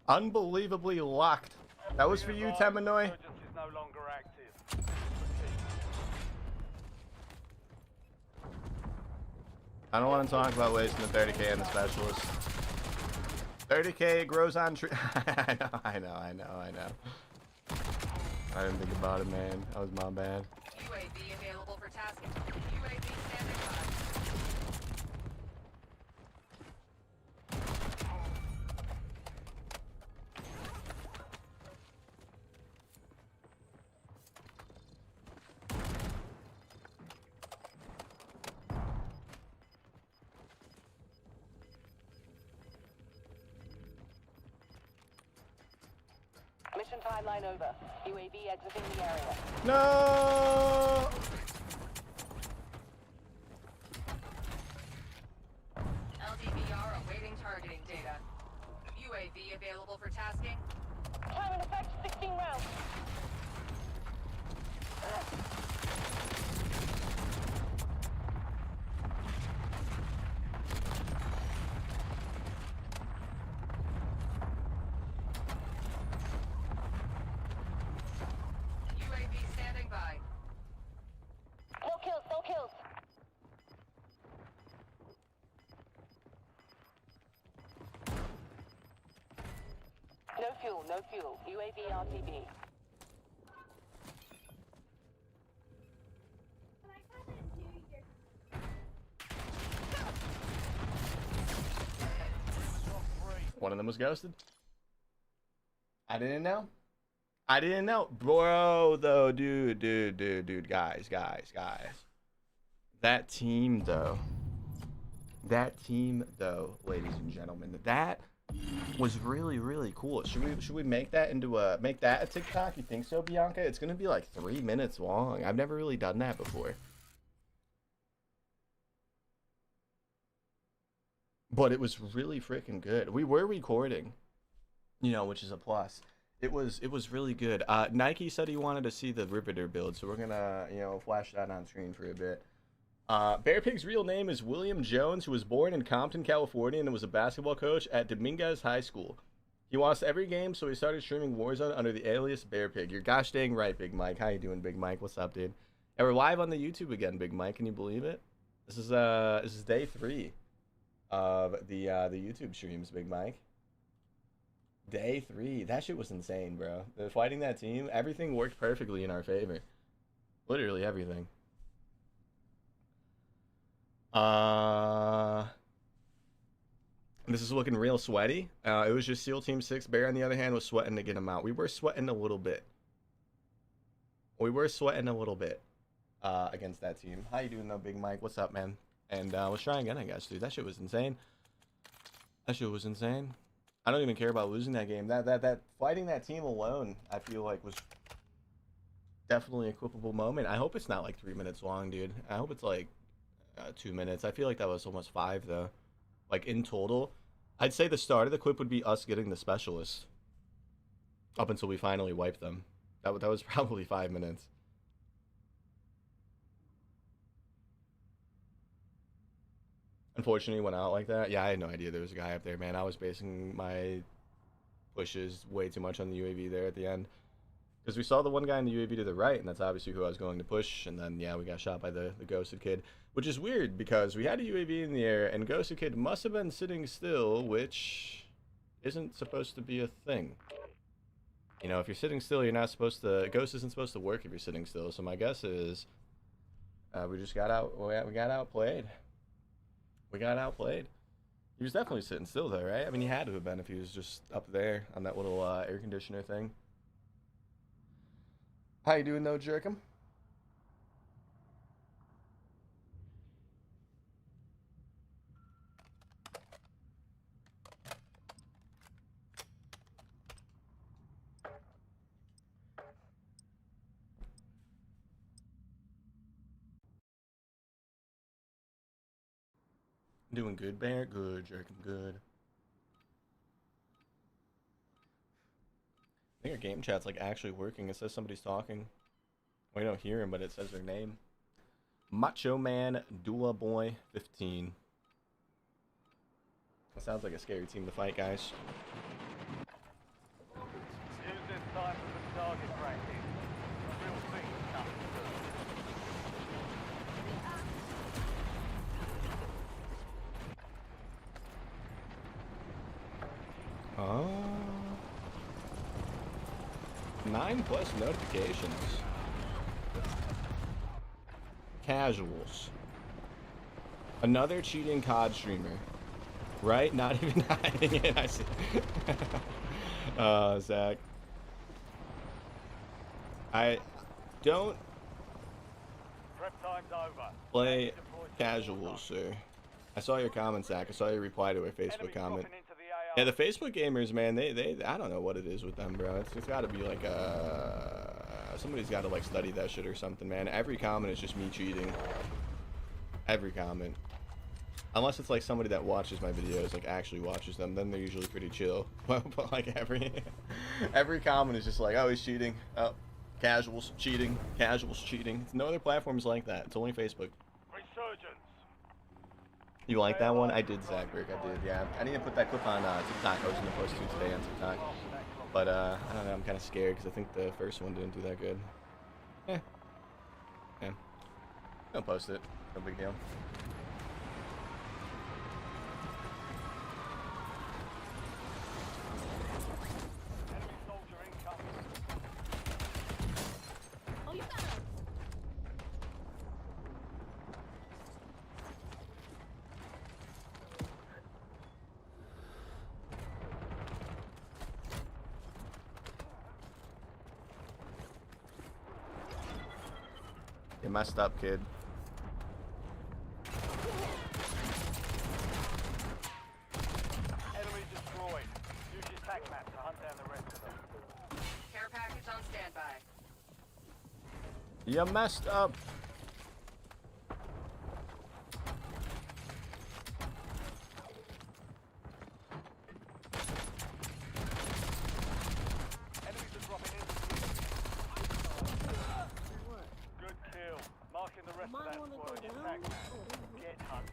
Unbelievably locked. That was for you, Teminoy. Resurgence is no longer active. I don't want to talk about wasting the 30k and the specialist. 30k, it grows on tree. I know. I didn't think about it, man. That was my bad. UAV available for tasking. UAV standing by. Mission timeline over. UAV exiting the area. No! LDVR awaiting targeting data. UAV available for tasking. Time in effect, 16 rounds. UAV standing by. No kills, no kills. No fuel, no fuel. UAV RTB. One of them was ghosted. I didn't know. I didn't know. Bro, though, dude. Guys. That team, though, ladies and gentlemen, that was really cool. Should we make that into a TikTok? You think so, Bianca? It's gonna be like 3 minutes long. I've never really done that before. But it was really freaking good. We were recording, which is a plus. It was really good. Nike said he wanted to see the Riveter build, so we're gonna, flash that on screen for a bit. Bearpig's real name is William Jones, who was born in Compton, California, and was a basketball coach at Dominguez High School. He watched every game, so he started streaming Warzone under the alias Bearpig. You're gosh dang right, Big Mike. How you doing, Big Mike? What's up, dude? And we're live on the YouTube again, Big Mike. Can you believe it? This is day 3 of the YouTube streams, Big Mike. Day 3. That shit was insane, bro. Fighting that team, everything worked perfectly in our favor. Literally everything. This is looking real sweaty. It was just SEAL Team 6. Bear, on the other hand, was sweating to get him out. We were sweating a little bit. Against that team. How you doing, though, Big Mike? What's up, man? And let's try again, I guess, dude. That shit was insane. I don't even care about losing that game. That fighting that team alone, I feel like, was definitely a equipable moment. I hope it's not like 3 minutes long, dude. I hope it's like 2 minutes. I feel like that was almost 5, though. Like, in total, I'd say the start of the clip would be us getting the specialists up until we finally wiped them. That was probably 5 minutes. Unfortunately, went out like that. Yeah, I had no idea there was a guy up there, man. I was basing my pushes way too much on the UAV there at the end. Because we saw the one guy in the UAV to the right, and that's obviously who I was going to push. And then, yeah, we got shot by the Ghosted Kid. Which is weird, because we had a UAV in the air, and Ghosted Kid must have been sitting still, which isn't supposed to be a thing. If you're sitting still, you're not supposed to... Ghost isn't supposed to work if you're sitting still. So my guess is we just got out... We got outplayed. He was definitely sitting still though, right? I mean, he had to have been if he was just up there on that little air conditioner thing. How you doing though, Jerkum? Doing good, Bear? Good, Jerkum, good. I think our game chat's like actually working. It says somebody's talking. We don't hear him, but it says their name. Macho Man Dula Boy 15. That sounds like a scary team to fight, guys. Use this time for the target practice. Real things come Oh. 9+ notifications. Casuals. Another cheating COD streamer. Right? Not even hiding it. I see. Zach. I don't Prep time's over. play casuals, sir. I saw your comment, Zach. I saw your reply to a Facebook comment. Yeah, the Facebook gamers, man, they I don't know what it is with them, bro. It's got to be like somebody's got to like study that shit or something, man. Every comment is just me cheating. Every comment. Unless it's like somebody that watches my videos, like actually watches them, then they're usually pretty chill. But like every comment is just like, oh, he's cheating. Oh, casuals cheating. Casuals cheating. It's no other platforms like that. It's only Facebook. Resurgence. You like that one? I did, Zachberg. I did, yeah. I need to put that clip on TikTok. I was going to post 2 today on TikTok. But, I don't know. I'm kind of scared because I think the first one didn't do that good. Yeah. Yeah. Don't post it. No big deal. Enemy soldier incoming. Oh, you got him. You messed up, kid. Enemy destroyed. Use your tac map to hunt down the rest of them. Care package on standby. You messed up. Enemies are dropping in. Good kill. Marking the rest of that squad on your tac map. Get hunting.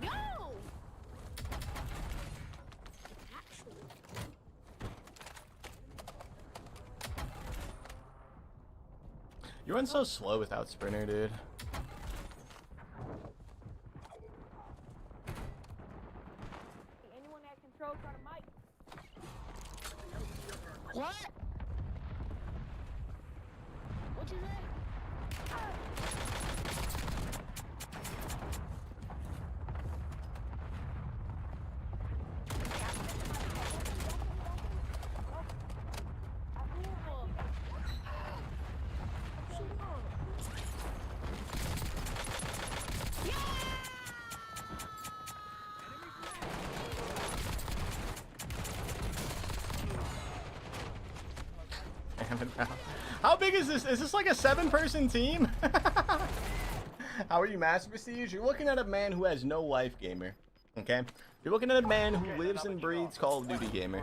Yo! You run so slow without sprinter, dude. Anyone that controls on a mic. What? What you say? How big is this? Is this like a 7-person team? How are you, Master Prestige? You're looking at a man who has no life, gamer. Okay? You're looking at a man who lives and breathes Call of Duty, gamer.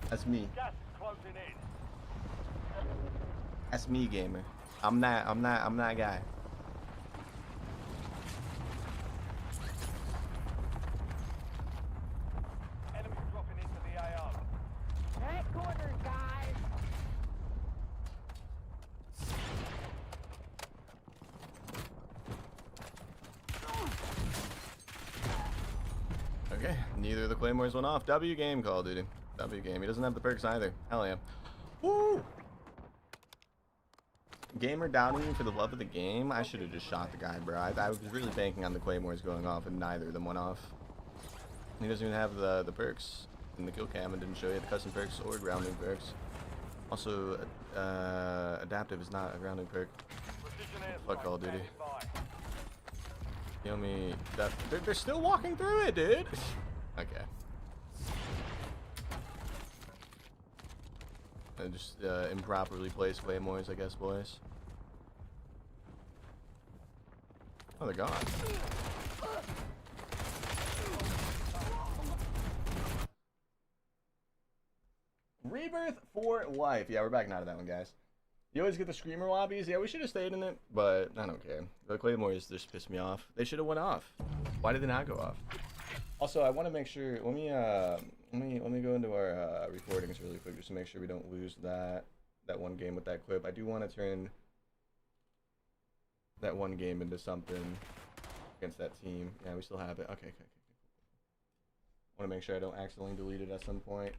That's me. Gas is closing in. That's me, gamer. I'm that guy. Enemies dropping into the AO. That corner, guys. Okay, neither of the Claymores went off. W game, Call of Duty. W game. He doesn't have the perks either. Hell yeah. Woo! Gamer doubting me for the love of the game. I should have just shot the guy, bro. I was really banking on the Claymores going off, and neither of them went off. He doesn't even have the perks in the kill cam and didn't show you the custom perks or grounding perks. Also, adaptive is not a grounding perk. Fuck Call of Duty. Kill me. They're still walking through it, dude. Okay. I just improperly placed Claymores, I guess, boys. Oh, they're gone. Rebirth for life. Yeah, we're backing out of that one, guys. You always get the screamer lobbies. Yeah, we should have stayed in it, but I don't care. The Claymores just pissed me off. They should have went off. Why did they not go off? Also, I want to make sure. Let me go into our recordings really quick just to make sure we don't lose that one game with that clip. I do want to turn that one game into something against that team. Yeah, we still have it. Okay. Want to make sure I don't accidentally delete it at some point.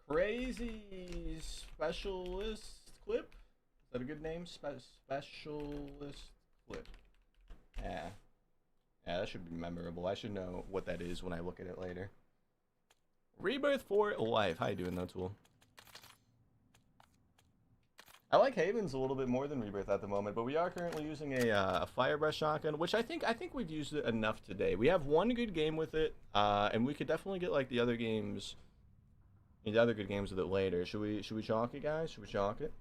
Crazy specialist clip. Is that a good name? Specialist clip. Yeah, that should be memorable. I should know what that is when I look at it later. Rebirth for life. How you doing, though, Tool? I like Haven's a little bit more than Rebirth at the moment, but we are currently using a Firebrush shotgun, which I think we've used it enough today. We have one good game with it, and we could definitely get like the other games, the other good games with it later. Should we chalk it, guys? Should we chalk it?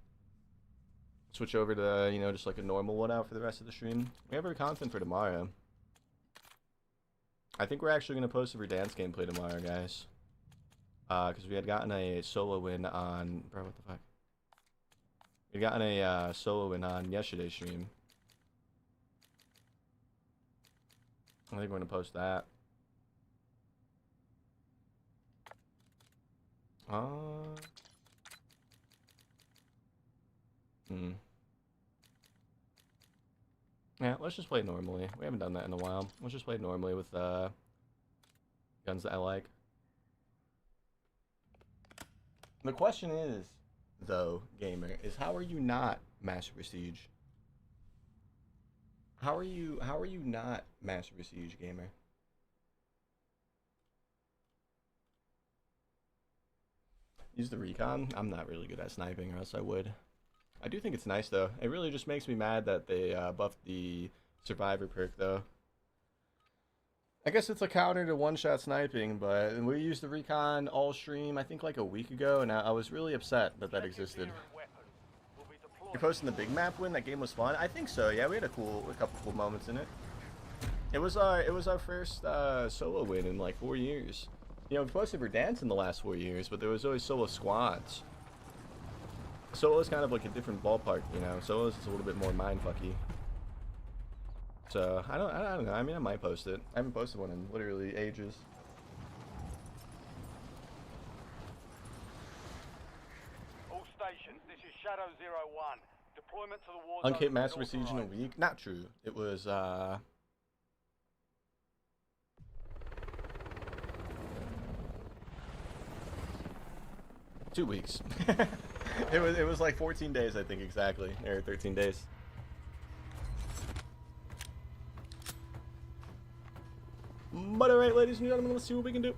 Switch over to just like a normal loadout for the rest of the stream. We have our content for tomorrow. I think we're actually gonna post a Resurgence gameplay tomorrow, guys. Because we had gotten a solo win on... Bro, what the fuck? We had gotten a solo win on yesterday's stream. I think we're going to post that. Yeah, let's just play normally. We haven't done that in a while. Let's just play normally with guns that I like. The question is, though, gamer, is how are you not Master Prestige? How are you not Master Prestige, gamer? Use the recon? I'm not really good at sniping, or else I would. I do think it's nice, though. It really just makes me mad that they buffed the Survivor perk, though. I guess it's a counter to one-shot sniping, but we used the recon all stream, I think, like a week ago, and I was really upset that that existed. You're posting the big map win? That game was fun? I think so, yeah, we had a couple cool moments in it. It was our first solo win in, like, 4 years. You know, we posted Resurgence in the last 4 years, but there was always solo squads. Solo is kind of like a different ballpark, you know. Solo is a little bit more mindfucky. So I don't know. I mean, I might post it. I haven't posted one in literally ages. All stations, this is Shadow 01. Deployment to the war zone. Uncapped Master Siege in a week? Not true. It was 2 weeks. it was like 14 days, I think, exactly, or 13 days. But alright, ladies and gentlemen, let's see what we can do.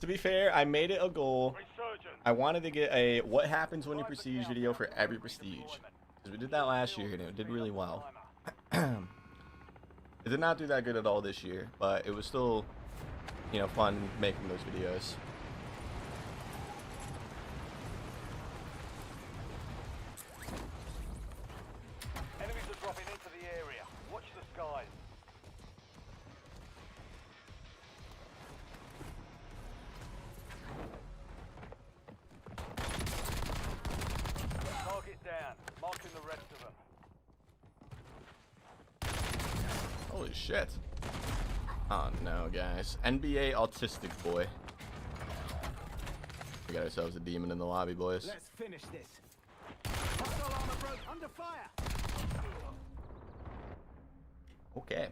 To be fair, I made it a goal. I wanted to get a what happens when you prestige video for every prestige. Because we did that last year and it did really well. It did not do that good at all this year, but it was still, you know, fun making those videos. Enemies are dropping into the area. Watch the skies. Target down. Marking the rest of them. Holy shit. Oh no, guys. NBA autistic boy. We got ourselves a demon in the lobby, boys. Let's finish this. Hostile armor broke under fire. Okay.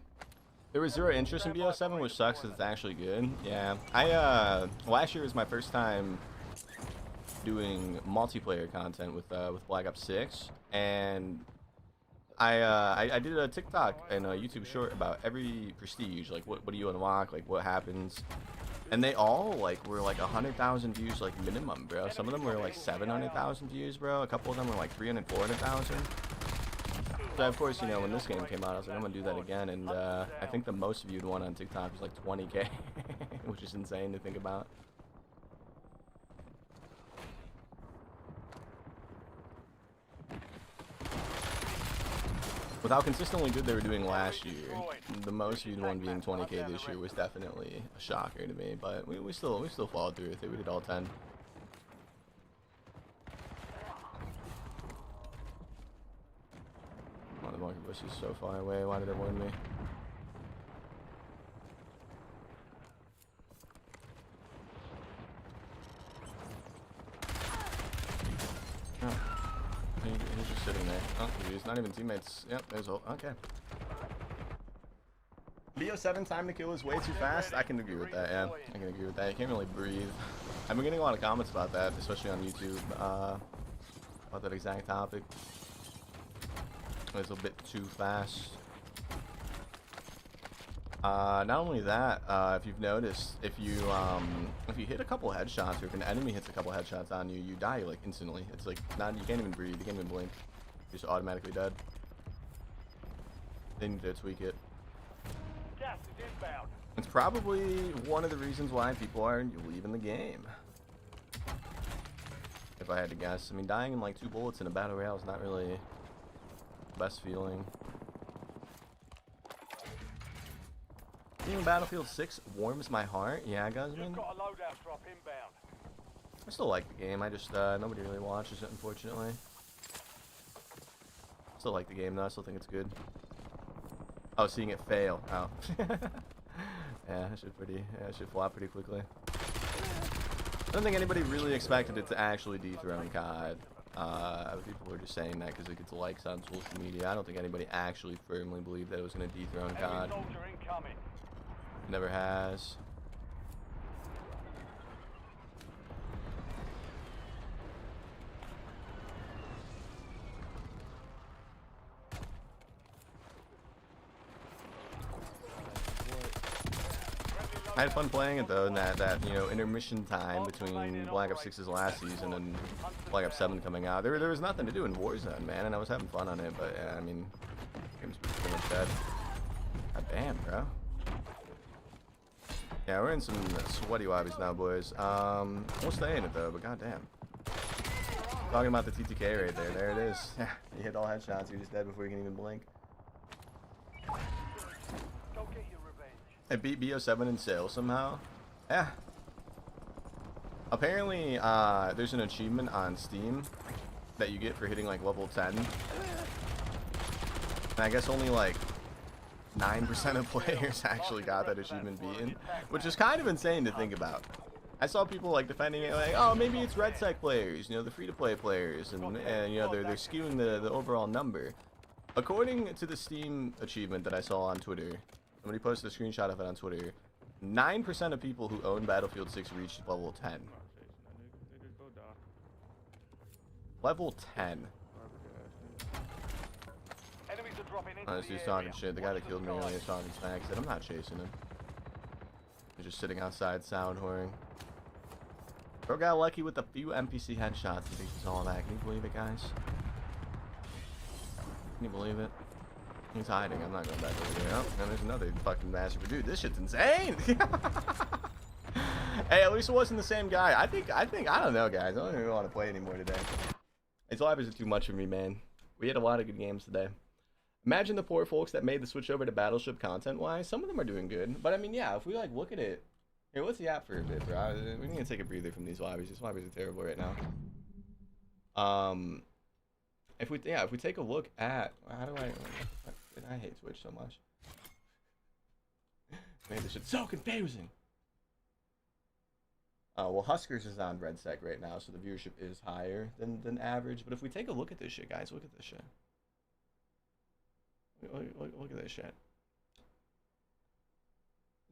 There was zero interest in BO7, which sucks because it's actually good. Yeah, last year was my first time doing multiplayer content with Black Ops 6, and I did a TikTok and a YouTube short about every prestige, like what do you unlock, like what happens, and they all like were like 100,000 views like minimum, bro. Some of them were like 700,000 views, bro. A couple of them were like 300, 400,000. So of course, you know, when this game came out, I was like, I'm gonna do that again, and I think the most viewed one on TikTok was like 20K, which is insane to think about. With how consistently good they were doing last year, the most viewed one being 20K this year was definitely a shocker to me. But we still followed through with it. We did all 10. Oh, the monkey bush is so far away. Why did it warn me? Oh. He's just sitting there. Oh, he's not even teammates. Yep, there's all. Okay. BO7 time to kill is way too fast. I can agree with that, yeah. I can agree with that. You can't really breathe. I've been getting a lot of comments about that, especially on YouTube, about that exact topic. It's a bit too fast. Not only that, if you've noticed, if you hit a couple headshots, or if an enemy hits a couple headshots on you, you die like instantly. It's like you can't even breathe, you can't even blink. You're just automatically dead. They need to tweak it. Gas is inbound. It's probably one of the reasons why people are leaving the game. If I had to guess. I mean, dying in like 2 bullets in a battle royale is not really the best feeling. Seeing Battlefield 6 warms my heart. Yeah, Guzman. Got a loadout drop inbound. I still like the game. I just nobody really watches it, unfortunately. Still like the game though. I still think it's good. Oh, seeing it fail. Oh. Yeah, it should flop pretty quickly. I don't think anybody really expected it to actually dethrone COD. People were just saying that because it gets likes on social media. I don't think anybody actually firmly believed that it was going to dethrone COD. Never has. I had fun playing it though, in that you know, intermission time between Black Ops 6's last season and Black Ops 7 coming out. There was nothing to do in Warzone, man, and I was having fun on it. But yeah, I mean, the game's pretty much dead. God damn, bro. Yeah, we're in some sweaty lobbies now, boys. We'll stay in it though, but goddamn. Talking about the TTK right there. There it is. Yeah, you hit all headshots. You're just dead before you can even blink. I beat BO7 in sales somehow. Yeah. Apparently, there's an achievement on Steam that you get for hitting like level 10. And I guess only like 9% of players actually got that achievement beaten, which is kind of insane to think about. I saw people like defending it like, oh, maybe it's Red Sec players, you know, the free-to-play players, and you know, they're skewing the overall number. According to the Steam achievement that I saw on Twitter, somebody posted a screenshot of it on Twitter, 9% of people who own Battlefield 6 reached level 10. Level 10. Oh, this dude's talking shit. The guy that killed me earlier is talking smack. Said, I'm not chasing him. He's just sitting outside sound whoring. Bro got lucky with a few NPC headshots and thinks he's all that. Can you believe it, guys? Can you believe it? He's hiding. I'm not going back over there. Oh, and there's another fucking master. Dude, this shit's insane. Hey, at least it wasn't the same guy. I think, I don't know, guys. I don't even want to play anymore today. These lobbies are too much for me, man. We had a lot of good games today. Imagine the poor folks that made the switch over to Battleship content-wise. Some of them are doing good. But, I mean, yeah, if we, like, look at it. Here, what's the app for a bit, bro? We need to take a breather from these lobbies. These lobbies are terrible right now. If we take a look at... How do I hate Twitch so much. Man, this shit's so confusing. Well, Huskers is on Red Sec right now, so the viewership is higher than average. But if we take a look at this shit, guys, look at this shit. Look at this shit.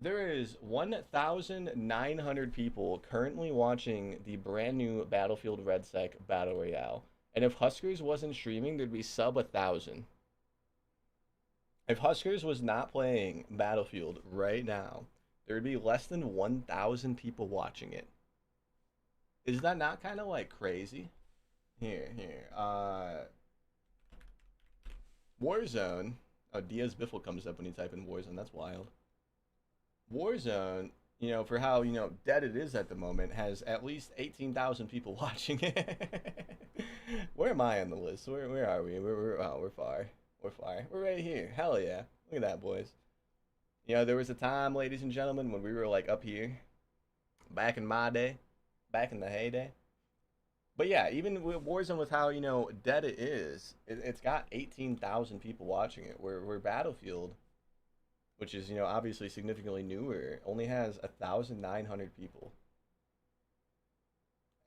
There is 1,900 people currently watching the brand new Battlefield RedSec Battle Royale. And if Huskers wasn't streaming, there'd be sub 1,000. If Huskers was not playing Battlefield right now, there would be less than 1,000 people watching it. Is that not kind of like crazy? Here. Warzone. Oh, Diaz Biffle comes up when you type in Warzone. That's wild. Warzone, you know, for how, you know, dead it is at the moment, has at least 18,000 people watching it. Where am I on the list? Where are we? We're far. We're far. We're right here. Hell yeah. Look at that, boys. You know, there was a time, ladies and gentlemen, when we were like up here, back in my day, back in the heyday. But yeah, even with Warzone, with how, you know, dead it is, it's got 18,000 people watching it. Where Battlefield, which is, you know, obviously significantly newer, only has 1,900 people.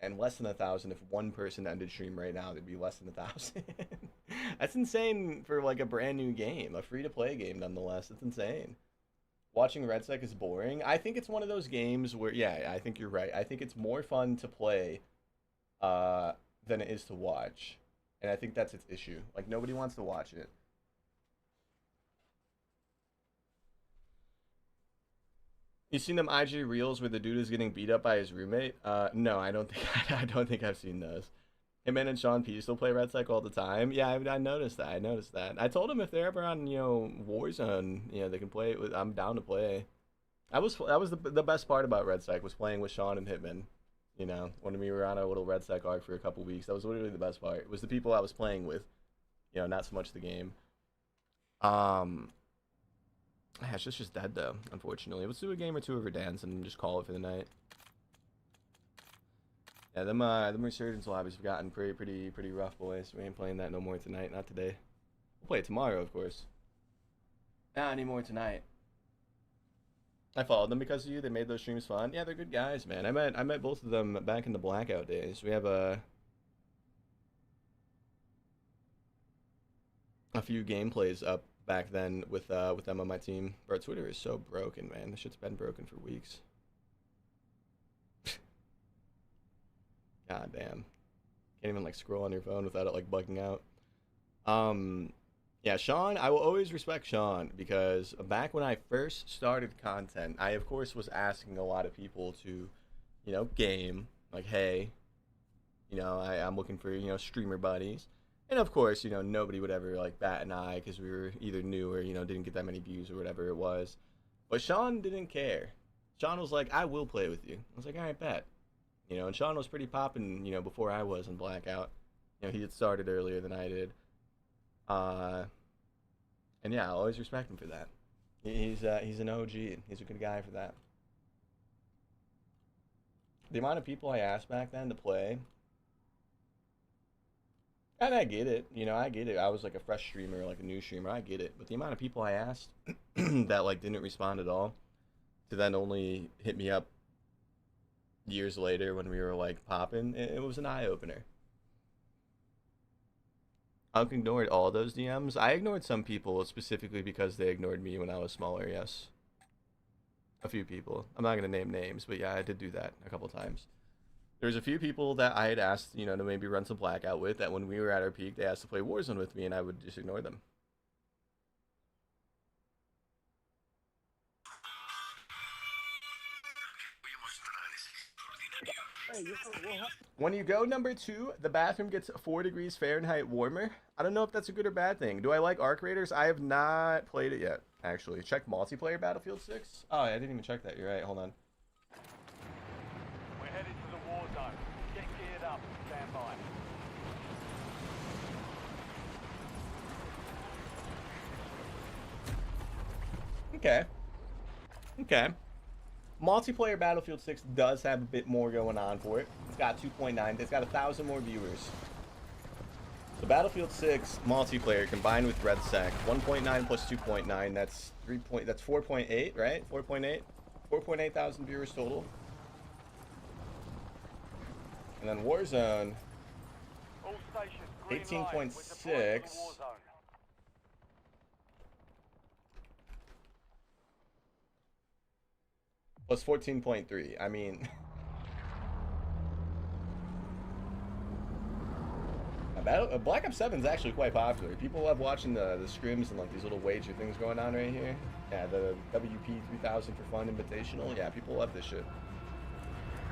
And less than 1,000 if one person ended stream right now, there'd be less than 1,000. That's insane for like a brand new game, a free-to-play game nonetheless. That's insane. Watching RedSec is boring. I think it's one of those games where, yeah, I think you're right. I think it's more fun to play than it is to watch. And I think that's its issue. Like, nobody wants to watch it. You seen them IG reels where the dude is getting beat up by his roommate? No, I don't think I've seen those. Him and Sean P still play RedSec all the time. Yeah, I noticed that. I told him if they're ever on, you know, Warzone, you know, they can play it with, I'm down to play. That was the best part about RedSec, was playing with Sean and Hitman. You know, when we were on our little RedSec arc for a couple weeks, that was literally the best part. It was the people I was playing with, you know, not so much the game. Yeah, it's just dead though, unfortunately. Let's do a game or two of Verdansk and just call it for the night. Yeah, them Resurgence lobbies have gotten pretty rough, boys. We ain't playing that no more tonight, not today. We'll play it tomorrow, of course. Not anymore tonight. I followed them because of you. They made those streams fun. Yeah, they're good guys, man. I met both of them back in the Blackout days. We have a few gameplays up back then with them on my team. Bro, Twitter is so broken, man. This shit's been broken for weeks. God damn. Can't even like scroll on your phone without it like bugging out. Yeah, Sean, I will always respect Sean, because back when I first started content, I of course was asking a lot of people to, you know, game, like, hey, you know, I'm looking for, you know, streamer buddies. And of course, you know, nobody would ever like bat an eye because we were either new or, you know, didn't get that many views or whatever it was. But Sean didn't care. Sean was like, I will play with you. I was like, all right, bet. You know, and Sean was pretty popping, you know, before I was in Blackout. You know, he had started earlier than I did. And yeah, I'll always respect him for that. He's an OG. He's a good guy for that. The amount of people I asked back then to play, and I get it, you know, I get it. I was like a fresh streamer, like a new streamer, I get it. But the amount of people I asked that like didn't respond at all, to then only hit me up years later when we were like popping, it was an eye-opener. I ignored all those DMs. I ignored some people specifically because they ignored me when I was smaller, yes. A few people. I'm not going to name names, but yeah, I did do that a couple times. There's a few people that I had asked, you know, to maybe run some Blackout with, that when we were at our peak, they asked to play Warzone with me, and I would just ignore them. When you go number 2, the bathroom gets 4 degrees Fahrenheit warmer. I don't know if that's a good or bad thing. Do I like Arc Raiders? I have not played it yet, actually. Check multiplayer Battlefield 6. Oh, I didn't even check that. You're right. Hold on. We're headed to the war zone. Get geared up. Stand by. Okay. Okay. Multiplayer Battlefield 6 does have a bit more going on for it. It's got 2.9. It's got 1,000 more viewers. The Battlefield 6 multiplayer combined with RedSec, 1.9 plus 2.9, that's 4.8, right? 4.8 thousand viewers total. And then Warzone, 18.6. Plus 14.3. I mean, Black Ops 7 is actually quite popular. People love watching the scrims and like these little wager things going on right here. Yeah, the WP 3000 for fun invitational. Yeah, people love this shit.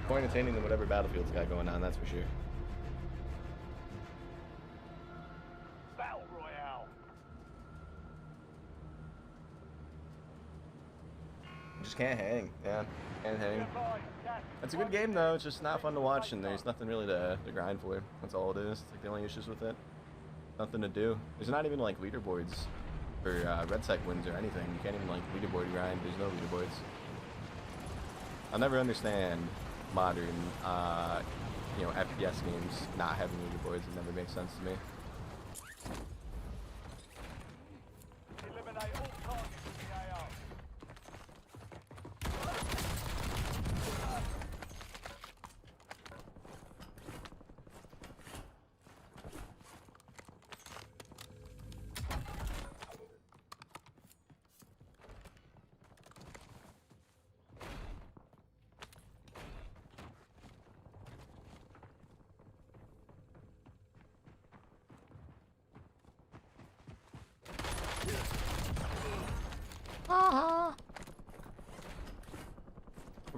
More entertaining than whatever Battlefield's got going on, that's for sure. Battle Royale. Just can't hang. Yeah, can't hang. It's a good game though. It's just not fun to watch, and there's nothing really to grind for. That's all it is. It's like the only issues with it. Nothing to do. There's not even like leaderboards for red sec wins or anything. You can't even like leaderboard grind. There's no leaderboards. I'll never understand modern, you know, FPS games not having leaderboards. It never makes sense to me. Eliminate all targets in the AR.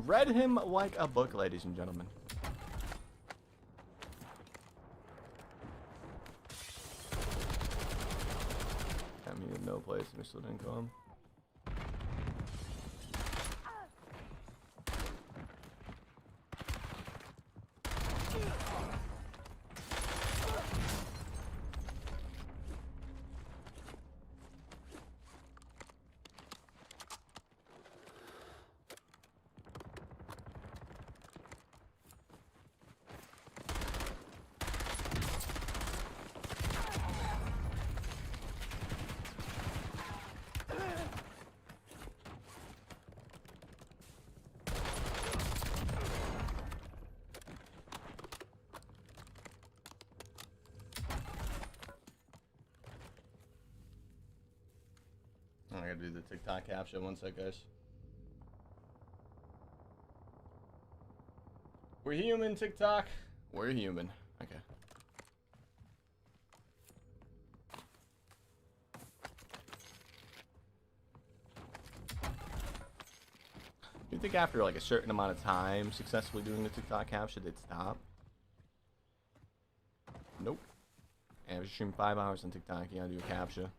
Read him like a book, ladies and gentlemen. I mean, no place, and we still didn't come. I gotta do the TikTok caption. One sec, guys. We're human, TikTok. We're human. Okay. You think after like a certain amount of time successfully doing the TikTok caption, they'd stop? Nope. And if you stream 5 hours on TikTok, you gotta do a captcha.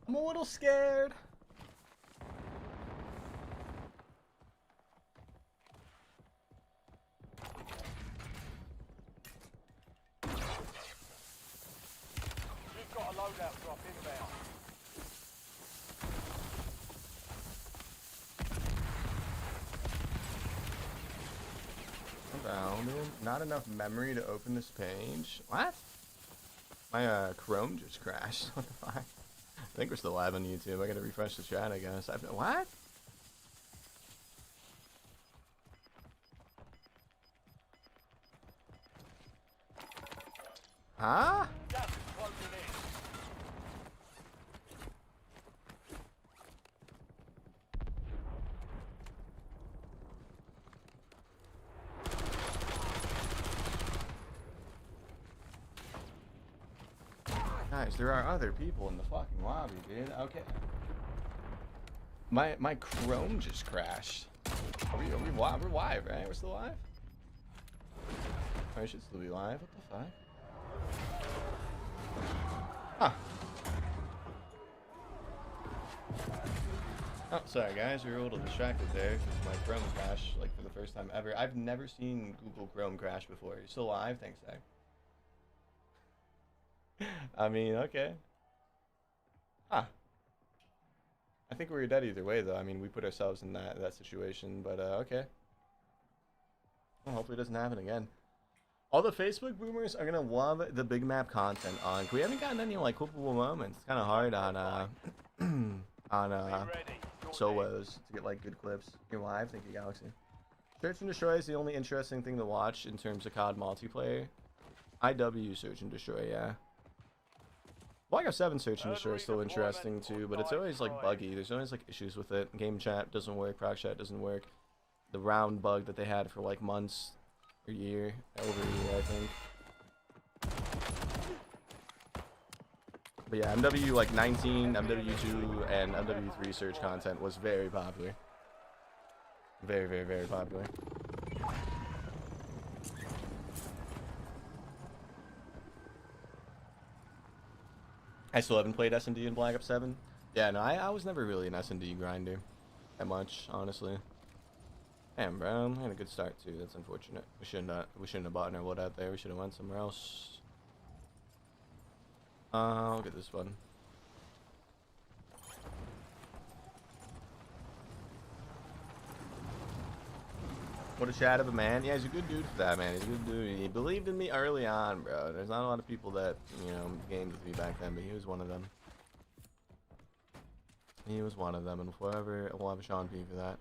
I'm a little scared. We've got a loadout drop inbound. Found it. Not enough memory to open this page. What? My Chrome just crashed. What the fuck? I think we're still live on YouTube. I gotta refresh the chat, I guess. What? Huh? Gas is closing in. Guys, there are other people in the fucking lobby, dude. Okay. My Chrome just crashed. Are we live? We're live, right? We're still live? I should still be live. What the fuck? Huh. Oh, sorry guys, we were a little distracted there because my Chrome crashed like for the first time ever. I've never seen Google Chrome crash before. You're still live? Thanks, Zach. I mean, okay. Huh. I think we were dead either way, though. I mean, we put ourselves in that situation, but okay. Well, hopefully it doesn't happen again. All the Facebook boomers are gonna love the big map content on. We haven't gotten any like clippable moments. It's kind of hard on on solos to get like good clips. You're live, thank you, Galaxy. Search and Destroy is the only interesting thing to watch in terms of COD multiplayer. IW Search and Destroy, yeah. Black Ops 7 Search and Destroy is still interesting too, but it's always like buggy. There's always like issues with it. Game chat doesn't work, proc chat doesn't work. The round bug that they had for like months or over a year, I think. But yeah, MW like 19, MW2, and MW3 search content was very popular. Very, very, very popular. I still haven't played S&D in Black Ops 7. Yeah, no, I was never really an S&D grinder that much, honestly. Damn, bro, I had a good start too. That's unfortunate. We shouldn't have bought our loadout there. We should have went somewhere else. I'll get this one. What a chat of a man. Yeah, he's a good dude for that, man. He's a good dude. He believed in me early on, bro. There's not a lot of people that, you know, gamed with me back then, but he was one of them. He was one of them, and forever we'll have a Sean P for that.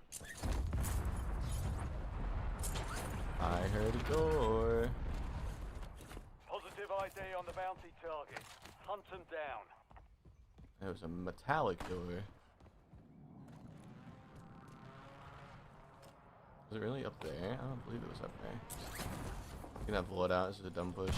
I heard a door. Positive ID on the bounty target. Hunt them down. There was a metallic door. Was it really up there? I don't believe it was up there. You can have loadout. This is a dumb push.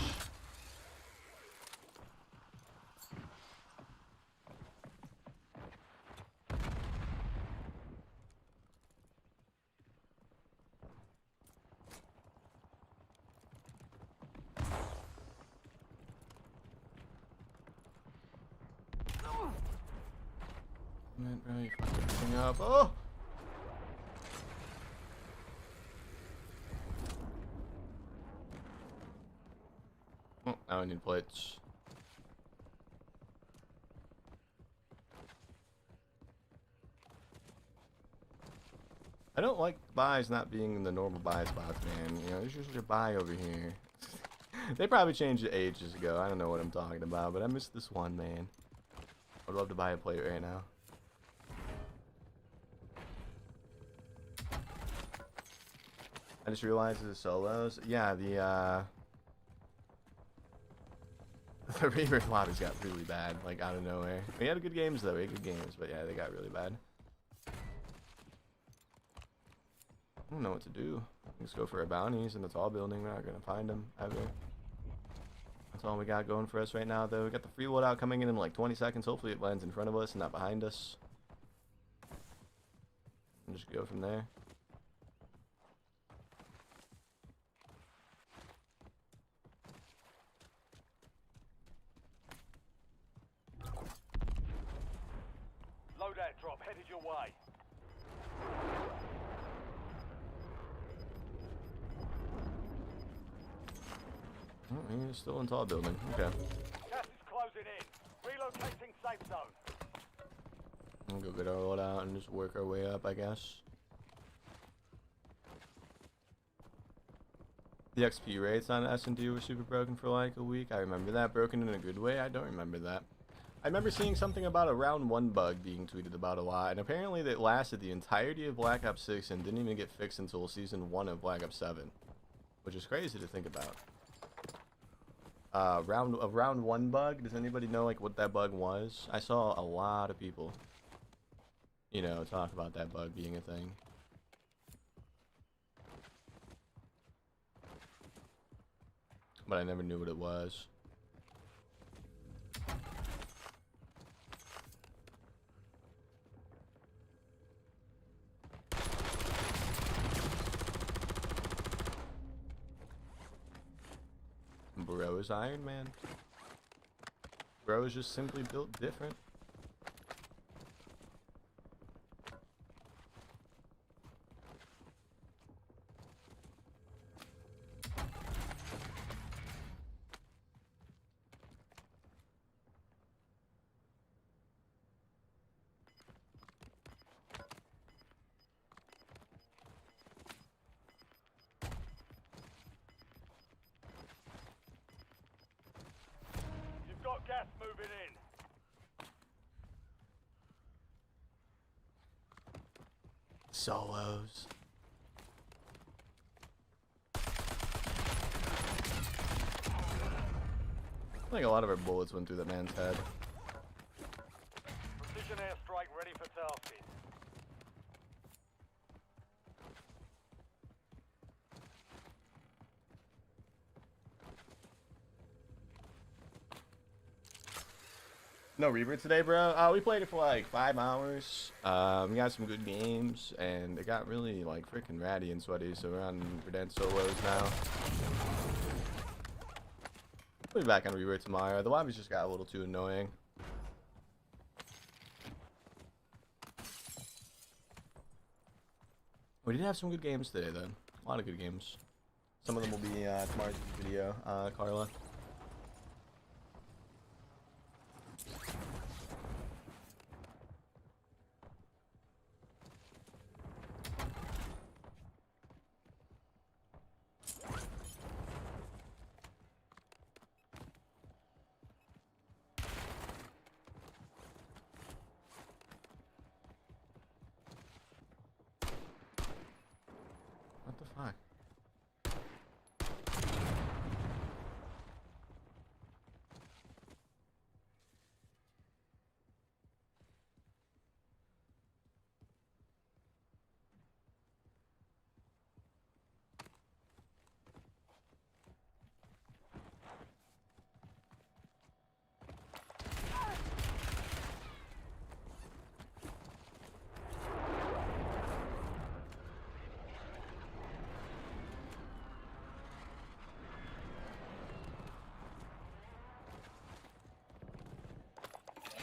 Man, bro, you fucked everything up. Oh! Oh, now I need plates. I don't like buys not being in the normal buy spots, man. You know, there's usually a buy over here. They probably changed it ages ago. I don't know what I'm talking about, but I missed this one, man. I'd love to buy a plate right now. I just realized the solos. Yeah, the Rebirth lobbies got really bad, like out of nowhere. We had good games though, we had good games, but yeah, they got really bad. I don't know what to do. Let's go for our bounties in the tall building. We're not gonna find them ever. That's all we got going for us right now, though. We got the free loadout coming in like 20 seconds. Hopefully it lands in front of us and not behind us. And just go from there. Loadout drop headed your way. Oh, he's still in tall building. Okay. Gas is closing in. Relocating safe zone. We'll go get our loadout and just work our way up, I guess. The XP rates on S&D were super broken for like a week. I remember that. Broken in a good way. I don't remember that. I remember seeing something about a round 1 bug being tweeted about a lot, and apparently that lasted the entirety of Black Ops 6 and didn't even get fixed until Season 1 of Black Ops 7, which is crazy to think about. Round 1 bug, does anybody know like what that bug was? I saw a lot of people, you know, talk about that bug being a thing. But I never knew what it was. Bro is Iron Man. Bro is just simply built different. solos. I think a lot of our bullets went through that man's head. Precision airstrike ready for tasking. No Rebirth today, bro. We played it for like 5 hours. We got some good games, and it got really like freaking ratty and sweaty. So we're on Verdansk solos now. We'll be back on Rebirth tomorrow. The lobbies just got a little too annoying. We did have some good games today, though. A lot of good games. Some of them will be tomorrow's video, Carla. What the fuck?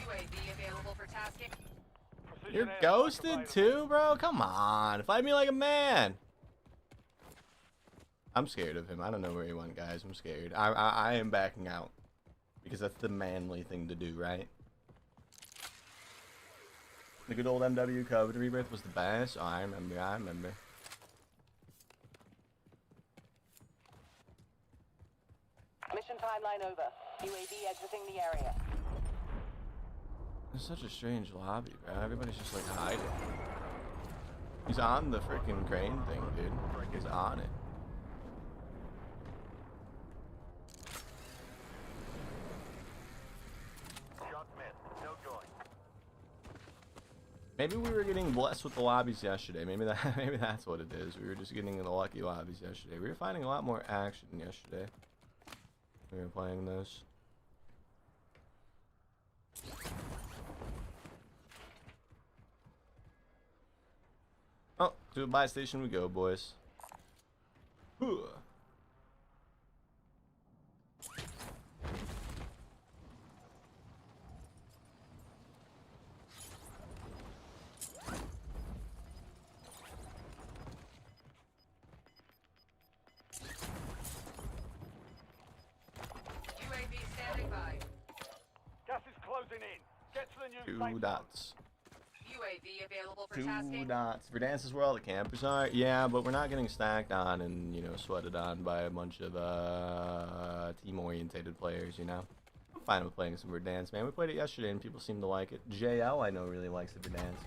UAV available for tasking. You're ghosted too, bro? Come on. Fight me like a man. I'm scared of him. I don't know where he went, guys. I'm scared. I am backing out. Because that's the manly thing to do, right? The good old MW COVID Rebirth was the best. Oh, I remember. Mission timeline over. UAV exiting the area. It's such a strange lobby, bro. Everybody's just like hiding. He's on the freaking crane thing, dude. He's on it. Shot missed. No join. Maybe we were getting blessed with the lobbies yesterday. Maybe that's what it is. We were just getting the lucky lobbies yesterday. We were finding a lot more action yesterday. We were playing those. Oh, to a buy station we go, boys. Ooh. UAV standing by. Gas is closing in. Get to the new Two safe zone. dots. UAV available for Two tasking. dots. Verdansk is where all the campers are. Yeah, but we're not getting stacked on and, you know, sweated on by a bunch of team-orientated players, you know? I'm fine with playing some Verdansk, man. We played it yesterday and people seem to like it. JL, I know, really likes the Verdansk.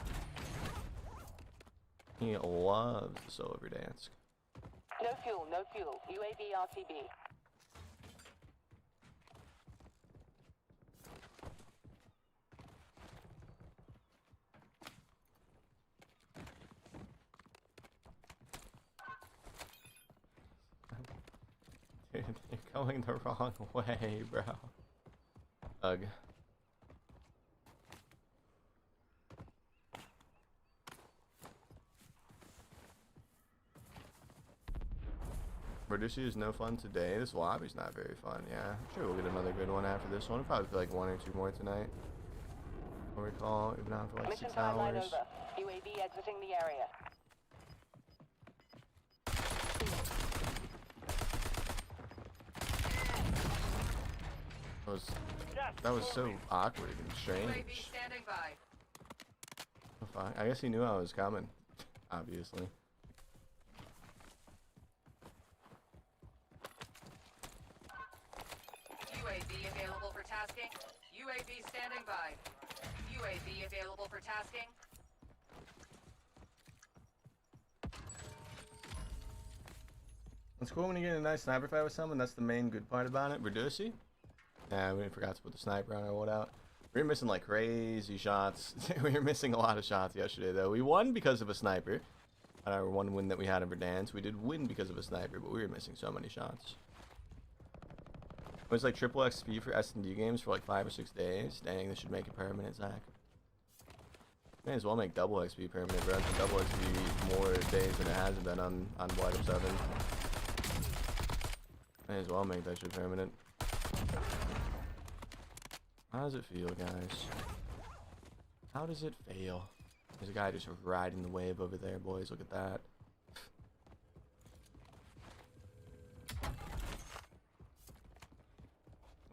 He loves the solo Verdansk. No fuel, no fuel. UAV RTB. Dude, you're going the wrong way, bro. Ugh. Producer is no fun today. This lobby's not very fun, yeah. I'm sure we'll get another good one after this one. We'll probably play like 1 or 2 more tonight. I'll recall, we've been on for like Mission 6 timeline hours. over. UAV exiting the area. That was so awkward and UAV strange. standing by. Oh, fuck. I guess he knew I was coming, obviously. UAV available for tasking. UAV standing by. UAV available for tasking. It's cool when you get in a nice sniper fight with someone. That's the main good part about it. Reducey? Yeah, we forgot to put the sniper on our loadout. We were missing like crazy shots. We were missing a lot of shots yesterday, though. We won because of a sniper. On our one win that we had in Verdansk, we did win because of a sniper, but we were missing so many shots. It was like triple XP for S&D games for like 5 or 6 days. Dang, this should make it permanent, Zach. May as well make double XP permanent, bro. It's double XP more days than it has been on Blight of 7. May as well make that shit permanent. How does it feel, guys? How does it feel? There's a guy just riding the wave over there, boys. Look at that. I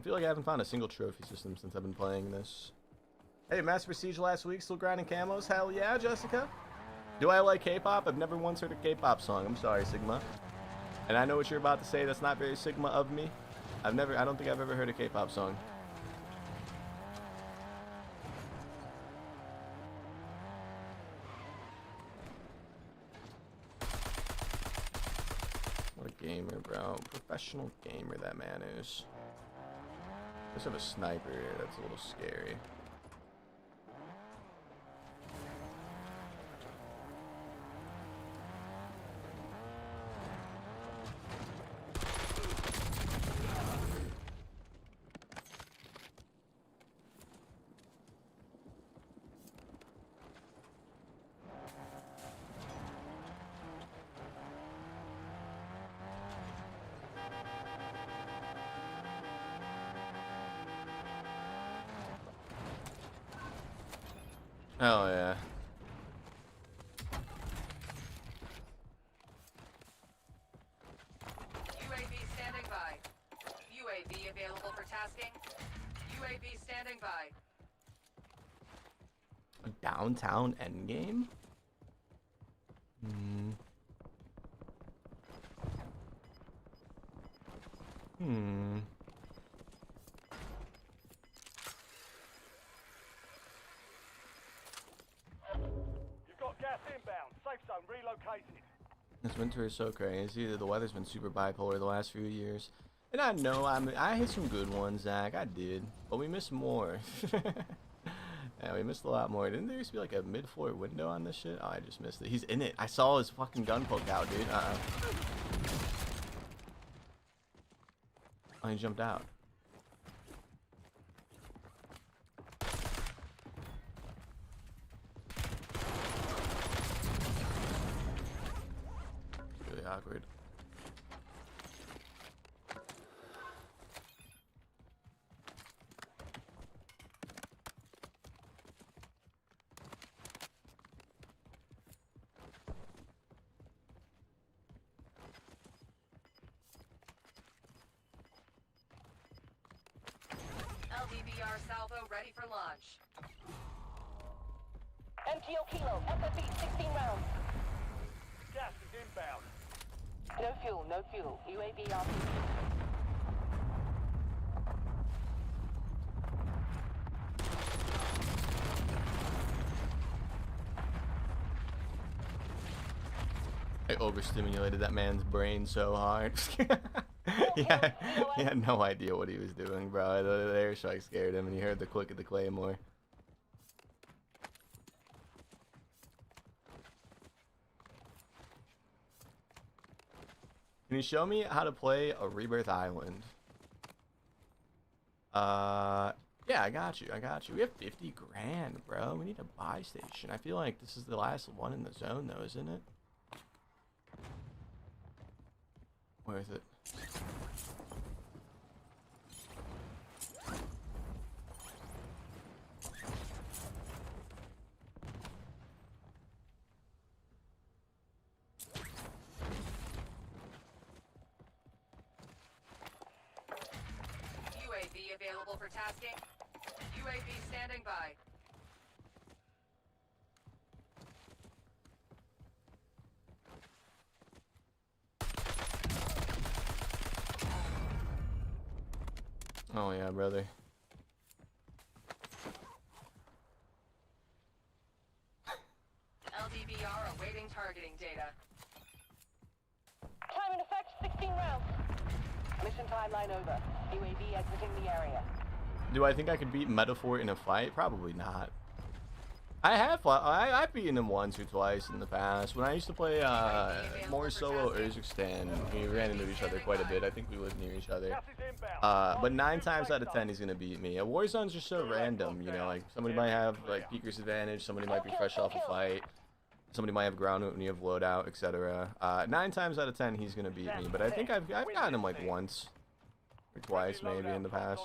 feel like I haven't found a single trophy system since I've been playing this. Hey, Master Siege last week, still grinding camos? Hell yeah, Jessica. Do I like K-pop? I've never once heard a K-pop song. I'm sorry, Sigma. And I know what you're about to say. That's not very Sigma of me. I don't think I've ever heard a K-pop song. What a gamer, bro. Professional gamer that man is. Just have a sniper here. That's a little scary. Oh yeah. UAV standing by. UAV available for tasking. UAV standing by. A downtown endgame? You've got gas inbound. Safe zone relocated. This winter is so crazy. The weather's been super bipolar the last few years. And I know I hit some good ones, Zach. I did. But we missed more. Yeah, we missed a lot more. Didn't there used to be like a mid-floor window on this shit? Oh, I just missed it. He's in it. I saw his fucking gun poke out, dude. Oh, he jumped out. Really awkward. LDBR salvo ready for launch. MTO Kilo, FFE, 16 rounds. Gas is inbound. No fuel, no fuel. UAV RPG. I overstimulated that man's brain so hard. Yeah, he had no idea what he was doing, bro. The airstrike scared him, and he heard the click of the claymore. Can you show me how to play a Rebirth Island? Yeah, I got you. We have 50 grand, bro. We need a buy station. I feel like this is the last one in the zone, though, isn't it? Where is it? UAV available for tasking. UAV standing by. Oh yeah, brother. LDBR awaiting targeting data. Time in effect, 16 Mission timeline over. UAV exiting the area. Do I think I could beat Metaphor in a fight? Probably not. I've beaten him once or twice in the past. When I used to play more solo Resurgence, we ran into each other quite a bit. I think we lived near each other. But 9 times out of 10, he's gonna beat me. Warzone's just so random, you know. Like somebody might have like peeker's advantage, somebody might be fresh off a fight, somebody might have ground when you have loadout, etc. 9 times out of 10, he's gonna beat me. But I think I've gotten him like once or twice maybe in the past.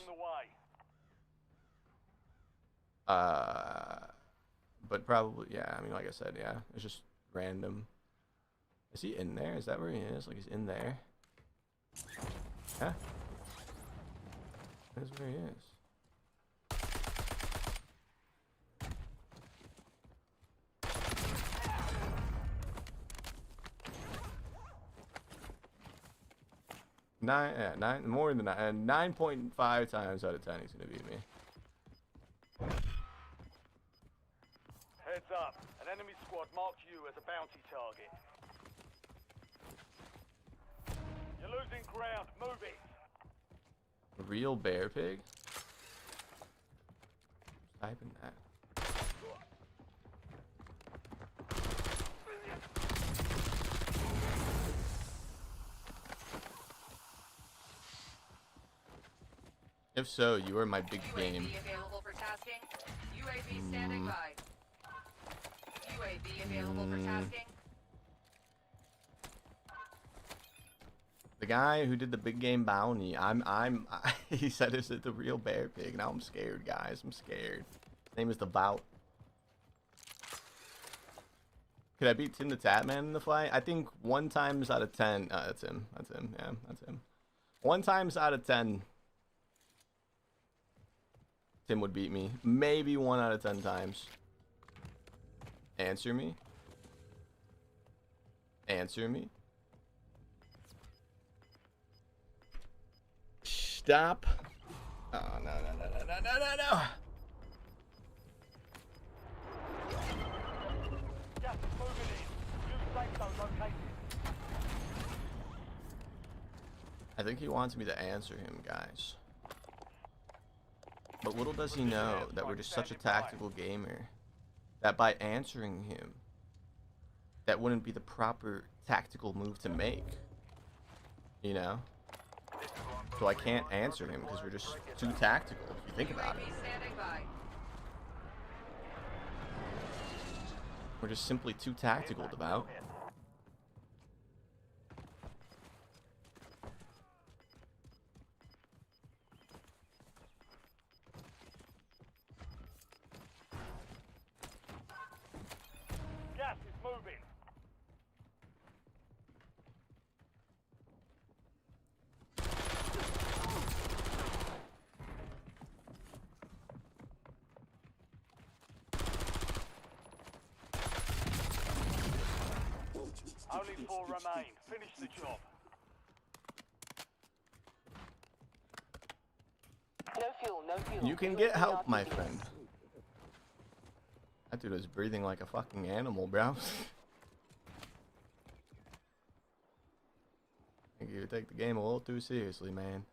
But probably, yeah, I mean, like I said, yeah, it's just random. Is he in there? Is that where he is? Like, he's in there. Yeah. That's where he is. More than 9.5 times out of 10, he's gonna beat me. Heads up. An enemy squad marked you as a bounty target. You're losing ground. Move it. Real Bearpig? Type in that. If so, you are my big game. UAV available for tasking. UAV standing by. UAV available for tasking. The guy who did the big game bounty, he said, is it the real Bearpig? Now I'm scared, guys. I'm scared. His name is the Bout. Could I beat Tim the Tatman in the fight? I think 1 times out of 10. That's him. That's him. Yeah, that's him. 1 times out of 10. Tim would beat me. Maybe 1 out of 10 times. Answer me. Answer me. Stop. Oh, no. Gas is moving in. New safe zone located. I think he wants me to answer him, guys. But little does he know that we're just such a tactical gamer that by answering him, that wouldn't be the proper tactical move to make. You know? So I can't answer him because we're just too tactical, if you think about it. We're just simply too tactical, Devout. Gas is moving. Only 4 remain. Finish the job. No fuel, no fuel. You can get help, my friend. That dude was breathing like a fucking animal, bro. I think you take the game a little too seriously, man.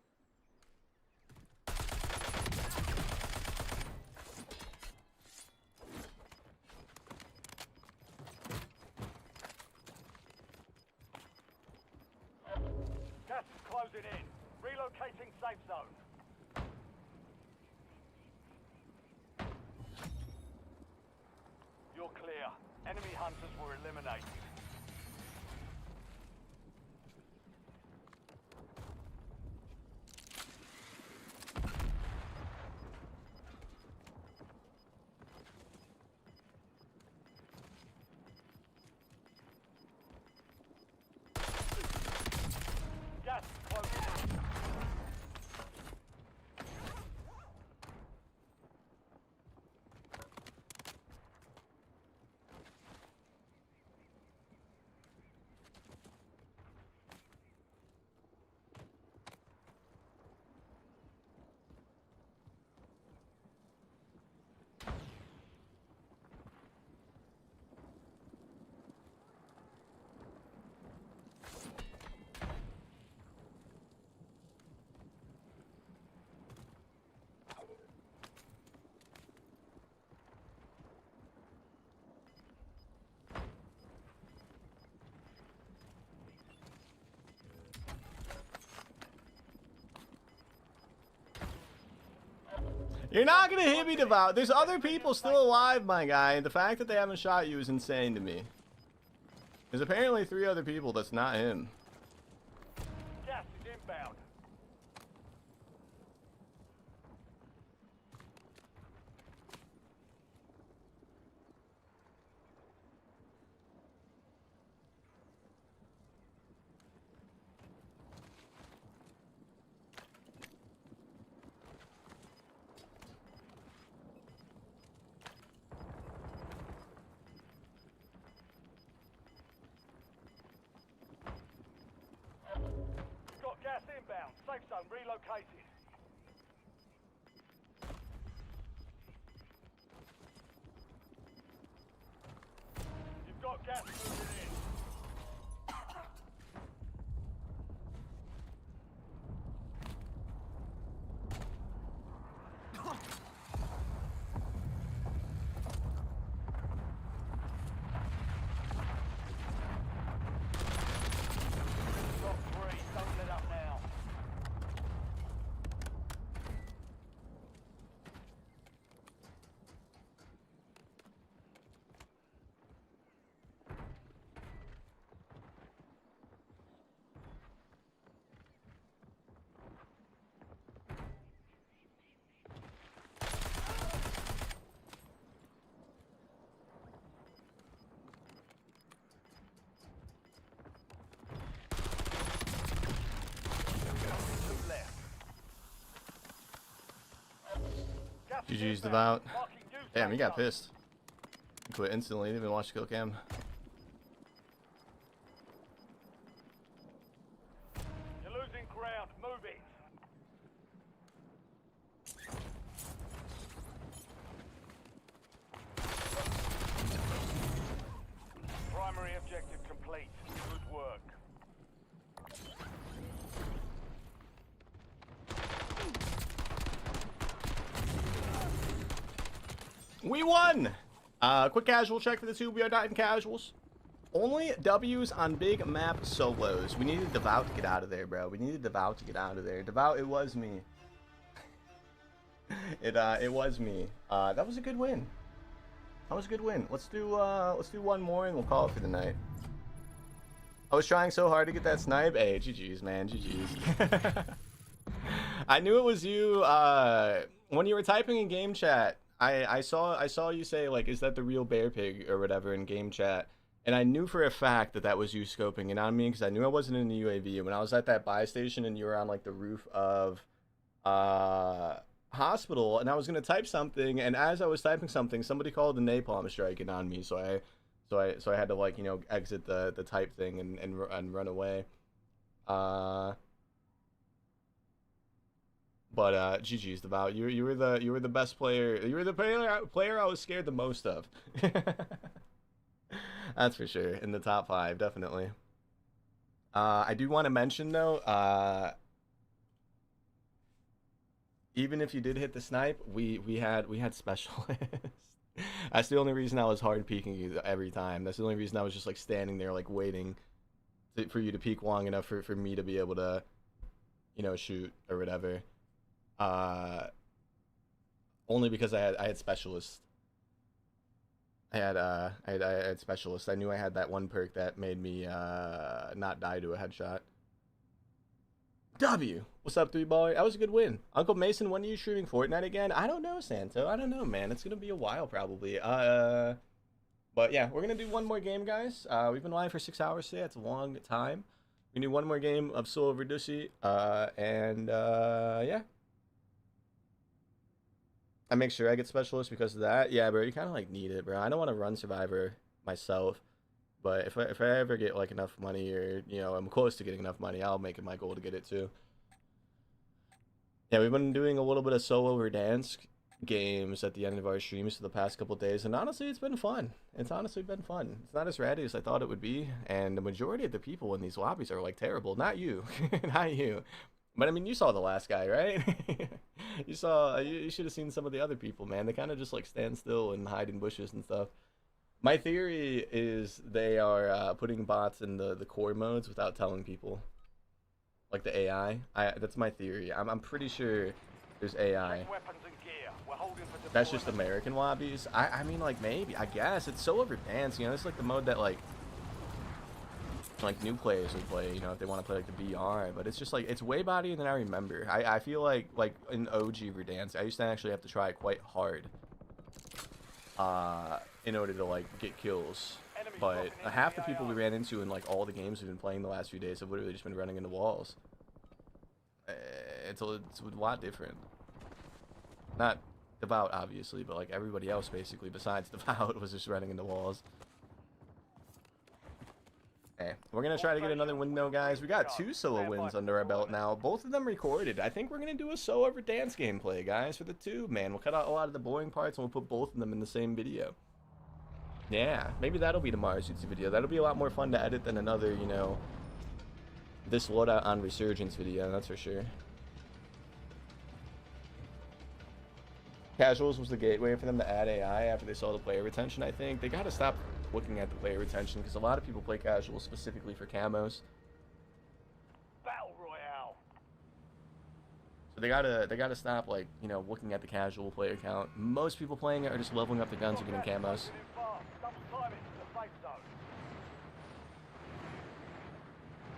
Gas is closing in. Relocating safe zone. You're clear. Enemy hunters were eliminated. Gas is closing in. You're not gonna hit me, Devout. There's other people still alive, my guy. The fact that they haven't shot you is insane to me. There's apparently 3 other people that's not him. Gas is inbound. Got gas inbound. Safe zone relocated. You've got gas moving in. Got 3. Don't let up now. Two left. Gas is GG's inbound. Devout. Marking new Damn, he safe got zone. pissed. He quit instantly. Didn't even watch the kill cam. You're losing ground. Move it. Primary objective complete. Good work. We won! Quick casual check for the 2. We are not in casuals. Only W's on big map solos. We needed Devout to get out of there, bro. We needed Devout to get out of there. Devout, it was me. It was me. That was a good win. That was a good win. Let's do one more and we'll call it for the night. I was trying so hard to get that snipe. Hey, GG's, man. GG's. I knew it was you when you were typing in game chat. I saw you say, like, is that the real Bearpig or whatever in game chat, and I knew for a fact that that was you scoping in on me because I knew I wasn't in the UAV. When I was at that buy station and you were on like the roof of hospital, and I was gonna type something, and as I was typing something, somebody called the napalm strike in on me, so I had to, like, you know, exit the type thing and run away. But GG's Devout. You were the best player. You were the player I was scared the most of. That's for sure. In the top 5, definitely. I do want to mention though, even if you did hit the snipe, we had specialists. That's the only reason I was hard peeking you every time. That's the only reason I was just like standing there like waiting for you to peek long enough for me to be able to, you know, shoot or whatever. Only because I had specialists. I had specialists. I knew I had that one perk that made me not die to a headshot. W, what's up, 3-baller? That was a good win. Uncle Mason, when are you streaming Fortnite again? I don't know, Santo. I don't know, man. It's gonna be a while probably. But yeah, we're gonna do one more game, guys. We've been live for 6 hours today. That's a long time. We do one more game of Soul of Reduci, and yeah. I make sure I get specialist because of that. Yeah, bro, you kind of like need it, bro. I don't want to run Survivor myself, but if I ever get like enough money, or, you know, I'm close to getting enough money, I'll make it my goal to get it too. Yeah, we've been doing a little bit of solo Verdansk games at the end of our streams for the past couple days, and honestly, it's been fun. It's honestly been fun. It's not as ratty as I thought it would be, and the majority of the people in these lobbies are like terrible. Not you, not you. But I mean, you saw the last guy, right? You should have seen some of the other people, man. They kind of just like stand still and hide in bushes and stuff. My theory is they are putting bots in the core modes without telling people, like the AI. That's my theory. I'm pretty sure there's AI. Check weapons and gear. We're holding for That's just deployment. American lobbies. I mean, like, maybe, I guess it's so overdance. You know, it's like the mode that like new players would play. You know, if they want to play like the VR. But it's just like it's way bodier than I remember. I feel like in OG Verdansk, I used to actually have to try quite hard in order to like get kills. But half the people we ran into in like all the games we've been playing the last few days have literally just been running into walls. It's a lot different. Not Devout, obviously, but like everybody else basically besides Devout was just running into walls. Hey, we're gonna try to get another win though, guys. We got 2 solo wins under our belt now. Both of them recorded. I think we're gonna do a solo Verdansk gameplay, guys, for the 2, man. We'll cut out a lot of the boring parts and we'll put both of them in the same video. Yeah, maybe that'll be tomorrow's YouTube video. That'll be a lot more fun to edit than another, you know, this loadout on Resurgence video, that's for sure. Casuals was the gateway for them to add AI after they saw the player retention, I think. They gotta stop looking at the player retention because a lot of people play casual specifically for camos. Battle Royale. So they gotta stop, like, you know, looking at the casual player count. Most people playing it are just leveling up the guns and getting camos.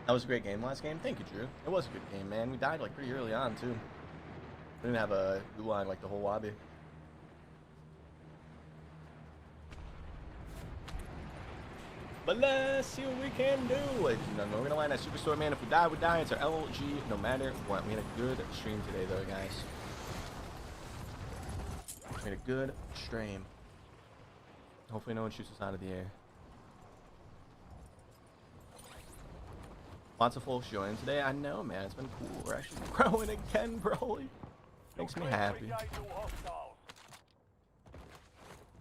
That was a great game last game. Thank you, Drew. It was a good game, man. We died like pretty early on too. We didn't have a gulag like the whole lobby. But let's see what we can do. Ladies and gentlemen, we're gonna land at Superstore, man. If we die, we die. It's our LG, no matter what. We had a good stream today, though, guys. We had a good stream. Hopefully, no one shoots us out of the air. Lots of folks joining today. I know, man. It's been cool. We're actually growing again, Broly. Makes me happy.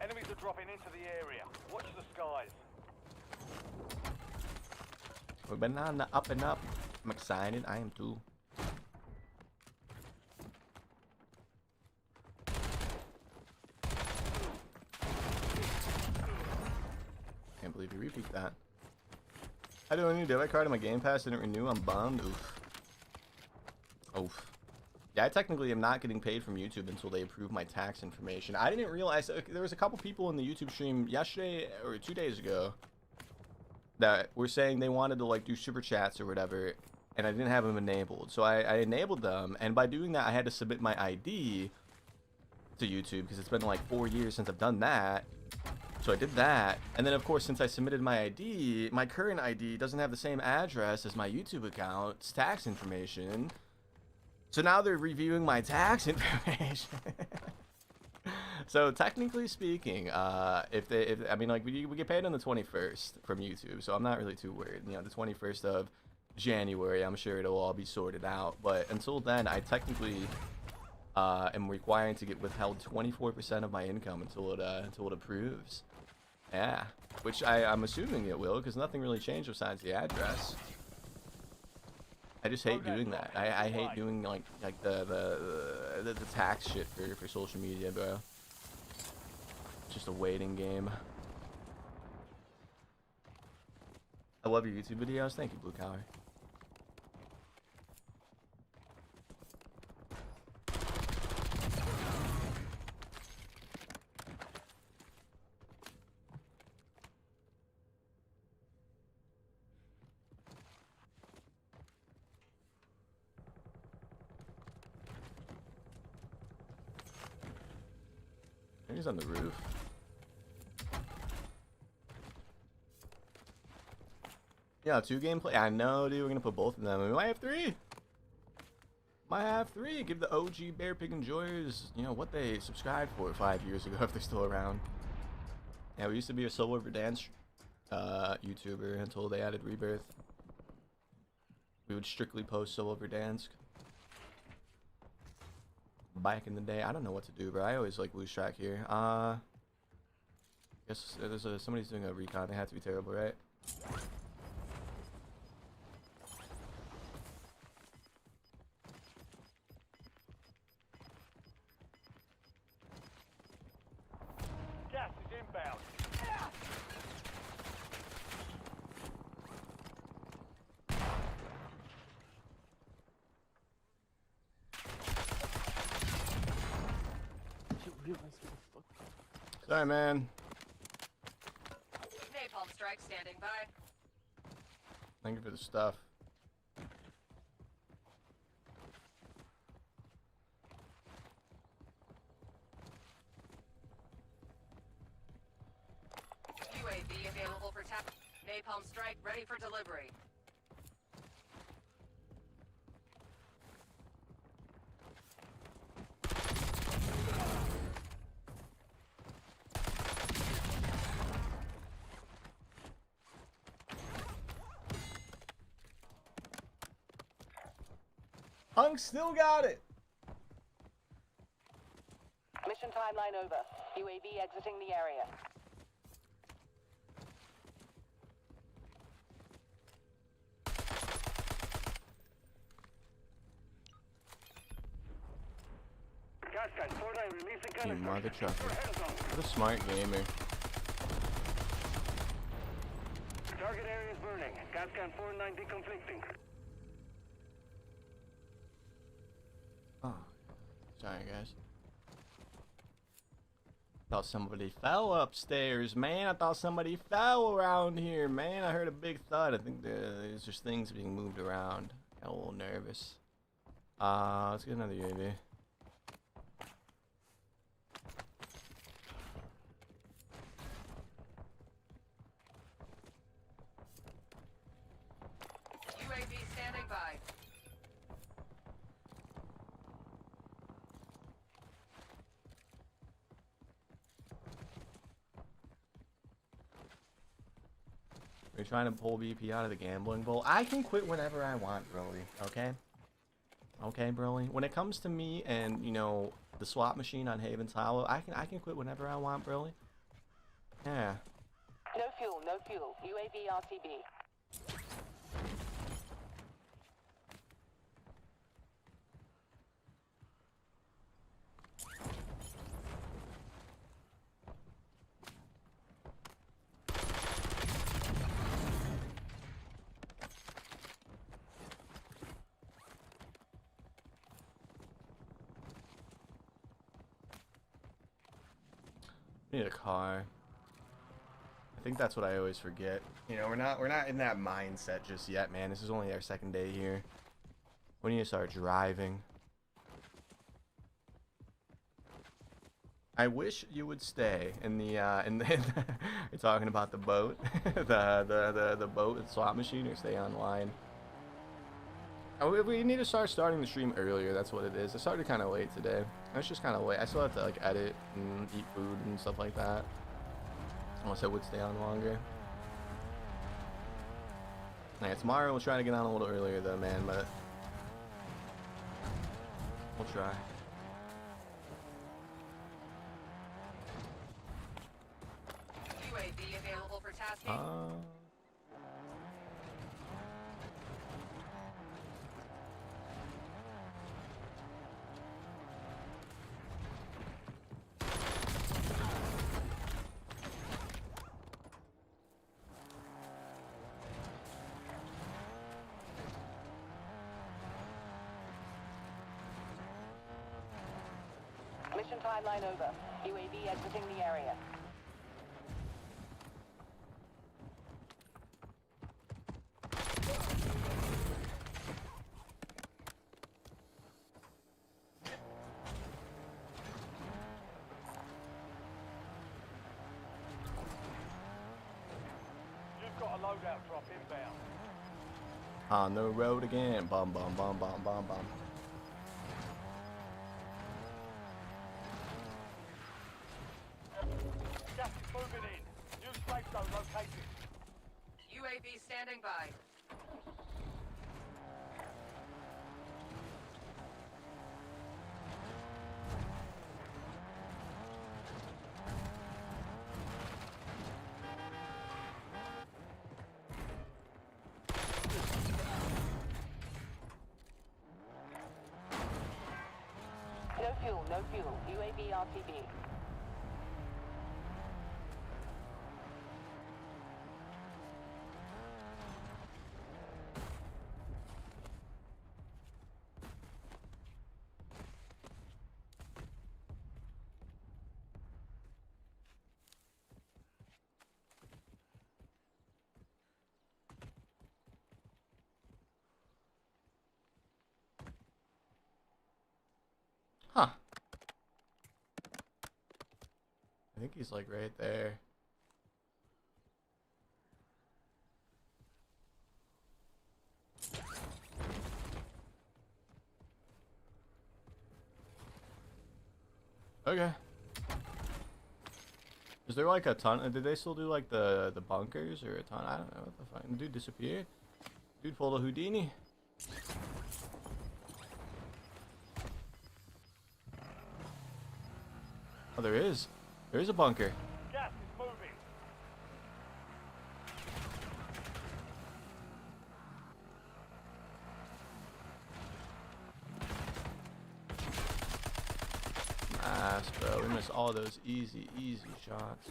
Enemies are dropping into the area. Watch the skies. We've been on the up and up. I'm excited. I am too. Can't believe you repeat that. I do a new debit card on my Game Pass, didn't renew, I'm bummed. Oof. Oof. Yeah, I technically am not getting paid from YouTube until they approve my tax information. I didn't realize, there was a couple people in the YouTube stream yesterday or 2 days ago that were saying they wanted to like do super chats or whatever, and I didn't have them enabled. So I enabled them, and by doing that I had to submit my ID to YouTube because it's been like 4 years since I've done that. So I did that, and then of course since I submitted my ID, my current ID doesn't have the same address as my YouTube account's tax information. So now they're reviewing my tax information. So technically speaking, I mean, like we get paid on the 21st from YouTube, so I'm not really too worried. You know, the 21st of January, I'm sure it'll all be sorted out. But until then, I technically am required to get withheld 24% of my income until it approves. Yeah, which I'm assuming it will, because nothing really changed besides the address. I just hate doing that. I hate doing like the tax shit for social media, bro. It's just a waiting game. I love your YouTube videos. Thank you, Blue Collar. He's on the roof. Yeah, 2 gameplay. I know, dude. We're gonna put both of them. We might have 3. Might have 3. Give the OG Bearpig enjoyers, you know, what they subscribed for 5 years ago if they're still around. Yeah, we used to be a solo Verdansk YouTuber until they added Rebirth. We would strictly post solo Verdansk. Back in the day, I don't know what to do, bro. I always like lose track here. Guess there's somebody's doing a recon. They have to be terrible, right? Gas is inbound. Sorry, man. Napalm strike standing by. Thank you for the stuff. UAV available for tap. Napalm strike ready for delivery. Hunk still got it. Mission timeline over. UAV exiting the area. You mother trucker. What a smart gamer. Target area is burning. Gascan 4-9 deconflicting. Oh, sorry guys. Thought somebody fell upstairs, man. I thought somebody fell around here, man. I heard a big thud. I think there's just things being moved around. Got a little nervous. Let's get another UAV. UAV standing by. We're trying to pull BP out of the gambling bowl. I can quit whenever I want, Broly. Okay? Okay, Broly? When it comes to me and, you know, the swap machine on Haven's Hollow, I can quit whenever I want, Broly. Yeah. No fuel, no fuel. UAV RTB. Need a car. I think that's what I always forget. You know, we're not in that mindset just yet, man. This is only our second day here. We need to start driving. I wish you would stay in the you're talking about the boat, the boat and swap machine, or stay online. Oh, we need to starting the stream earlier. That's what it is. I started kind of late today. It's just kind of late. I still have to like edit and eat food and stuff like that. Unless I would stay on longer. Yeah, tomorrow we'll try to get on a little earlier though, man. But we'll try. UAV available for tasking. Mission timeline over. UAV exiting the area. You've got a loadout drop inbound. On the road again. Bum bum bum bum bum bum. Gas is moving in. New safe zone located. UAV standing by. No fuel, no fuel. UAV RTB. I think he's like right there. Okay. Is there like a ton? Did they still do like the bunkers or a ton? I don't know what the fuck. Dude disappeared. Dude pulled a Houdini. Oh, there is. There is a bunker. Gas is moving. Nice, bro. We missed all those easy shots.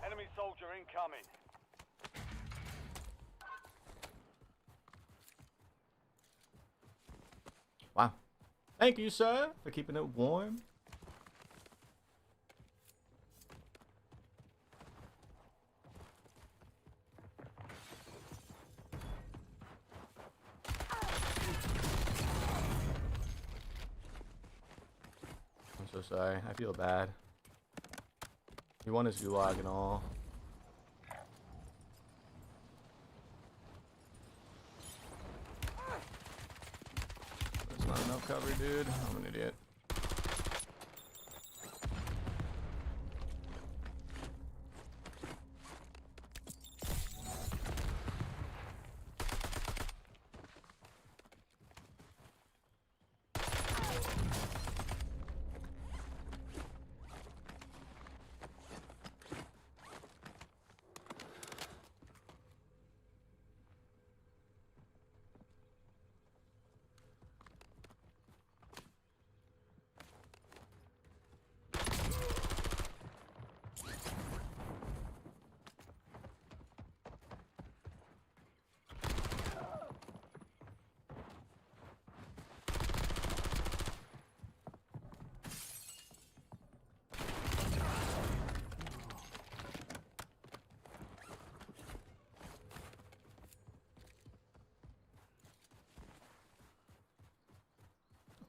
Enemy soldier incoming. Wow. Thank you, sir, for keeping it warm. I'm so sorry. I feel bad. He won his gulag and all. That's not enough cover, dude. I'm an idiot.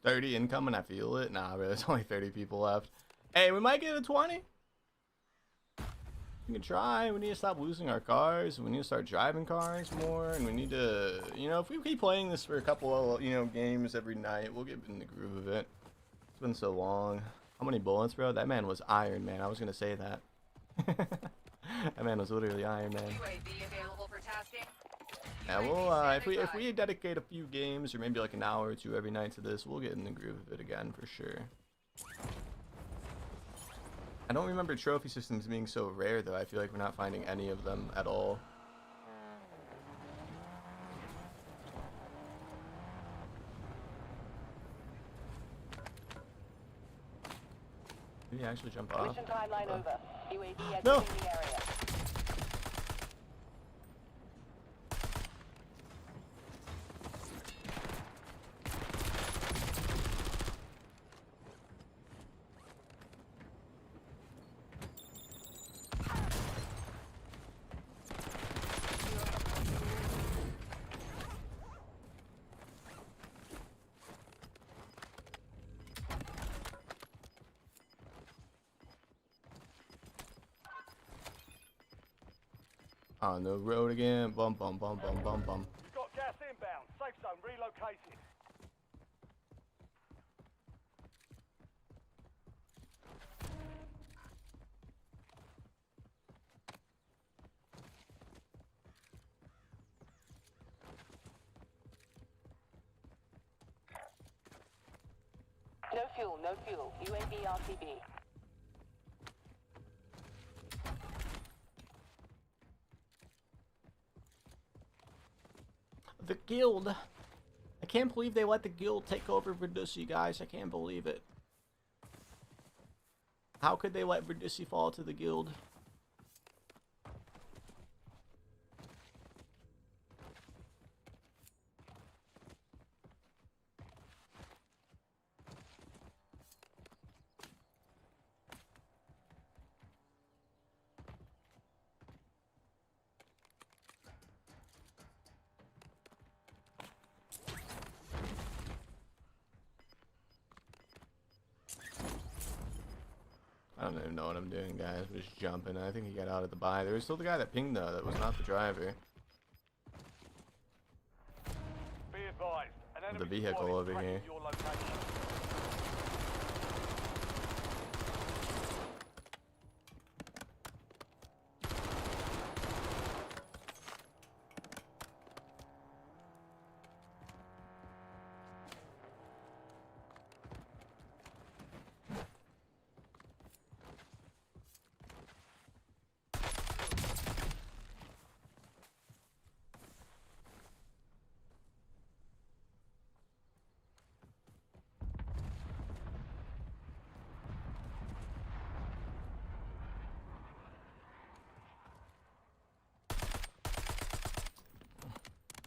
$30 incoming, I feel it. Nah, bro, there's only 30 people left. Hey, we might get a 20. We can try. We need to stop losing our cars. We need to start driving cars more. And we need to, you know, if we keep playing this for a couple of, you know, games every night, we'll get in the groove of it. It's been so long. How many bullets, bro? That man was Iron Man. I was going to say that. That man was literally Iron Man. UAV available for tasking. Yeah, well, if we dedicate a few games or maybe like an hour or two every night to this, we'll get in the groove of it again for sure. I don't remember trophy systems being so rare though. I feel like we're not finding any of them at all. Did he actually jump off? Mission timeline over. UAV exiting No. the area. On the road again. Bum bum bum bum bum bum. Got gas inbound. Safe zone relocated. No fuel, no fuel. UAV RTB. The guild. I can't believe they let the guild take over Verdussi, guys. I can't believe it. How could they let Verdussi fall to the guild? I don't even know what I'm doing, guys. I'm just jumping. I think he got out at the buy. There was still the guy that pinged, though. That was not the driver. Be advised, an enemy The vehicle squad is over tracking here. your location.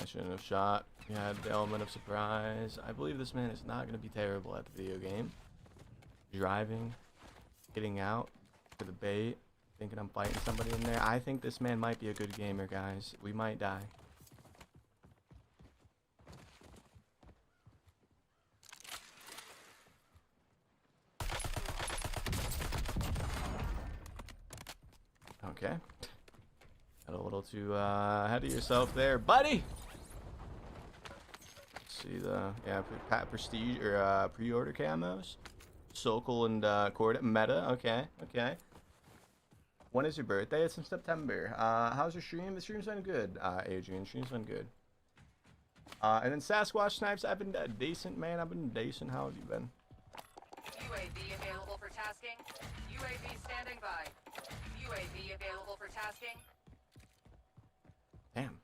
I shouldn't have shot. He had the element of surprise. I believe this man is not going to be terrible at the video game. Driving, getting out for the bait, thinking I'm fighting somebody in there. I think this man might be a good gamer, guys. We might die. Okay. Got a little too ahead of yourself there, buddy. See the prestige or pre-order camos, Sokol and Corda meta. Okay, okay. When is your birthday? It's in September. How's your stream? The stream's been good, Adrian. Stream's been good. And then Sasquatch Snipes. I've been decent, man. I've been decent. How have you been? UAV available for tasking. UAV standing by. UAV available for tasking. Damn.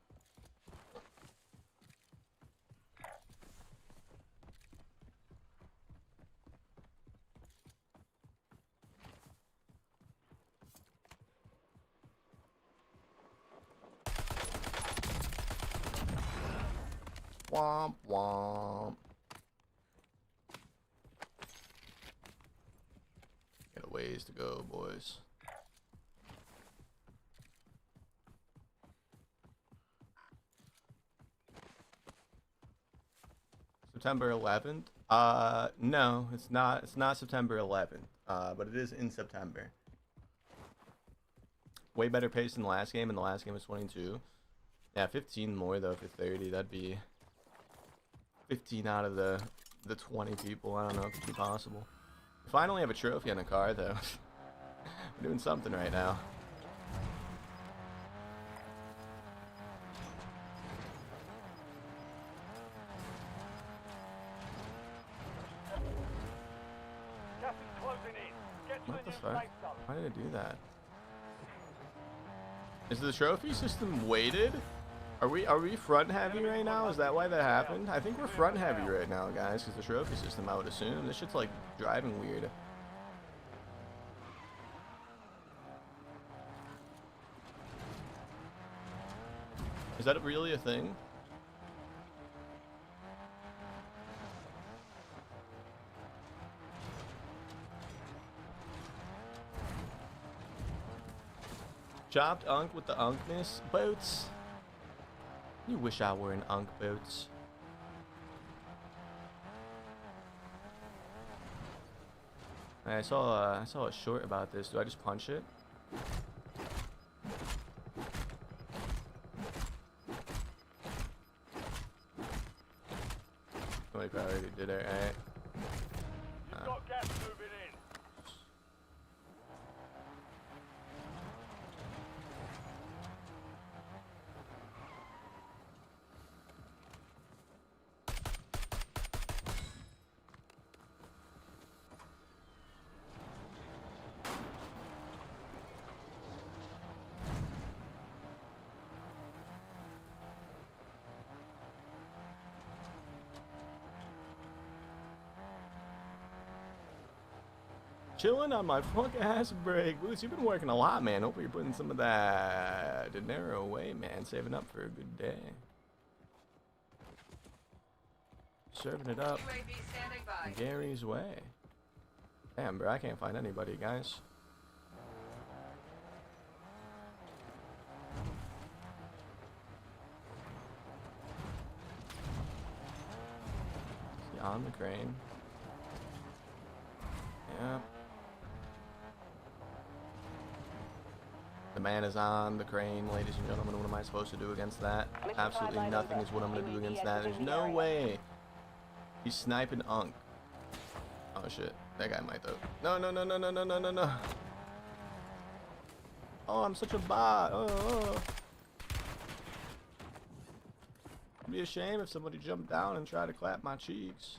Womp womp. Got a ways to go, boys. September 11th? No, it's not. It's not September 11th. But it is in September. Way better pace than the last game, and the last game was 22. Yeah, 15 more though for 30. That'd be 15 out of the 20 people. I don't know if it'd be possible. We finally have a trophy on a car though. We're doing something right now. Gas is closing in. Get to What the the new fuck? safe zone. Why did I do that? Is the trophy system weighted? Are we front heavy right now? Is that why that happened? I think we're front heavy right now, guys, because the trophy system, I would assume. This shit's like driving weird. Is that really a thing? Chopped unk with the unkness boats. You wish I were in unk boats. I saw a short about this. Do I just punch it? Oh, I probably already did it, right? You've got gas moving in. Chilling on my fuck ass break. Boots, you've been working a lot, man. Hopefully you're putting some of that dinero away, man. Saving up for a good day. Serving it up UAV standing by. Gary's way. Damn, bro, I can't find anybody, guys. Is he on the crane? Yeah. man is on the crane, ladies and gentlemen. What am I supposed to do against that? Absolutely nothing is what I'm going to do against that. There's no way. He's sniping Unk. Oh shit. That guy might though. No, no, no, no, no, no, no, no, no. Oh, I'm such a bot. Oh. It'd be a shame if somebody jumped down and tried to clap my cheeks.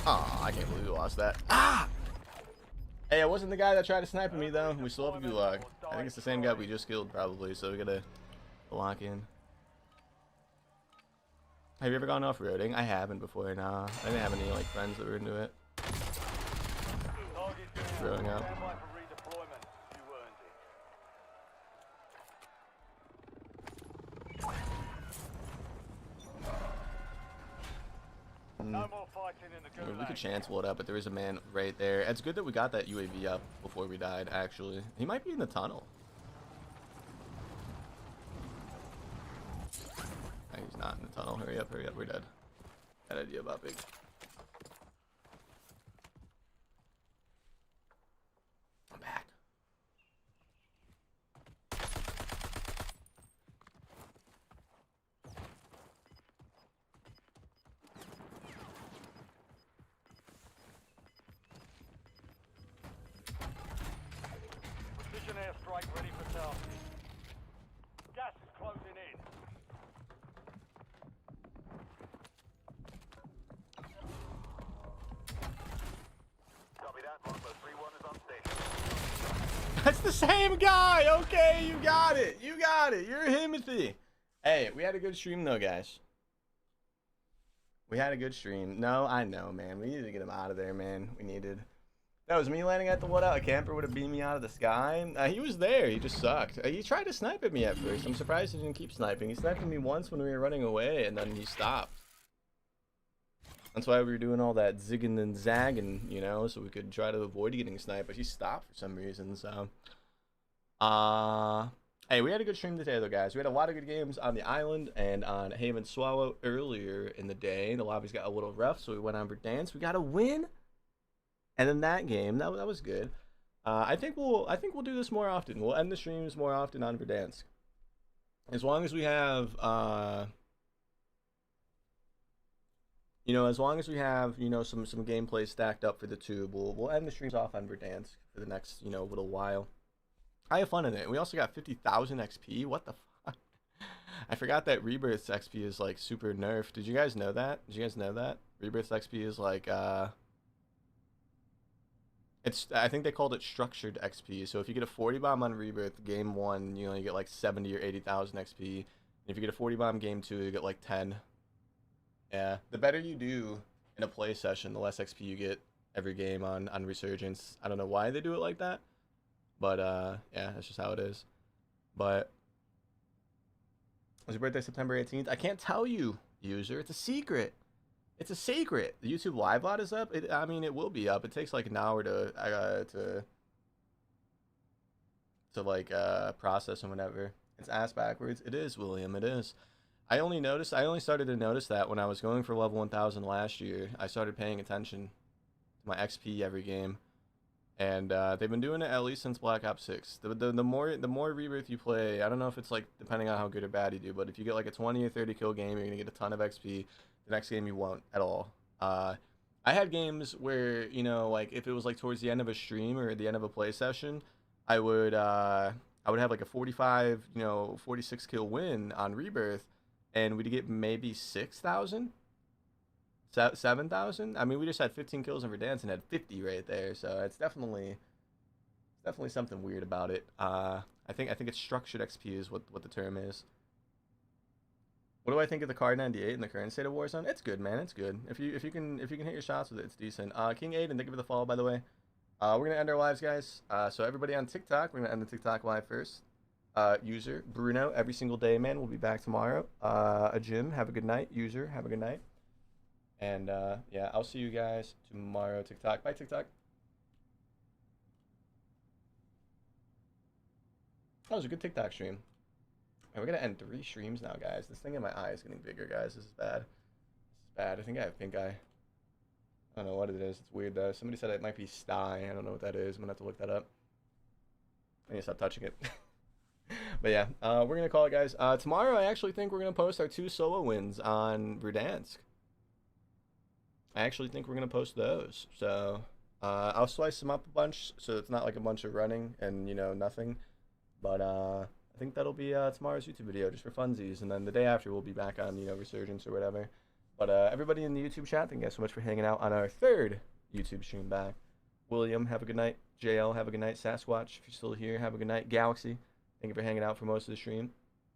Oh, I can't believe we lost that. Ah! Hey, it wasn't the guy that tried to snipe at me, though. We still have a gulag. I think it's the same guy we just killed, probably, so we gotta lock in. Have you ever gone off-roading? I haven't before, nah. I didn't have any, like, friends that were into it. Growing up. No more fighting in the I mean, we gulag. could chance it up, but there is a man right there. It's good that we got that UAV up before we died, actually. He might be in the tunnel. No, he's not in the tunnel. Hurry up, we're dead. Bad idea, Bearpig. I'm back. Precision airstrike ready for tasking. Gas is closing in. Copy that. Bravo 3-1 is on station. That's the same guy! Okay, you got it! You got it! You're Himothy! Hey, we had a good stream though, guys. We had a good stream. No, I know, man. We needed to get him out of there, man. We needed. That was me landing at the loadout. A camper would have beamed me out of the sky. He was there. He just sucked. He tried to snipe at me at first. I'm surprised he didn't keep sniping. He sniped at me once when we were running away, and then he stopped. That's why we were doing all that zigging and zagging, you know, so we could try to avoid getting sniped. But he stopped for some reason, so. Hey, we had a good stream today, though, guys. We had a lot of good games on the island and on Haven Swallow earlier in the day. The lobbies got a little rough, so we went on for dance. We got a win. And then that game, that was good. I think we'll do this more often. We'll end the streams more often on Verdansk. As long as we have, you know, as long as we have, you know, some gameplay stacked up for the tube, we'll end the streams off on Verdansk for the next, you know, little while. I have fun in it. We also got 50,000 XP. What the fuck? I forgot that Rebirth's XP is like super nerfed. Did you guys know that? Did you guys know that Rebirth's XP is like I think they called it structured XP. So if you get a 40 bomb on Rebirth game 1, you know, you get like 70 or 80,000 XP. And if you get a 40 bomb game 2, you get like 10. Yeah, the better you do in a play session, the less XP you get every game on Resurgence. I don't know why they do it like that, but yeah, that's just how it is. But was your birthday September 18th? I can't tell you, user. It's a secret. It's a secret. The YouTube live bot is up. I mean, it will be up. It takes like an hour to process and whatever. It's ass backwards. It is, William. It is. I only started to notice that when I was going for level 1000 last year. I started paying attention to my XP every game, and they've been doing it at least since Black Ops 6. The more Rebirth you play, I don't know if it's like depending on how good or bad you do, but if you get like a 20 or 30 kill game, you're gonna get a ton of XP. The next game you won't at all. I had games where, you know, like if it was like towards the end of a stream or the end of a play session, I would have like a 45, you know, 46 kill win on Rebirth, and we'd get maybe 6,000, 7,000. I mean, we just had 15 kills in Verdansk and had 50 right there, so it's definitely something weird about it. I think it's structured XP is what the term is. What do I think of the Card 98 in the current state of Warzone? It's good, man. It's good. If you can hit your shots with it, it's decent. King Aiden, thank you for the follow, by the way. We're gonna end our lives, guys. So everybody on TikTok, we're gonna end the TikTok live first. User Bruno, every single day, man. We'll be back tomorrow. A Jim, have a good night. User, have a good night. And yeah, I'll see you guys tomorrow. TikTok, bye TikTok. That was a good TikTok stream. And we're gonna end 3 streams now, guys. This thing in my eye is getting bigger, guys. This is bad. This is bad. I think I have pink eye. I don't know what it is. It's weird though. Somebody said it might be sty. I don't know what that is. I'm gonna have to look that up. I need to stop touching it. But yeah, we're gonna call it, guys. Tomorrow, I actually think we're gonna post our 2 solo wins on Verdansk. I actually think we're gonna post those. So I'll slice them up a bunch, so it's not like a bunch of running and, you know, nothing. But I think that'll be tomorrow's YouTube video, just for funsies. And then the day after, we'll be back on, you know, Resurgence or whatever. But everybody in the YouTube chat, thank you guys so much for hanging out on our 3rd YouTube stream back. William, have a good night. JL, have a good night. Sasquatch, if you're still here, have a good night. Galaxy, thank you for hanging out for most of the stream.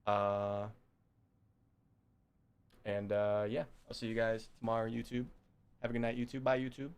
Yeah, I'll see you guys tomorrow, YouTube. Have a good night, YouTube. Bye, YouTube.